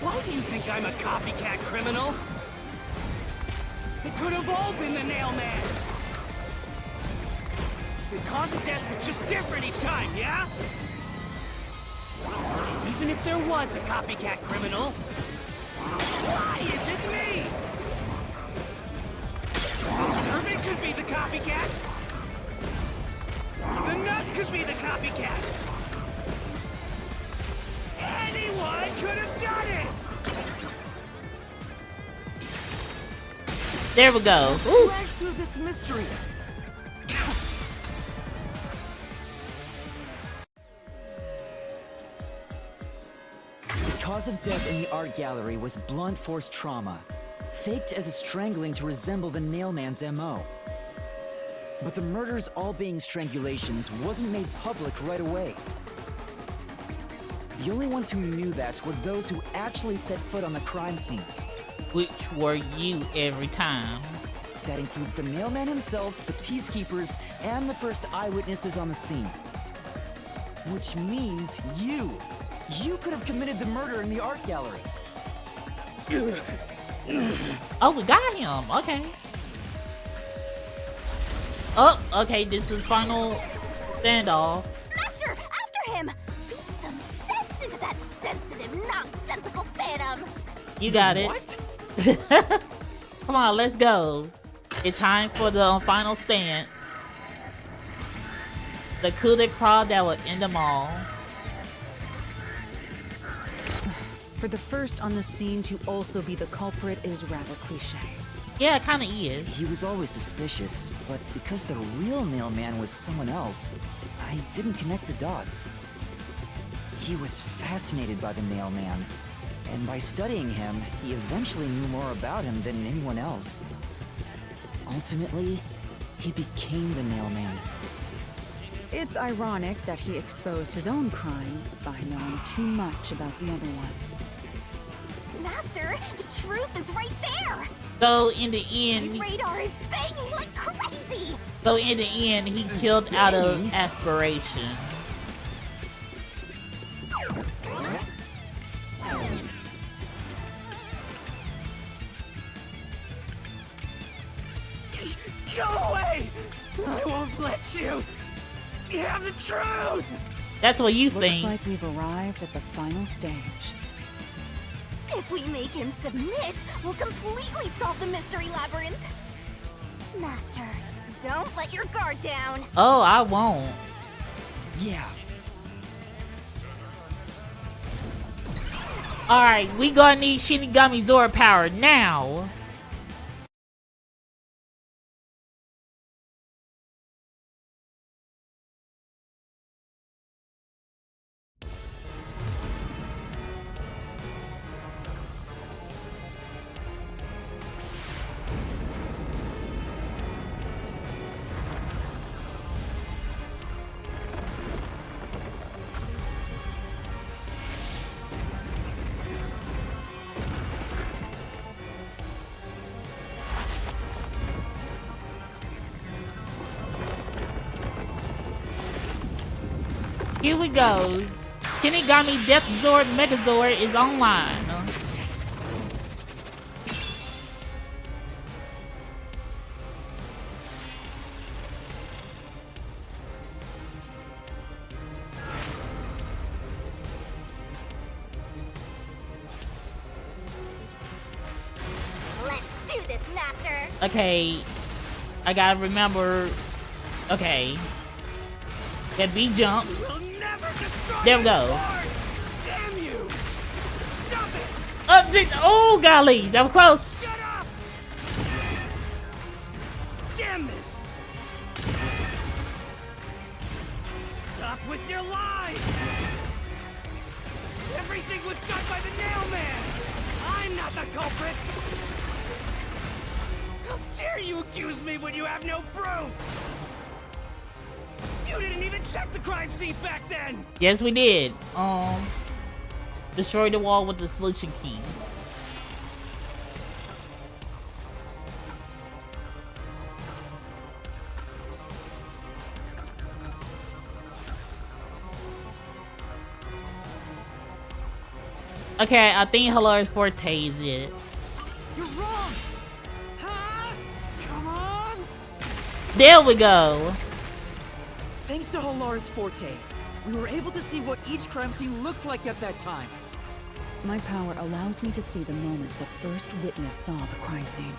Why do you think I'm a copycat criminal? It could have all been the Nailman. The cause of death was just different each time, yeah? Even if there was a copycat criminal, why is it me? The servant could be the copycat. The nut could be the copycat. Anyone could have done it! There we go. Ooh. Flash through this mystery. The cause of death in the art gallery was blunt force trauma, faked as a strangling to resemble the Nailman's MO. But the murders all being strangulations wasn't made public right away. The only ones who knew that were those who actually set foot on the crime scenes. Which were you every time. That includes the Nailman himself, the Peacekeepers, and the first eyewitnesses on the scene. Which means you. You could have committed the murder in the art gallery. Oh, we got him. Okay. Oh, okay, this is final standoff. Master, after him! Beat some sense into that sensitive, nonsensical phantom! You got it. What? Come on, let's go. It's time for the final stand. The coup de grace that will end them all. For the first on the scene to also be the culprit is rather cliche. Yeah, it kinda is. He was always suspicious, but because the real Nailman was someone else, I didn't connect the dots. He was fascinated by the Nailman, and by studying him, he eventually knew more about him than anyone else. Ultimately, he became the Nailman. It's ironic that he exposed his own crime by knowing too much about the other ones. Master, the truth is right there! So in the end, My radar is banging like crazy! so in the end, he killed out of aspiration. Go away! I won't let you! You have the truth! That's what you Looks think. like we've arrived at the final stage. If we make him submit, we'll completely solve the Mystery Labyrinth! Master, don't let your guard down! Oh, I won't. Yeah. Alright, we gonna need Shinigami Zora power now. Here we go. Shinigami Death Zord Megazord is online. Let's do this, Master! Okay, I gotta remember. Okay, that B jump. There we go. Damn you! Stop it! Oh golly, that was close. Shut up! Damn this! Stop with your lies! Everything was done by the Nailman! I'm not the culprit! How dare you accuse me when you have no proof? You didn't even check the crime scenes back then! Yes, we did. Destroy the wall with the solution key. Okay, I think Hilarious Forte is it. You're wrong! Huh? Come on! There we go. Thanks to Hilar's Forte, we were able to see what each crime scene looked like at that time. My power allows me to see the moment the first witness saw the crime scene.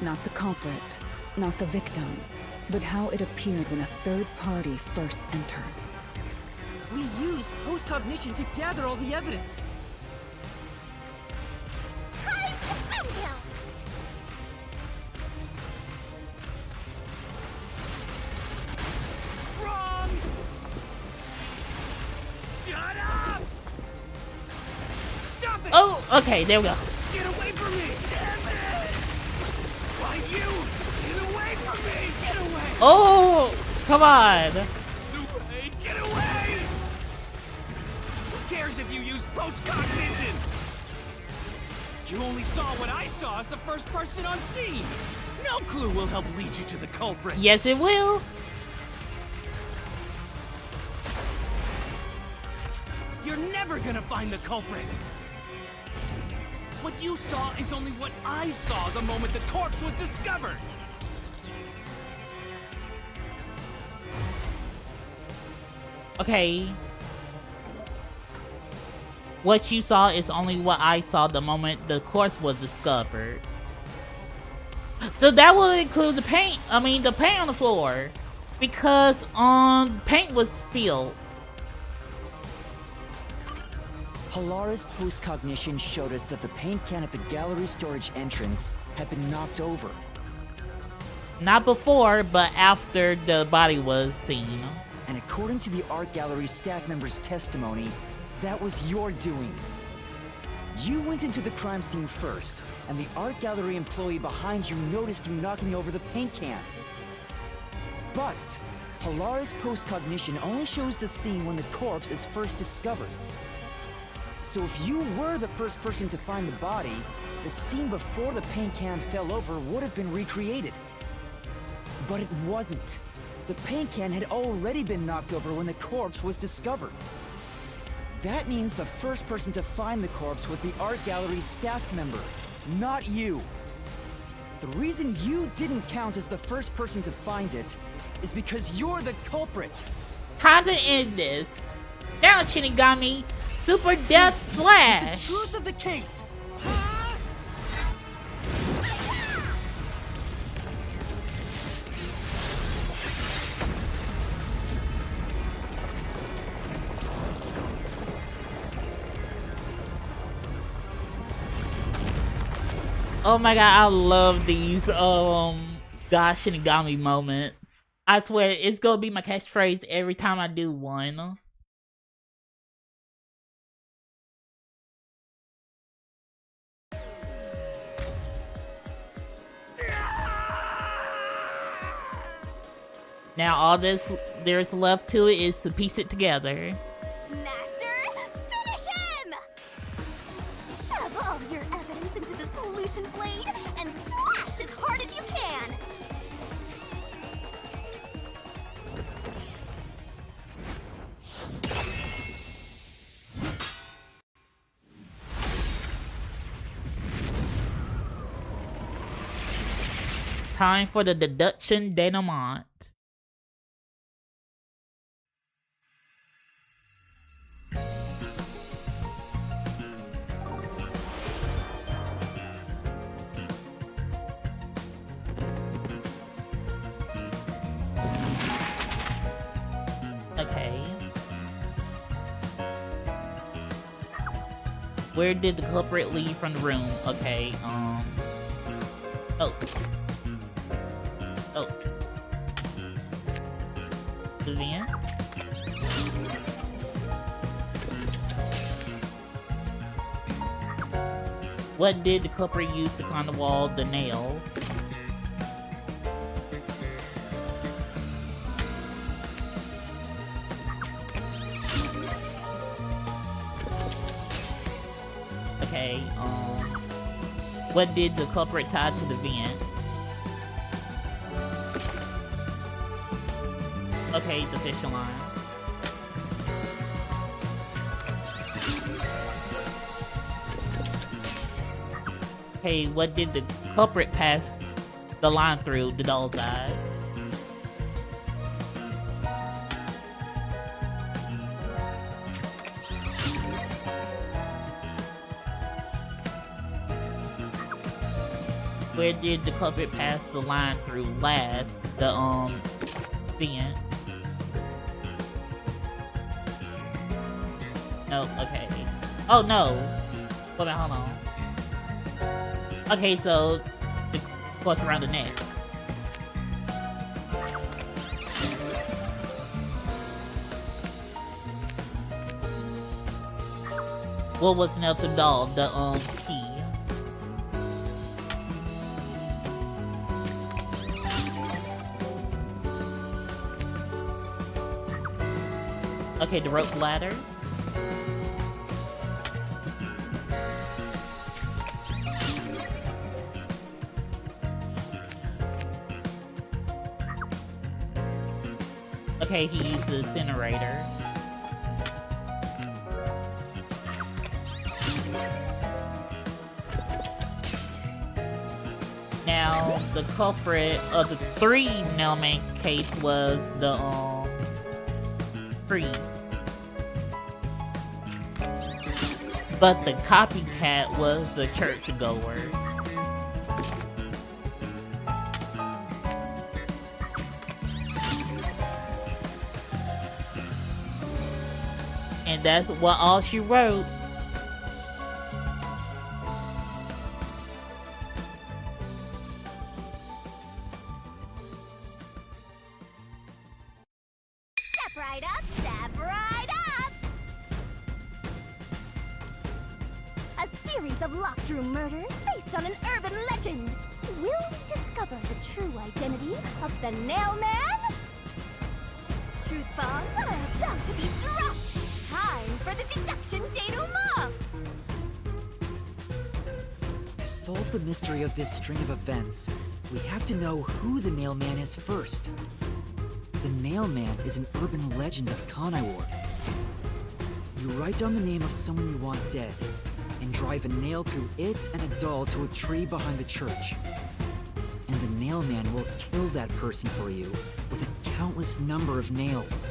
Not the culprit, not the victim, but how it appeared when a third party first entered. We used post-cognition to gather all the evidence. Time to end him! Wrong! Shut up! Stop it! Oh, okay, there we go. Get away from me! Damn it! Why you? Get away from me! Get away! Oh, come on. Get away! Get away! Who cares if you use post-cognition? You only saw what I saw as the first person on scene. No clue will help lead you to the culprit. Yes, it will. You're never gonna find the culprit. What you saw is only what I saw the moment the corpse was discovered. Okay. What you saw is only what I saw the moment the corpse was discovered. So that will include the paint. I mean, the paint on the floor, because paint was spilled. Halara's post-cognition showed us that the paint can at the gallery storage entrance had been knocked over. Not before, but after the body was seen. And according to the art gallery staff member's testimony, that was your doing. You went into the crime scene first, and the art gallery employee behind you noticed you knocking over the paint can. But Halara's post-cognition only shows the scene when the corpse is first discovered. So if you were the first person to find the body, the scene before the paint can fell over would have been recreated. But it wasn't. The paint can had already been knocked over when the corpse was discovered. That means the first person to find the corpse was the art gallery staff member, not you. The reason you didn't count as the first person to find it is because you're the culprit. Time to end this. Now, Shinigami, Super Death Slash. The truth of the case. Oh my god, I love these God Shinigami moments. I swear it's gonna be my catchphrase every time I do one. Now all there's left to it is to piece it together. Master, finish him! Shove all your evidence into the solution blade and slash as hard as you can! Time for the deduction denouement. Okay. Where did the culprit leave from the room? Okay, Oh. Oh. Vivian? What did the culprit use to climb the wall? The nails. Okay, what did the culprit tie to the vent? Okay, the fishing line. Okay, what did the culprit pass the line through? The doll's eyes. Where did the culprit pass the line through last? The vent. No, okay. Oh no! Hold on, hold on. Okay, so the course around the neck. What was nailed to the doll? The key. Okay, the rope ladder. Okay, he used the incinerator. Now, the culprit of the 3 Nailman case was the freeze. but the copycat was the churchgoer. And that's what all she wrote. Step right up, step right up! A series of locked room murders based on an urban legend. Will we discover the true identity of the Nailman? Truth bombs are about to be dropped! Time for the deduction denouement! To solve the mystery of this string of events, we have to know who the Nailman is first. The Nailman is an urban legend of Conaiwar. You write down the name of someone you want dead, and drive a nail through it and a doll to a tree behind the church. And the Nailman will kill that person for you with a countless number of nails.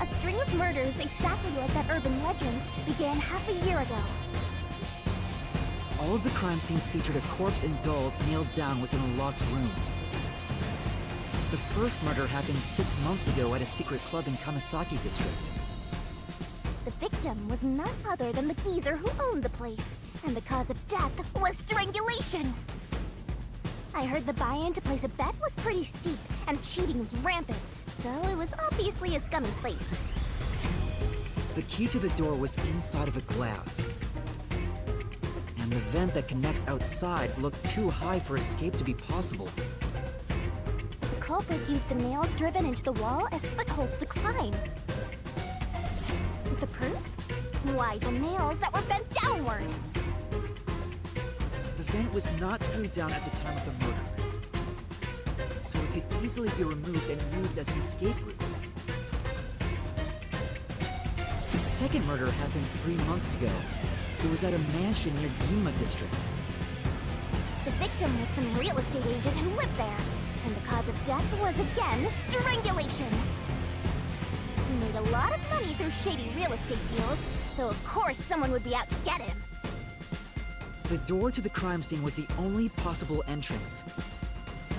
A string of murders exactly like that urban legend began half a year ago. All of the crime scenes featured a corpse and dolls nailed down within a locked room. The first murder happened 6 months ago at a secret club in Kamasaki district. The victim was none other than the geezer who owned the place, and the cause of death was strangulation. I heard the buy-in to place a bet was pretty steep, and cheating was rampant, so it was obviously a scummy place. The key to the door was inside of a glass. And the vent that connects outside looked too high for escape to be possible. The culprit used the nails driven into the wall as footholds to climb. The proof? Why, the nails that were bent downward! The vent was not screwed down at the time of the murder, so it could easily be removed and used as an escape route. The second murder happened 3 months ago. It was at a mansion near Ginma district. The victim was some real estate agent who lived there, and the cause of death was again strangulation. He made a lot of money through shady real estate deals, so of course someone would be out to get him. The door to the crime scene was the only possible entrance.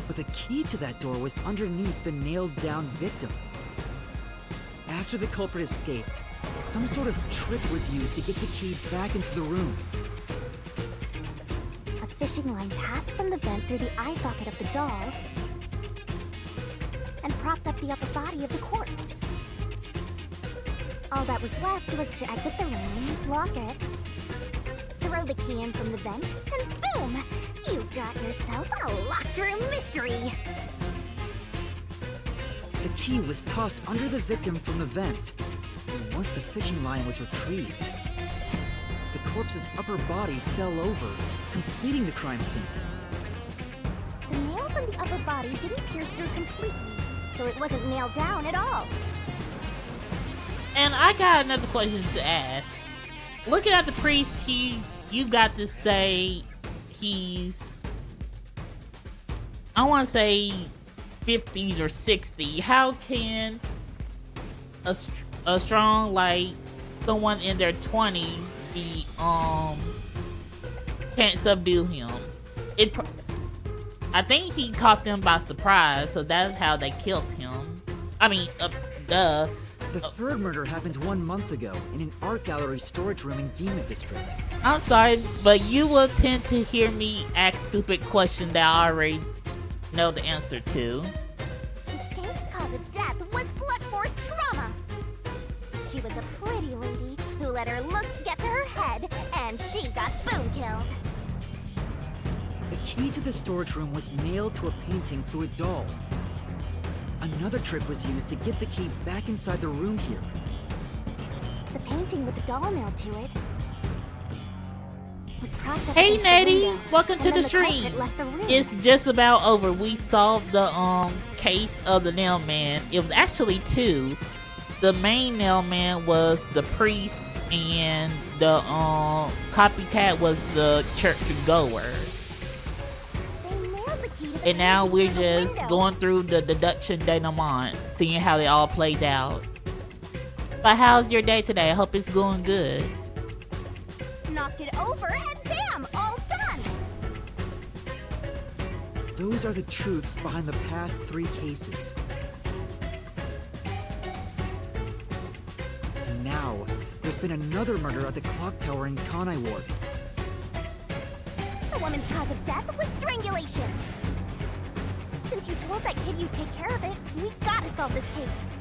But the key to that door was underneath the nailed-down victim. After the culprit escaped, some sort of trick was used to get the key back into the room. A fishing line passed from the vent through the eye socket of the doll and propped up the upper body of the corpse. All that was left was to exit the room, lock it, throw the key in from the vent, and boom! You've got yourself a locked room mystery! The key was tossed under the victim from the vent, and once the fishing line was retrieved, the corpse's upper body fell over, completing the crime scene. The nails on the upper body didn't pierce through completely, so it wasn't nailed down at all. And I got another question to ask. Looking at the priest, you got to say he's, I want to say 50s or 60. How can a strong, like, someone in their 20s be, can't subdue him? I think he caught them by surprise, so that's how they killed him. I mean, duh. The third murder happened 1 month ago in an art gallery storage room in Ginma district. I'm sorry, but you will tend to hear me ask stupid questions that I already know the answer to. The skank's cause of death was blood force trauma. She was a pretty lady who let her looks get to her head, and she got boom killed. The key to the storage room was nailed to a painting through a doll. Another trick was used to get the key back inside the room here. The painting with the doll nailed to it was propped up Hey against the Nettie, window, welcome and to then the stream. culprit left the room. It's just about over. We solved the case of the Nailman. It was actually 2. The main Nailman was the priest, and the copycat was the churchgoer. And now we're just going through the deduction denouement, seeing how they all played out. But how's your day today? I hope it's going good. Knocked it over and bam! All done! Those are the truths behind the past 3 cases. And now, there's been another murder at the clock tower in Kanai Ward. The woman's cause of death was strangulation. Since you told that kid you'd take care of it, we gotta solve this case.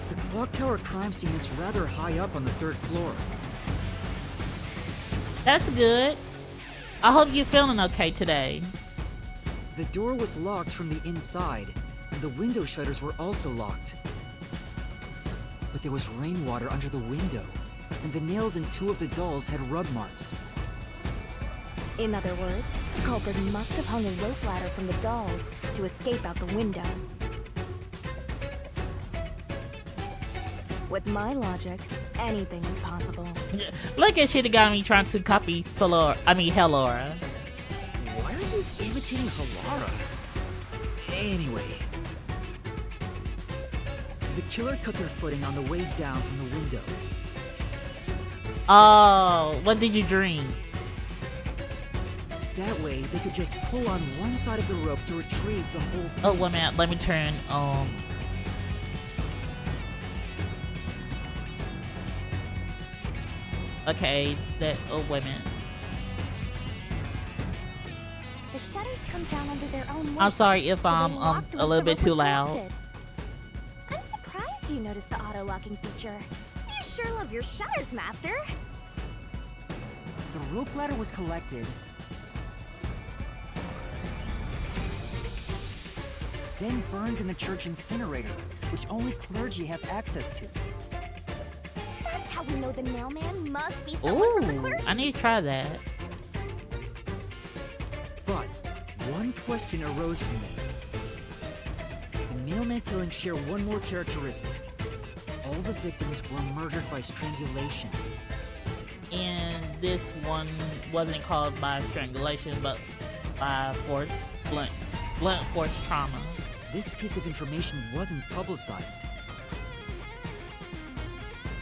The clock tower crime scene is rather high up on the 3rd floor. That's good. I hope you're feeling okay today. The door was locked from the inside, and the window shutters were also locked. But there was rainwater under the window, and the nails in 2 of the dolls had rub marks. In other words, the culprit must have hung a rope ladder from the dolls to escape out the window. With my logic, anything is possible. Look at shit that got me trying to copy Hellora. Why are you imitating Halara? Anyway. The killer cut their footing on the way down from the window. Oh, what did you dream? That way, they could just pull on one side of the rope to retrieve the whole thing. Oh, wait a minute. Let me turn, okay, wait a minute. The shutters come down under their own weight. I'm sorry if so I'm they locked a once little the bit rope too was loud. lifted. I'm surprised you noticed the auto-locking feature. You sure love your shutters, Master. The rope ladder was collected. Then burned in the church incinerator, which only clergy have access to. That's how we know the Nailman must be someone from the Ooh, clergy. I need to try that. But one question arose from this. The Nailman killings share one more characteristic. All the victims were murdered by strangulation. And this one wasn't caused by strangulation, but by blunt force trauma. This piece of information wasn't publicized.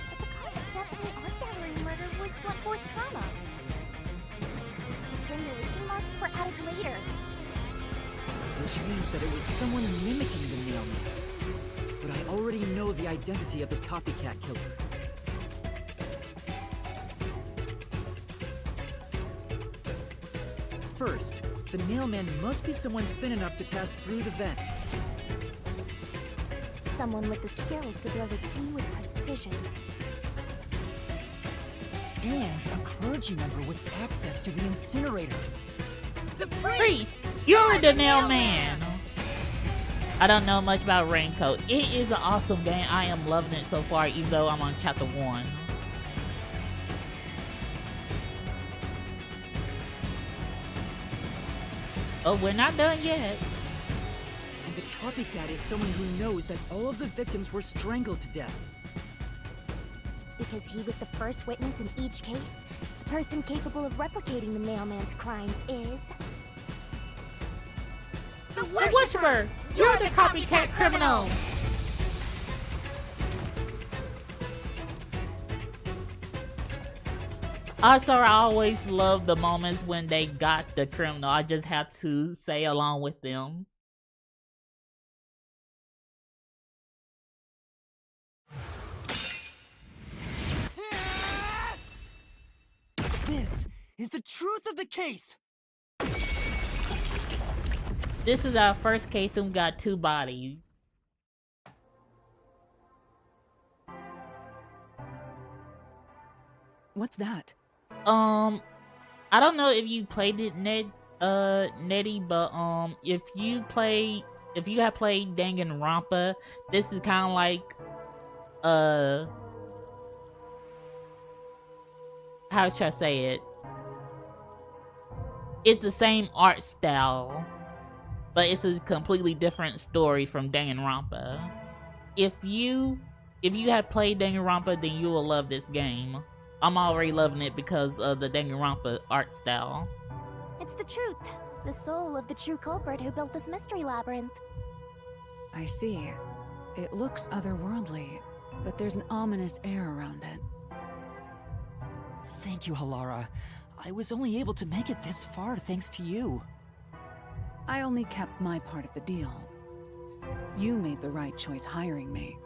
But the cause of death in the art gallery murder was blunt force trauma. The strangulation marks were added later. Which means that it was someone mimicking the Nailman. But I already know the identity of the copycat killer. First, the Nailman must be someone thin enough to pass through the vent. Someone with the skills to throw the key with precision. And a clergy member with access to the incinerator. The Priest, you're the Nailman. I don't know much about RainCode. It is an awesome game. I am loving it so far, even though I'm on chapter 1. Oh, we're not done yet. And the copycat is someone who knows that all of the victims were strangled to death. Because he was the first witness in each case, the person capable of replicating the Nailman's crimes is... The Worshiper! You're the copycat criminal! Also, I always love the moments when they got the criminal. I just have to say along with them. This is the truth of the case! This is our first case and we got 2 bodies. What's that? I don't know if you played it, Nettie, but if you have played Danganronpa, this is kind of like how should I say it? It's the same art style, but it's a completely different story from Danganronpa. If you have played Danganronpa, then you will love this game. I'm already loving it because of the Danganronpa art style. It's the truth. The soul of the true culprit who built this mystery labyrinth. I see. It looks otherworldly. but there's an ominous air around it. Thank you, Halara. I was only able to make it this far thanks to you. I only kept my part of the deal. You made the right choice hiring me.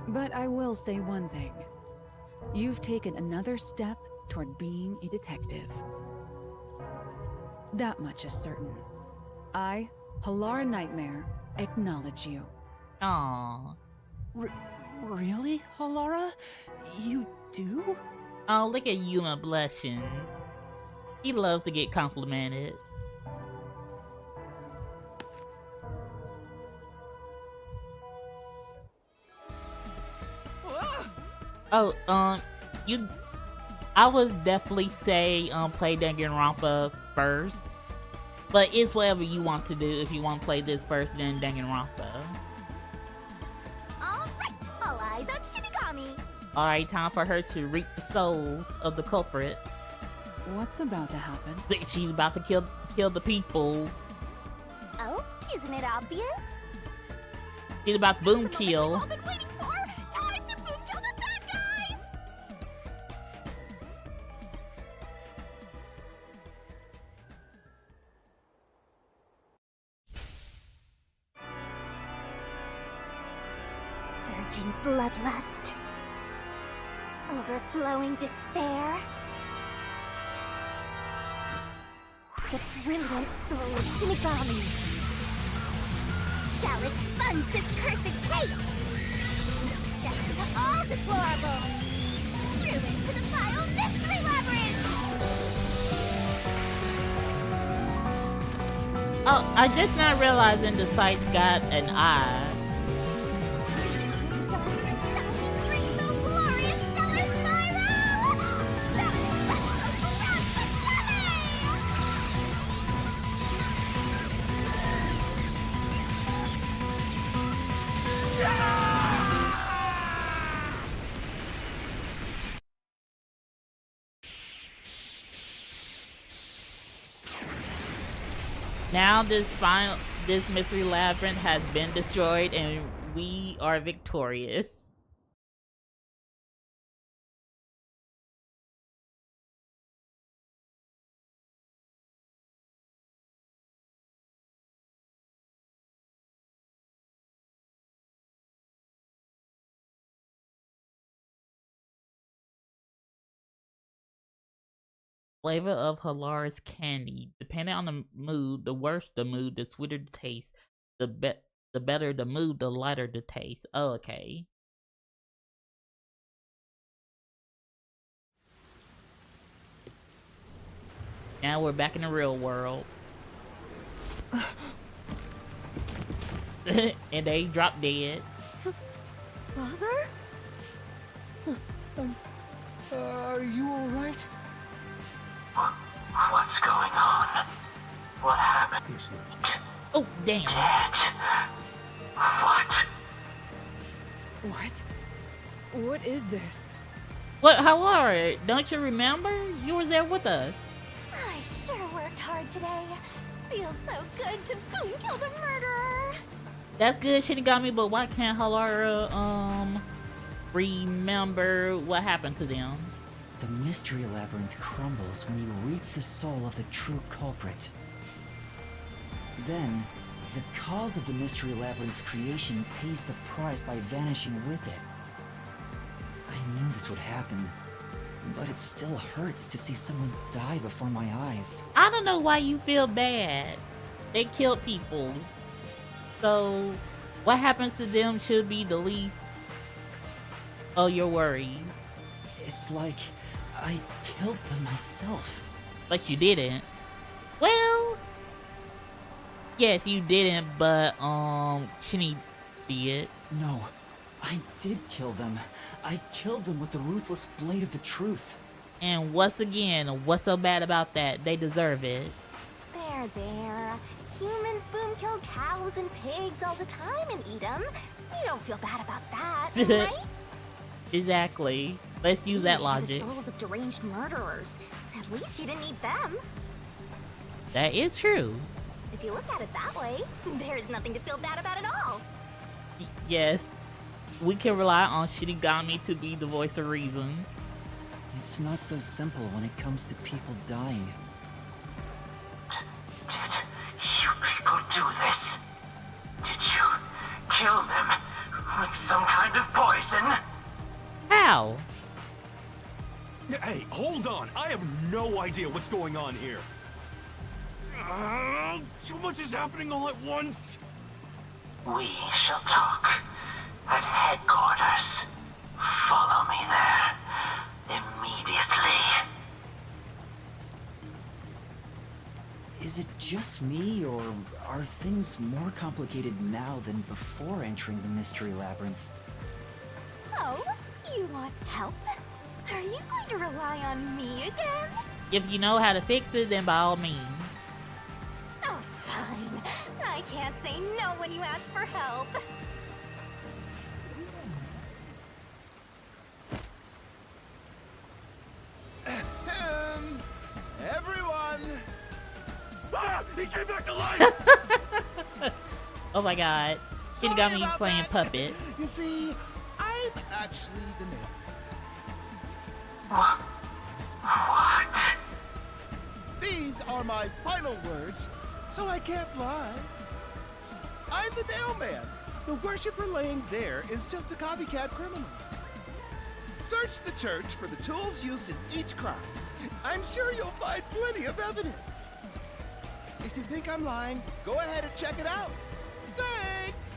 But I will say one thing. You've taken another step toward being a detective. That much is certain. I, Halara Nightmare, acknowledge you. Aww. Really, Halara? You do? Oh, look at Yuma blushing. He loves to get complimented. Oh, I would definitely say, play Danganronpa first. But it's whatever you want to do. If you want to play this first, then Danganronpa. Alright, all eyes on Shinigami. Alright, time for her to reap the souls of the culprit. What's about to happen? She's about to kill the people. Oh, isn't it obvious? She's about to boom kill. All been waiting for. Time to boom kill the bad guy. Surging bloodlust. Overflowing despair. The brilliant soul of Shinigami shall expunge this cursed case. Death to all deplorables. Ruin to the vile Mystery Labyrinth. Oh, I just not realizing the site's got an eye. Now this Mystery Labyrinth has been destroyed and we are victorious. Flavor of Halara's candy. Depending on the mood, the worse the mood, the sweeter the taste. The better the mood, the lighter the taste. Oh, okay. Now we're back in the real world. And they drop dead. Father? Are you alright? What's going on? What happened? Oh, damn. Dead. What? What is this? What, Halara? Don't you remember? You were there with us. I sure worked hard today. Feels so good to boom kill the murderer. That's good, Shinigami, but why can't Halara, remember what happened to them? The Mystery Labyrinth crumbles when you reap the soul of the true culprit. Then, the cause of the Mystery Labyrinth's creation pays the price by vanishing with it. I knew this would happen, but it still hurts to see someone die before my eyes. I don't know why you feel bad. They killed people. So, what happens to them should be the least of your worries. It's like I killed them myself. But you didn't. Well, yes, you didn't, but, Shinny did. No, I did kill them. I killed them with the ruthless blade of the truth. And once again, what's so bad about that? They deserve it. There. Humans boom kill cows and pigs all the time and eat them. You don't feel bad about that, right? Exactly. Let's use that These are logic. the souls of deranged murderers. At least you didn't eat them. That is true. If you look at it that way, there's nothing to feel bad about at all. Yes. we can rely on Shinigami to be the voice of reason. It's not so simple when it comes to people dying. Did you people do this? Did you kill them with some kind of poison? How? Hey, hold on. I have no idea what's going on here. Too much is happening all at once. We shall talk at headquarters. Follow me there immediately. Is it just me, or are things more complicated now than before entering the Mystery Labyrinth? Oh, you want help? Are you going to rely on me again? If you know how to fix it, then by all means. Oh, fine. I can't say no when you ask for help. Everyone! Ah! He came back to life! Oh my god. Shinigami playing puppet. You see, I'm actually the Nailman. What? These are my final words, so I can't lie. I'm the Nailman. The worshiper laying there is just a copycat criminal. Search the church for the tools used in each crime. I'm sure you'll find plenty of evidence. If you think I'm lying, go ahead and check it out. Thanks!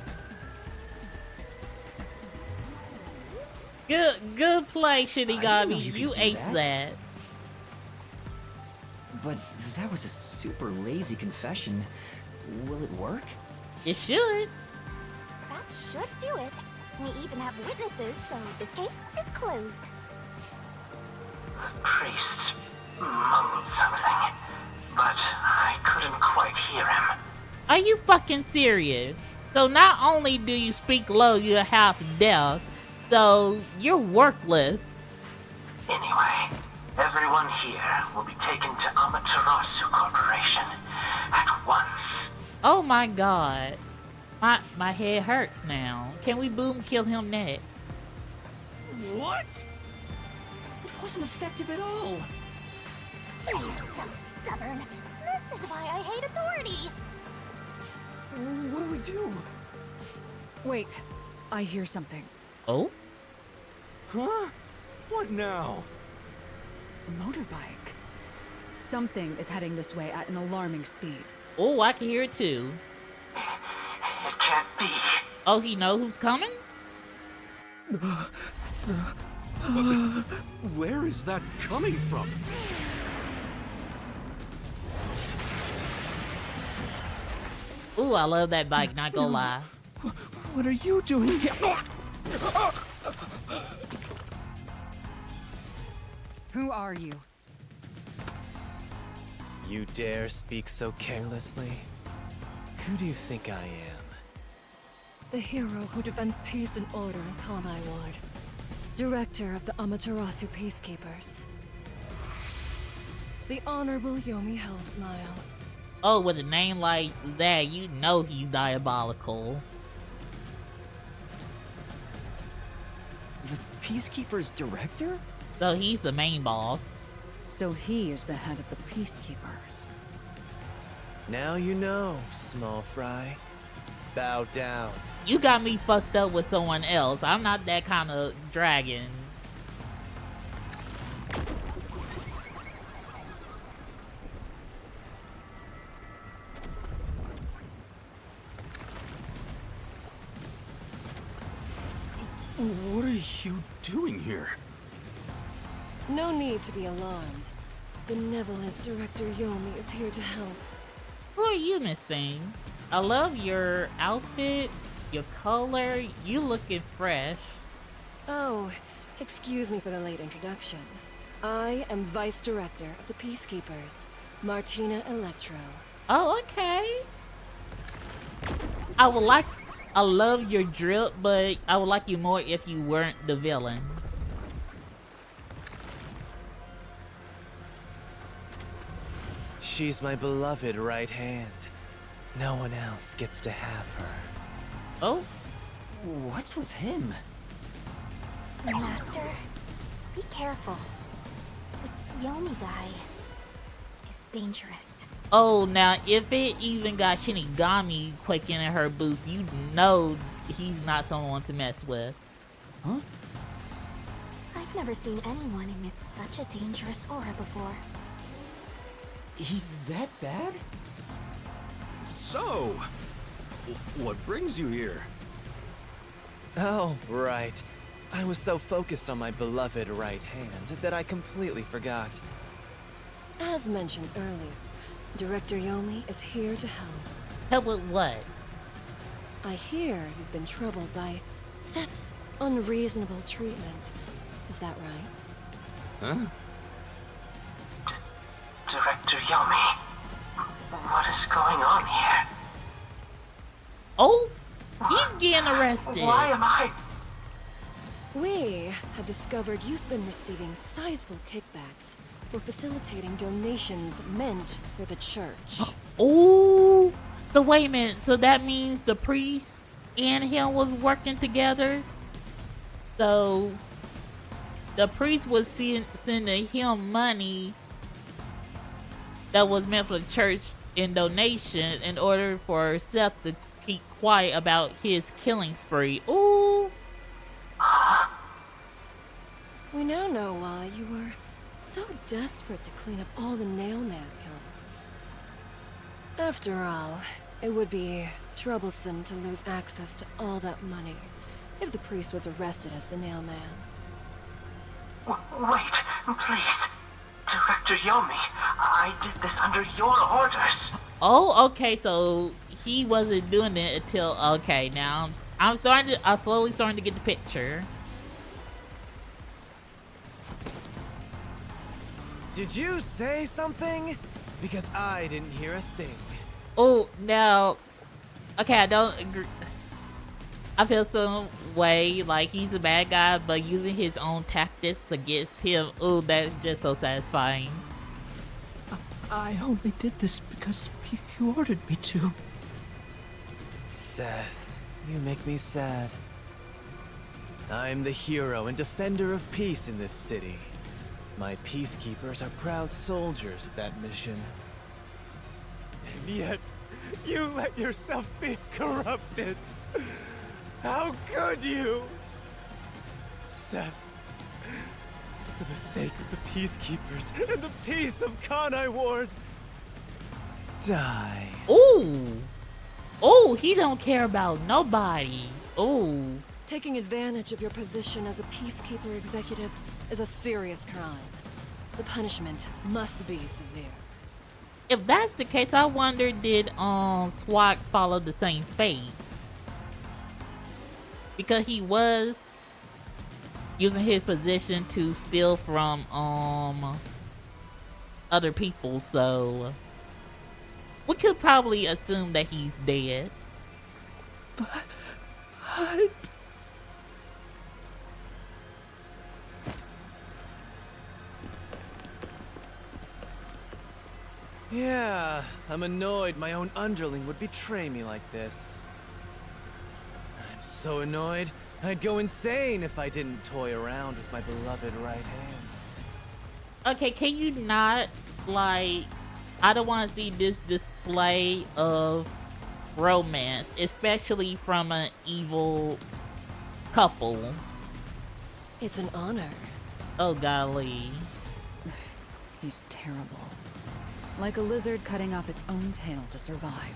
Good play, Shinigami. you You could do aced that. But that was a super lazy confession. Will it work? It should. That should do it. We even have witnesses, so this case is closed. The priest mumbled something, but I couldn't quite hear him. Are you fucking serious? So not only do you speak low, you're half deaf, so you're worthless. Anyway, everyone here will be taken to Amaterasu Corporation at once. Oh my god. My head hurts now. Can we boom kill him next? What? It wasn't effective at all. He's so stubborn. This is why I hate authority. What do we do? Wait, I hear something. Oh? Huh? What now? A motorbike. Something is heading this way at an alarming speed. Oh, I can hear it too. It can't be. Oh, he know who's coming? Where is that coming from? Ooh, I love that bike, not gonna lie. What are you doing here? Who are you? You dare speak so carelessly? Who do you think I am? The hero who defends peace and order in Kanai Ward. Director of the Amaterasu Peacekeepers. The Honorable Yomi Hellsmile. Oh, with a name like that, you know he's diabolical. The Peacekeepers director? So he's the main boss. So he is the head of the Peacekeepers. Now you know, small fry. Bow down. You got me fucked up with someone else. I'm not that kind of dragon. What are you doing here? No need to be alarmed. Benevolent Director Yomi is here to help. Who are you, Miss Thing? I love your outfit, your color. You looking fresh. Oh, excuse me for the late introduction. I am Vice Director of the Peacekeepers, Martina Electro. Oh, okay. I love your drip, but I would like you more if you weren't the villain. She's my beloved right hand. No one else gets to have her. Oh? What's with him? Master, be careful. This Yomi guy is dangerous. Oh, now if it even got Shinigami quaking in her boots, you know he's not someone to mess with. Huh? I've never seen anyone emit such a dangerous aura before. He's that bad? So, what brings you here? Oh, right. I was so focused on my beloved right hand that I completely forgot. As mentioned earlier, Director Yomi is here to help. Help with what? I hear you've been troubled by Seth's unreasonable treatment. Is that right? Huh? Director Yomi, what is going on here? Oh, he's getting arrested. Why am I? We have discovered you've been receiving sizable kickbacks for facilitating donations meant for the church. Oh, so wait a minute. So that means the priest and him was working together? So the priest was sending him money that was meant for the church in donation in order for Seth to keep quiet about his killing spree. Ooh. We now know why you were so desperate to clean up all the Nailman killings. After all, it would be troublesome to lose access to all that money if the priest was arrested as the Nailman. Wait, please. Director Yomi, I did this under your orders. Oh, okay, so he wasn't doing it until, okay, now I'm slowly starting to get the picture. Did you say something? Because I didn't hear a thing. Oh, now, okay, I don't agree. I feel some way like he's a bad guy, but using his own tactics against him, oh, that's just so satisfying. I only did this because you ordered me to. Seth, you make me sad. I'm the hero and defender of peace in this city. My peacekeepers are proud soldiers of that mission. And yet, you let yourself be corrupted. How could you? Seth, for the sake of the peacekeepers and the peace of Kanai Ward, die. Ooh. Oh, he don't care about nobody. Oh. Taking advantage of your position as a peacekeeper executive is a serious crime. The punishment must be severe. If that's the case, I wonder did SWAT follow the same fate? Because he was using his position to steal from other people, so we could probably assume that he's dead. But yeah, I'm annoyed my own underling would betray me like this. I'm so annoyed, I'd go insane if I didn't toy around with my beloved right hand. Okay, can you not, like, I don't want to see this display of romance, especially from an evil couple. It's an honor. Oh, golly. He's terrible. Like a lizard cutting off its own tail to survive.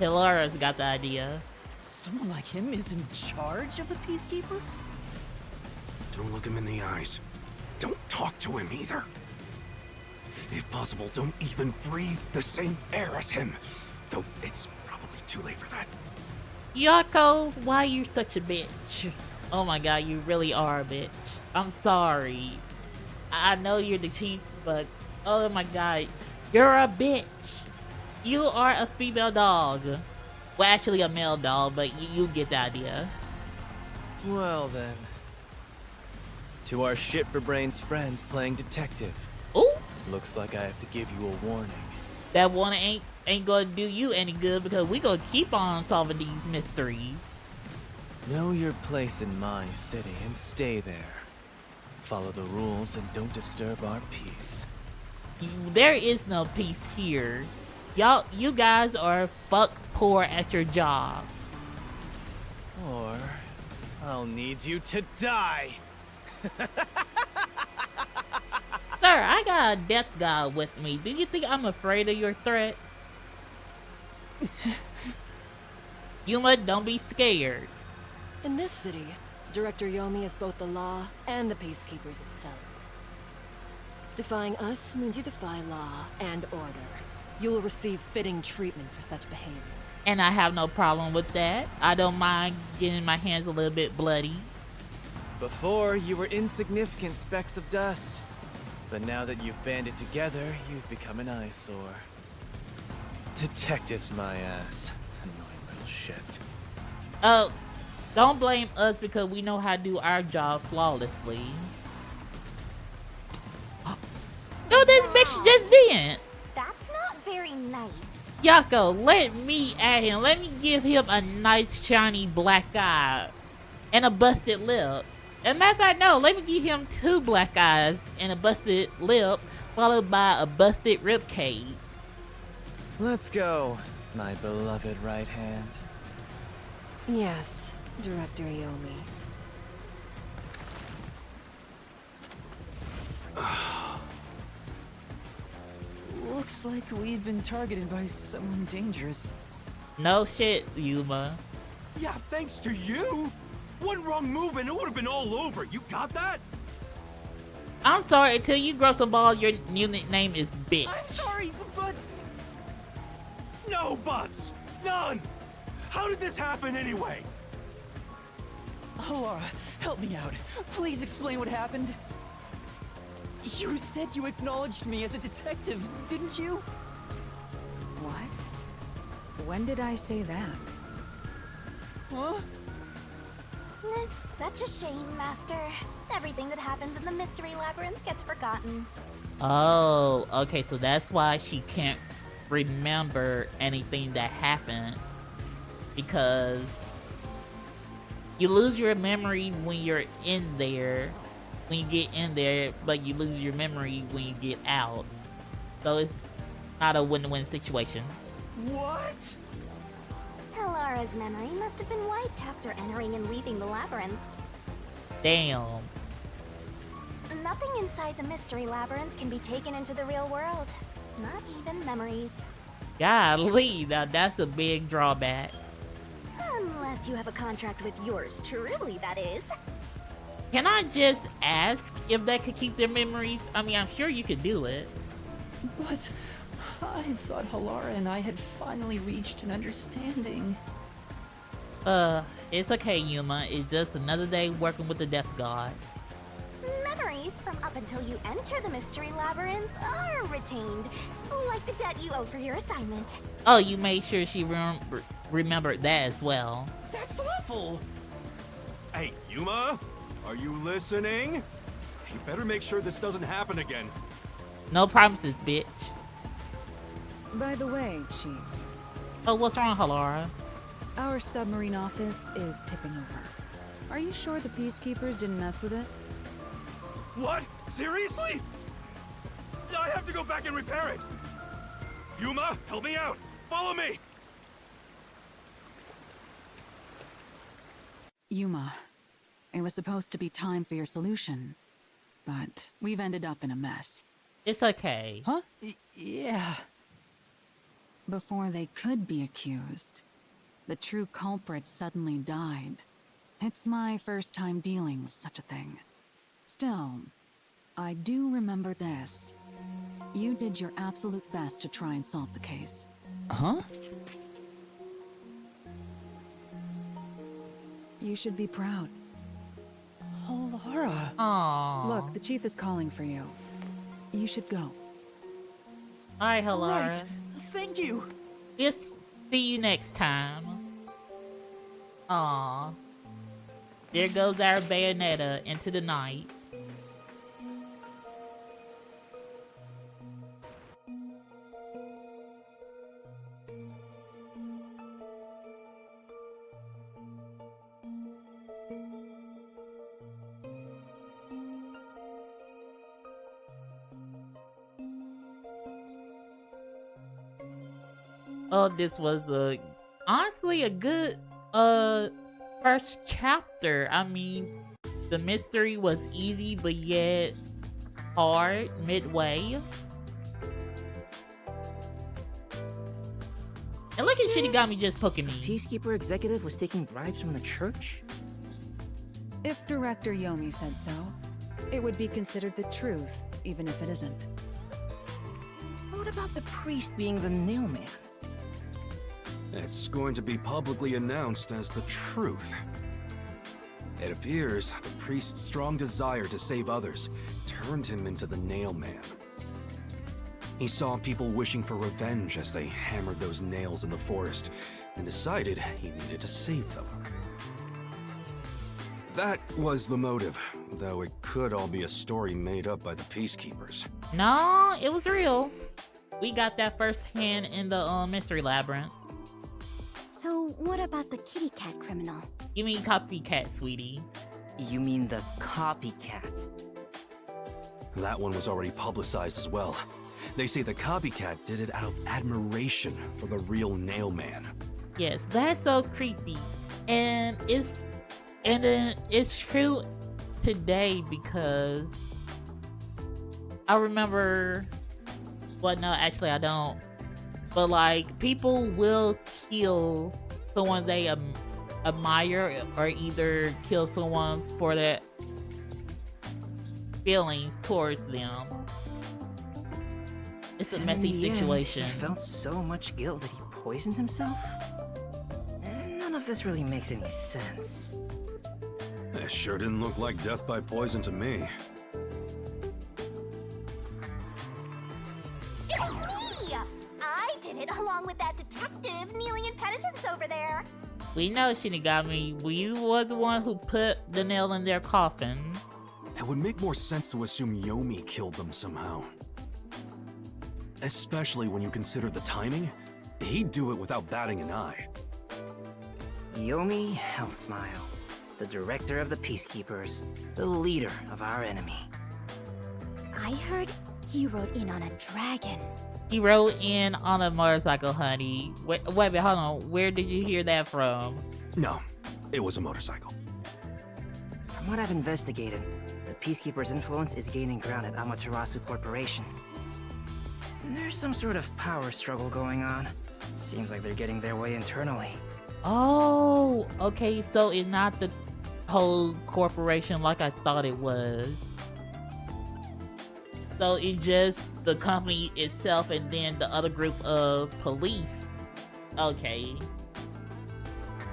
Hilara's got the idea. Someone like him is in charge of the Peacekeepers? Don't look him in the eyes. Don't talk to him either. If possible, don't even breathe the same air as him. Though it's probably too late for that. Yako, why you such a bitch? Oh my god, you really are a bitch. I'm sorry. I know you're the chief, but oh my god, you're a bitch. You are a female dog. Well, actually a male dog, but you get the idea. Well then. To our shit for brains friends playing detective. Ooh. Looks like I have to give you a warning. That warning ain't gonna do you any good because we gonna keep on solving these mysteries. Know your place in my city and stay there. Follow the rules and don't disturb our peace. There is no peace here. You guys are fuck poor at your job. Or I'll need you to die. Sir, I got a death god with me. Do you think I'm afraid of your threat? Yuma, don't be scared. In this city, Director Yomi is both the law and the Peacekeepers itself. Defying us means you defy law and order. You will receive fitting treatment for such behavior. And I have no problem with that. I don't mind getting my hands a little bit bloody. Before, you were insignificant specks of dust. But now that you've banded together, you've become an eyesore. Detectives, my ass. Annoying little shits. Don't blame us because we know how to do our job flawlessly. No, this bitch just didn't. That's not very nice. Yako, let me at him. Let me give him a nice shiny black eye and a busted lip. As a matter of fact, no, let me give him 2 black eyes and a busted lip, followed by a busted ribcage. Let's go, my beloved right hand. Yes, Director Yomi. Looks like we've been targeted by someone dangerous. No shit, Yuma. Yeah, thanks to you. One wrong move and it would have been all over. You got that? I'm sorry, until you grow some balls, your new nickname is bitch. I'm sorry, but... No buts! None! How did this happen anyway? Laura, help me out. Please explain what happened. You said you acknowledged me as a detective, didn't you? What? When did I say that? Huh? It's such a shame, Master. Everything that happens in the Mystery Labyrinth gets forgotten. Oh, okay, so that's why she can't remember anything that happened. Because you lose your memory when you're in there, when you get in there, but you lose your memory when you get out. So it's not a win-win situation. What? Helara's memory must have been wiped after entering and leaving the labyrinth. Damn. Nothing inside the Mystery Labyrinth can be taken into the real world. Not even memories. Golly, now that's a big drawback. Unless you have a contract with yours truly, that is. Can I just ask if they could keep their memories? I mean, I'm sure you could do it. But I thought Halara and I had finally reached an understanding. It's okay, Yuma. It's just another day working with the Death God. Memories from up until you enter the Mystery Labyrinth are retained, like the debt you owe for your assignment. Oh, you made sure she remembered that as well. That's awful! Hey, Yuma? Are you listening? You better make sure this doesn't happen again. No promises, bitch. By the way, Chief. Oh, what's wrong, Halara? Our submarine office is tipping over. Are you sure the Peacekeepers didn't mess with it? What? Seriously? I have to go back and repair it. Yuma, help me out. Follow me. Yuma, it was supposed to be time for your solution, but we've ended up in a mess. It's okay. Huh? Yeah. Before they could be accused, the true culprit suddenly died. It's my first time dealing with such a thing. Still, I do remember this. You did your absolute best to try and solve the case. Huh? You should be proud. Laura. Aww. Look, the chief is calling for you. You should go. Alright, Halara. Right. Thank you. Just see you next time. Aww. There goes our Bayonetta into the night. Oh, this was honestly a good first chapter. I mean, the mystery was easy but yet hard midway. And look at Shinigami just poking me. Peacekeeper executive was taking bribes from the church? If Director Yomi said so, it would be considered the truth, even if it isn't. What about the priest being the Nailman? It's going to be publicly announced as the truth. It appears the priest's strong desire to save others turned him into the Nailman. He saw people wishing for revenge as they hammered those nails in the forest, and decided he needed to save them. That was the motive, though it could all be a story made up by the Peacekeepers. No, it was real. We got that firsthand in the Mystery Labyrinth. So what about the kitty cat criminal? You mean copycat, sweetie? You mean the copycat? That one was already publicized as well. They say the copycat did it out of admiration for the real Nailman. Yes, that's so creepy. And it's true today because I remember, well, no, actually I don't. But like, people will kill someone they admire, or either kill someone for their feelings towards them. It's a messy situation. He felt so much guilt that he poisoned himself? None of this really makes any sense. It sure didn't look like death by poison to me. It's me! I did it along with that detective kneeling in penitence over there. We know, Shinigami, you were the one who put the nail in their coffin. It would make more sense to assume Yomi killed them somehow. Especially when you consider the timing. He'd do it without batting an eye. Yomi Hellsmile, the director of the Peacekeepers, the leader of our enemy. I heard he rode in on a dragon. He rode in on a motorcycle, honey. Wait, hold on. Where did you hear that from? No, it was a motorcycle. From what I've investigated, the Peacekeepers' influence is gaining ground at Amaterasu Corporation. There's some sort of power struggle going on. Seems like they're getting their way internally. Oh, okay, so it's not the whole corporation like I thought it was. So it's just the company itself and then the other group of police. Okay.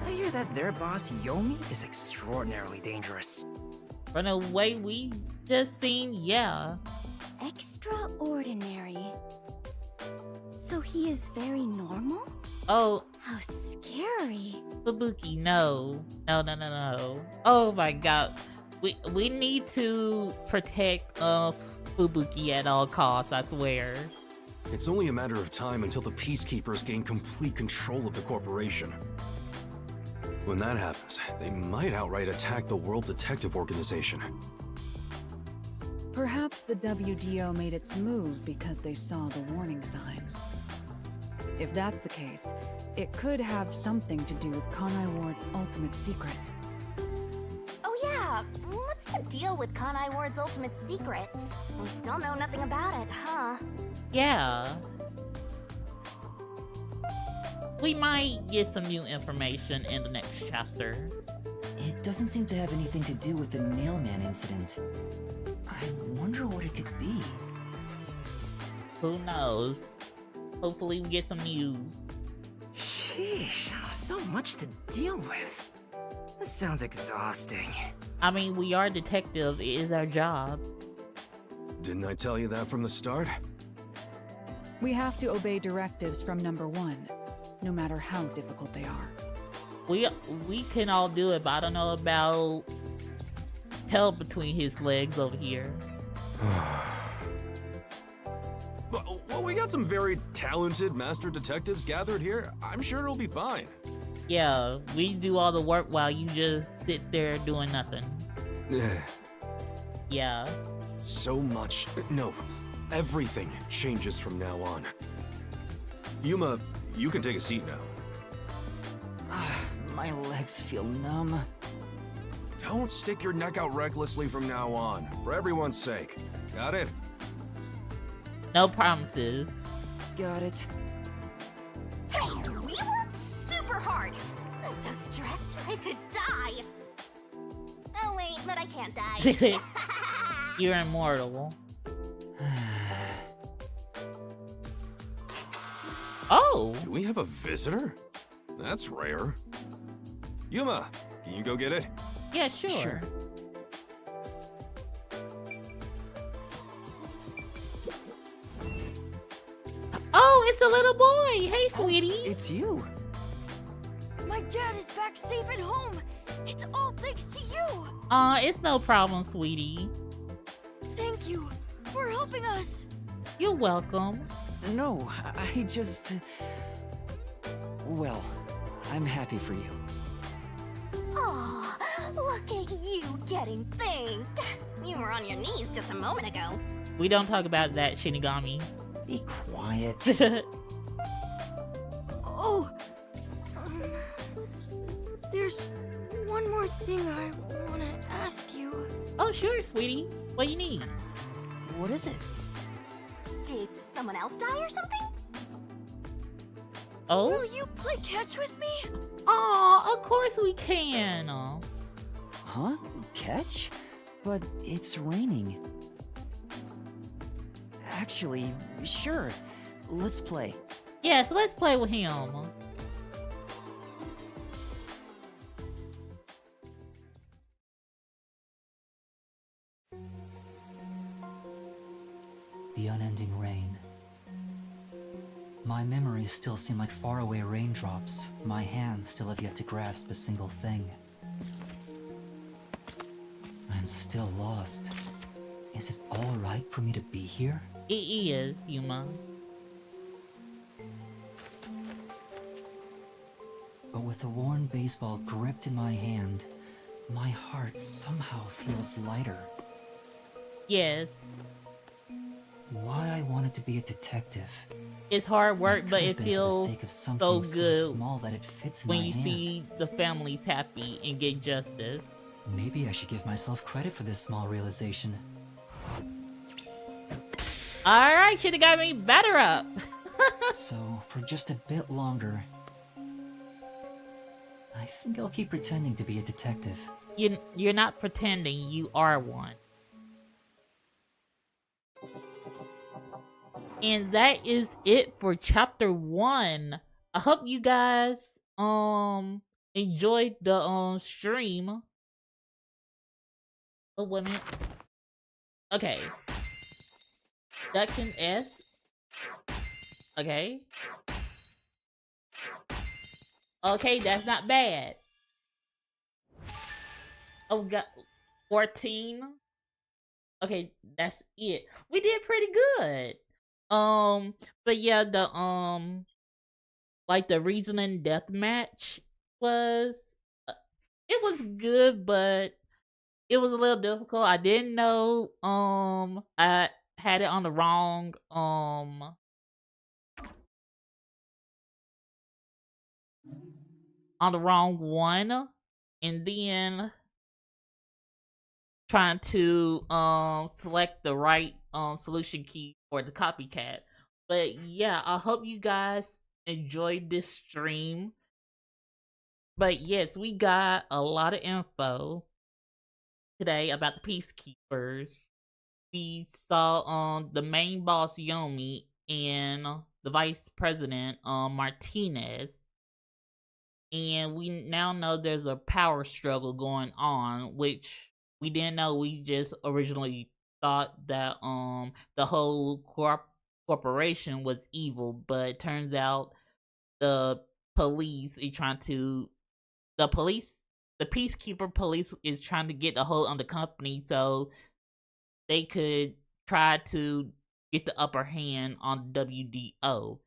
I hear that their boss, Yomi, is extraordinarily dangerous. From the way we just seen, yeah. Extraordinary. So he is very normal? Oh. How scary. Fubuki, no. No. Oh my god. We need to protect Fubuki at all costs, I swear. It's only a matter of time until the Peacekeepers gain complete control of the corporation. When that happens, they might outright attack the World Detective Organization. Perhaps the WDO made its move because they saw the warning signs. If that's the case, it could have something to do with Kanai Ward's ultimate secret. Oh yeah, what's the deal with Kanai Ward's ultimate secret? We still know nothing about it, huh? Yeah. We might get some new information in the next chapter. It doesn't seem to have anything to do with the Nailman incident. I wonder what it could be. Who knows? Hopefully we get some news. Sheesh, so much to deal with. This sounds exhausting. I mean, we are detectives. It is our job. Didn't I tell you that from the start? We have to obey directives from number 1, no matter how difficult they are. We can all do it, but I don't know about hell between his legs over here. Well, we got some very talented master detectives gathered here. I'm sure it'll be fine. Yeah, we do all the work while you just sit there doing nothing. Yeah. So much. No, everything changes from now on. Yuma, You can take a seat now. My legs feel numb. Don't stick your neck out recklessly from now on, for everyone's sake. Got it? No promises. Got it. Hey, we worked super hard. I'm so stressed I could die. Oh wait, but I can't die. You're immortal. Oh! Do we have a visitor? That's rare. Yuma, can you go get it? Yeah, sure. Oh, it's a little boy. Hey, sweetie. It's you. My dad is back safe at home. It's all thanks to you. It's no problem, sweetie. Thank you for helping us. You're welcome. No, I just... Well, I'm happy for you. Aw, look at you getting thanked. You were on your knees just a moment ago. We don't talk about that, Shinigami. Be quiet. Oh, there's one more thing I want to ask you. Oh, sure, sweetie. What do you need? What is it? Did someone else die or something? Oh? Will you play catch with me? Aw, of course we can. Huh? Catch? But it's raining. Actually, sure. Let's play. Yes, let's play with him. The unending rain. My memories still seem like faraway raindrops. My hands still have yet to grasp a single thing. I'm still lost. Is it all right for me to be here? It is, Yuma. But with the worn baseball gripped in my hand, my heart somehow feels lighter. Yes. Why I wanted to be a detective. It's hard work, but it feels so good small that it fits in when my you hand. see the families happy and get justice. Maybe I should give myself credit for this small realization. Alright, should've got me better up. So, for just a bit longer, I think I'll keep pretending to be a detective. You're not pretending, you are one. And that is it for chapter 1. I hope you guys enjoyed the stream. Oh, wait a minute. Okay. Section S. Okay. Okay, that's not bad. Oh, we got 14. Okay, that's it. We did pretty good. But yeah, the like the reasoning death match was, it was good, but it was a little difficult. I didn't know, I had it on the wrong, on the wrong one, and then trying to select the right solution key for the copycat. But yeah, I hope you guys enjoyed this stream. But yes, we got a lot of info today about the Peacekeepers. We saw the main boss Yomi and the vice president Martinez. And we now know there's a power struggle going on, which we didn't know. We just originally thought that the whole corporation was evil, but it turns out the police is trying to the Peacekeeper police is trying to get a hold on the company so they could try to get the upper hand on WDO.